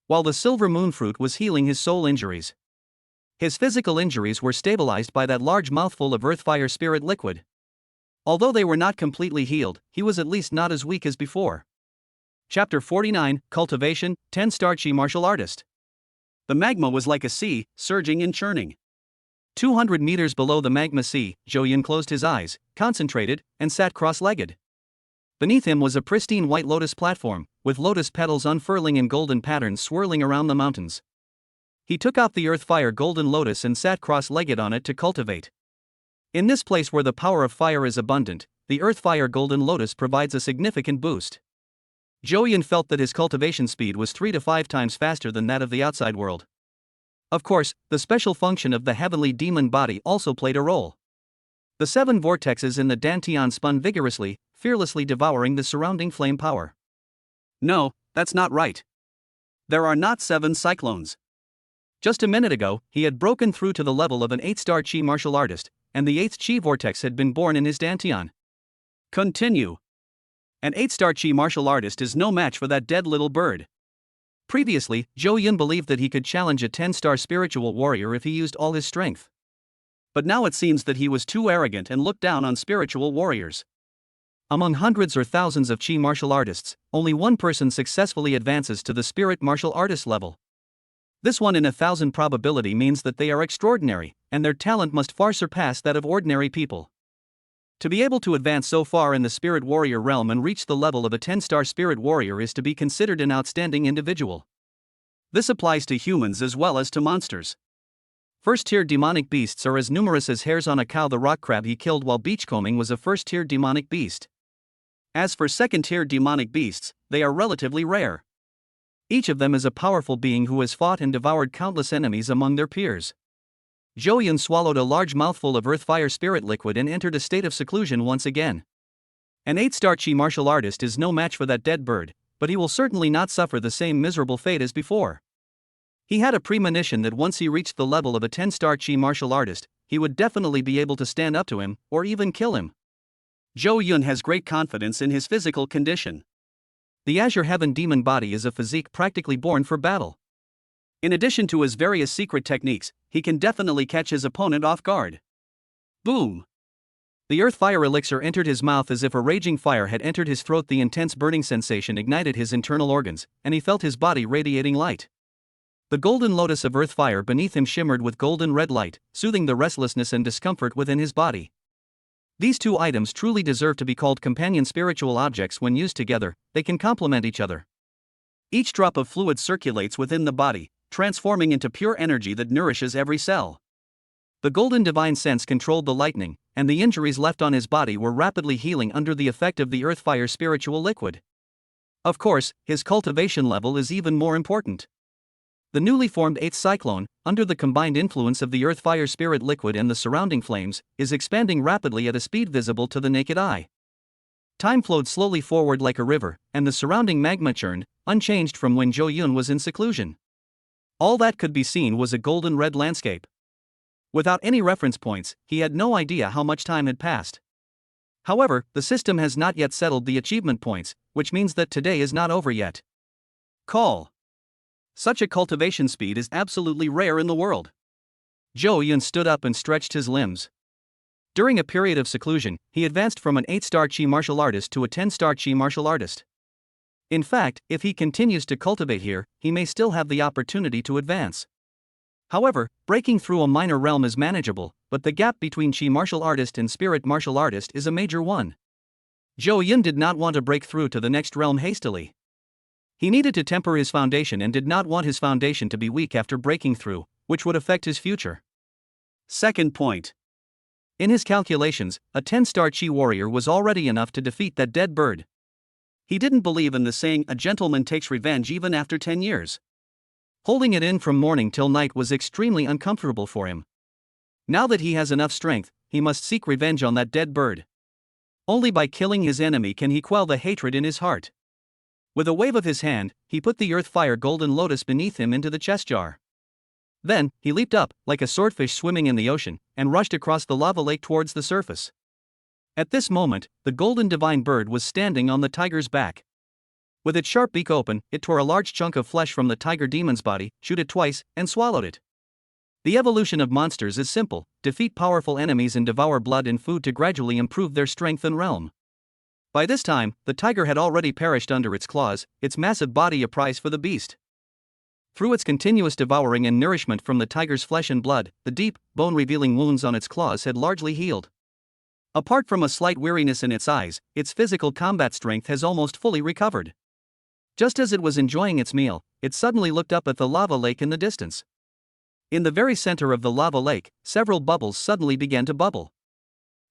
While the silver moon fruit was healing his soul injuries, his physical injuries were stabilized by that large mouthful of earth fire spirit liquid. Although they were not completely healed, he was at least not as weak as before. Chapter 49, Cultivation, 10-Star Chi Martial Artist. The magma was like a sea, surging and churning. 200 meters below the magma sea, Zhou Yun closed his eyes, concentrated, and sat cross-legged. Beneath him was a pristine white lotus platform, with lotus petals unfurling in golden patterns swirling around the mountains. He took off the earth fire golden lotus and sat cross-legged on it to cultivate. In this place where the power of fire is abundant, the earth fire golden lotus provides a significant boost. Zhou Yun felt that his cultivation speed was 3 to 5 times faster than that of the outside world. Of course, the special function of the heavenly demon body also played a role. The 7 vortexes in the dantian spun vigorously, fearlessly devouring the surrounding flame power. No, that's not right. There are not 7 cyclones. Just a minute ago, he had broken through to the level of an 8-star Chi martial artist, and the 8th Chi vortex had been born in his dantian. Continue. An 8-star Chi martial artist is no match for that dead little bird. Previously, Zhou Yun believed that he could challenge a 10-star spiritual warrior if he used all his strength. But now it seems that he was too arrogant and looked down on spiritual warriors. Among hundreds or thousands of Chi martial artists, only one person successfully advances to the spirit martial artist level. This 1 in 1,000 probability means that they are extraordinary, and their talent must far surpass that of ordinary people. To be able to advance so far in the spirit warrior realm and reach the level of a 10-star spirit warrior is to be considered an outstanding individual. This applies to humans as well as to monsters. First-tier demonic beasts are as numerous as hairs on a cow. The rock crab he killed while beachcombing was a first-tier demonic beast. As for second-tier demonic beasts, they are relatively rare. Each of them is a powerful being who has fought and devoured countless enemies among their peers. Zhou Yun swallowed a large mouthful of earth fire spirit liquid and entered a state of seclusion once again. An 8-star Chi martial artist is no match for that dead bird, but he will certainly not suffer the same miserable fate as before. He had a premonition that once he reached the level of a 10-star Chi martial artist, he would definitely be able to stand up to him, or even kill him. Zhou Yun has great confidence in his physical condition. The Azure Heaven demon body is a physique practically born for battle. In addition to his various secret techniques, he can definitely catch his opponent off guard. Boom! The earth fire elixir entered his mouth as if a raging fire had entered his throat. The intense burning sensation ignited his internal organs, and he felt his body radiating light. The golden lotus of earth fire beneath him shimmered with golden red light, soothing the restlessness and discomfort within his body. These 2 items truly deserve to be called companion spiritual objects. When used together, they can complement each other. Each drop of fluid circulates within the body, transforming into pure energy that nourishes every cell. The golden divine sense controlled the lightning, and the injuries left on his body were rapidly healing under the effect of the earth fire spiritual liquid. Of course, his cultivation level is even more important. The newly formed 8th cyclone, under the combined influence of the Earth Fire Spirit liquid and the surrounding flames, is expanding rapidly at a speed visible to the naked eye. Time flowed slowly forward like a river, and the surrounding magma churned, unchanged from when Zhou Yun was in seclusion. All that could be seen was a golden red landscape. Without any reference points, he had no idea how much time had passed. However, the system has not yet settled the achievement points, which means that today is not over yet. Call. Such a cultivation speed is absolutely rare in the world. Zhou Yun stood up and stretched his limbs. During a period of seclusion, he advanced from an 8-star Qi martial artist to a 10-star Qi martial artist. In fact, if he continues to cultivate here, he may still have the opportunity to advance. However, breaking through a minor realm is manageable, but the gap between Qi martial artist and spirit martial artist is a major one. Zhou Yun did not want to break through to the next realm hastily. He needed to temper his foundation and did not want his foundation to be weak after breaking through, which would affect his future. Second point. In his calculations, a 10-star Qi warrior was already enough to defeat that dead bird. He didn't believe in the saying, "A gentleman takes revenge even after 10 years. Holding it in from morning till night was extremely uncomfortable for him. Now that he has enough strength, he must seek revenge on that dead bird. Only by killing his enemy can he quell the hatred in his heart. With a wave of his hand, he put the earth fire golden lotus beneath him into the chest jar. Then, he leaped up, like a swordfish swimming in the ocean, and rushed across the lava lake towards the surface. At this moment, the golden divine bird was standing on the tiger's back. With its sharp beak open, it tore a large chunk of flesh from the tiger demon's body, chewed it twice, and swallowed it. The evolution of monsters is simple: defeat powerful enemies and devour blood and food to gradually improve their strength and realm. By this time, the tiger had already perished under its claws, its massive body a prize for the beast. Through its continuous devouring and nourishment from the tiger's flesh and blood, the deep, bone-revealing wounds on its claws had largely healed. Apart from a slight weariness in its eyes, its physical combat strength has almost fully recovered. Just as it was enjoying its meal, it suddenly looked up at the lava lake in the distance. In the very center of the lava lake, several bubbles suddenly began to bubble.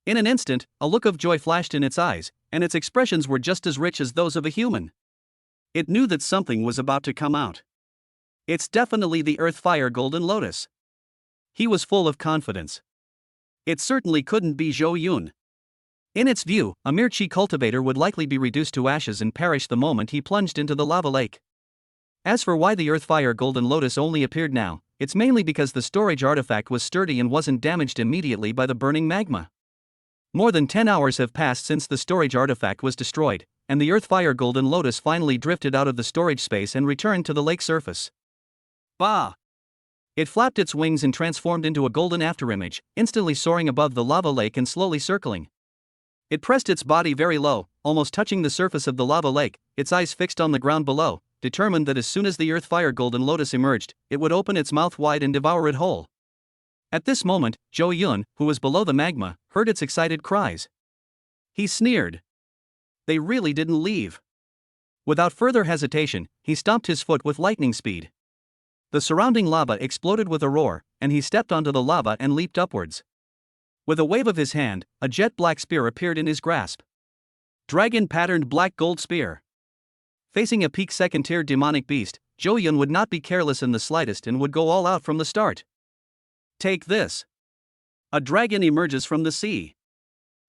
In an instant, a look of joy flashed in its eyes, and its expressions were just as rich as those of a human. It knew that something was about to come out. It's definitely the Earth Fire Golden Lotus. He was full of confidence. It certainly couldn't be Zhou Yun. In its view, a mere Qi cultivator would likely be reduced to ashes and perish the moment he plunged into the lava lake. As for why the Earth Fire Golden Lotus only appeared now, it's mainly because the storage artifact was sturdy and wasn't damaged immediately by the burning magma. More than 10 hours have passed since the storage artifact was destroyed, and the Earth Fire Golden Lotus finally drifted out of the storage space and returned to the lake surface. Bah! It flapped its wings and transformed into a golden afterimage, instantly soaring above the lava lake and slowly circling. It pressed its body very low, almost touching the surface of the lava lake, its eyes fixed on the ground below, determined that as soon as the Earth Fire Golden Lotus emerged, it would open its mouth wide and devour it whole. At this moment, Zhou Yun, who was below the magma, heard its excited cries. He sneered. They really didn't leave. Without further hesitation, he stomped his foot with lightning speed. The surrounding lava exploded with a roar, and he stepped onto the lava and leaped upwards. With a wave of his hand, a jet black spear appeared in his grasp. Dragon-patterned black gold spear. Facing a peak second-tier demonic beast, Zhou Yun would not be careless in the slightest and would go all out from the start. Take this. A dragon emerges from the sea.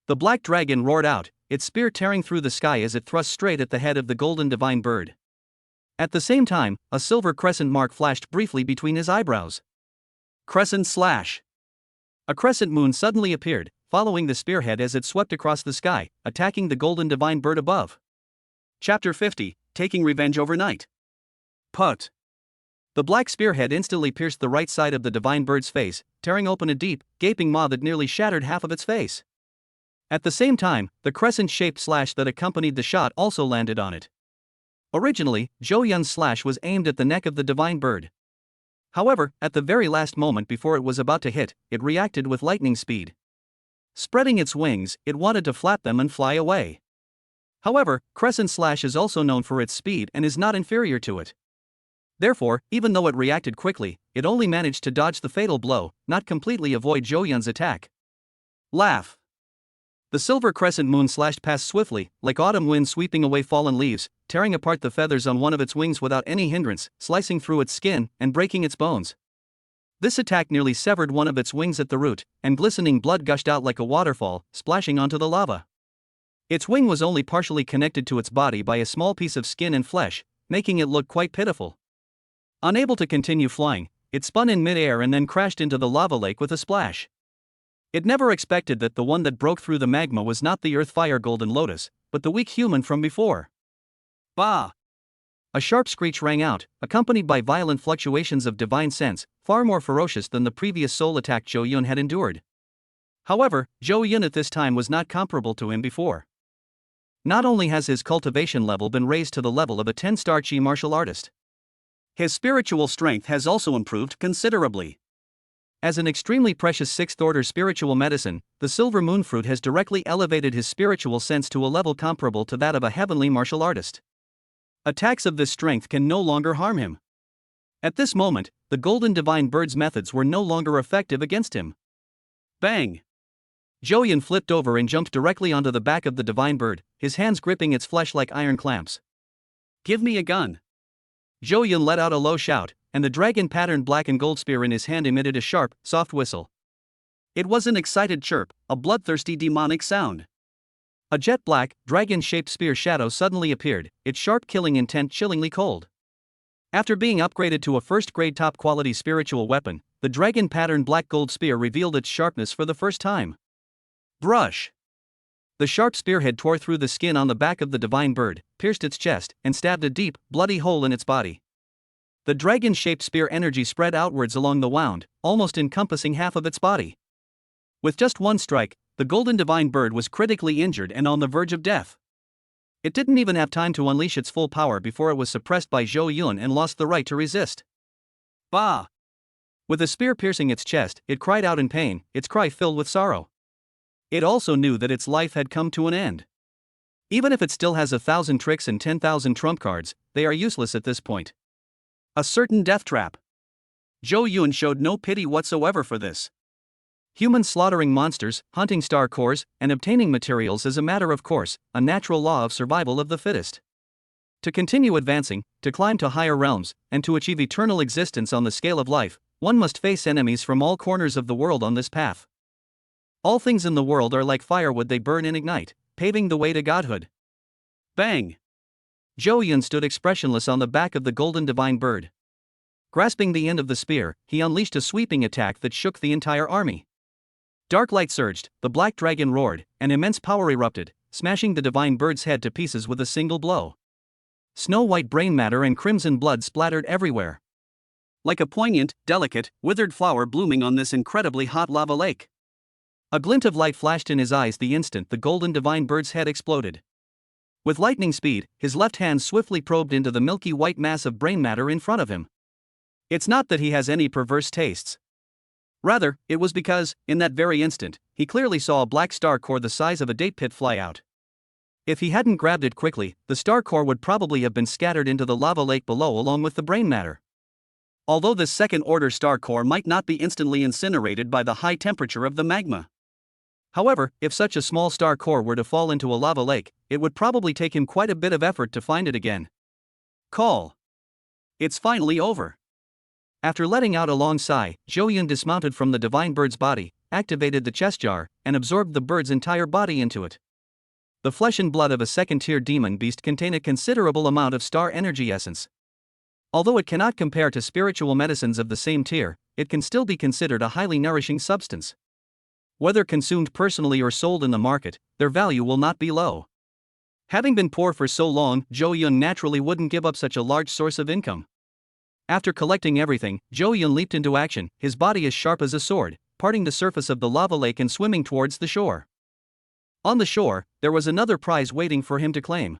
The black dragon roared out, its spear tearing through the sky as it thrust straight at the head of the golden divine bird. At the same time, a silver crescent mark flashed briefly between his eyebrows. Crescent slash. A crescent moon suddenly appeared, following the spearhead as it swept across the sky, attacking the golden divine bird above. Chapter 50, Taking Revenge Overnight. Put. The black spearhead instantly pierced the right side of the divine bird's face, tearing open a deep, gaping maw that nearly shattered half of its face. At the same time, the crescent-shaped slash that accompanied the shot also landed on it. Originally, Zhou Yun's slash was aimed at the neck of the divine bird. However, at the very last moment before it was about to hit, it reacted with lightning speed. Spreading its wings, it wanted to flap them and fly away. However, crescent slash is also known for its speed and is not inferior to it. Therefore, even though it reacted quickly, it only managed to dodge the fatal blow, not completely avoid Zhou Yun's attack. Laugh. The silver crescent moon slashed past swiftly, like autumn wind sweeping away fallen leaves, tearing apart the feathers on one of its wings without any hindrance, slicing through its skin, and breaking its bones. This attack nearly severed one of its wings at the root, and glistening blood gushed out like a waterfall, splashing onto the lava. Its wing was only partially connected to its body by a small piece of skin and flesh, making it look quite pitiful. Unable to continue flying, it spun in mid-air and then crashed into the lava lake with a splash. It never expected that the one that broke through the magma was not the Earthfire Golden Lotus, but the weak human from before. Bah! A sharp screech rang out, accompanied by violent fluctuations of divine sense, far more ferocious than the previous soul attack Zhou Yun had endured. However, Zhou Yun at this time was not comparable to him before. Not only has his cultivation level been raised to the level of a 10-star Chi martial artist, his spiritual strength has also improved considerably. As an extremely precious 6th-order spiritual medicine, the silver moon fruit has directly elevated his spiritual sense to a level comparable to that of a heavenly martial artist. Attacks of this strength can no longer harm him. At this moment, the golden divine bird's methods were no longer effective against him. Bang! Zhou Yun flipped over and jumped directly onto the back of the divine bird, his hands gripping its flesh like iron clamps. Give me a gun! Zhou Yun let out a low shout, and the dragon-patterned black and gold spear in his hand emitted a sharp, soft whistle. It was an excited chirp, a bloodthirsty demonic sound. A jet-black, dragon-shaped spear shadow suddenly appeared, its sharp killing intent chillingly cold. After being upgraded to a first-grade top-quality spiritual weapon, the dragon-patterned black-gold spear revealed its sharpness for the first time. Brush! The sharp spearhead tore through the skin on the back of the divine bird, pierced its chest, and stabbed a deep, bloody hole in its body. The dragon-shaped spear energy spread outwards along the wound, almost encompassing half of its body. With just one strike, the golden divine bird was critically injured and on the verge of death. It didn't even have time to unleash its full power before it was suppressed by Zhou Yun and lost the right to resist. Bah! With a spear piercing its chest, it cried out in pain, its cry filled with sorrow. It also knew that its life had come to an end. Even if it still has 1,000 tricks and 10,000 trump cards, they are useless at this point. A certain death trap. Zhou Yun showed no pity whatsoever for this. Humans slaughtering monsters, hunting star cores, and obtaining materials is a matter of course, a natural law of survival of the fittest. To continue advancing, to climb to higher realms, and to achieve eternal existence on the scale of life, one must face enemies from all corners of the world on this path. All things in the world are like firewood, they burn and ignite, paving the way to godhood. Bang! Zhou Yun stood expressionless on the back of the golden divine bird. Grasping the end of the spear, he unleashed a sweeping attack that shook the entire army. Dark light surged, the black dragon roared, and immense power erupted, smashing the divine bird's head to pieces with a single blow. Snow-white brain matter and crimson blood splattered everywhere. Like a poignant, delicate, withered flower blooming on this incredibly hot lava lake. A glint of light flashed in his eyes the instant the golden divine bird's head exploded. With lightning speed, his left hand swiftly probed into the milky white mass of brain matter in front of him. It's not that he has any perverse tastes. Rather, it was because, in that very instant, he clearly saw a black star core the size of a date pit fly out. If he hadn't grabbed it quickly, the star core would probably have been scattered into the lava lake below along with the brain matter. Although this second-order star core might not be instantly incinerated by the high temperature of the magma. However, if such a small star core were to fall into a lava lake, it would probably take him quite a bit of effort to find it again. Call. It's finally over. After letting out a long sigh, Zhou Yun dismounted from the divine bird's body, activated the chest jar, and absorbed the bird's entire body into it. The flesh and blood of a second-tier demon beast contain a considerable amount of star energy essence. Although it cannot compare to spiritual medicines of the same tier, it can still be considered a highly nourishing substance. Whether consumed personally or sold in the market, their value will not be low. Having been poor for so long, Zhou Yun naturally wouldn't give up such a large source of income. After collecting everything, Zhou Yun leaped into action, his body as sharp as a sword, parting the surface of the lava lake and swimming towards the shore. On the shore, there was another prize waiting for him to claim.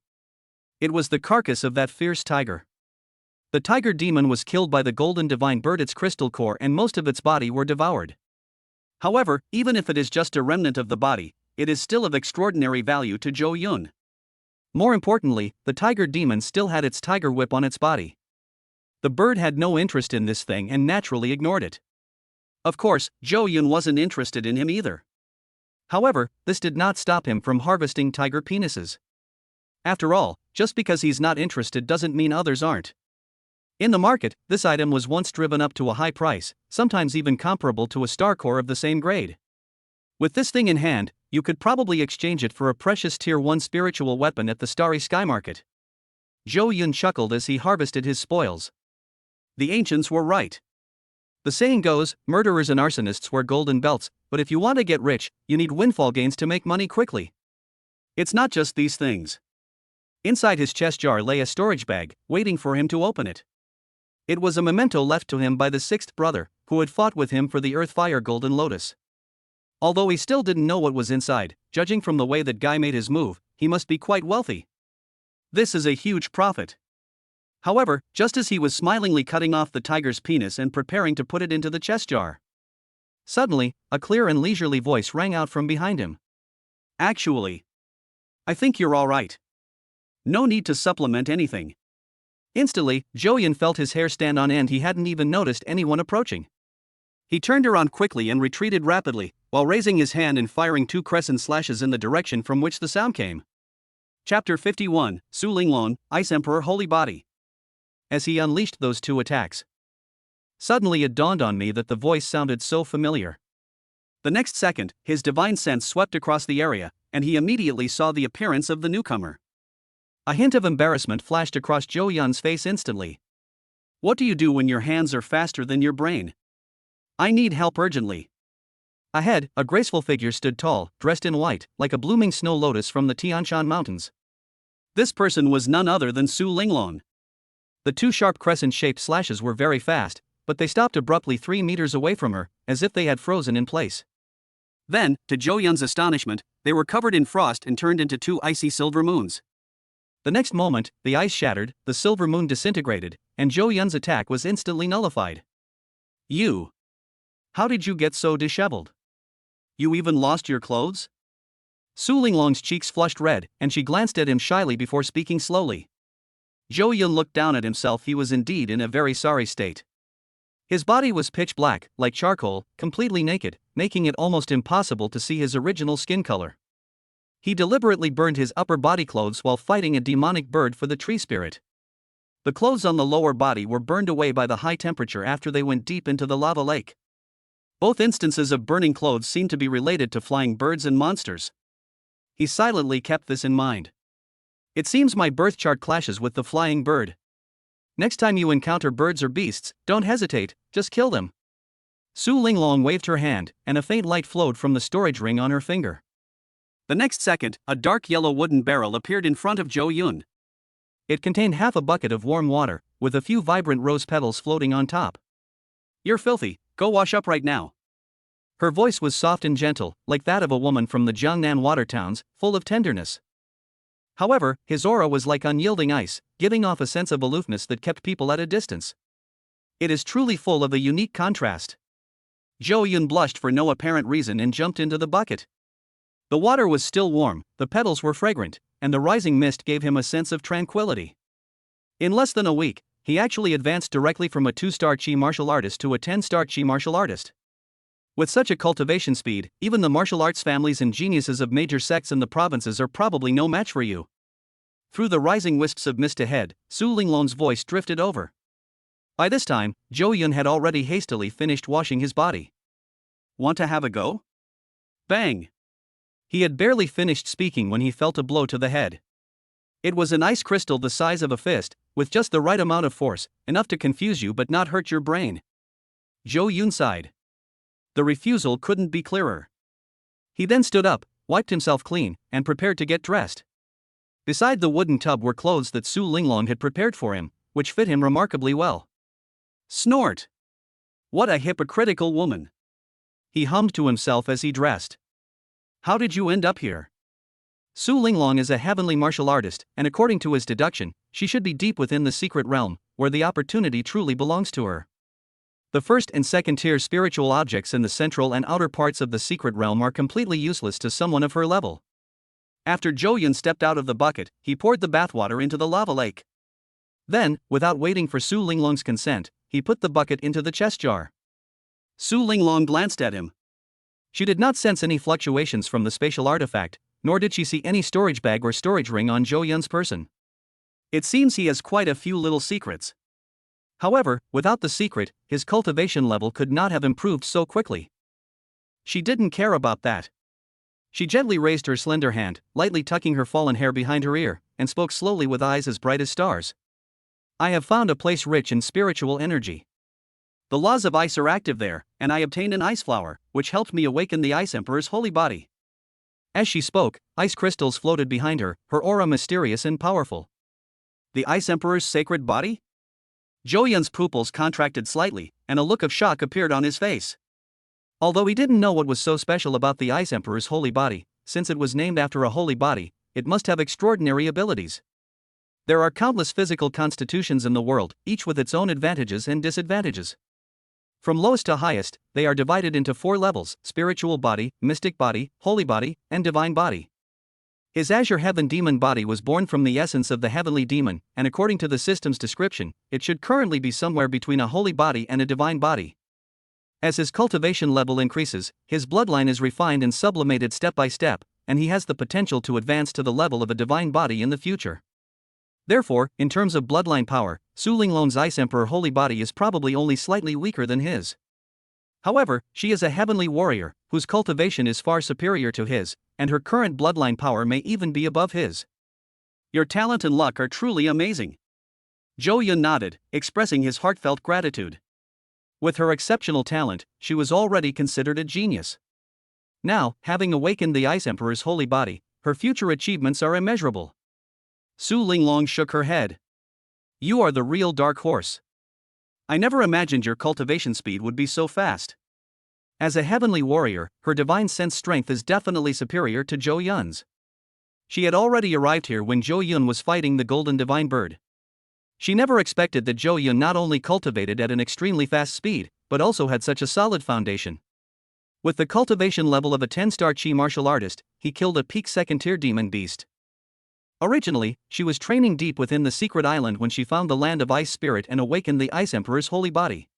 It was the carcass of that fierce tiger. The tiger demon was killed by the golden divine bird, its crystal core and most of its body were devoured. However, even if it is just a remnant of the body, it is still of extraordinary value to Zhou Yun. More importantly, the tiger demon still had its tiger whip on its body. The bird had no interest in this thing and naturally ignored it. Of course, Zhou Yun wasn't interested in him either. However, this did not stop him from harvesting tiger penises. After all, just because he's not interested doesn't mean others aren't. In the market, this item was once driven up to a high price, sometimes even comparable to a star core of the same grade. With this thing in hand, you could probably exchange it for a precious Tier 1 spiritual weapon at the Starry Sky Market. Zhou Yun chuckled as he harvested his spoils. The ancients were right. The saying goes, murderers and arsonists wear golden belts, but if you want to get rich, you need windfall gains to make money quickly. It's not just these things. Inside his chest jar lay a storage bag, waiting for him to open it. It was a memento left to him by the sixth brother, who had fought with him for the Earthfire Golden Lotus. Although he still didn't know what was inside, judging from the way that guy made his move, he must be quite wealthy. This is a huge profit. However, just as he was smilingly cutting off the tiger's penis and preparing to put it into the chest jar, suddenly, a clear and leisurely voice rang out from behind him. Actually, I think you're all right. No need to supplement anything. Instantly, Zhou Yun felt his hair stand on end. He hadn't even noticed anyone approaching. He turned around quickly and retreated rapidly, while raising his hand and firing 2 crescent slashes in the direction from which the sound came. Chapter 51, Su Linglong, Ice Emperor Holy Body. As he unleashed those 2 attacks, suddenly it dawned on me that the voice sounded so familiar. The next second, his divine sense swept across the area, and he immediately saw the appearance of the newcomer. A hint of embarrassment flashed across Zhou Yun's face instantly. What do you do when your hands are faster than your brain? I need help urgently. Ahead, a graceful figure stood tall, dressed in white, like a blooming snow lotus from the Tianshan Mountains. This person was none other than Su Linglong. The 2 sharp crescent-shaped slashes were very fast, but they stopped abruptly 3 meters away from her, as if they had frozen in place. Then, to Zhou Yun's astonishment, they were covered in frost and turned into 2 icy silver moons. The next moment, the ice shattered, the silver moon disintegrated, and Zhou Yun's attack was instantly nullified. You. How did you get so disheveled? You even lost your clothes? Su Linglong's cheeks flushed red, and she glanced at him shyly before speaking slowly. Zhou Yun looked down at himself. He was indeed in a very sorry state. His body was pitch black, like charcoal, completely naked, making it almost impossible to see his original skin color. He deliberately burned his upper body clothes while fighting a demonic bird for the tree spirit. The clothes on the lower body were burned away by the high temperature after they went deep into the lava lake. Both instances of burning clothes seemed to be related to flying birds and monsters. He silently kept this in mind. It seems my birth chart clashes with the flying bird. Next time you encounter birds or beasts, don't hesitate, just kill them. Su Linglong waved her hand, and a faint light flowed from the storage ring on her finger. The next second, a dark yellow wooden barrel appeared in front of Zhou Yun. It contained half a bucket of warm water, with a few vibrant rose petals floating on top. You're filthy, go wash up right now. Her voice was soft and gentle, like that of a woman from the Jiangnan water towns, full of tenderness. However, his aura was like unyielding ice, giving off a sense of aloofness that kept people at a distance. It is truly full of a unique contrast. Zhou Yun blushed for no apparent reason and jumped into the bucket. The water was still warm, the petals were fragrant, and the rising mist gave him a sense of tranquility. In less than a week, he actually advanced directly from a 2-star Qi martial artist to a 10-star Qi martial artist. With such a cultivation speed, even the martial arts families and geniuses of major sects in the provinces are probably no match for you. Through the rising wisps of mist ahead, Su Linglong's voice drifted over. By this time, Zhou Yun had already hastily finished washing his body. Want to have a go? Bang! He had barely finished speaking when he felt a blow to the head. It was an ice crystal the size of a fist, with just the right amount of force, enough to confuse you but not hurt your brain. Zhou Yun sighed. The refusal couldn't be clearer. He then stood up, wiped himself clean, and prepared to get dressed. Beside the wooden tub were clothes that Su Linglong had prepared for him, which fit him remarkably well. Snort! What a hypocritical woman! He hummed to himself as he dressed. How did you end up here? Su Linglong is a heavenly martial artist, and according to his deduction, she should be deep within the secret realm, where the opportunity truly belongs to her. The first and second tier spiritual objects in the central and outer parts of the secret realm are completely useless to someone of her level. After Zhou Yun stepped out of the bucket, he poured the bathwater into the lava lake. Then, without waiting for Su Linglong's consent, he put the bucket into the chest jar. Su Linglong glanced at him. She did not sense any fluctuations from the spatial artifact, nor did she see any storage bag or storage ring on Zhou Yun's person. It seems he has quite a few little secrets. However, without the secret, his cultivation level could not have improved so quickly. She didn't care about that. She gently raised her slender hand, lightly tucking her fallen hair behind her ear, and spoke slowly with eyes as bright as stars. I have found a place rich in spiritual energy. The laws of ice are active there, and I obtained an ice flower, which helped me awaken the Ice Emperor's holy body. As she spoke, ice crystals floated behind her, her aura mysterious and powerful. The Ice Emperor's sacred body? Zhou Yun's pupils contracted slightly, and a look of shock appeared on his face. Although he didn't know what was so special about the Ice Emperor's holy body, since it was named after a holy body, it must have extraordinary abilities. There are countless physical constitutions in the world, each with its own advantages and disadvantages. From lowest to highest, they are divided into 4 levels: spiritual body, mystic body, holy body, and divine body. His Azure Heaven demon body was born from the essence of the heavenly demon, and according to the system's description, it should currently be somewhere between a holy body and a divine body. As his cultivation level increases, his bloodline is refined and sublimated step by step, and he has the potential to advance to the level of a divine body in the future. Therefore, in terms of bloodline power, Su Linglong's Ice Emperor holy body is probably only slightly weaker than his. However, she is a heavenly warrior, whose cultivation is far superior to his, and her current bloodline power may even be above his. Your talent and luck are truly amazing. Zhou Yun nodded, expressing his heartfelt gratitude. With her exceptional talent, she was already considered a genius. Now, having awakened the Ice Emperor's holy body, her future achievements are immeasurable. Su Linglong shook her head. You are the real dark horse. I never imagined your cultivation speed would be so fast. As a heavenly warrior, her divine sense strength is definitely superior to Zhou Yun's. She had already arrived here when Zhou Yun was fighting the Golden Divine Bird. She never expected that Zhou Yun not only cultivated at an extremely fast speed, but also had such a solid foundation. With the cultivation level of a 10-star Chi martial artist, he killed a peak second-tier demon beast. Originally, she was training deep within the secret island when she found the land of Ice Spirit and awakened the Ice Emperor's holy body.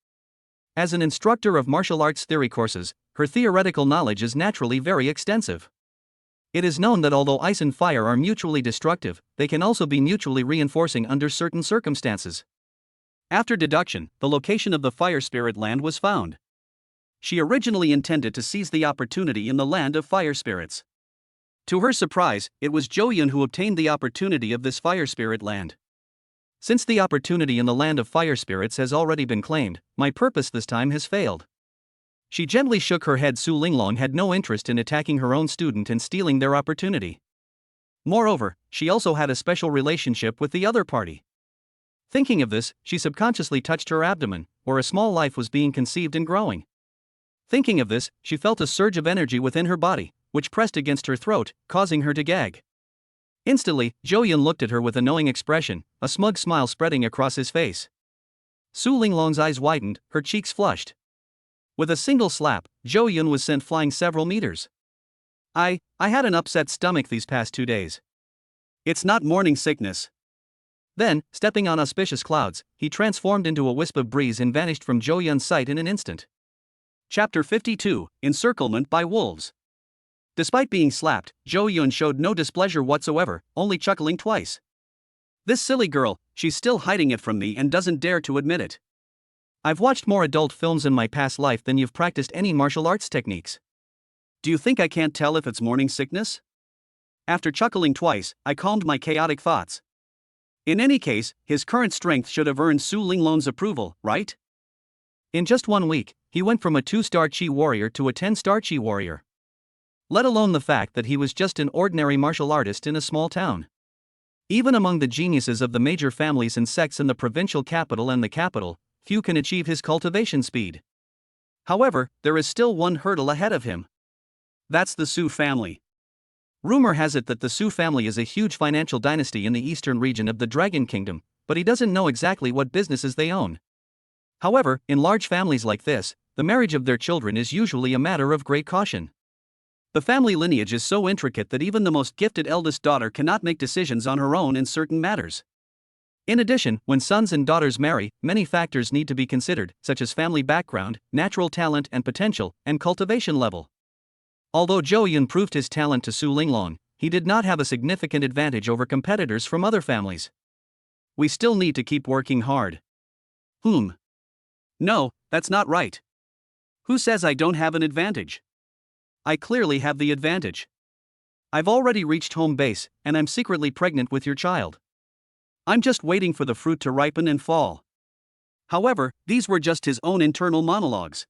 As an instructor of martial arts theory courses, her theoretical knowledge is naturally very extensive. It is known that although ice and fire are mutually destructive, they can also be mutually reinforcing under certain circumstances. After deduction, the location of the Fire Spirit land was found. She originally intended to seize the opportunity in the land of fire spirits. To her surprise, it was Zhou Yun who obtained the opportunity of this Fire Spirit land. Since the opportunity in the land of fire spirits has already been claimed, my purpose this time has failed. She gently shook her head. Su Linglong had no interest in attacking her own student and stealing their opportunity. Moreover, she also had a special relationship with the other party. Thinking of this, she subconsciously touched her abdomen, where a small life was being conceived and growing. Thinking of this, she felt a surge of energy within her body, which pressed against her throat, causing her to gag. Instantly, Zhou Yun looked at her with a knowing expression, a smug smile spreading across his face. Su Linglong's eyes widened, her cheeks flushed. With a single slap, Zhou Yun was sent flying several meters. I had an upset stomach these past 2 days. It's not morning sickness. Then, stepping on auspicious clouds, he transformed into a wisp of breeze and vanished from Zhou Yun's sight in an instant. Chapter 52, Encirclement by Wolves. Despite being slapped, Zhou Yun showed no displeasure whatsoever, only chuckling twice. This silly girl, she's still hiding it from me and doesn't dare to admit it. I've watched more adult films in my past life than you've practiced any martial arts techniques. Do you think I can't tell if it's morning sickness? After chuckling twice, I calmed my chaotic thoughts. In any case, his current strength should have earned Su Linglong's approval, right? In just 1 week, he went from a 2-star Chi warrior to a 10-star Chi warrior. Let alone the fact that he was just an ordinary martial artist in a small town. Even among the geniuses of the major families and sects in the provincial capital and the capital, few can achieve his cultivation speed. However, there is still one hurdle ahead of him. That's the Su family. Rumor has it that the Su family is a huge financial dynasty in the eastern region of the Dragon Kingdom, but he doesn't know exactly what businesses they own. However, in large families like this, the marriage of their children is usually a matter of great caution. The family lineage is so intricate that even the most gifted eldest daughter cannot make decisions on her own in certain matters. In addition, when sons and daughters marry, many factors need to be considered, such as family background, natural talent and potential, and cultivation level. Although Zhou Yun proved his talent to Su Linglong, he did not have a significant advantage over competitors from other families. We still need to keep working hard. No, that's not right. Who says I don't have an advantage? I clearly have the advantage. I've already reached home base, and I'm secretly pregnant with your child. I'm just waiting for the fruit to ripen and fall. However, these were just his own internal monologues.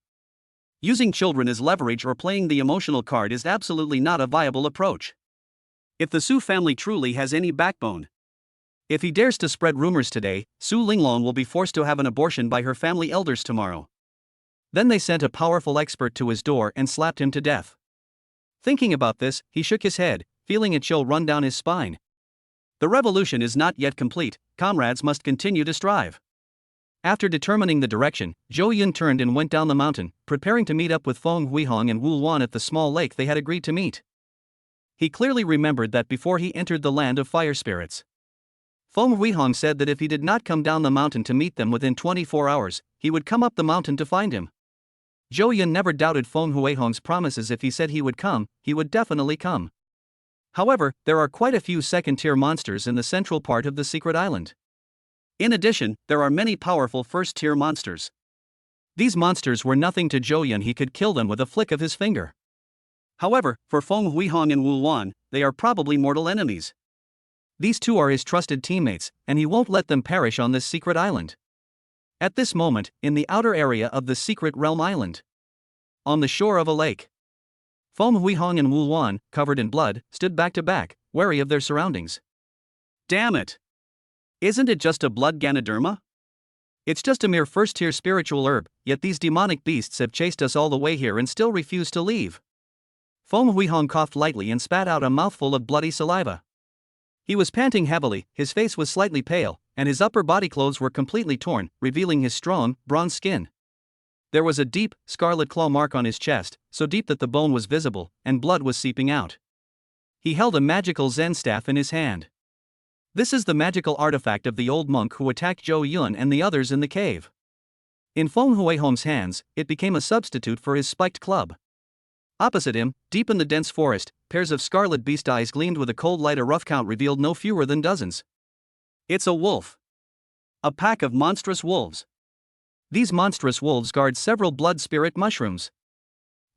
Using children as leverage or playing the emotional card is absolutely not a viable approach. If the Su family truly has any backbone, if he dares to spread rumors today, Su Linglong will be forced to have an abortion by her family elders tomorrow. Then they sent a powerful expert to his door and slapped him to death. Thinking about this, he shook his head, feeling a chill run down his spine. The revolution is not yet complete, comrades must continue to strive. After determining the direction, Zhou Yun turned and went down the mountain, preparing to meet up with Feng Huihong and Wu Luan at the small lake they had agreed to meet. He clearly remembered that before he entered the land of fire spirits, Feng Huihong said that if he did not come down the mountain to meet them within 24 hours, he would come up the mountain to find him. Zhou Yun never doubted Feng Huihong's promises. If he said he would definitely come. However, there are quite a few second-tier monsters in the central part of the secret island. In addition, there are many powerful first-tier monsters. These monsters were nothing to Zhou Yun. He could kill them with a flick of his finger. However, for Feng Huihong and Wu Luan, they are probably mortal enemies. These two are his trusted teammates, and he won't let them perish on this secret island. At this moment, in the outer area of the secret realm island, on the shore of a lake, Feng Huihong and Wu Luan, covered in blood, stood back to back, wary of their surroundings. Damn it! Isn't it just a blood Ganoderma? It's just a mere first-tier spiritual herb, yet these demonic beasts have chased us all the way here and still refuse to leave. Feng Huihong coughed lightly and spat out a mouthful of bloody saliva. He was panting heavily, his face was slightly pale, and his upper body clothes were completely torn, revealing his strong, bronze skin. There was a deep, scarlet claw mark on his chest, so deep that the bone was visible, and blood was seeping out. He held a magical Zen staff in his hand. This is the magical artifact of the old monk who attacked Zhou Yun and the others in the cave. In Feng Huihong's hands, it became a substitute for his spiked club. Opposite him, deep in the dense forest, pairs of scarlet beast eyes gleamed with a cold light. A rough count revealed no fewer than dozens. It's a wolf. A pack of monstrous wolves. These monstrous wolves guard several blood spirit mushrooms.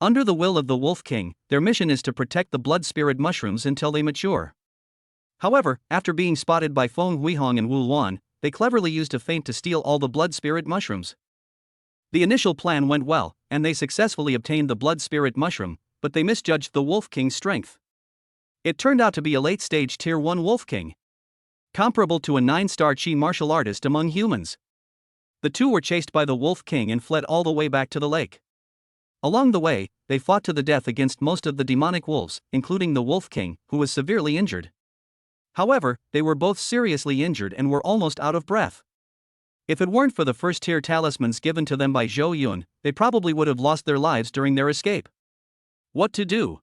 Under the will of the Wolf King, their mission is to protect the blood spirit mushrooms until they mature. However, after being spotted by Feng Huihong and Wu Luan, they cleverly used a feint to steal all the blood spirit mushrooms. The initial plan went well, and they successfully obtained the blood spirit mushroom, but they misjudged the Wolf King's strength. It turned out to be a late-stage Tier 1 Wolf King, comparable to a 9-star Chi martial artist among humans. The two were chased by the Wolf King and fled all the way back to the lake. Along the way, they fought to the death against most of the demonic wolves, including the Wolf King, who was severely injured. However, they were both seriously injured and were almost out of breath. If it weren't for the first-tier talismans given to them by Zhou Yun, they probably would have lost their lives during their escape. What to do?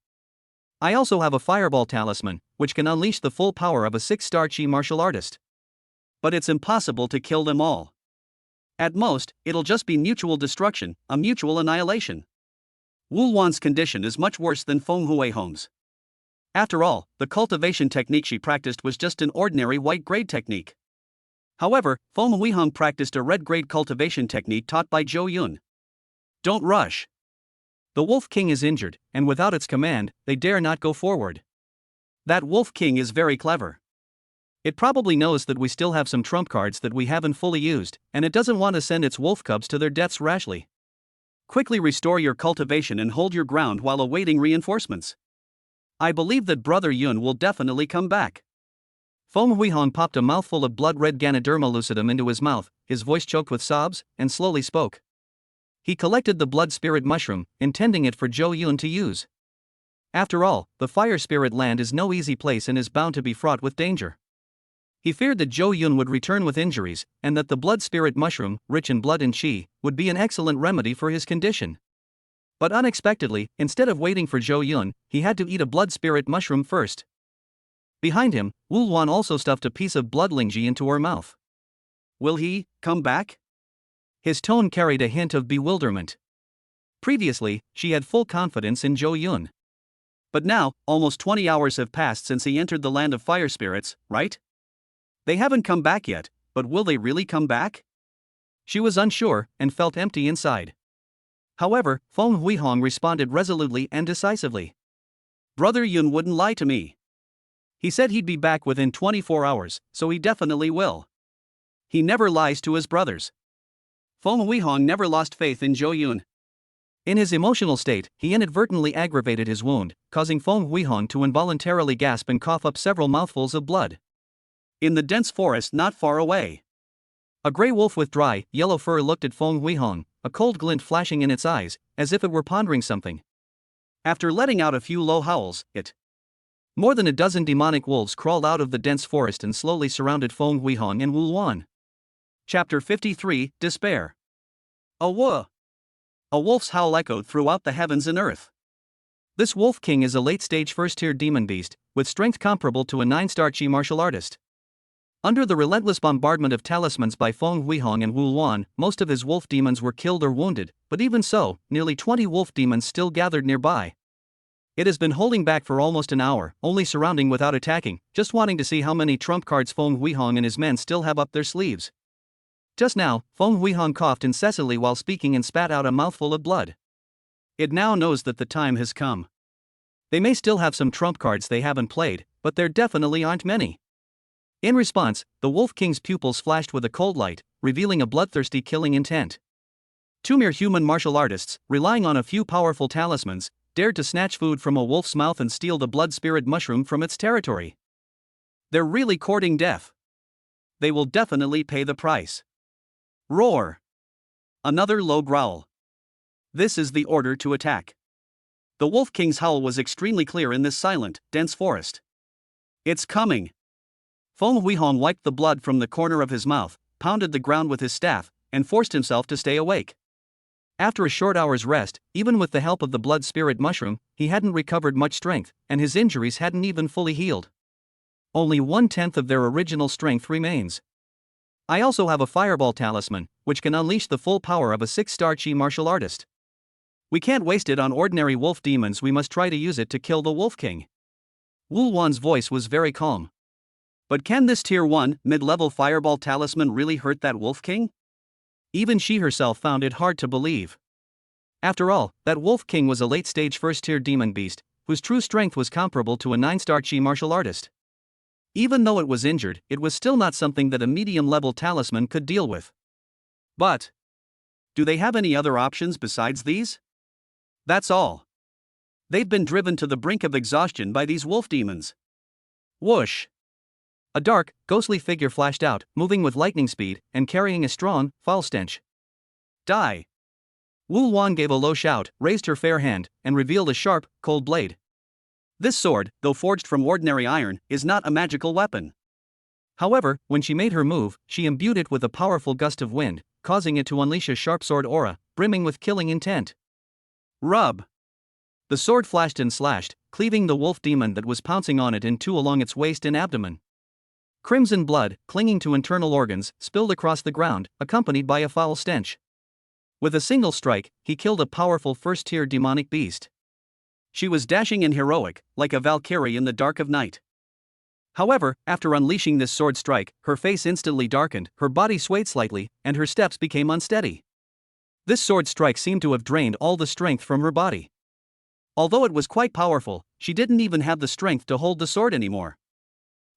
I also have a fireball talisman, which can unleash the full power of a 6-star Chi martial artist. But it's impossible to kill them all. At most, it'll just be mutual destruction, a mutual annihilation. Wu Luan's condition is much worse than Feng Huihong's. After all, the cultivation technique she practiced was just an ordinary white-grade technique. However, Feng Huihong practiced a red-grade cultivation technique taught by Zhou Yun. Don't rush. The Wolf King is injured, and without its command, they dare not go forward. That Wolf King is very clever. It probably knows that we still have some trump cards that we haven't fully used, and it doesn't want to send its wolf cubs to their deaths rashly. Quickly restore your cultivation and hold your ground while awaiting reinforcements. I believe that Brother Yun will definitely come back. Feng Huihong popped a mouthful of blood-red Ganoderma lucidum into his mouth, his voice choked with sobs, and slowly spoke. He collected the blood spirit mushroom, intending it for Zhou Yun to use. After all, the fire spirit land is no easy place and is bound to be fraught with danger. He feared that Zhou Yun would return with injuries, and that the blood spirit mushroom, rich in blood and qi, would be an excellent remedy for his condition. But unexpectedly, instead of waiting for Zhou Yun, he had to eat a blood spirit mushroom first. Behind him, Wu Luan also stuffed a piece of blood lingji into her mouth. Will he come back? His tone carried a hint of bewilderment. Previously, she had full confidence in Zhou Yun. But now, almost 20 hours have passed since he entered the land of fire spirits, right? They haven't come back yet, but will they really come back? She was unsure and felt empty inside. However, Feng Huihong responded resolutely and decisively. Brother Yun wouldn't lie to me. He said he'd be back within 24 hours, so he definitely will. He never lies to his brothers. Feng Huihong never lost faith in Zhou Yun. In his emotional state, he inadvertently aggravated his wound, causing Feng Huihong to involuntarily gasp and cough up several mouthfuls of blood. In the dense forest not far away, a gray wolf with dry, yellow fur looked at Feng Huihong, a cold glint flashing in its eyes, as if it were pondering something. After letting out a few low howls, more than a dozen demonic wolves crawled out of the dense forest and slowly surrounded Feng Huihong and Wu Luan. Chapter 53, Despair. A wolf's howl echoed throughout the heavens and earth. This Wolf King is a late-stage first-tier demon beast, with strength comparable to a 9-star Chi martial artist. Under the relentless bombardment of talismans by Feng Huihong and Wu Luan, most of his wolf demons were killed or wounded, but even so, nearly 20 wolf demons still gathered nearby. It has been holding back for almost an hour, only surrounding without attacking, just wanting to see how many trump cards Feng Huihong and his men still have up their sleeves. Just now, Feng Huihong coughed incessantly while speaking and spat out a mouthful of blood. It now knows that the time has come. They may still have some trump cards they haven't played, but there definitely aren't many. In response, the Wolf King's pupils flashed with a cold light, revealing a bloodthirsty killing intent. Two mere human martial artists, relying on a few powerful talismans, dared to snatch food from a wolf's mouth and steal the blood spirit mushroom from its territory. They're really courting death. They will definitely pay the price. Roar! Another low growl. This is the order to attack. The Wolf King's howl was extremely clear in this silent, dense forest. It's coming. Feng Huihong wiped the blood from the corner of his mouth, pounded the ground with his staff, and forced himself to stay awake. After a short hour's rest, even with the help of the blood spirit mushroom, he hadn't recovered much strength, and his injuries hadn't even fully healed. Only 1/10 of their original strength remains. I also have a fireball talisman, which can unleash the full power of a 6-star Chi martial artist. We can't waste it on ordinary wolf demons, we must try to use it to kill the Wolf King. Wu Luan's voice was very calm. But can this tier 1, mid-level fireball talisman really hurt that Wolf King? Even she herself found it hard to believe. After all, that Wolf King was a late-stage first-tier demon beast, whose true strength was comparable to a 9-star Chi martial artist. Even though it was injured, it was still not something that a medium-level talisman could deal with. But do they have any other options besides these? That's all. They've been driven to the brink of exhaustion by these wolf demons. Whoosh! A dark, ghostly figure flashed out, moving with lightning speed, and carrying a strong, foul stench. Die! Wu Luan gave a low shout, raised her fair hand, and revealed a sharp, cold blade. This sword, though forged from ordinary iron, is not a magical weapon. However, when she made her move, she imbued it with a powerful gust of wind, causing it to unleash a sharp sword aura, brimming with killing intent. Rub! The sword flashed and slashed, cleaving the wolf demon that was pouncing on it in two along its waist and abdomen. Crimson blood, clinging to internal organs, spilled across the ground, accompanied by a foul stench. With a single strike, he killed a powerful first-tier demonic beast. She was dashing and heroic, like a Valkyrie in the dark of night. However, after unleashing this sword strike, her face instantly darkened, her body swayed slightly, and her steps became unsteady. This sword strike seemed to have drained all the strength from her body. Although it was quite powerful, she didn't even have the strength to hold the sword anymore.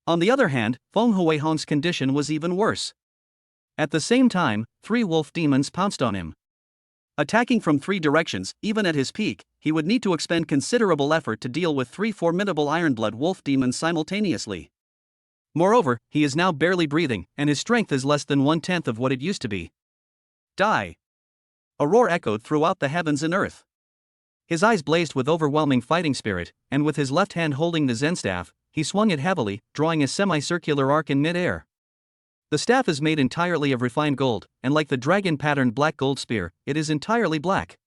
On the other hand, Feng Huihong's condition was even worse. At the same time, 3 wolf demons pounced on him. Attacking from 3 directions, even at his peak, he would need to expend considerable effort to deal with 3 formidable Ironblood wolf demons simultaneously. Moreover, he is now barely breathing, and his strength is less than 1/10 of what it used to be. Die! A roar echoed throughout the heavens and earth. His eyes blazed with overwhelming fighting spirit, and with his left hand holding the Zen staff, he swung it heavily, drawing a semicircular arc in mid-air. The staff is made entirely of refined gold, and like the dragon-patterned black gold spear, it is entirely black.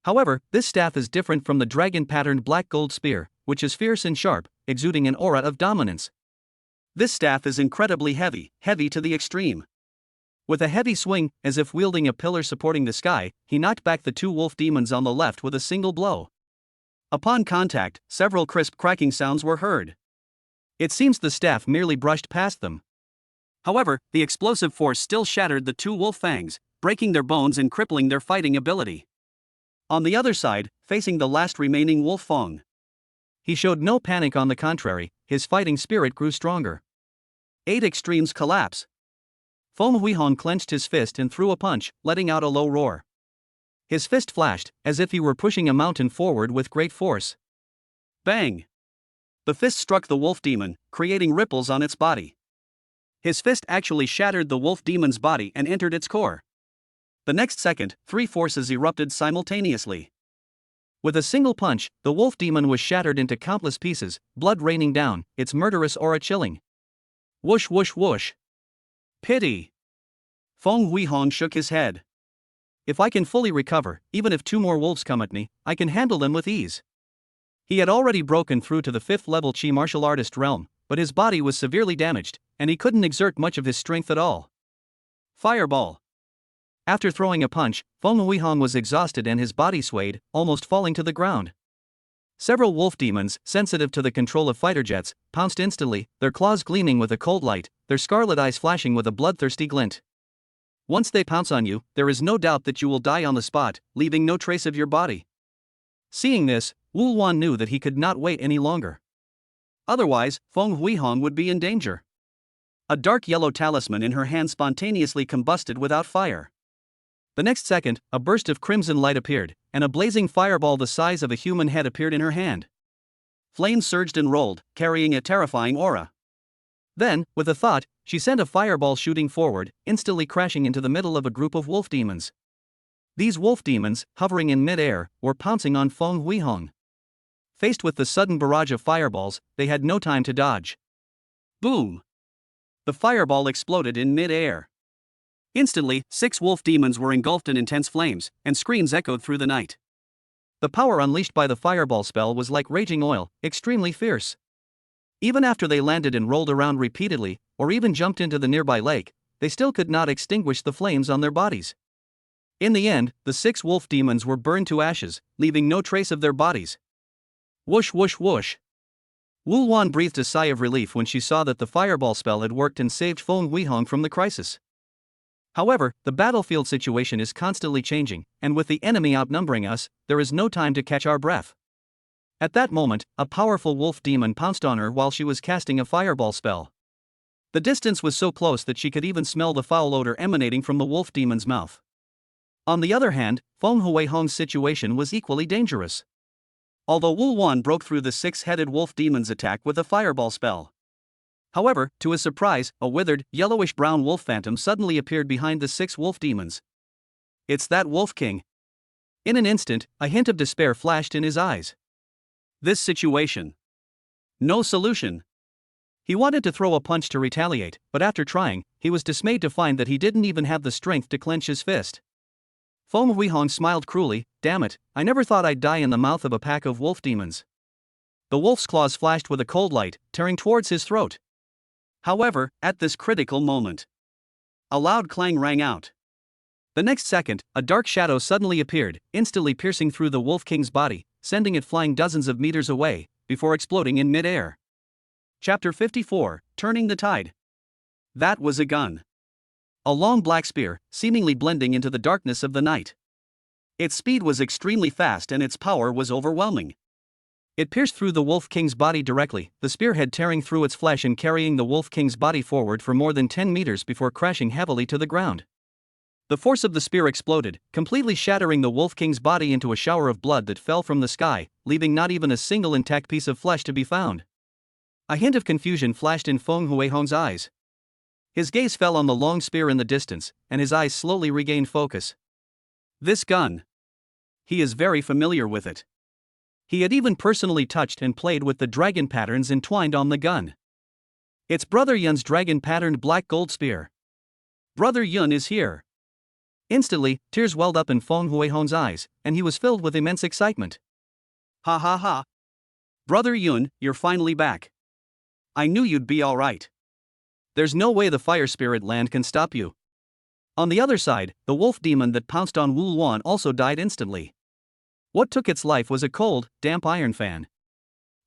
However, this staff is different from the dragon-patterned black gold spear, which is fierce and sharp, exuding an aura of dominance. This staff is incredibly heavy to the extreme. With a heavy swing, as if wielding a pillar supporting the sky, he knocked back the 2 wolf demons on the left with a single blow. Upon contact, several crisp cracking sounds were heard. It seems the staff merely brushed past them. However, the explosive force still shattered the two wolf fangs, breaking their bones and crippling their fighting ability. On the other side, facing the last remaining wolf Feng, he showed no panic, on the contrary, his fighting spirit grew stronger. 8 extremes collapse. Feng Huihong clenched his fist and threw a punch, letting out a low roar. His fist flashed, as if he were pushing a mountain forward with great force. Bang! The fist struck the wolf demon, creating ripples on its body. His fist actually shattered the wolf demon's body and entered its core. The next second, 3 forces erupted simultaneously. With a single punch, the wolf demon was shattered into countless pieces, blood raining down, its murderous aura chilling. Whoosh whoosh whoosh. Pity! Feng Huihong shook his head. If I can fully recover, even if 2 more wolves come at me, I can handle them with ease. He had already broken through to the 5th level Chi martial artist realm, but his body was severely damaged, and he couldn't exert much of his strength at all. Fireball! After throwing a punch, Feng Huihong was exhausted and his body swayed, almost falling to the ground. Several wolf demons, sensitive to the control of fighter jets, pounced instantly, their claws gleaming with a cold light, their scarlet eyes flashing with a bloodthirsty glint. Once they pounce on you, there is no doubt that you will die on the spot, leaving no trace of your body. Seeing this, Wu Wan knew that he could not wait any longer. Otherwise, Feng Huihong would be in danger. A dark yellow talisman in her hand spontaneously combusted without fire. The next second, a burst of crimson light appeared, and a blazing fireball the size of a human head appeared in her hand. Flames surged and rolled, carrying a terrifying aura. Then, with a thought, she sent a fireball shooting forward, instantly crashing into the middle of a group of wolf demons. These wolf demons, hovering in mid-air, were pouncing on Feng Huihong. Faced with the sudden barrage of fireballs, they had no time to dodge. Boom! The fireball exploded in mid-air. Instantly, 6 wolf demons were engulfed in intense flames, and screams echoed through the night. The power unleashed by the fireball spell was like raging oil, extremely fierce. Even after they landed and rolled around repeatedly, or even jumped into the nearby lake, they still could not extinguish the flames on their bodies. In the end, the 6 wolf demons were burned to ashes, leaving no trace of their bodies. Whoosh whoosh whoosh. Wu Wan breathed a sigh of relief when she saw that the fireball spell had worked and saved Feng Huihong from the crisis. However, the battlefield situation is constantly changing, and with the enemy outnumbering us, there is no time to catch our breath. At that moment, a powerful wolf demon pounced on her while she was casting a fireball spell. The distance was so close that she could even smell the foul odor emanating from the wolf demon's mouth. On the other hand, Feng Huihong's situation was equally dangerous. Although Wu Wan broke through the 6-headed wolf demon's attack with a fireball spell. However, to his surprise, a withered, yellowish-brown wolf phantom suddenly appeared behind the 6 wolf demons. It's that Wolf King. In an instant, a hint of despair flashed in his eyes. This situation. No solution. He wanted to throw a punch to retaliate, but after trying, he was dismayed to find that he didn't even have the strength to clench his fist. Feng Huihong smiled cruelly. Damn it, I never thought I'd die in the mouth of a pack of wolf demons. The wolf's claws flashed with a cold light, tearing towards his throat. However, at this critical moment, a loud clang rang out. The next second, a dark shadow suddenly appeared, instantly piercing through the Wolf King's body, sending it flying dozens of meters away, before exploding in mid-air. Chapter 54, Turning the Tide. That was a gun. A long black spear, seemingly blending into the darkness of the night. Its speed was extremely fast and its power was overwhelming. It pierced through the Wolf King's body directly, the spearhead tearing through its flesh and carrying the Wolf King's body forward for more than 10 meters before crashing heavily to the ground. The force of the spear exploded, completely shattering the Wolf King's body into a shower of blood that fell from the sky, leaving not even a single intact piece of flesh to be found. A hint of confusion flashed in Feng Huihong's eyes. His gaze fell on the long spear in the distance, and his eyes slowly regained focus. This gun. He is very familiar with it. He had even personally touched and played with the dragon patterns entwined on the gun. It's Brother Yun's dragon-patterned black gold spear. Brother Yun is here. Instantly, tears welled up in Feng Huihong's eyes, and he was filled with immense excitement. Ha ha ha. Brother Yun, you're finally back. I knew you'd be alright. There's no way the fire spirit land can stop you. On the other side, the wolf demon that pounced on Wu Wan also died instantly. What took its life was a cold, damp iron fan.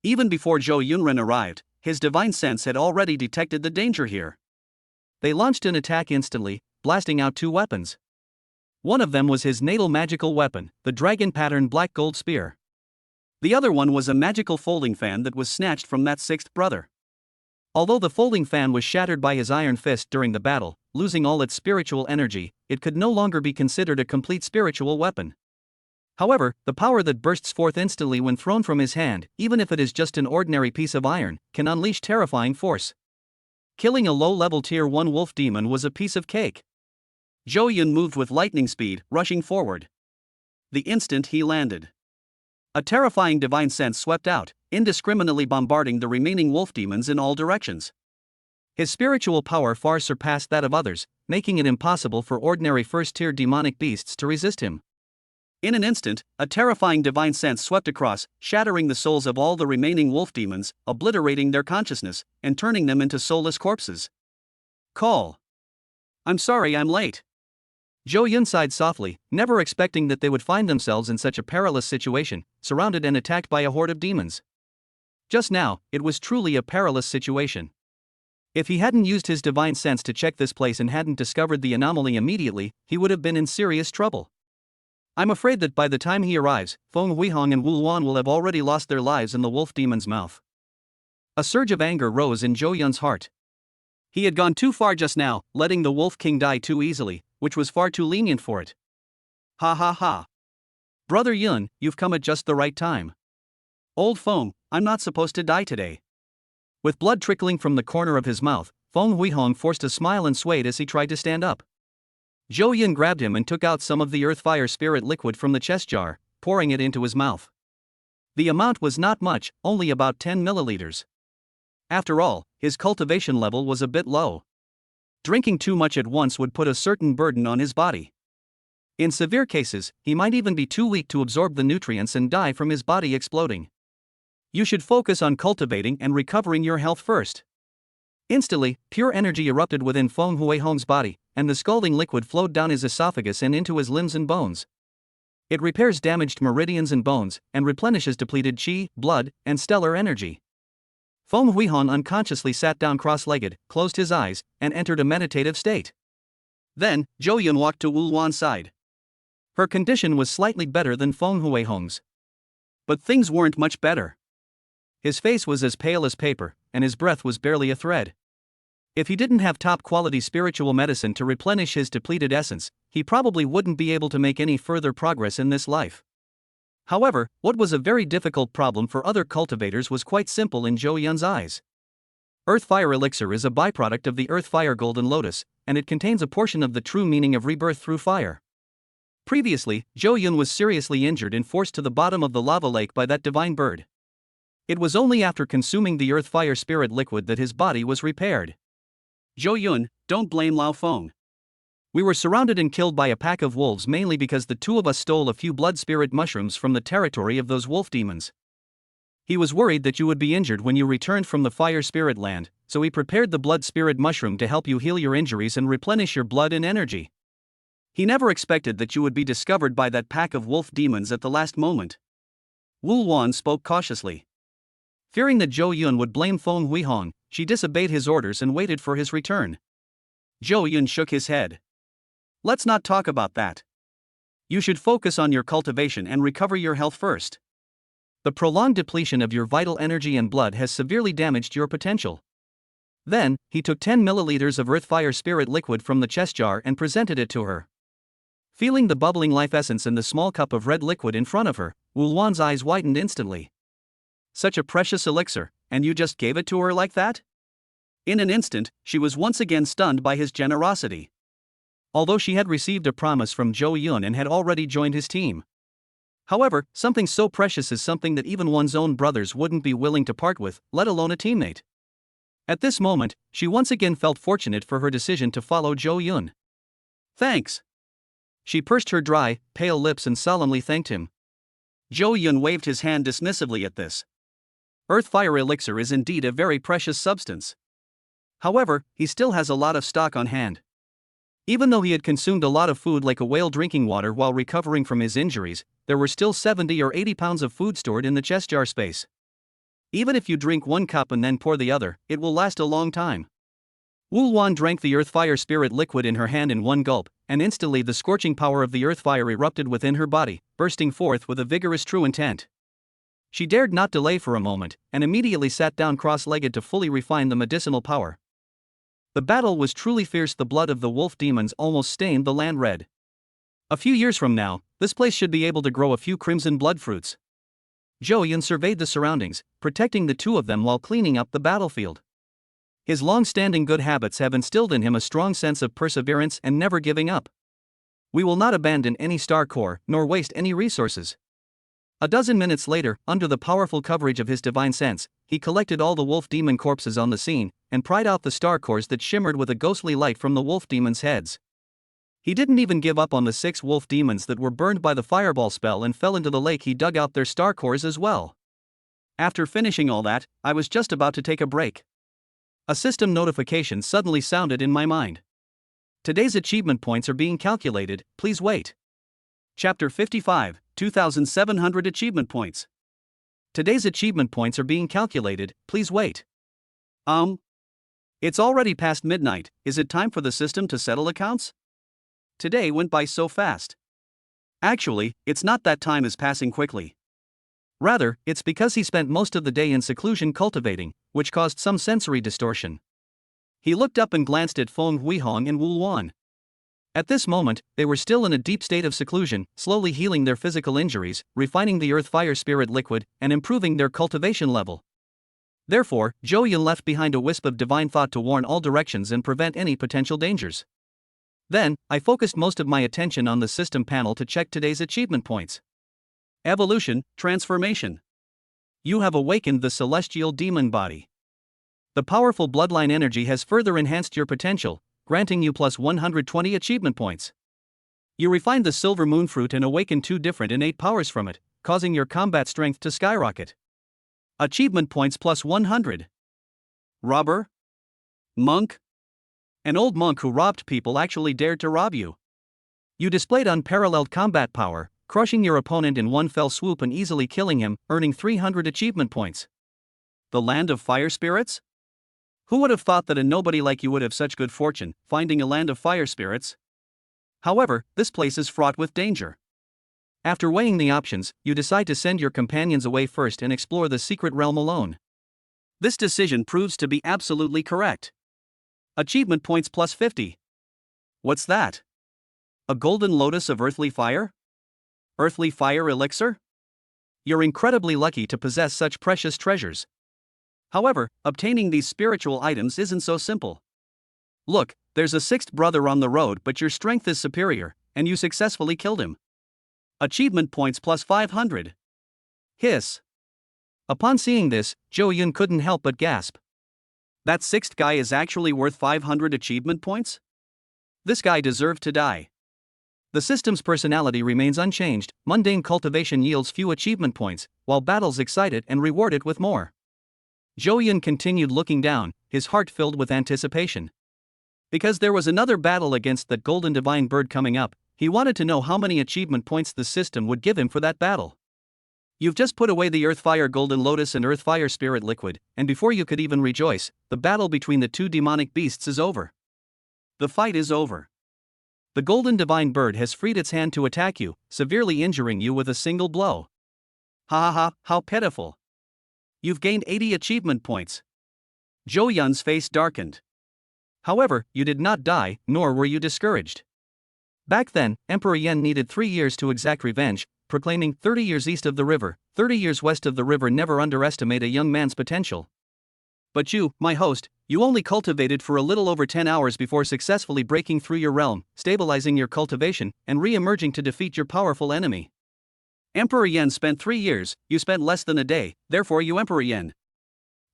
Even before Zhou Yunren arrived, his divine sense had already detected the danger here. They launched an attack instantly, blasting out two weapons. One of them was his natal magical weapon, the dragon-pattern black gold spear. The other one was a magical folding fan that was snatched from that sixth brother. Although the folding fan was shattered by his iron fist during the battle, losing all its spiritual energy, it could no longer be considered a complete spiritual weapon. However, the power that bursts forth instantly when thrown from his hand, even if it is just an ordinary piece of iron, can unleash terrifying force. Killing a low-level Tier 1 wolf demon was a piece of cake. Zhou Yun moved with lightning speed, rushing forward. The instant he landed, a terrifying divine sense swept out, indiscriminately bombarding the remaining wolf demons in all directions. His spiritual power far surpassed that of others, making it impossible for ordinary first-tier demonic beasts to resist him. In an instant, a terrifying divine sense swept across, shattering the souls of all the remaining wolf demons, obliterating their consciousness, and turning them into soulless corpses. Call. I'm sorry I'm late. Zhou Yun sighed softly, never expecting that they would find themselves in such a perilous situation, surrounded and attacked by a horde of demons. Just now, it was truly a perilous situation. If he hadn't used his divine sense to check this place and hadn't discovered the anomaly immediately, he would have been in serious trouble. I'm afraid that by the time he arrives, Feng Huihong and Wu Luan will have already lost their lives in the wolf demon's mouth. A surge of anger rose in Zhou Yun's heart. He had gone too far just now, letting the Wolf King die too easily, which was far too lenient for it. Ha ha ha. Brother Yun, you've come at just the right time. Old Feng, I'm not supposed to die today. With blood trickling from the corner of his mouth, Feng Huihong forced a smile and swayed as he tried to stand up. Zhou Yun grabbed him and took out some of the earth-fire spirit liquid from the chest jar, pouring it into his mouth. The amount was not much, only about 10 milliliters. After all, his cultivation level was a bit low. Drinking too much at once would put a certain burden on his body. In severe cases, he might even be too weak to absorb the nutrients and die from his body exploding. You should focus on cultivating and recovering your health first. Instantly, pure energy erupted within Feng Huihong's body, and the scalding liquid flowed down his esophagus and into his limbs and bones. It repairs damaged meridians and bones, and replenishes depleted qi, blood, and stellar energy. Feng Huihong unconsciously sat down cross-legged, closed his eyes, and entered a meditative state. Then, Zhou Yun walked to Wu Luan's side. Her condition was slightly better than Feng Huihong's. But things weren't much better. His face was as pale as paper, and his breath was barely a thread. If he didn't have top-quality spiritual medicine to replenish his depleted essence, he probably wouldn't be able to make any further progress in this life. However, what was a very difficult problem for other cultivators was quite simple in Zhou Yun's eyes. Earth-fire elixir is a byproduct of the earth-fire golden lotus, and it contains a portion of the true meaning of rebirth through fire. Previously, Zhou Yun was seriously injured and forced to the bottom of the lava lake by that divine bird. It was only after consuming the earth-fire spirit liquid that his body was repaired. Zhou Yun, don't blame Lao Feng. We were surrounded and killed by a pack of wolves mainly because the two of us stole a few blood spirit mushrooms from the territory of those wolf demons. He was worried that you would be injured when you returned from the fire spirit land, so he prepared the blood spirit mushroom to help you heal your injuries and replenish your blood and energy. He never expected that you would be discovered by that pack of wolf demons at the last moment. Wu Luan spoke cautiously. Fearing that Zhou Yun would blame Feng Huihong, she disobeyed his orders and waited for his return. Zhou Yun shook his head. Let's not talk about that. You should focus on your cultivation and recover your health first. The prolonged depletion of your vital energy and blood has severely damaged your potential. Then, he took 10 milliliters of earth-fire spirit liquid from the chest jar and presented it to her. Feeling the bubbling life essence in the small cup of red liquid in front of her, Wu Luan's eyes widened instantly. Such a precious elixir, and you just gave it to her like that? In an instant, she was once again stunned by his generosity. Although she had received a promise from Zhou Yun and had already joined his team. However, something so precious is something that even one's own brothers wouldn't be willing to part with, let alone a teammate. At this moment, she once again felt fortunate for her decision to follow Zhou Yun. Thanks. She pursed her dry, pale lips and solemnly thanked him. Zhou Yun waved his hand dismissively at this. Earth-fire elixir is indeed a very precious substance. However, he still has a lot of stock on hand. Even though he had consumed a lot of food like a whale drinking water while recovering from his injuries, there were still 70 or 80 pounds of food stored in the chest jar space. Even if you drink one cup and then pour the other, it will last a long time. Wu Wan drank the earth fire spirit liquid in her hand in one gulp, and instantly the scorching power of the earth fire erupted within her body, bursting forth with a vigorous true intent. She dared not delay for a moment, and immediately sat down cross-legged to fully refine the medicinal power. The battle was truly fierce. The blood of the wolf demons almost stained the land red. A few years from now, this place should be able to grow a few crimson blood fruits. Zhou Yun surveyed the surroundings, protecting the two of them while cleaning up the battlefield. His long-standing good habits have instilled in him a strong sense of perseverance and never giving up. We will not abandon any star core, nor waste any resources. A dozen minutes later, under the powerful coverage of his divine sense, he collected all the wolf demon corpses on the scene, and pried out the star cores that shimmered with a ghostly light from the wolf demons' heads. He didn't even give up on the 6 wolf demons that were burned by the fireball spell and fell into the lake. He dug out their star cores as well. After finishing all that, I was just about to take a break. A system notification suddenly sounded in my mind. Today's achievement points are being calculated, please wait. Chapter 55, 2,700 achievement points. Today's achievement points are being calculated, please wait. It's already past midnight. Is it time for the system to settle accounts? Today went by so fast. Actually, it's not that time is passing quickly. Rather, it's because he spent most of the day in seclusion cultivating, which caused some sensory distortion. He looked up and glanced at Feng Huihong and Wu Wan. At this moment, they were still in a deep state of seclusion, slowly healing their physical injuries, refining the earth fire spirit liquid, and improving their cultivation level. Therefore, Zhou Yun left behind a wisp of divine thought to warn all directions and prevent any potential dangers. Then, I focused most of my attention on the system panel to check today's achievement points. Evolution, transformation. You have awakened the celestial demon body. The powerful bloodline energy has further enhanced your potential, granting you plus 120 achievement points. You refined the silver moon fruit and awakened 2 different innate powers from it, causing your combat strength to skyrocket. Achievement points plus 100. Robber? Monk? An old monk who robbed people actually dared to rob you. You displayed unparalleled combat power, crushing your opponent in one fell swoop and easily killing him, earning 300 achievement points. The land of fire spirits? Who would have thought that a nobody like you would have such good fortune, finding a land of fire spirits? However, this place is fraught with danger. After weighing the options, you decide to send your companions away first and explore the secret realm alone. This decision proves to be absolutely correct. Achievement points plus 50. What's that? A golden lotus of earthly fire? Earthly fire elixir? You're incredibly lucky to possess such precious treasures. However, obtaining these spiritual items isn't so simple. Look, there's a 6th brother on the road, but your strength is superior, and you successfully killed him. Achievement points plus 500. Hiss. Upon seeing this, Zhou Yun couldn't help but gasp. That 6th guy is actually worth 500 achievement points? This guy deserved to die. The system's personality remains unchanged. Mundane cultivation yields few achievement points, while battles excite it and reward it with more. Zhou Yun continued looking down, his heart filled with anticipation. Because there was another battle against that golden divine bird coming up, he wanted to know how many achievement points the system would give him for that battle. You've just put away the Earthfire Golden Lotus and Earthfire Spirit Liquid, and before you could even rejoice, the battle between the 2 demonic beasts is over. The fight is over. The Golden Divine Bird has freed its hand to attack you, severely injuring you with a single blow. Ha ha ha, how pitiful. You've gained 80 achievement points. Zhou Yun's face darkened. However, you did not die, nor were you discouraged. Back then, Emperor Yan needed 3 years to exact revenge, proclaiming 30 years east of the river, 30 years west of the river. Never underestimate a young man's potential. But you, my host, you only cultivated for a little over 10 hours before successfully breaking through your realm, stabilizing your cultivation, and re-emerging to defeat your powerful enemy. Emperor Yan spent 3 years, you spent less than a day, therefore you Emperor Yan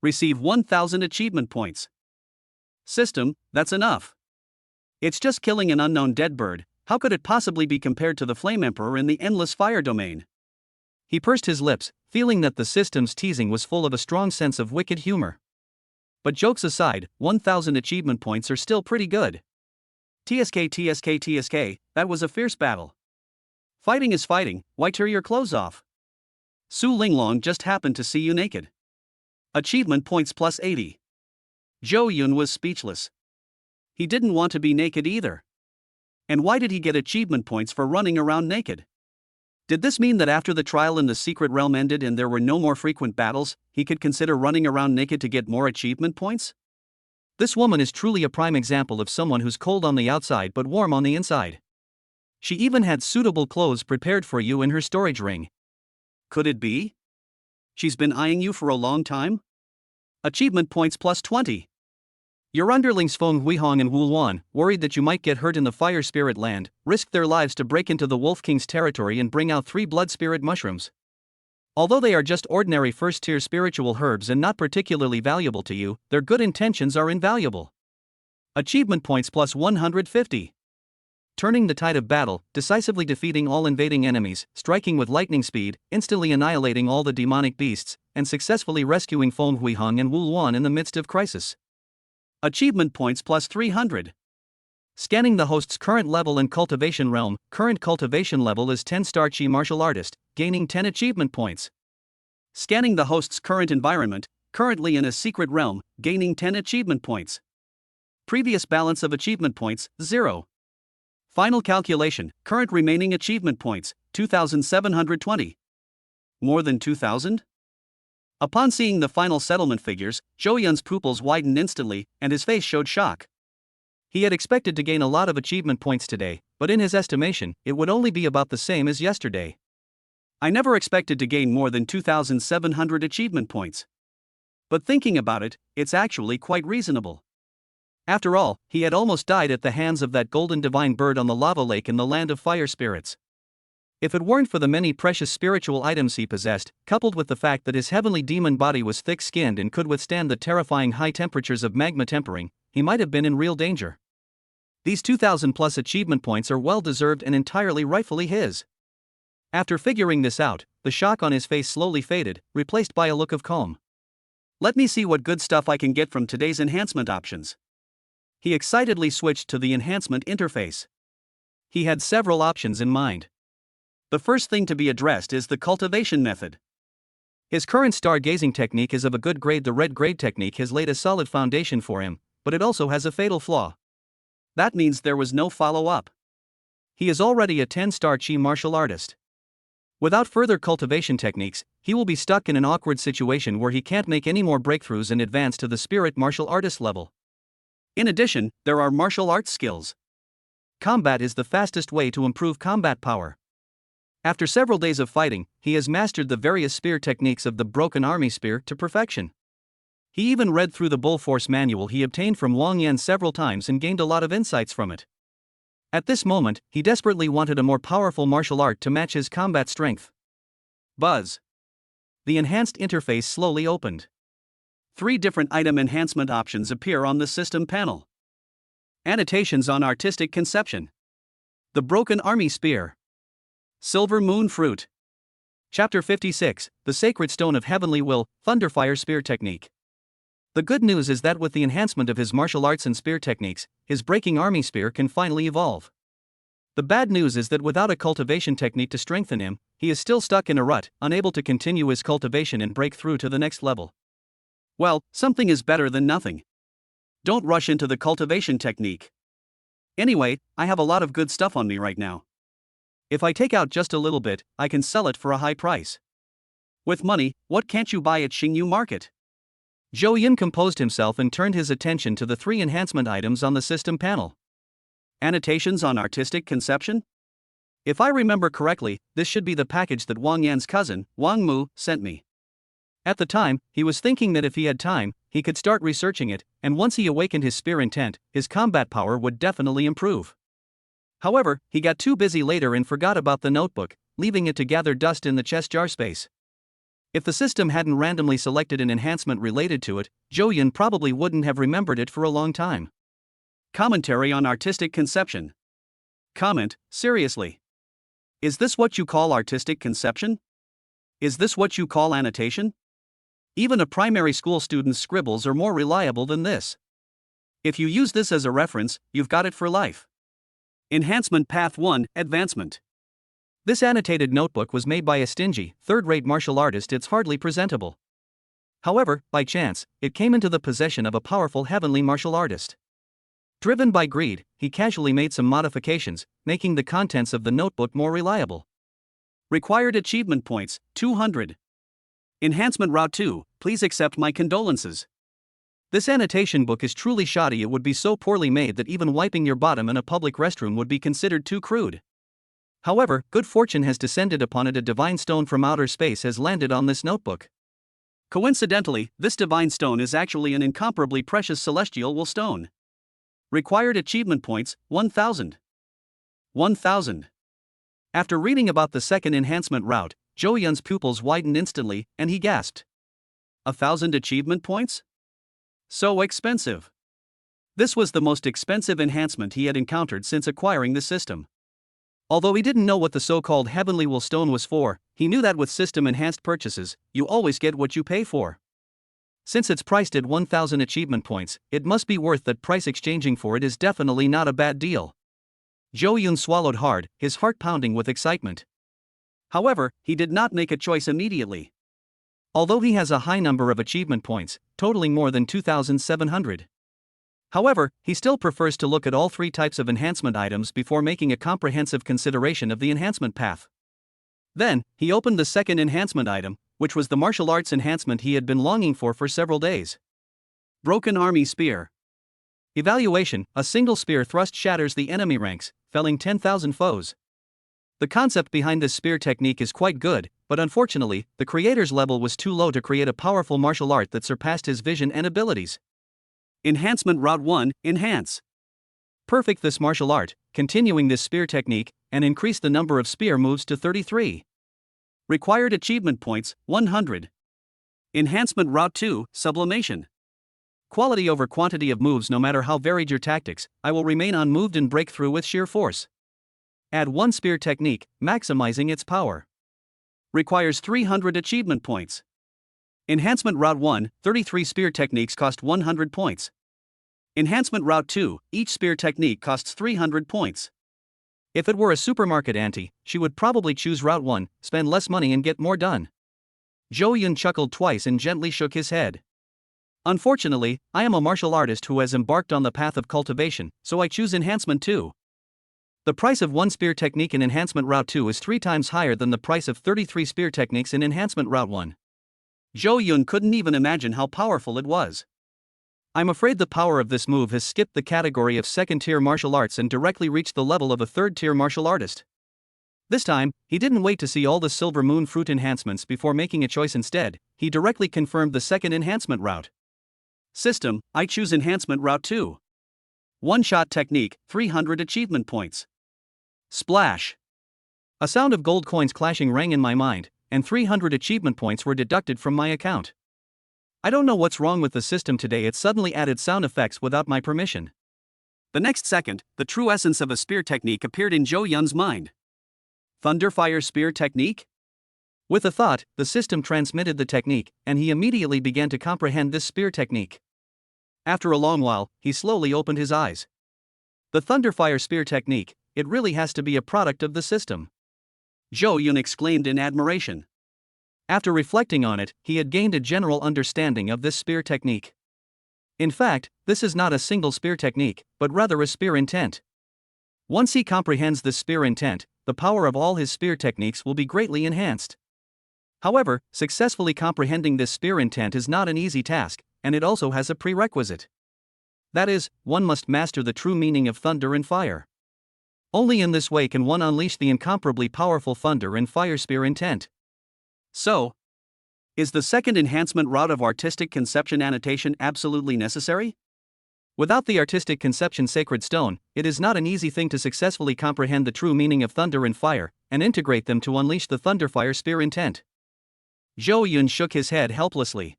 receive 1,000 achievement points. System, that's enough. It's just killing an unknown dead bird, how could it possibly be compared to the Flame Emperor in the endless fire domain? He pursed his lips, feeling that the system's teasing was full of a strong sense of wicked humor. But jokes aside, 1,000 achievement points are still pretty good. TSK, that was a fierce battle. Fighting is fighting, why tear your clothes off? Su Linglong just happened to see you naked. Achievement points plus 80. Zhou Yun was speechless. He didn't want to be naked either. And why did he get achievement points for running around naked? Did this mean that after the trial in the secret realm ended and there were no more frequent battles, he could consider running around naked to get more achievement points? This woman is truly a prime example of someone who's cold on the outside but warm on the inside. She even had suitable clothes prepared for you in her storage ring. Could it be? She's been eyeing you for a long time? Achievement points plus 20. Your underlings Feng Huihong and Wu Luan, worried that you might get hurt in the Fire Spirit land, risked their lives to break into the Wolf King's territory and bring out 3 Blood Spirit mushrooms. Although they are just ordinary first-tier spiritual herbs and not particularly valuable to you, their good intentions are invaluable. Achievement points plus 150. Turning the tide of battle, decisively defeating all invading enemies, striking with lightning speed, instantly annihilating all the demonic beasts, and successfully rescuing Feng Huihong and Wu Luan in the midst of crisis. Achievement points plus 300. Scanning the host's current level and cultivation realm, current cultivation level is 10-star Chi martial artist, gaining 10 achievement points. Scanning the host's current environment, currently in a secret realm, gaining 10 achievement points. Previous balance of achievement points, 0. Final calculation, current remaining achievement points, 2,720. More than 2,000? Upon seeing the final settlement figures, Zhou Yun's pupils widened instantly, and his face showed shock. He had expected to gain a lot of achievement points today, but in his estimation, it would only be about the same as yesterday. I never expected to gain more than 2,700 achievement points. But thinking about it, it's actually quite reasonable. After all, he had almost died at the hands of that golden divine bird on the lava lake in the land of fire spirits. If it weren't for the many precious spiritual items he possessed, coupled with the fact that his heavenly demon body was thick-skinned and could withstand the terrifying high temperatures of magma tempering, he might have been in real danger. These 2,000+ achievement points are well-deserved and entirely rightfully his. After figuring this out, the shock on his face slowly faded, replaced by a look of calm. Let me see what good stuff I can get from today's enhancement options. He excitedly switched to the enhancement interface. He had several options in mind. The first thing to be addressed is the cultivation method. His current stargazing technique is of a good grade. The red grade technique has laid a solid foundation for him, but it also has a fatal flaw. That means there was no follow-up. He is already a 10-star Chi martial artist. Without further cultivation techniques, he will be stuck in an awkward situation where he can't make any more breakthroughs and advance to the spirit martial artist level. In addition, there are martial arts skills. Combat is the fastest way to improve combat power. After several days of fighting, he has mastered the various spear techniques of the Broken Army Spear to perfection. He even read through the Bull Force manual he obtained from Wang Yan several times and gained a lot of insights from it. At this moment, he desperately wanted a more powerful martial art to match his combat strength. Buzz. The enhanced interface slowly opened. 3 different item enhancement options appear on the system panel. Annotations on artistic conception. The Broken Army Spear. Silver Moon Fruit. Chapter 56, The Sacred Stone of Heavenly Will, Thunderfire Spear Technique. The good news is that with the enhancement of his martial arts and spear techniques, his Breaking Army Spear can finally evolve. The bad news is that without a cultivation technique to strengthen him, he is still stuck in a rut, unable to continue his cultivation and break through to the next level. Well, something is better than nothing. Don't rush into the cultivation technique. Anyway, I have a lot of good stuff on me right now. If I take out just a little bit, I can sell it for a high price. With money, what can't you buy at Xingyu Market? Zhou Yun composed himself and turned his attention to the 3 enhancement items on the system panel. Annotations on artistic conception? If I remember correctly, this should be the package that Wang Yan's cousin, Wang Mu, sent me. At the time, he was thinking that if he had time, he could start researching it, and once he awakened his spear intent, his combat power would definitely improve. However, he got too busy later and forgot about the notebook, leaving it to gather dust in the chest jar space. If the system hadn't randomly selected an enhancement related to it, Zhou Yun probably wouldn't have remembered it for a long time. Commentary on artistic conception. Comment, seriously. Is this what you call artistic conception? Is this what you call annotation? Even a primary school student's scribbles are more reliable than this. If you use this as a reference, you've got it for life. Enhancement Path 1 Advancement. This annotated notebook was made by a stingy, third-rate martial artist. It's hardly presentable. However, by chance, it came into the possession of a powerful heavenly martial artist. Driven by greed, he casually made some modifications, making the contents of the notebook more reliable. Required achievement points 200. Enhancement Route 2, please accept my condolences. This annotation book is truly shoddy. It would be so poorly made that even wiping your bottom in a public restroom would be considered too crude. However, good fortune has descended upon it. A divine stone from outer space has landed on this notebook. Coincidentally, this divine stone is actually an incomparably precious celestial wool stone. Required achievement points 1000. 1000. After reading about the second enhancement route, Zhou Yun's pupils widened instantly, and he gasped. 1,000 achievement points? So expensive. This was the most expensive enhancement he had encountered since acquiring the system. Although he didn't know what the so-called heavenly wool stone was for, he knew that with system-enhanced purchases, you always get what you pay for. Since it's priced at 1,000 achievement points, it must be worth that price. Exchanging for it is definitely not a bad deal. Zhou Yun swallowed hard, his heart pounding with excitement. However, he did not make a choice immediately. Although he has a high number of achievement points, totaling more than 2,700. However, he still prefers to look at all three types of enhancement items before making a comprehensive consideration of the enhancement path. Then, he opened the second enhancement item, which was the martial arts enhancement he had been longing for several days. Broken Army Spear. Evaluation: a single spear thrust shatters the enemy ranks, felling 10,000 foes. The concept behind this spear technique is quite good, but unfortunately, the creator's level was too low to create a powerful martial art that surpassed his vision and abilities. Enhancement Route 1 Enhance. Perfect this martial art, continuing this spear technique, and increase the number of spear moves to 33. Required achievement points 100. Enhancement Route 2 Sublimation. Quality over quantity of moves. No matter how varied your tactics, I will remain unmoved and break through with sheer force. Add one spear technique, maximizing its power. Requires 300 achievement points. Enhancement Route 1 33 spear techniques cost 100 points. Enhancement Route 2 each spear technique costs 300 points. If it were a supermarket auntie, she would probably choose Route 1, spend less money and get more done. Zhou Yun chuckled twice and gently shook his head. Unfortunately, I am a martial artist who has embarked on the path of cultivation, so I choose Enhancement 2. The price of one spear technique in Enhancement Route 2 is 3 times higher than the price of 33 spear techniques in Enhancement Route 1. Zhou Yun couldn't even imagine how powerful it was. I'm afraid the power of this move has skipped the category of second-tier martial arts and directly reached the level of a third-tier martial artist. This time, he didn't wait to see all the Silver Moon fruit enhancements before making a choice. Instead, he directly confirmed the second enhancement route. System, I choose Enhancement Route 2. One-shot technique, 300 achievement points. Splash. A sound of gold coins clashing rang in my mind, and 300 achievement points were deducted from my account. I don't know what's wrong with the system today. It suddenly added sound effects without my permission. The next second, the true essence of a spear technique appeared in Zhou Yun's mind. Thunderfire Spear Technique? With a thought, the system transmitted the technique, and he immediately began to comprehend this spear technique. After a long while, he slowly opened his eyes. The Thunderfire Spear Technique, it really has to be a product of the system. Zhou Yun exclaimed in admiration. After reflecting on it, he had gained a general understanding of this spear technique. In fact, this is not a single spear technique, but rather a spear intent. Once he comprehends this spear intent, the power of all his spear techniques will be greatly enhanced. However, successfully comprehending this spear intent is not an easy task, and it also has a prerequisite. That is, one must master the true meaning of thunder and fire. Only in this way can one unleash the incomparably powerful thunder and fire spear intent. So, is the second enhancement route of artistic conception annotation absolutely necessary? Without the artistic conception sacred stone, it is not an easy thing to successfully comprehend the true meaning of thunder and fire, and integrate them to unleash the thunderfire spear intent. Zhou Yun shook his head helplessly.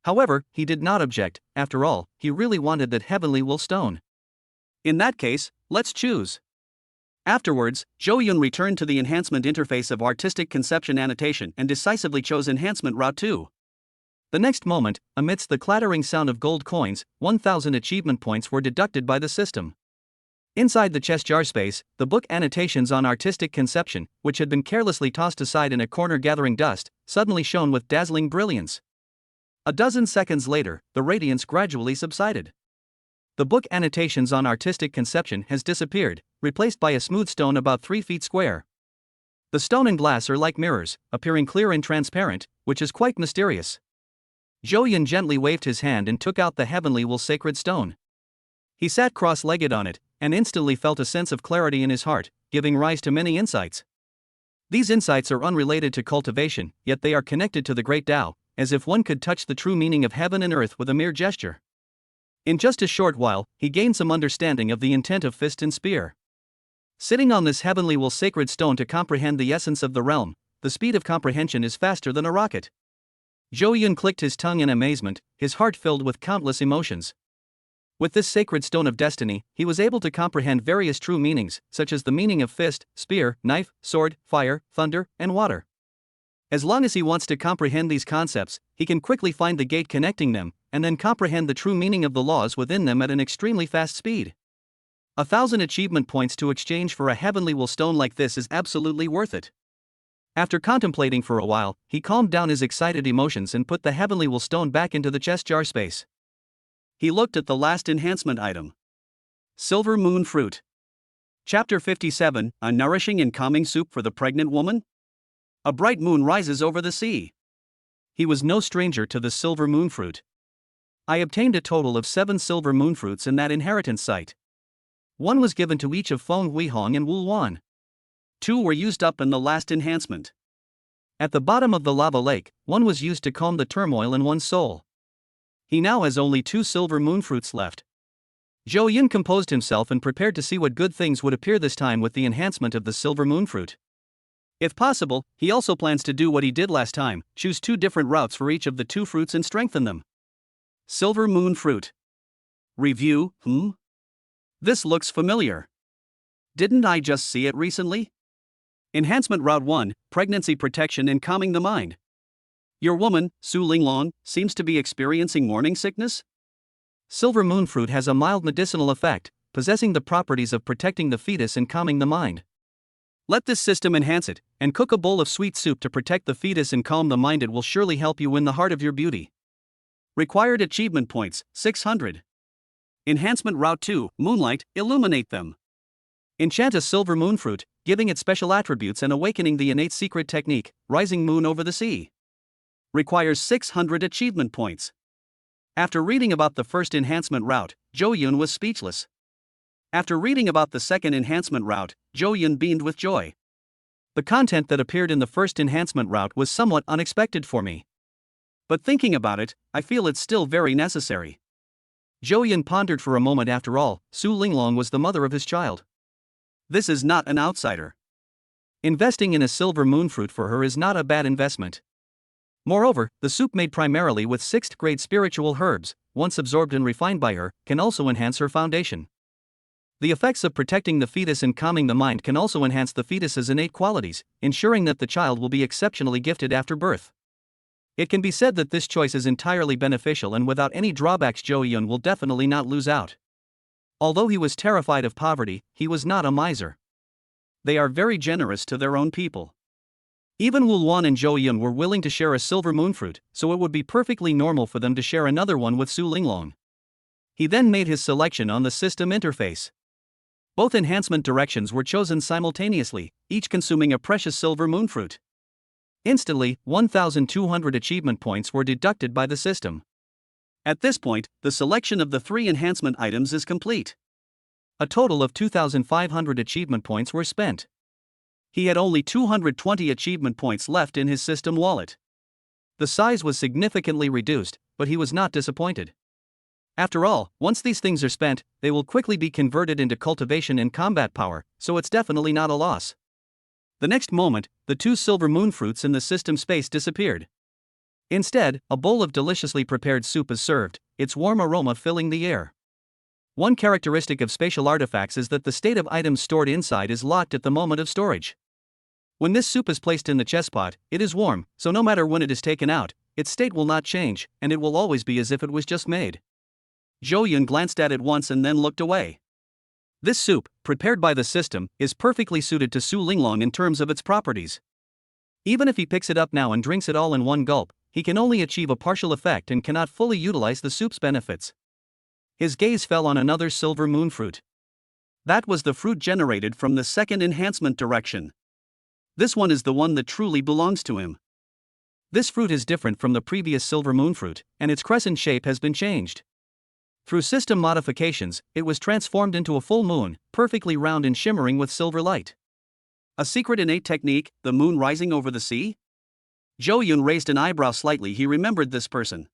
However, he did not object. After all, he really wanted that heavenly wool stone. In that case, let's choose. Afterwards, Zhou Yun returned to the enhancement interface of artistic conception annotation and decisively chose Enhancement Route 2. The next moment, amidst the clattering sound of gold coins, 1,000 achievement points were deducted by the system. Inside the chest jar space, the book Annotations on Artistic Conception, which had been carelessly tossed aside in a corner gathering dust, suddenly shone with dazzling brilliance. A dozen seconds later, the radiance gradually subsided. The book Annotations on Artistic Conception has disappeared, replaced by a smooth stone about 3 feet square. The stone and glass are like mirrors, appearing clear and transparent, which is quite mysterious. Zhou Yun gently waved his hand and took out the heavenly wool sacred stone. He sat cross-legged on it, and instantly felt a sense of clarity in his heart, giving rise to many insights. These insights are unrelated to cultivation, yet they are connected to the great Tao, as if one could touch the true meaning of heaven and earth with a mere gesture. In just a short while, he gained some understanding of the intent of fist and spear. Sitting on this heavenly wool sacred stone to comprehend the essence of the realm, the speed of comprehension is faster than a rocket. Zhou Yun clicked his tongue in amazement, his heart filled with countless emotions. With this sacred stone of destiny, he was able to comprehend various true meanings, such as the meaning of fist, spear, knife, sword, fire, thunder, and water. As long as he wants to comprehend these concepts, he can quickly find the gate connecting them, and then comprehend the true meaning of the laws within them at an extremely fast speed. 1,000 achievement points to exchange for a heavenly wool stone like this is absolutely worth it. After contemplating for a while, he calmed down his excited emotions and put the heavenly wool stone back into the chest jar space. He looked at the last enhancement item. Silver Moon Fruit. Chapter 57, A Nourishing and Calming Soup for the Pregnant Woman? A bright moon rises over the sea. He was no stranger to the silver moon fruit. I obtained a total of 7 silver moon fruits in that inheritance site. 1 was given to each of Feng Huihong and Wu Wan. 2 were used up in the last enhancement. At the bottom of the lava lake, 1 was used to calm the turmoil in one's soul. He now has only 2 silver moon fruits left. Zhou Yun composed himself and prepared to see what good things would appear this time with the enhancement of the silver moon fruit. If possible, he also plans to do what he did last time, choose 2 different routes for each of the 2 fruits and strengthen them. Silver moon fruit. Review, This looks familiar. Didn't I just see it recently? Enhancement Route 1, Pregnancy Protection and Calming the Mind. Your woman, Su Linglong, seems to be experiencing morning sickness? Silver moon fruit has a mild medicinal effect, possessing the properties of protecting the fetus and calming the mind. Let this system enhance it, and cook a bowl of sweet soup to protect the fetus and calm the mind. It will surely help you win the heart of your beauty. Required achievement points, 600. Enhancement Route 2, Moonlight, Illuminate them. Enchant a silver moon fruit, giving it special attributes and awakening the innate secret technique, Rising Moon over the Sea. Requires 600 achievement points. After reading about the first enhancement route, Zhou Yun was speechless. After reading about the second enhancement route, Zhou Yun beamed with joy. The content that appeared in the first enhancement route was somewhat unexpected for me. But thinking about it, I feel it's still very necessary. Zhou Yun pondered for a moment. After all, Su Linglong was the mother of his child. This is not an outsider. Investing in a silver moon fruit for her is not a bad investment. Moreover, the soup made primarily with 6th-grade spiritual herbs, once absorbed and refined by her, can also enhance her foundation. The effects of protecting the fetus and calming the mind can also enhance the fetus's innate qualities, ensuring that the child will be exceptionally gifted after birth. It can be said that this choice is entirely beneficial, and without any drawbacks Zhou Yun will definitely not lose out. Although he was terrified of poverty, he was not a miser. They are very generous to their own people. Even Wu Luan and Zhou Yun were willing to share a silver moon fruit, so it would be perfectly normal for them to share another one with Su Linglong. He then made his selection on the system interface. Both enhancement directions were chosen simultaneously, each consuming a precious silver moon fruit. Instantly, 1,200 achievement points were deducted by the system. At this point, the selection of the 3 enhancement items is complete. A total of 2,500 achievement points were spent. He had only 220 achievement points left in his system wallet. The size was significantly reduced, but he was not disappointed. After all, once these things are spent, they will quickly be converted into cultivation and combat power, so it's definitely not a loss. The next moment, the 2 silver moon fruits in the system space disappeared. Instead, a bowl of deliciously prepared soup is served, its warm aroma filling the air. One characteristic of spatial artifacts is that the state of items stored inside is locked at the moment of storage. When this soup is placed in the chestpot, it is warm, so no matter when it is taken out, its state will not change, and it will always be as if it was just made. Zhou Yun glanced at it once and then looked away. This soup, prepared by the system, is perfectly suited to Su Linglong in terms of its properties. Even if he picks it up now and drinks it all in one gulp, he can only achieve a partial effect and cannot fully utilize the soup's benefits. His gaze fell on another silver moon fruit. That was the fruit generated from the second enhancement direction. This one is the one that truly belongs to him. This fruit is different from the previous silver moon fruit, and its crescent shape has been changed. Through system modifications, it was transformed into a full moon, perfectly round and shimmering with silver light. A secret innate technique, the moon rising over the sea? Zhou Yun raised an eyebrow slightly. He remembered this person.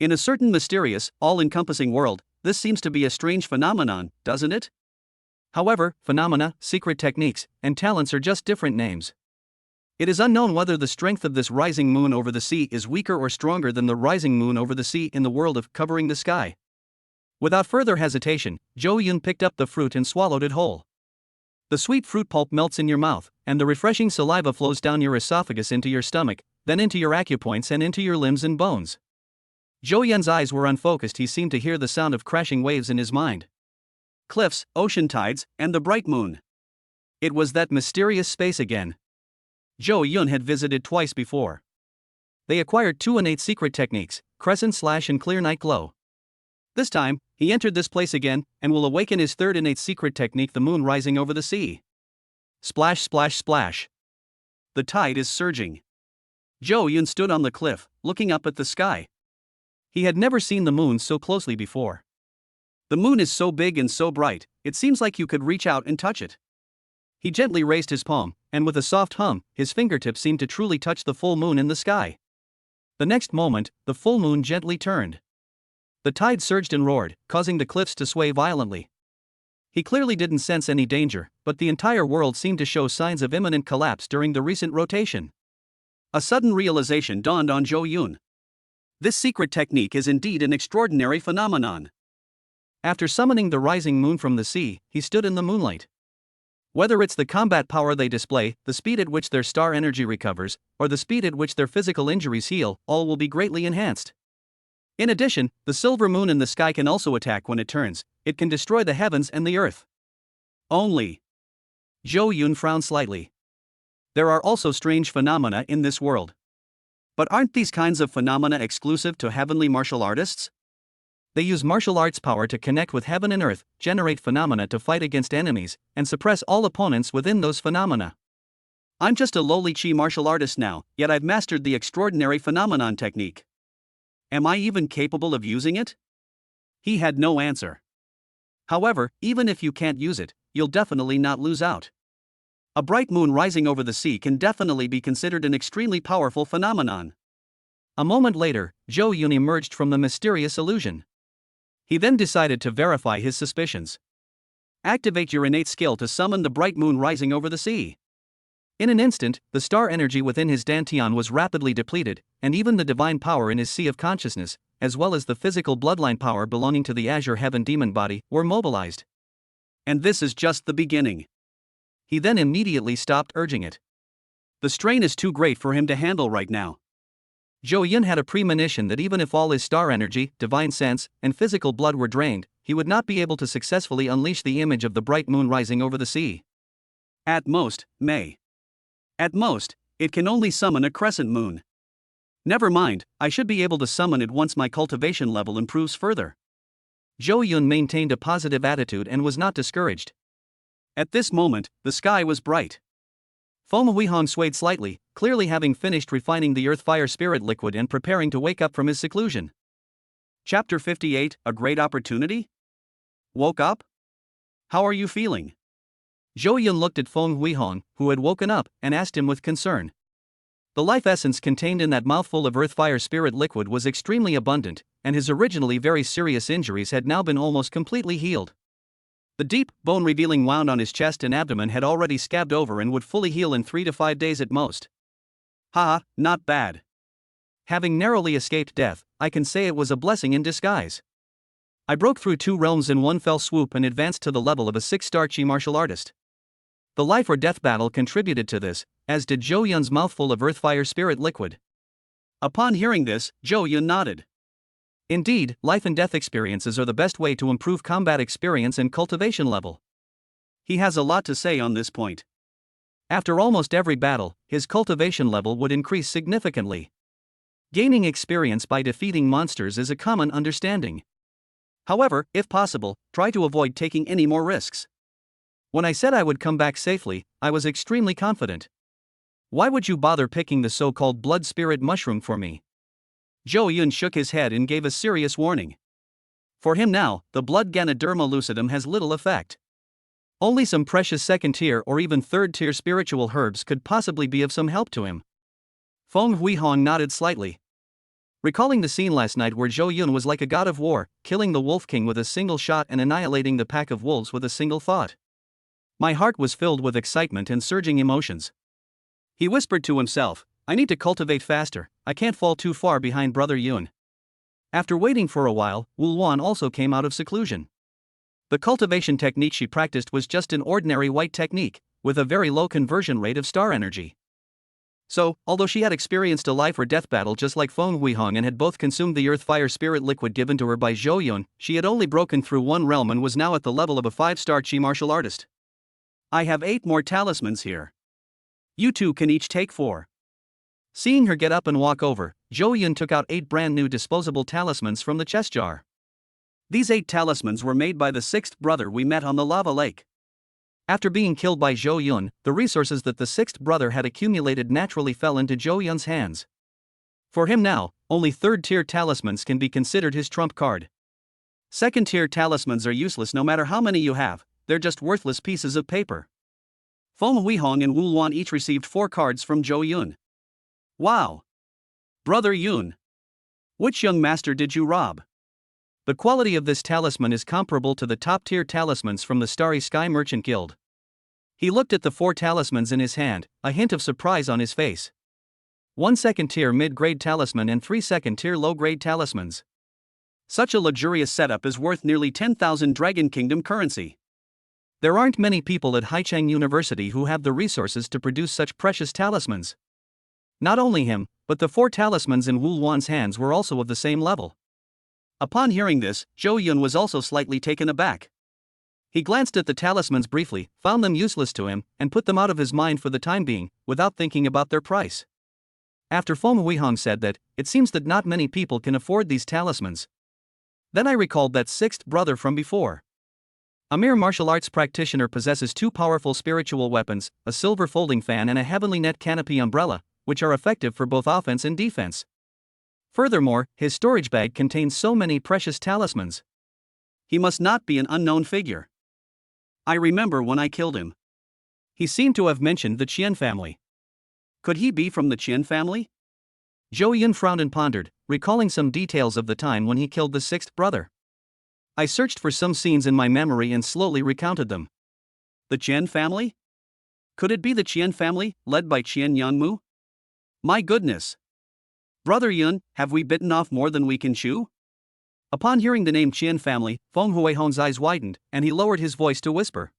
In a certain mysterious, all-encompassing world, this seems to be a strange phenomenon, doesn't it? However, phenomena, secret techniques, and talents are just different names. It is unknown whether the strength of this rising moon over the sea is weaker or stronger than the rising moon over the sea in the world of covering the sky. Without further hesitation, Zhou Yun picked up the fruit and swallowed it whole. The sweet fruit pulp melts in your mouth, and the refreshing saliva flows down your esophagus into your stomach, then into your acupoints and into your limbs and bones. Zhou Yun's eyes were unfocused. He seemed to hear the sound of crashing waves in his mind. Cliffs, ocean tides, and the bright moon. It was that mysterious space again. Zhou Yun had visited twice before. They acquired 2 innate secret techniques, Crescent Slash and Clear Night Glow. This time, he entered this place again, and will awaken his 3rd innate secret technique, the moon rising over the sea. Splash, splash, splash. The tide is surging. Zhou Yun stood on the cliff, looking up at the sky. He had never seen the moon so closely before. The moon is so big and so bright, it seems like you could reach out and touch it. He gently raised his palm, and with a soft hum, his fingertips seemed to truly touch the full moon in the sky. The next moment, the full moon gently turned. The tide surged and roared, causing the cliffs to sway violently. He clearly didn't sense any danger, but the entire world seemed to show signs of imminent collapse during the recent rotation. A sudden realization dawned on Zhou Yun. This secret technique is indeed an extraordinary phenomenon. After summoning the rising moon from the sea, he stood in the moonlight. Whether it's the combat power they display, the speed at which their star energy recovers, or the speed at which their physical injuries heal, all will be greatly enhanced. In addition, the silver moon in the sky can also attack when it turns. It can destroy the heavens and the earth. Only. Zhou Yun frowned slightly. There are also strange phenomena in this world. But aren't these kinds of phenomena exclusive to heavenly martial artists? They use martial arts power to connect with heaven and earth, generate phenomena to fight against enemies, and suppress all opponents within those phenomena. I'm just a lowly Qi martial artist now, yet I've mastered the extraordinary phenomenon technique. Am I even capable of using it? He had no answer. However, even if you can't use it, you'll definitely not lose out. A bright moon rising over the sea can definitely be considered an extremely powerful phenomenon. A moment later, Zhou Yun emerged from the mysterious illusion. He then decided to verify his suspicions. Activate your innate skill to summon the bright moon rising over the sea. In an instant, the star energy within his dantian was rapidly depleted, and even the divine power in his sea of consciousness, as well as the physical bloodline power belonging to the Azure Heaven demon body, were mobilized. And this is just the beginning. He then immediately stopped urging it. The strain is too great for him to handle right now. Zhou Yun had a premonition that even if all his star energy, divine sense, and physical blood were drained, he would not be able to successfully unleash the image of the bright moon rising over the sea. At most, At most, it can only summon a crescent moon. Never mind, I should be able to summon it once my cultivation level improves further. Zhou Yun maintained a positive attitude and was not discouraged. At this moment, the sky was bright. Feng Huihong swayed slightly, clearly having finished refining the earth fire spirit liquid and preparing to wake up from his seclusion. Chapter 58, A Great Opportunity? Woke up? How are you feeling? Zhou Yun looked at Feng Huihong, who had woken up, and asked him with concern. The life essence contained in that mouthful of earth fire spirit liquid was extremely abundant, and his originally very serious injuries had now been almost completely healed. The deep, bone-revealing wound on his chest and abdomen had already scabbed over and would fully heal in 3 to 5 days at most. Haha, not bad. Having narrowly escaped death, I can say it was a blessing in disguise. I broke through 2 realms in one fell swoop and advanced to the level of a 6-star Qi martial artist. The life or death battle contributed to this, as did Zhou Yun's mouthful of earth fire spirit liquid. Upon hearing this, Zhou Yun nodded. Indeed, life and death experiences are the best way to improve combat experience and cultivation level. He has a lot to say on this point. After almost every battle, his cultivation level would increase significantly. Gaining experience by defeating monsters is a common understanding. However, if possible, try to avoid taking any more risks. When I said I would come back safely, I was extremely confident. Why would you bother picking the so-called blood spirit mushroom for me? Zhou Yun shook his head and gave a serious warning. For him now, the blood Ganoderma lucidum has little effect. Only some precious second-tier or even third-tier spiritual herbs could possibly be of some help to him. Feng Huihong nodded slightly. Recalling the scene last night where Zhou Yun was like a god of war, killing the Wolf King with a single shot and annihilating the pack of wolves with a single thought. My heart was filled with excitement and surging emotions. He whispered to himself, I need to cultivate faster, I can't fall too far behind Brother Yun. After waiting for a while, Wu Luan also came out of seclusion. The cultivation technique she practiced was just an ordinary white technique, with a very low conversion rate of star energy. So, although she had experienced a life or death battle just like Feng Huihong and had both consumed the earth fire spirit liquid given to her by Zhou Yun, she had only broken through one realm and was now at the level of a 5-star Qi martial artist. I have 8 more talismans here. You two can each take 4. Seeing her get up and walk over, Zhou Yun took out 8 brand new disposable talismans from the chest jar. These 8 talismans were made by the 6th brother we met on the lava lake. After being killed by Zhou Yun, the resources that the 6th brother had accumulated naturally fell into Zhou Yun's hands. For him now, only 3rd-tier talismans can be considered his trump card. 2nd-tier talismans are useless no matter how many you have, they're just worthless pieces of paper. Feng Huihong and Wu Luan each received 4 cards from Zhou Yun. Wow! Brother Yun! Which young master did you rob? The quality of this talisman is comparable to the top-tier talismans from the Starry Sky Merchant Guild. He looked at the 4 talismans in his hand, a hint of surprise on his face. 1 2nd-tier mid-grade talisman and 3 2nd-tier low-grade talismans. Such a luxurious setup is worth nearly 10,000 Dragon Kingdom currency. There aren't many people at Haicheng University who have the resources to produce such precious talismans. Not only him, but the 4 talismans in Wu Luan's hands were also of the same level. Upon hearing this, Zhou Yun was also slightly taken aback. He glanced at the talismans briefly, found them useless to him, and put them out of his mind for the time being, without thinking about their price. After Feng Huihong said that, it seems that not many people can afford these talismans. Then I recalled that 6th brother from before. A mere martial arts practitioner possesses 2 powerful spiritual weapons, a silver folding fan and a heavenly net canopy umbrella, which are effective for both offense and defense. Furthermore, his storage bag contains so many precious talismans. He must not be an unknown figure. I remember when I killed him. He seemed to have mentioned the Qian family. Could he be from the Qian family? Zhou Yun frowned and pondered, recalling some details of the time when he killed the 6th brother. I searched for some scenes in my memory and slowly recounted them. The Qian family? Could it be the Qian family, led by Qian Yangmu? My goodness! Brother Yun, have we bitten off more than we can chew? Upon hearing the name Qian family, Feng Huihong's eyes widened, and he lowered his voice to whisper.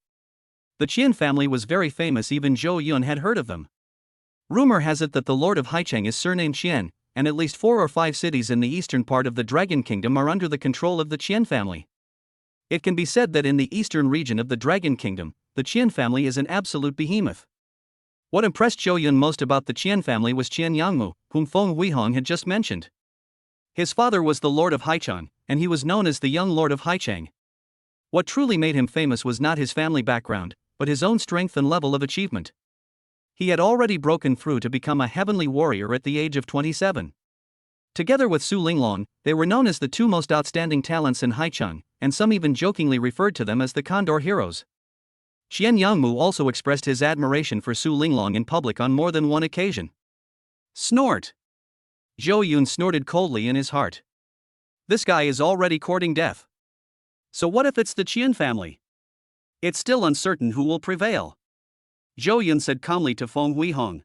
The Qian family was very famous, even Zhou Yun had heard of them. Rumor has it that the Lord of Haicheng is surnamed Qian, and at least 4 or 5 cities in the eastern part of the Dragon Kingdom are under the control of the Qian family. It can be said that in the eastern region of the Dragon Kingdom, the Qian family is an absolute behemoth. What impressed Zhou Yun most about the Qian family was Qian Yangmu, whom Feng Huihong had just mentioned. His father was the Lord of Haicheng, and he was known as the young Lord of Haicheng. What truly made him famous was not his family background, but his own strength and level of achievement. He had already broken through to become a heavenly warrior at the age of 27. Together with Su Linglong, they were known as the 2 most outstanding talents in Haicheng, and some even jokingly referred to them as the Condor Heroes. Qian Yangmu also expressed his admiration for Su Linglong in public on more than one occasion. Snort! Zhou Yun snorted coldly in his heart. This guy is already courting death. So what if it's the Qian family? It's still uncertain who will prevail. Zhou Yun said calmly to Feng Huihong.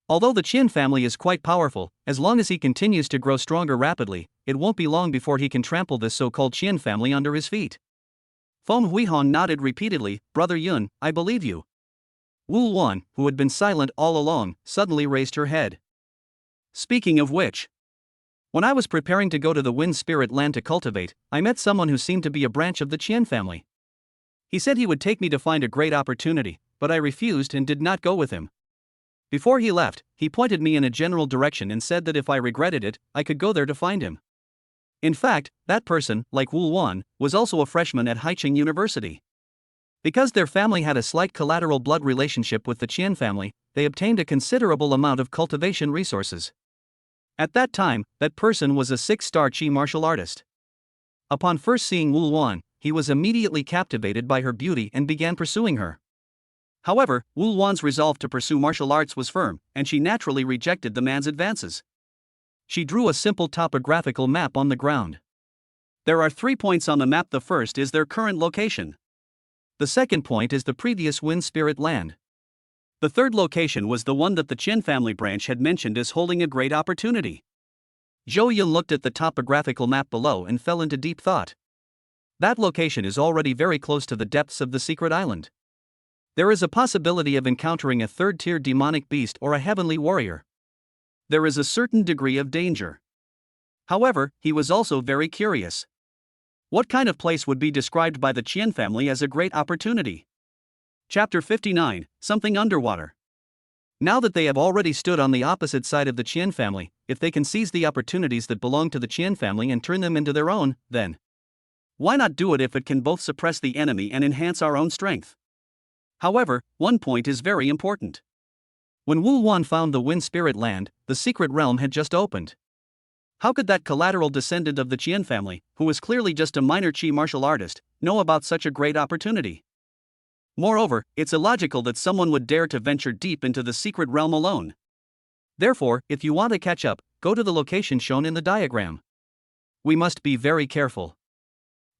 Although the Qian family is quite powerful, as long as he continues to grow stronger rapidly, it won't be long before he can trample this so-called Qian family under his feet. Feng Huihong nodded repeatedly. Brother Yun, I believe you. Wu Luan, who had been silent all along, suddenly raised her head. Speaking of which, When I was preparing to go to the Wind Spirit Land to cultivate, I met someone who seemed to be a branch of the Qian family. He said he would take me to find a great opportunity, but I refused and did not go with him. Before he left, he pointed me in a general direction and said that if I regretted it, I could go there to find him. In fact, that person, like Wu Wan, was also a freshman at Haicheng University. Because their family had a slight collateral blood relationship with the Qian family, they obtained a considerable amount of cultivation resources. At that time, that person was a 6-star Qi martial artist. Upon first seeing Wu Wan, he was immediately captivated by her beauty and began pursuing her. However, Wu Wan's resolve to pursue martial arts was firm, and she naturally rejected the man's advances. She drew a simple topographical map on the ground. There are 3 points on the map. The first is their current location. The second point is the previous Wind Spirit Land. The third location was the one that the Qian family branch had mentioned as holding a great opportunity. Zhou Yun looked at the topographical map below and fell into deep thought. That location is already very close to the depths of the secret island. There is a possibility of encountering a third-tier demonic beast or a heavenly warrior. There is a certain degree of danger. However, he was also very curious. What kind of place would be described by the Qian family as a great opportunity? Chapter 59, Something Underwater. Now that they have already stood on the opposite side of the Qian family, if they can seize the opportunities that belong to the Qian family and turn them into their own, then why not do it if it can both suppress the enemy and enhance our own strength? However, one point is very important. When Wu Wan found the Wind Spirit Land, the secret realm had just opened. How could that collateral descendant of the Qian family, who was clearly just a minor Qi martial artist, know about such a great opportunity? Moreover, it's illogical that someone would dare to venture deep into the secret realm alone. Therefore, if you want to catch up, go to the location shown in the diagram. We must be very careful.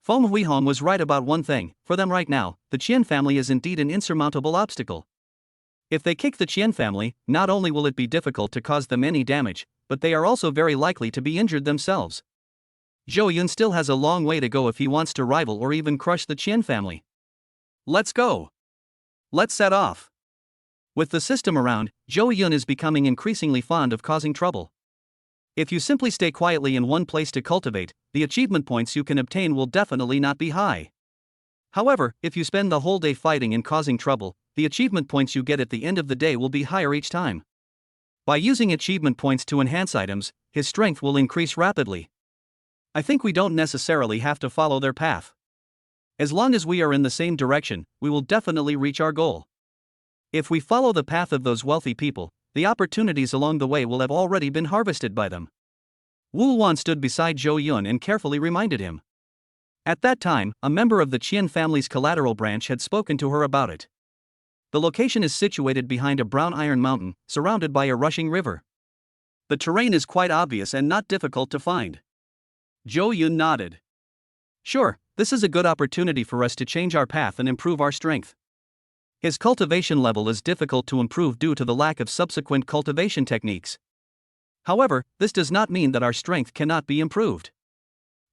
Feng Huihong was right about one thing: for them right now, the Qian family is indeed an insurmountable obstacle. If they kick the Qian family, not only will it be difficult to cause them any damage, but they are also very likely to be injured themselves. Zhou Yun still has a long way to go if he wants to rival or even crush the Qian family. Let's go. Let's set off. With the system around, Zhou Yun is becoming increasingly fond of causing trouble. If you simply stay quietly in one place to cultivate, the achievement points you can obtain will definitely not be high. However, if you spend the whole day fighting and causing trouble, the achievement points you get at the end of the day will be higher each time. By using achievement points to enhance items, his strength will increase rapidly. I think we don't necessarily have to follow their path. As long as we are in the same direction, we will definitely reach our goal. If we follow the path of those wealthy people, the opportunities along the way will have already been harvested by them. Wu Wan stood beside Zhou Yun and carefully reminded him. At that time, a member of the Qian family's collateral branch had spoken to her about it. The location is situated behind a brown iron mountain, surrounded by a rushing river. The terrain is quite obvious and not difficult to find. Zhou Yun nodded. Sure, this is a good opportunity for us to change our path and improve our strength. His cultivation level is difficult to improve due to the lack of subsequent cultivation techniques. However, this does not mean that our strength cannot be improved.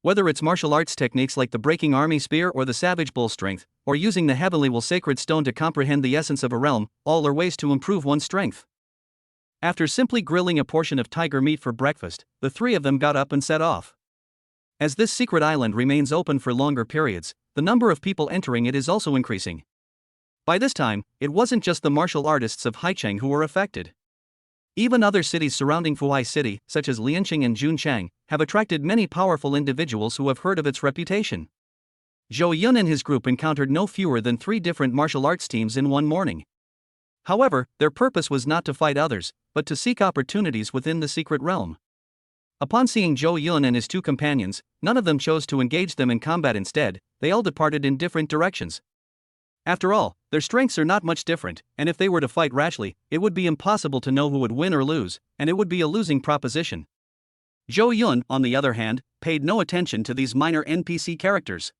Whether it's martial arts techniques like the breaking army spear or the savage bull strength, or using the heavenly will sacred stone to comprehend the essence of a realm, all are ways to improve one's strength. After simply grilling a portion of tiger meat for breakfast, the three of them got up and set off. As this secret island remains open for longer periods, the number of people entering it is also increasing. By this time, it wasn't just the martial artists of Haicheng who were affected. Even other cities surrounding Fuhai City, such as Lianqing and Junchang, have attracted many powerful individuals who have heard of its reputation. Zhou Yun and his group encountered no fewer than 3 different martial arts teams in one morning. However, their purpose was not to fight others, but to seek opportunities within the secret realm. Upon seeing Zhou Yun and his 2 companions, none of them chose to engage them in combat. Instead, they all departed in different directions. After all, their strengths are not much different, and if they were to fight rashly, it would be impossible to know who would win or lose, and it would be a losing proposition. Zhou Yun, on the other hand, paid no attention to these minor NPC characters.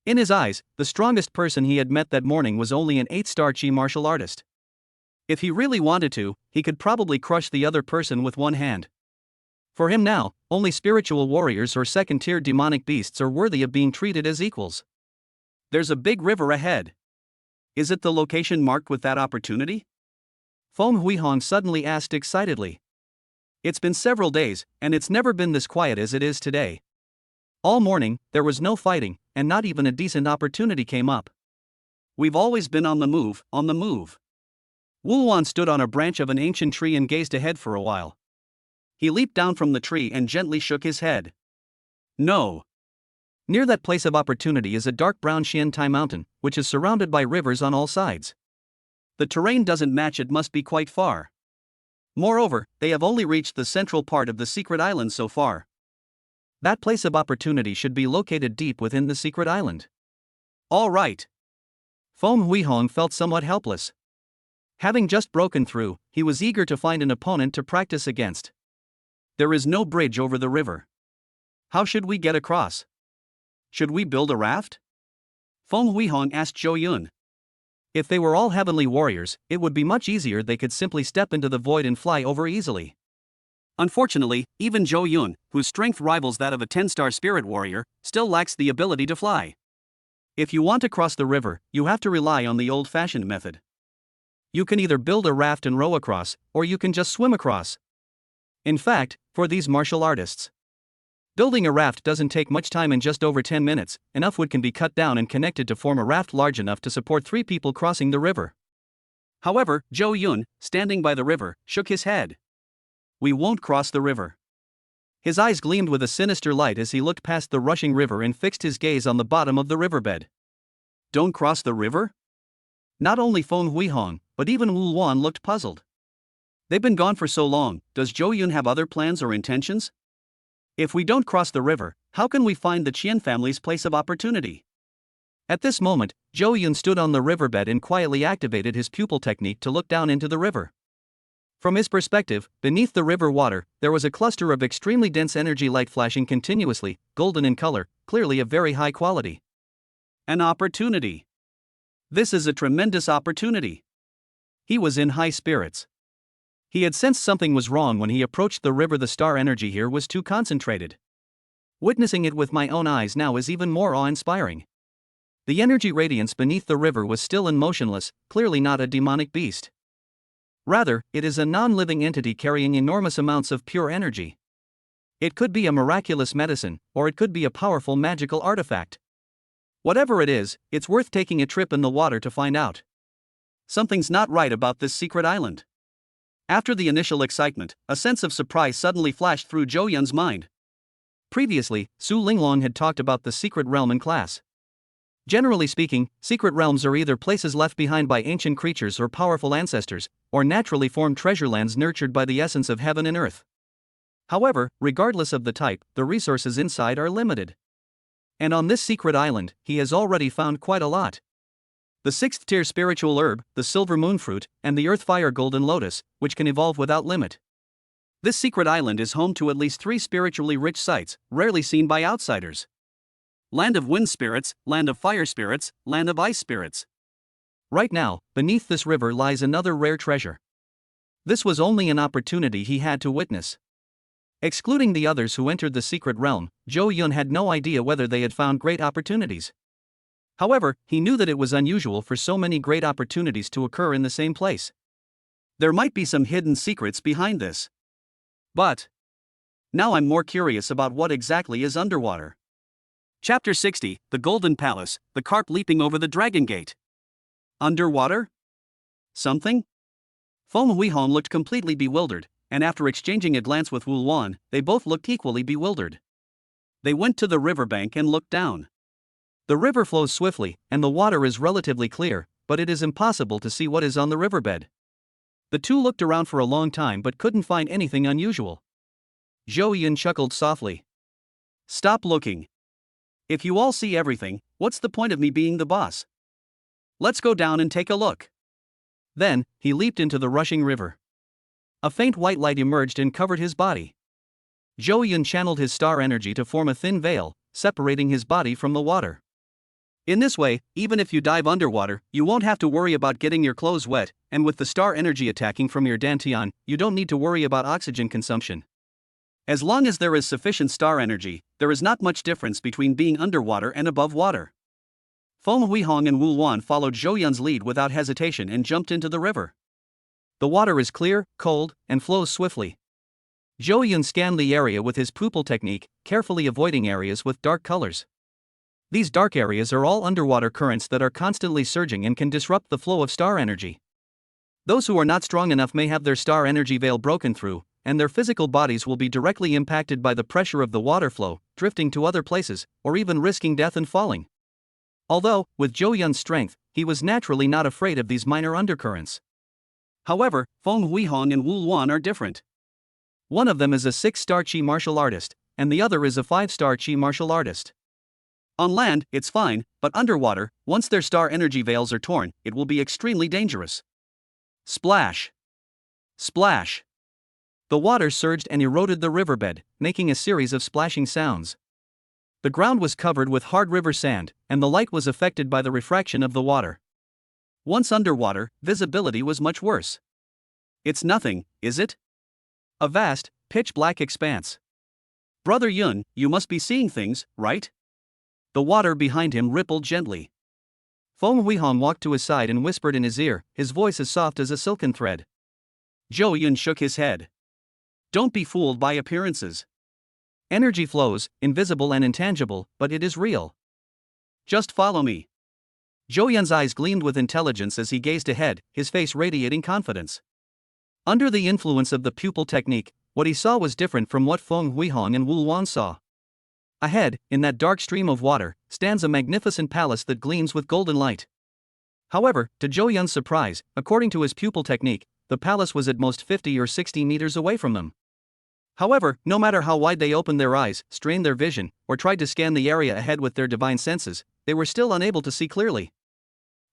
In his eyes, the strongest person he had met that morning was only an 8-star Qi martial artist. If he really wanted to, he could probably crush the other person with one hand. For him now, only spiritual warriors or second-tier demonic beasts are worthy of being treated as equals. There's a big river ahead. Is it the location marked with that opportunity? Feng Huihong suddenly asked excitedly. It's been several days, and it's never been this quiet as it is today. All morning, there was no fighting, and not even a decent opportunity came up. We've always been on the move, on the move. Wulwan stood on a branch of an ancient tree and gazed ahead for a while. He leaped down from the tree and gently shook his head. No. Near that place of opportunity is a dark brown Xiantai mountain, which is surrounded by rivers on all sides. The terrain doesn't match, it must be quite far. Moreover, they have only reached the central part of the secret island so far. That place of opportunity should be located deep within the secret island. All right. Feng Huihong felt somewhat helpless. Having just broken through, he was eager to find an opponent to practice against. There is no bridge over the river. How should we get across? Should we build a raft? Feng Huihong asked Zhou Yun. If they were all heavenly warriors, it would be much easier. They could simply step into the void and fly over easily. Unfortunately, even Zhou Yun, whose strength rivals that of a 10-star spirit warrior, still lacks the ability to fly. If you want to cross the river, you have to rely on the old-fashioned method. You can either build a raft and row across, or you can just swim across. In fact, for these martial artists, building a raft doesn't take much time. In just over 10 minutes, enough wood can be cut down and connected to form a raft large enough to support 3 people crossing the river. However, Zhou Yun, standing by the river, shook his head. We won't cross the river. His eyes gleamed with a sinister light as he looked past the rushing river and fixed his gaze on the bottom of the riverbed. Don't cross the river? Not only Feng Huihong, but even Wu Luan looked puzzled. They've been gone for so long. Does Zhou Yun have other plans or intentions? If we don't cross the river, how can we find the Qian family's place of opportunity? At this moment, Zhou Yun stood on the riverbed and quietly activated his pupil technique to look down into the river. From his perspective, beneath the river water, there was a cluster of extremely dense energy light flashing continuously, golden in color, clearly of very high quality. An opportunity. This is a tremendous opportunity. He was in high spirits. He had sensed something was wrong when he approached the river. The star energy here was too concentrated. Witnessing it with my own eyes now is even more awe-inspiring. The energy radiance beneath the river was still and motionless, clearly not a demonic beast. Rather, it is a non-living entity carrying enormous amounts of pure energy. It could be a miraculous medicine, or it could be a powerful magical artifact. Whatever it is, it's worth taking a trip in the water to find out. Something's not right about this secret island. After the initial excitement, a sense of surprise suddenly flashed through Zhou Yun's mind. Previously, Su Linglong had talked about the secret realm in class. Generally speaking, secret realms are either places left behind by ancient creatures or powerful ancestors, or naturally formed treasure lands nurtured by the essence of heaven and earth. However, regardless of the type, the resources inside are limited. And on this secret island, he has already found quite a lot. The 6th tier spiritual herb, the silver moonfruit, and the earth-fire golden lotus, which can evolve without limit. This secret island is home to at least 3 spiritually rich sites, rarely seen by outsiders. Land of wind spirits, land of fire spirits, land of ice spirits. Right now, beneath this river lies another rare treasure. This was only an opportunity he had to witness. Excluding the others who entered the secret realm, Zhou Yun had no idea whether they had found great opportunities. However, he knew that it was unusual for so many great opportunities to occur in the same place. There might be some hidden secrets behind this. But now I'm more curious about what exactly is underwater. Chapter 60, The Golden Palace, the carp leaping over the Dragon Gate. Underwater? Something? Feng Huihong looked completely bewildered, and after exchanging a glance with Wu Luan, they both looked equally bewildered. They went to the riverbank and looked down. The river flows swiftly, and the water is relatively clear, but it is impossible to see what is on the riverbed. The two looked around for a long time but couldn't find anything unusual. Zhou Yun chuckled softly. Stop looking. If you all see everything, what's the point of me being the boss? Let's go down and take a look. Then, he leaped into the rushing river. A faint white light emerged and covered his body. Zhou Yun channeled his star energy to form a thin veil, separating his body from the water. In this way, even if you dive underwater, you won't have to worry about getting your clothes wet, and with the star energy attacking from your dantian, you don't need to worry about oxygen consumption. As long as there is sufficient star energy, there is not much difference between being underwater and above water. Feng Huihong and Wu Luan followed Zhou Yun's lead without hesitation and jumped into the river. The water is clear, cold, and flows swiftly. Zhou Yun scanned the area with his pupil technique, carefully avoiding areas with dark colors. These dark areas are all underwater currents that are constantly surging and can disrupt the flow of star energy. Those who are not strong enough may have their star energy veil broken through, and their physical bodies will be directly impacted by the pressure of the water flow, drifting to other places, or even risking death and falling. Although, with Zhou Yun's strength, he was naturally not afraid of these minor undercurrents. However, Feng Huihong and Wu Luan are different. One of them is a 6-star Qi martial artist, and the other is a 5-star Qi martial artist. On land, it's fine, but underwater, once their star energy veils are torn, it will be extremely dangerous. Splash! Splash! The water surged and eroded the riverbed, making a series of splashing sounds. The ground was covered with hard river sand, and the light was affected by the refraction of the water. Once underwater, visibility was much worse. It's nothing, is it? A vast, pitch-black expanse. Brother Yun, you must be seeing things, right? The water behind him rippled gently. Feng Huihong walked to his side and whispered in his ear, his voice as soft as a silken thread. Zhou Yun shook his head. Don't be fooled by appearances. Energy flows, invisible and intangible, but it is real. Just follow me. Zhou Yun's eyes gleamed with intelligence as he gazed ahead, his face radiating confidence. Under the influence of the pupil technique, what he saw was different from what Feng Huihong and Wu Luan saw. Ahead, in that dark stream of water, stands a magnificent palace that gleams with golden light. However, to Zhou Yun's surprise, according to his pupil technique, the palace was at most 50 or 60 meters away from them. However, no matter how wide they opened their eyes, strained their vision, or tried to scan the area ahead with their divine senses, they were still unable to see clearly.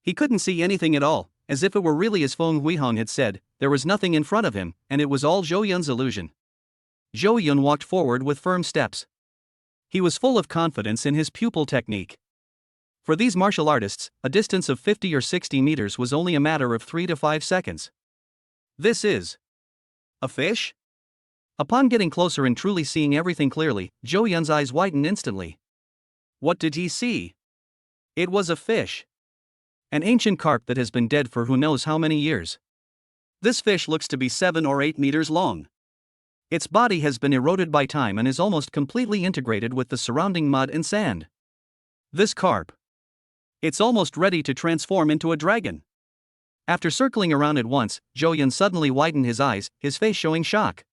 He couldn't see anything at all, as if it were really as Feng Huihong had said, there was nothing in front of him, and it was all Zhou Yun's illusion. Zhou Yun walked forward with firm steps. He was full of confidence in his pupil technique. For these martial artists, a distance of 50 or 60 meters was only a matter of 3 to 5 seconds. This is a fish? Upon getting closer and truly seeing everything clearly, Zhou Yun's eyes widened instantly. What did he see? It was a fish. An ancient carp that has been dead for who knows how many years. This fish looks to be 7 or 8 meters long. Its body has been eroded by time and is almost completely integrated with the surrounding mud and sand. This carp. It's almost ready to transform into a dragon. After circling around it once, Zhou Yun suddenly widened his eyes, his face showing shock.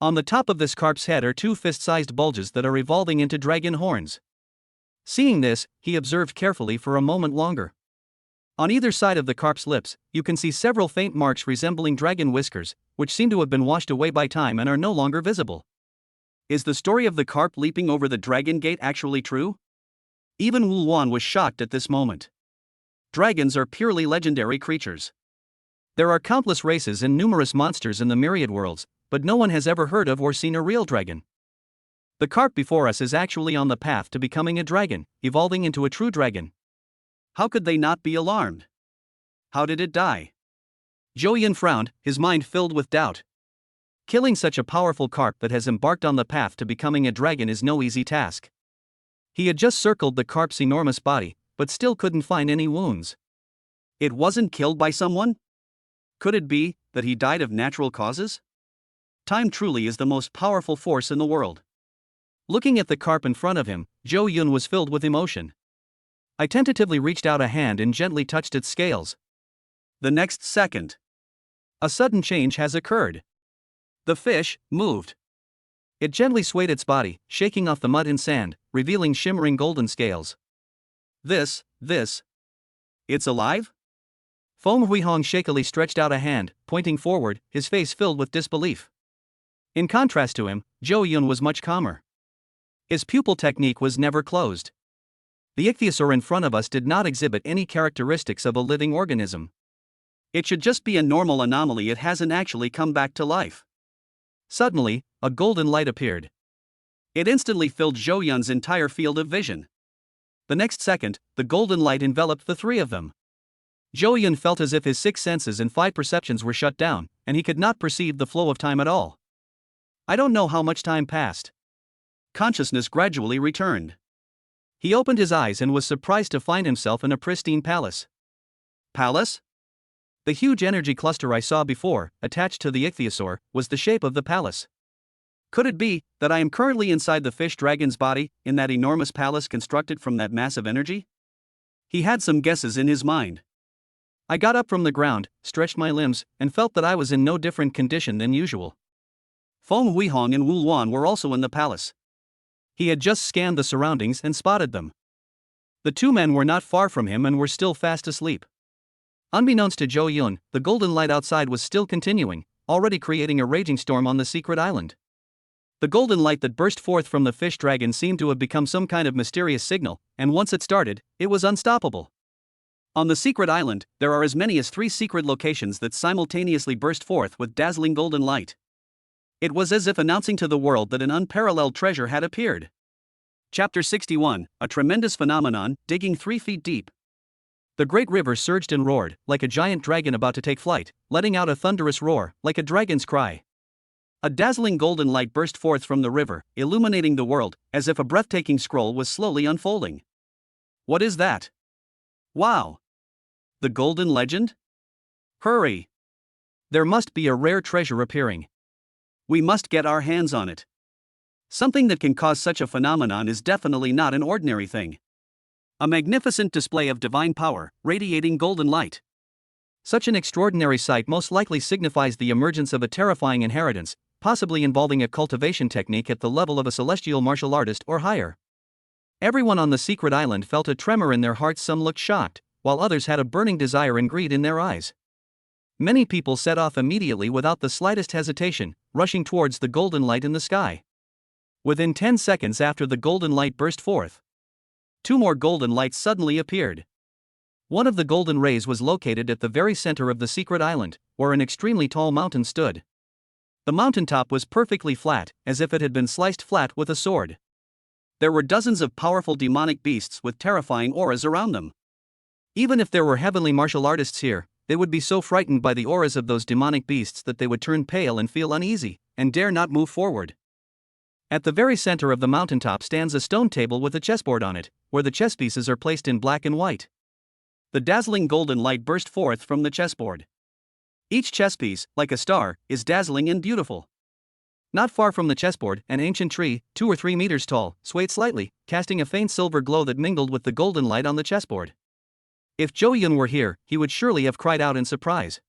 On the top of this carp's head are 2 fist-sized bulges that are evolving into dragon horns. Seeing this, he observed carefully for a moment longer. On either side of the carp's lips, you can see several faint marks resembling dragon whiskers, which seem to have been washed away by time and are no longer visible. Is the story of the carp leaping over the dragon gate actually true? Even Wu Luan was shocked at this moment. Dragons are purely legendary creatures. There are countless races and numerous monsters in the myriad worlds, but no one has ever heard of or seen a real dragon. The carp before us is actually on the path to becoming a dragon, evolving into a true dragon. How could they not be alarmed? How did it die? Zhou Yun frowned, his mind filled with doubt. Killing such a powerful carp that has embarked on the path to becoming a dragon is no easy task. He had just circled the carp's enormous body, but still couldn't find any wounds. It wasn't killed by someone? Could it be that he died of natural causes? Time truly is the most powerful force in the world. Looking at the carp in front of him, Zhou Yun was filled with emotion. I tentatively reached out a hand and gently touched its scales. The next second, a sudden change has occurred. The fish moved. It gently swayed its body, shaking off the mud and sand, revealing shimmering golden scales. This, it's alive? Feng Huihong shakily stretched out a hand, pointing forward, his face filled with disbelief. In contrast to him, Zhou Yun was much calmer. His pupil technique was never closed. The ichthyosaur in front of us did not exhibit any characteristics of a living organism. It should just be a normal anomaly. It hasn't actually come back to life. Suddenly, a golden light appeared. It instantly filled Zhou Yun's entire field of vision. The next second, the golden light enveloped the 3 of them. Zhou Yun felt as if his 6 senses and 5 perceptions were shut down, and he could not perceive the flow of time at all. I don't know how much time passed. Consciousness gradually returned. He opened his eyes and was surprised to find himself in a pristine palace. Palace? The huge energy cluster I saw before, attached to the ichthyosaur, was the shape of the palace. Could it be that I am currently inside the fish dragon's body, in that enormous palace constructed from that massive energy? He had some guesses in his mind. I got up from the ground, stretched my limbs, and felt that I was in no different condition than usual. Feng Huihong and Wu Luan were also in the palace. He had just scanned the surroundings and spotted them. The two men were not far from him and were still fast asleep. Unbeknownst to Zhou Yun, the golden light outside was still continuing, already creating a raging storm on the secret island. The golden light that burst forth from the fish dragon seemed to have become some kind of mysterious signal, and once it started, it was unstoppable. On the secret island, there are as many as 3 secret locations that simultaneously burst forth with dazzling golden light. It was as if announcing to the world that an unparalleled treasure had appeared. Chapter 61, A Tremendous Phenomenon, Digging 3 Feet Deep. The great river surged and roared, like a giant dragon about to take flight, letting out a thunderous roar, like a dragon's cry. A dazzling golden light burst forth from the river, illuminating the world, as if a breathtaking scroll was slowly unfolding. What is that? Wow! The golden legend? Hurry! There must be a rare treasure appearing. We must get our hands on it. Something that can cause such a phenomenon is definitely not an ordinary thing. A magnificent display of divine power, radiating golden light. Such an extraordinary sight most likely signifies the emergence of a terrifying inheritance, possibly involving a cultivation technique at the level of a celestial martial artist or higher. Everyone on the secret island felt a tremor in their hearts. Some looked shocked, while others had a burning desire and greed in their eyes. Many people set off immediately without the slightest hesitation, rushing towards the golden light in the sky. Within 10 seconds after the golden light burst forth, 2 more golden lights suddenly appeared. One of the golden rays was located at the very center of the secret island, where an extremely tall mountain stood. The mountaintop was perfectly flat, as if it had been sliced flat with a sword. There were dozens of powerful demonic beasts with terrifying auras around them. Even if there were heavenly martial artists here, they would be so frightened by the auras of those demonic beasts that they would turn pale and feel uneasy, and dare not move forward. At the very center of the mountaintop stands a stone table with a chessboard on it, where the chess pieces are placed in black and white. The dazzling golden light burst forth from the chessboard. Each chess piece, like a star, is dazzling and beautiful. Not far from the chessboard, an ancient tree, 2 or 3 meters tall, swayed slightly, casting a faint silver glow that mingled with the golden light on the chessboard. If Zhou Yun were here, he would surely have cried out in surprise.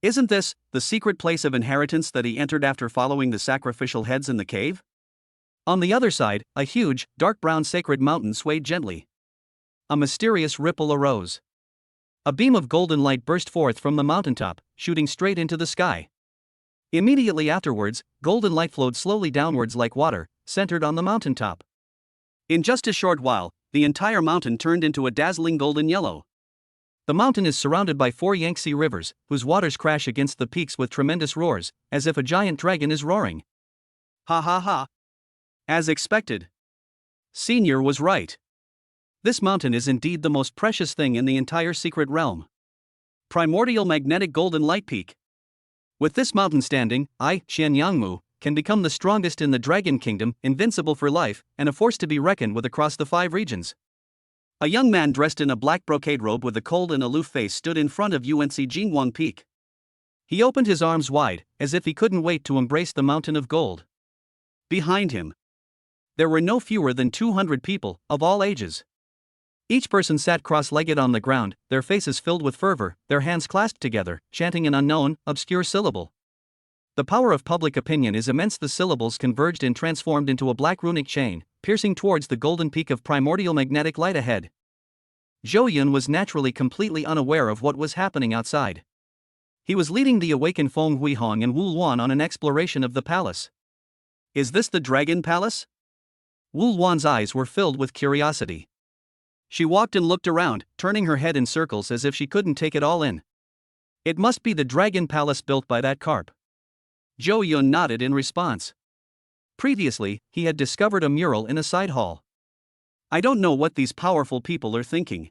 Isn't this the secret place of inheritance that he entered after following the sacrificial heads in the cave? On the other side, a huge, dark brown sacred mountain swayed gently. A mysterious ripple arose. A beam of golden light burst forth from the mountaintop, shooting straight into the sky. Immediately afterwards, golden light flowed slowly downwards like water, centered on the mountaintop. In just a short while, the entire mountain turned into a dazzling golden yellow. The mountain is surrounded by 4 Yangtze rivers, whose waters crash against the peaks with tremendous roars, as if a giant dragon is roaring. Ha ha ha! As expected. Senior was right. This mountain is indeed the most precious thing in the entire secret realm. Primordial magnetic golden light peak. With this mountain standing, I, Xian Yangmu, can become the strongest in the Dragon Kingdom, invincible for life, and a force to be reckoned with across the 5 regions. A young man dressed in a black brocade robe with a cold and aloof face stood in front of UNC Jingwang Peak. He opened his arms wide, as if he couldn't wait to embrace the mountain of gold. Behind him, there were no fewer than 200 people, of all ages. Each person sat cross-legged on the ground, their faces filled with fervor, their hands clasped together, chanting an unknown, obscure syllable. The power of public opinion is immense. The syllables converged and transformed into a black runic chain, piercing towards the golden peak of primordial magnetic light ahead. Zhou Yun was naturally completely unaware of what was happening outside. He was leading the awakened Feng Huihong and Wu Luan on an exploration of the palace. Is this the Dragon Palace? Wu Luan's eyes were filled with curiosity. She walked and looked around, turning her head in circles as if she couldn't take it all in. It must be the Dragon Palace built by that carp. Zhou Yun nodded in response. Previously, he had discovered a mural in a side hall. I don't know what these powerful people are thinking.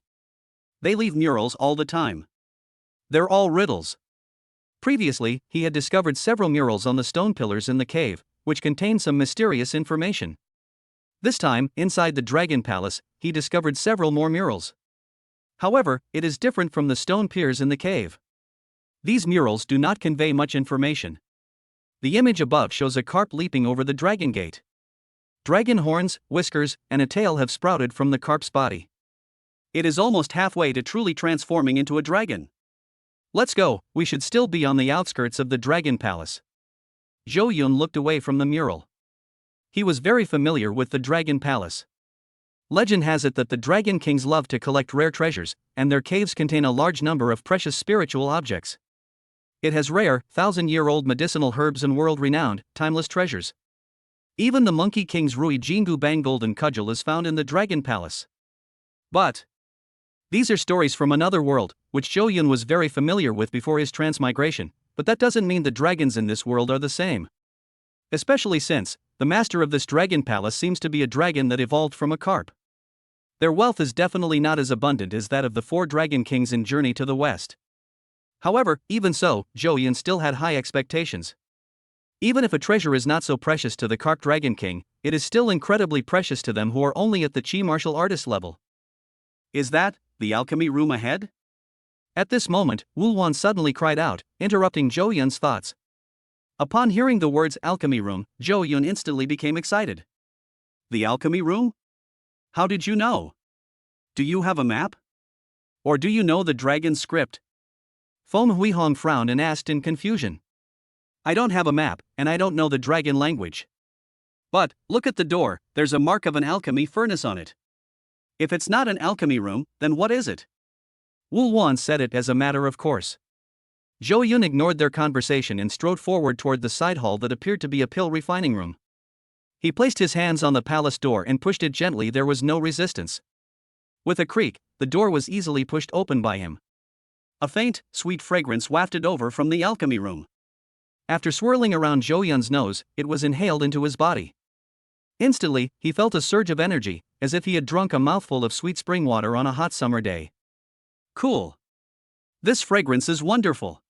They leave murals all the time. They're all riddles. Previously, he had discovered several murals on the stone pillars in the cave, which contained some mysterious information. This time, inside the Dragon Palace, he discovered several more murals. However, it is different from the stone piers in the cave. These murals do not convey much information. The image above shows a carp leaping over the dragon gate. Dragon horns, whiskers, and a tail have sprouted from the carp's body. It is almost halfway to truly transforming into a dragon. Let's go, we should still be on the outskirts of the Dragon Palace. Zhou Yun looked away from the mural. He was very familiar with the Dragon Palace. Legend has it that the Dragon Kings love to collect rare treasures, and their caves contain a large number of precious spiritual objects. It has rare, thousand-year-old medicinal herbs and world-renowned, timeless treasures. Even the Monkey King's Rui Jingu Bang Golden Cudgel is found in the Dragon Palace. But these are stories from another world, which Zhou Yun was very familiar with before his transmigration, but that doesn't mean the dragons in this world are the same. Especially since the master of this Dragon Palace seems to be a dragon that evolved from a carp. Their wealth is definitely not as abundant as that of the 4 Dragon Kings in Journey to the West. However, even so, Zhou Yun still had high expectations. Even if a treasure is not so precious to the Carp Dragon King, it is still incredibly precious to them who are only at the Chi martial artist level. Is that the alchemy room ahead? At this moment, Wulwan suddenly cried out, interrupting Zhou Yun's thoughts. Upon hearing the words alchemy room, Zhou Yun instantly became excited. The alchemy room? How did you know? Do you have a map? Or do you know the dragon's script? Feng Huihong frowned and asked in confusion. I don't have a map, and I don't know the dragon language. But, look at the door, there's a mark of an alchemy furnace on it. If it's not an alchemy room, then what is it? Wulwan said it as a matter of course. Zhou Yun ignored their conversation and strode forward toward the side hall that appeared to be a pill refining room. He placed his hands on the palace door and pushed it gently. There was no resistance. With a creak, the door was easily pushed open by him. A faint, sweet fragrance wafted over from the alchemy room. After swirling around Zhou Yun's nose, it was inhaled into his body. Instantly, he felt a surge of energy, as if he had drunk a mouthful of sweet spring water on a hot summer day. Cool. This fragrance is wonderful.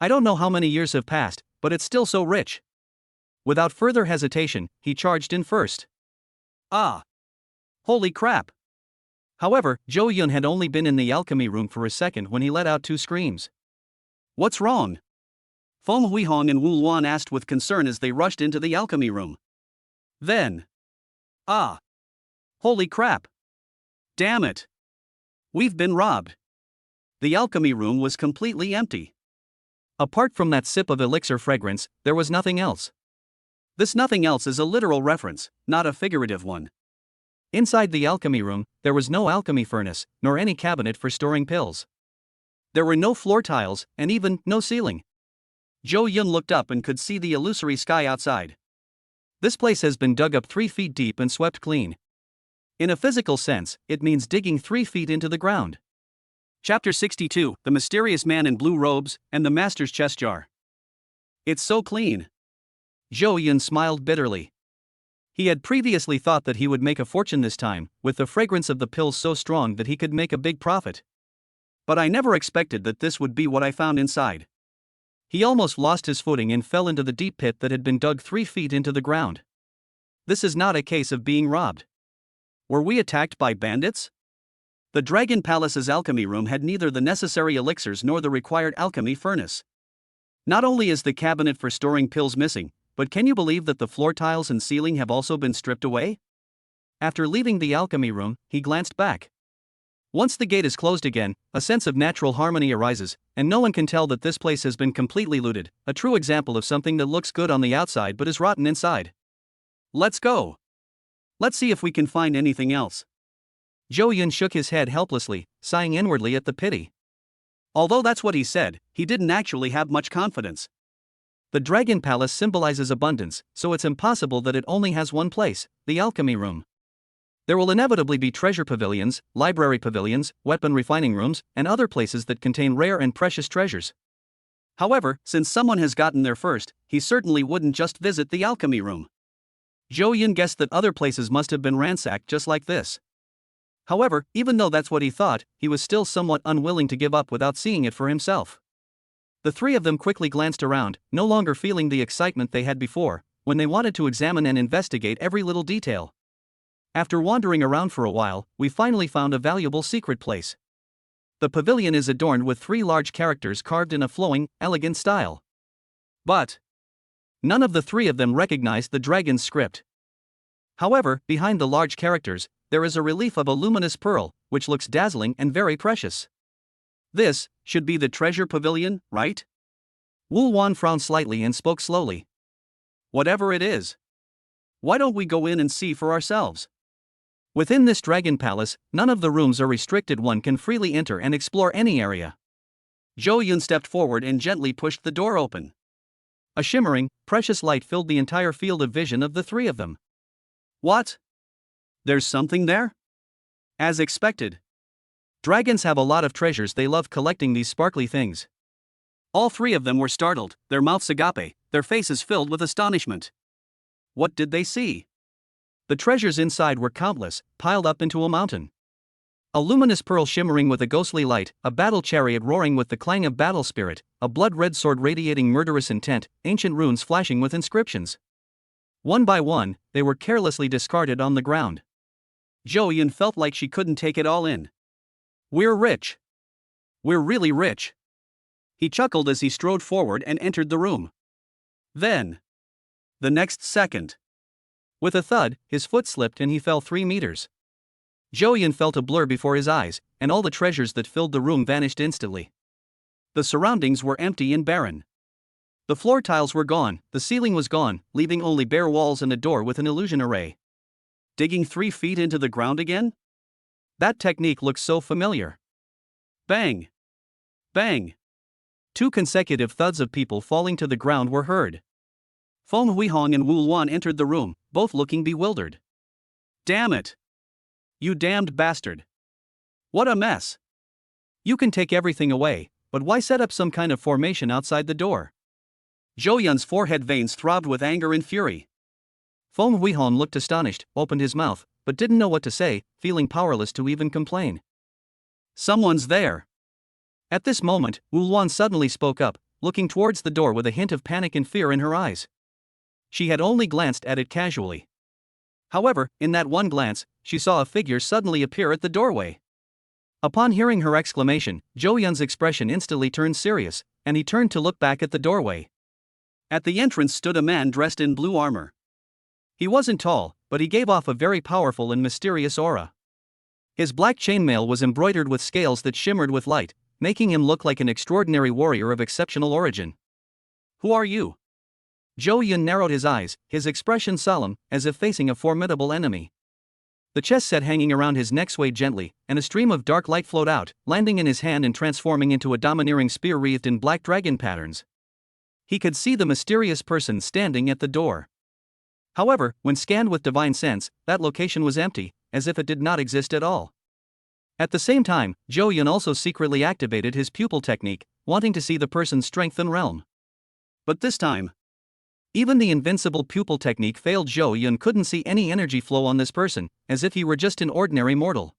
I don't know how many years have passed, but it's still so rich. Without further hesitation, he charged in first. Ah! Holy crap! However, Zhou Yun had only been in the alchemy room for a second when he let out 2 screams. What's wrong? Feng Huihong and Wulwan asked with concern as they rushed into the alchemy room. Then. Ah! Holy crap! Damn it! We've been robbed. The alchemy room was completely empty. Apart from that sip of elixir fragrance, there was nothing else. This nothing else is a literal reference, not a figurative one. Inside the alchemy room, there was no alchemy furnace, nor any cabinet for storing pills. There were no floor tiles, and even no ceiling. Zhou Yun looked up and could see the illusory sky outside. This place has been dug up 3 feet deep and swept clean. In a physical sense, it means digging 3 feet into the ground. Chapter 62, The Mysterious Man in Blue Robes, and the Master's Chest Jar. It's so clean. Zhou Yun smiled bitterly. He had previously thought that he would make a fortune this time, with the fragrance of the pills so strong that he could make a big profit. But I never expected that this would be what I found inside. He almost lost his footing and fell into the deep pit that had been dug 3 feet into the ground. This is not a case of being robbed. Were we attacked by bandits? The Dragon Palace's alchemy room had neither the necessary elixirs nor the required alchemy furnace. Not only is the cabinet for storing pills missing, but can you believe that the floor tiles and ceiling have also been stripped away? After leaving the alchemy room, he glanced back. Once the gate is closed again, a sense of natural harmony arises, and no one can tell that this place has been completely looted, a true example of something that looks good on the outside but is rotten inside. Let's go. Let's see if we can find anything else. Zhou Yun shook his head helplessly, sighing inwardly at the pity. Although that's what he said, he didn't actually have much confidence. The Dragon Palace symbolizes abundance, so it's impossible that it only has one place, the alchemy room. There will inevitably be treasure pavilions, library pavilions, weapon refining rooms, and other places that contain rare and precious treasures. However, since someone has gotten there first, he certainly wouldn't just visit the alchemy room. Zhou Yun guessed that other places must have been ransacked just like this. However, even though that's what he thought, he was still somewhat unwilling to give up without seeing it for himself. The 3 of them quickly glanced around, no longer feeling the excitement they had before, when they wanted to examine and investigate every little detail. After wandering around for a while, we finally found a valuable secret place. The pavilion is adorned with 3 large characters carved in a flowing, elegant style. But None of the three of them recognized the dragon's script. However, behind the large characters, there is a relief of a luminous pearl, which looks dazzling and very precious. This should be the treasure pavilion, right? Wu Wan frowned slightly and spoke slowly. Whatever it is. Why don't we go in and see for ourselves? Within this dragon palace, none of the rooms are restricted. One can freely enter and explore any area. Zhou Yun stepped forward and gently pushed the door open. A shimmering, precious light filled the entire field of vision of the three of them. What? There's something there? As expected. Dragons have a lot of treasures. They love collecting these sparkly things. All three of them were startled, their mouths agape, their faces filled with astonishment. What did they see? The treasures inside were countless, piled up into a mountain. A luminous pearl shimmering with a ghostly light, a battle chariot roaring with the clang of battle spirit, a blood-red sword radiating murderous intent, ancient runes flashing with inscriptions. One by one, they were carelessly discarded on the ground. Zhou Yun felt like she couldn't take it all in. We're rich. We're really rich. He chuckled as he strode forward and entered the room. Then, the next second, with a thud, his foot slipped and he fell 3 meters. Zhou Yun felt a blur before his eyes, and all the treasures that filled the room vanished instantly. The surroundings were empty and barren. The floor tiles were gone, the ceiling was gone, leaving only bare walls and a door with an illusion array. Digging 3 feet into the ground again? That technique looks so familiar. Bang! Bang! 2 consecutive thuds of people falling to the ground were heard. Feng Huihong and Wu Luan entered the room, both looking bewildered. Damn it! You damned bastard! What a mess! You can take everything away, but why set up some kind of formation outside the door? Zhou Yun's forehead veins throbbed with anger and fury. Feng Huihong looked astonished, opened his mouth, but didn't know what to say, feeling powerless to even complain. Someone's there! At this moment, Wu Luan suddenly spoke up, looking towards the door with a hint of panic and fear in her eyes. She had only glanced at it casually. However, in that one glance, she saw a figure suddenly appear at the doorway. Upon hearing her exclamation, Zhou Yun's expression instantly turned serious, and he turned to look back at the doorway. At the entrance stood a man dressed in blue armor. He wasn't tall, but he gave off a very powerful and mysterious aura. His black chainmail was embroidered with scales that shimmered with light, making him look like an extraordinary warrior of exceptional origin. Who are you? Zhou Yun narrowed his eyes, his expression solemn, as if facing a formidable enemy. The chess set hanging around his neck swayed gently, and a stream of dark light flowed out, landing in his hand and transforming into a domineering spear wreathed in black dragon patterns. He could see the mysterious person standing at the door. However, when scanned with divine sense, that location was empty, as if it did not exist at all. At the same time, Zhou Yun also secretly activated his pupil technique, wanting to see the person's strength and realm. But this time, even the invincible pupil technique failed. Zhou Yun couldn't see any energy flow on this person, as if he were just an ordinary mortal.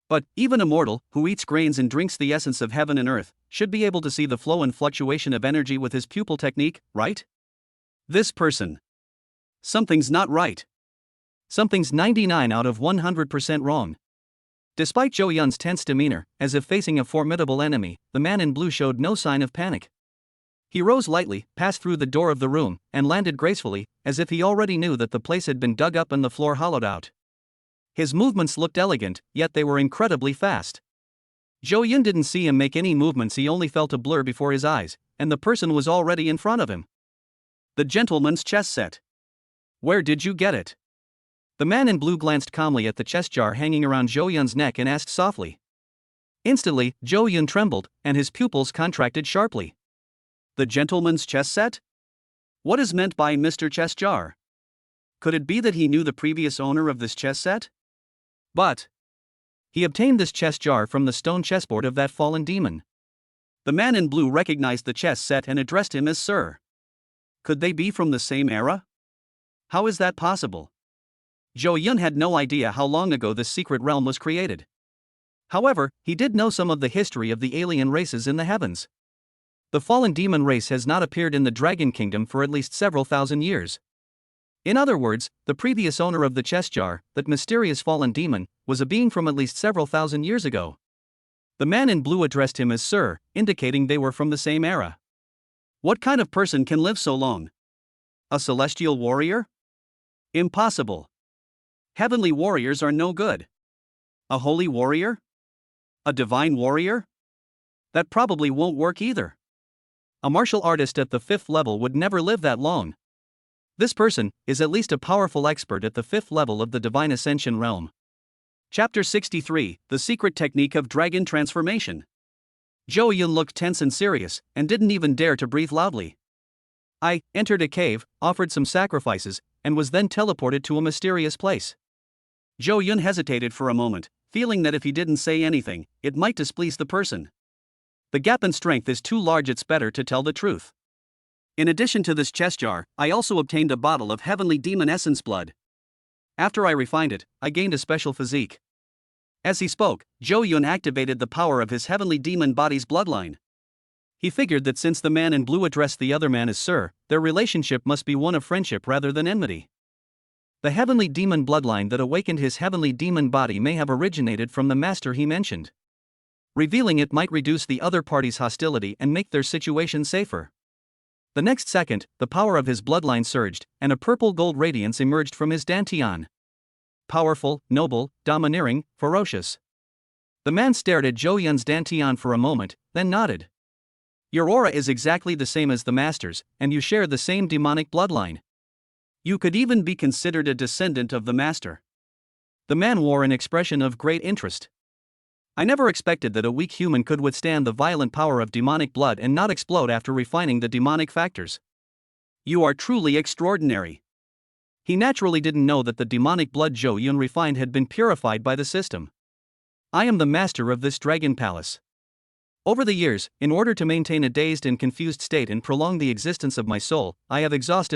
But, even a mortal, who eats grains and drinks the essence of heaven and earth, should be able to see the flow and fluctuation of energy with his pupil technique, right? This person. Something's not right. Something's 99 out of 100% wrong. Despite Zhou Yun's tense demeanor, as if facing a formidable enemy, the man in blue showed no sign of panic. He rose lightly, passed through the door of the room, and landed gracefully, as if he already knew that the place had been dug up and the floor hollowed out. His movements looked elegant, yet they were incredibly fast. Zhou Yun didn't see him make any movements. He only felt a blur before his eyes, and the person was already in front of him. The gentleman's chess set. Where did you get it? The man in blue glanced calmly at the chess jar hanging around Zhou Yun's neck and asked softly. Instantly, Zhou Yun trembled, and his pupils contracted sharply. The gentleman's chess set? What is meant by Mr. Chess Jar? Could it be that he knew the previous owner of this chess set? But he obtained this chess jar from the stone chessboard of that fallen demon. The man in blue recognized the chess set and addressed him as Sir. Could they be from the same era? How is that possible? Zhou Yun had no idea how long ago this secret realm was created. However, he did know some of the history of the alien races in the heavens. The fallen demon race has not appeared in the Dragon Kingdom for at least several thousand years. In other words, the previous owner of the chess jar, that mysterious fallen demon, was a being from at least several thousand years ago. The man in blue addressed him as Sir, indicating they were from the same era. What kind of person can live so long? A celestial warrior? Impossible. Heavenly warriors are no good. A holy warrior? A divine warrior? That probably won't work either. A martial artist at the 5th level would never live that long. This person is at least a powerful expert at the 5th level of the Divine Ascension realm. Chapter 63, The Secret Technique of Dragon Transformation. Zhou Yun looked tense and serious, and didn't even dare to breathe loudly. I entered a cave, offered some sacrifices, and was then teleported to a mysterious place. Zhou Yun hesitated for a moment, feeling that if he didn't say anything, it might displease the person. The gap in strength is too large, it's better to tell the truth. In addition to this chest jar, I also obtained a bottle of heavenly demon essence blood. After I refined it, I gained a special physique. As he spoke, Zhou Yun activated the power of his heavenly demon body's bloodline. He figured that since the man in blue addressed the other man as Sir, their relationship must be one of friendship rather than enmity. The heavenly demon bloodline that awakened his heavenly demon body may have originated from the master he mentioned. Revealing it might reduce the other party's hostility and make their situation safer. The next second, the power of his bloodline surged, and a purple-gold radiance emerged from his dantian. Powerful, noble, domineering, ferocious. The man stared at Zhou Yun's dantian for a moment, then nodded. Your aura is exactly the same as the master's, and you share the same demonic bloodline. You could even be considered a descendant of the master. The man wore an expression of great interest. I never expected that a weak human could withstand the violent power of demonic blood and not explode after refining the demonic factors. You are truly extraordinary. He naturally didn't know that the demonic blood Zhou Yun refined had been purified by the system. I am the master of this dragon palace. Over the years, in order to maintain a dazed and confused state and prolong the existence of my soul, I have exhausted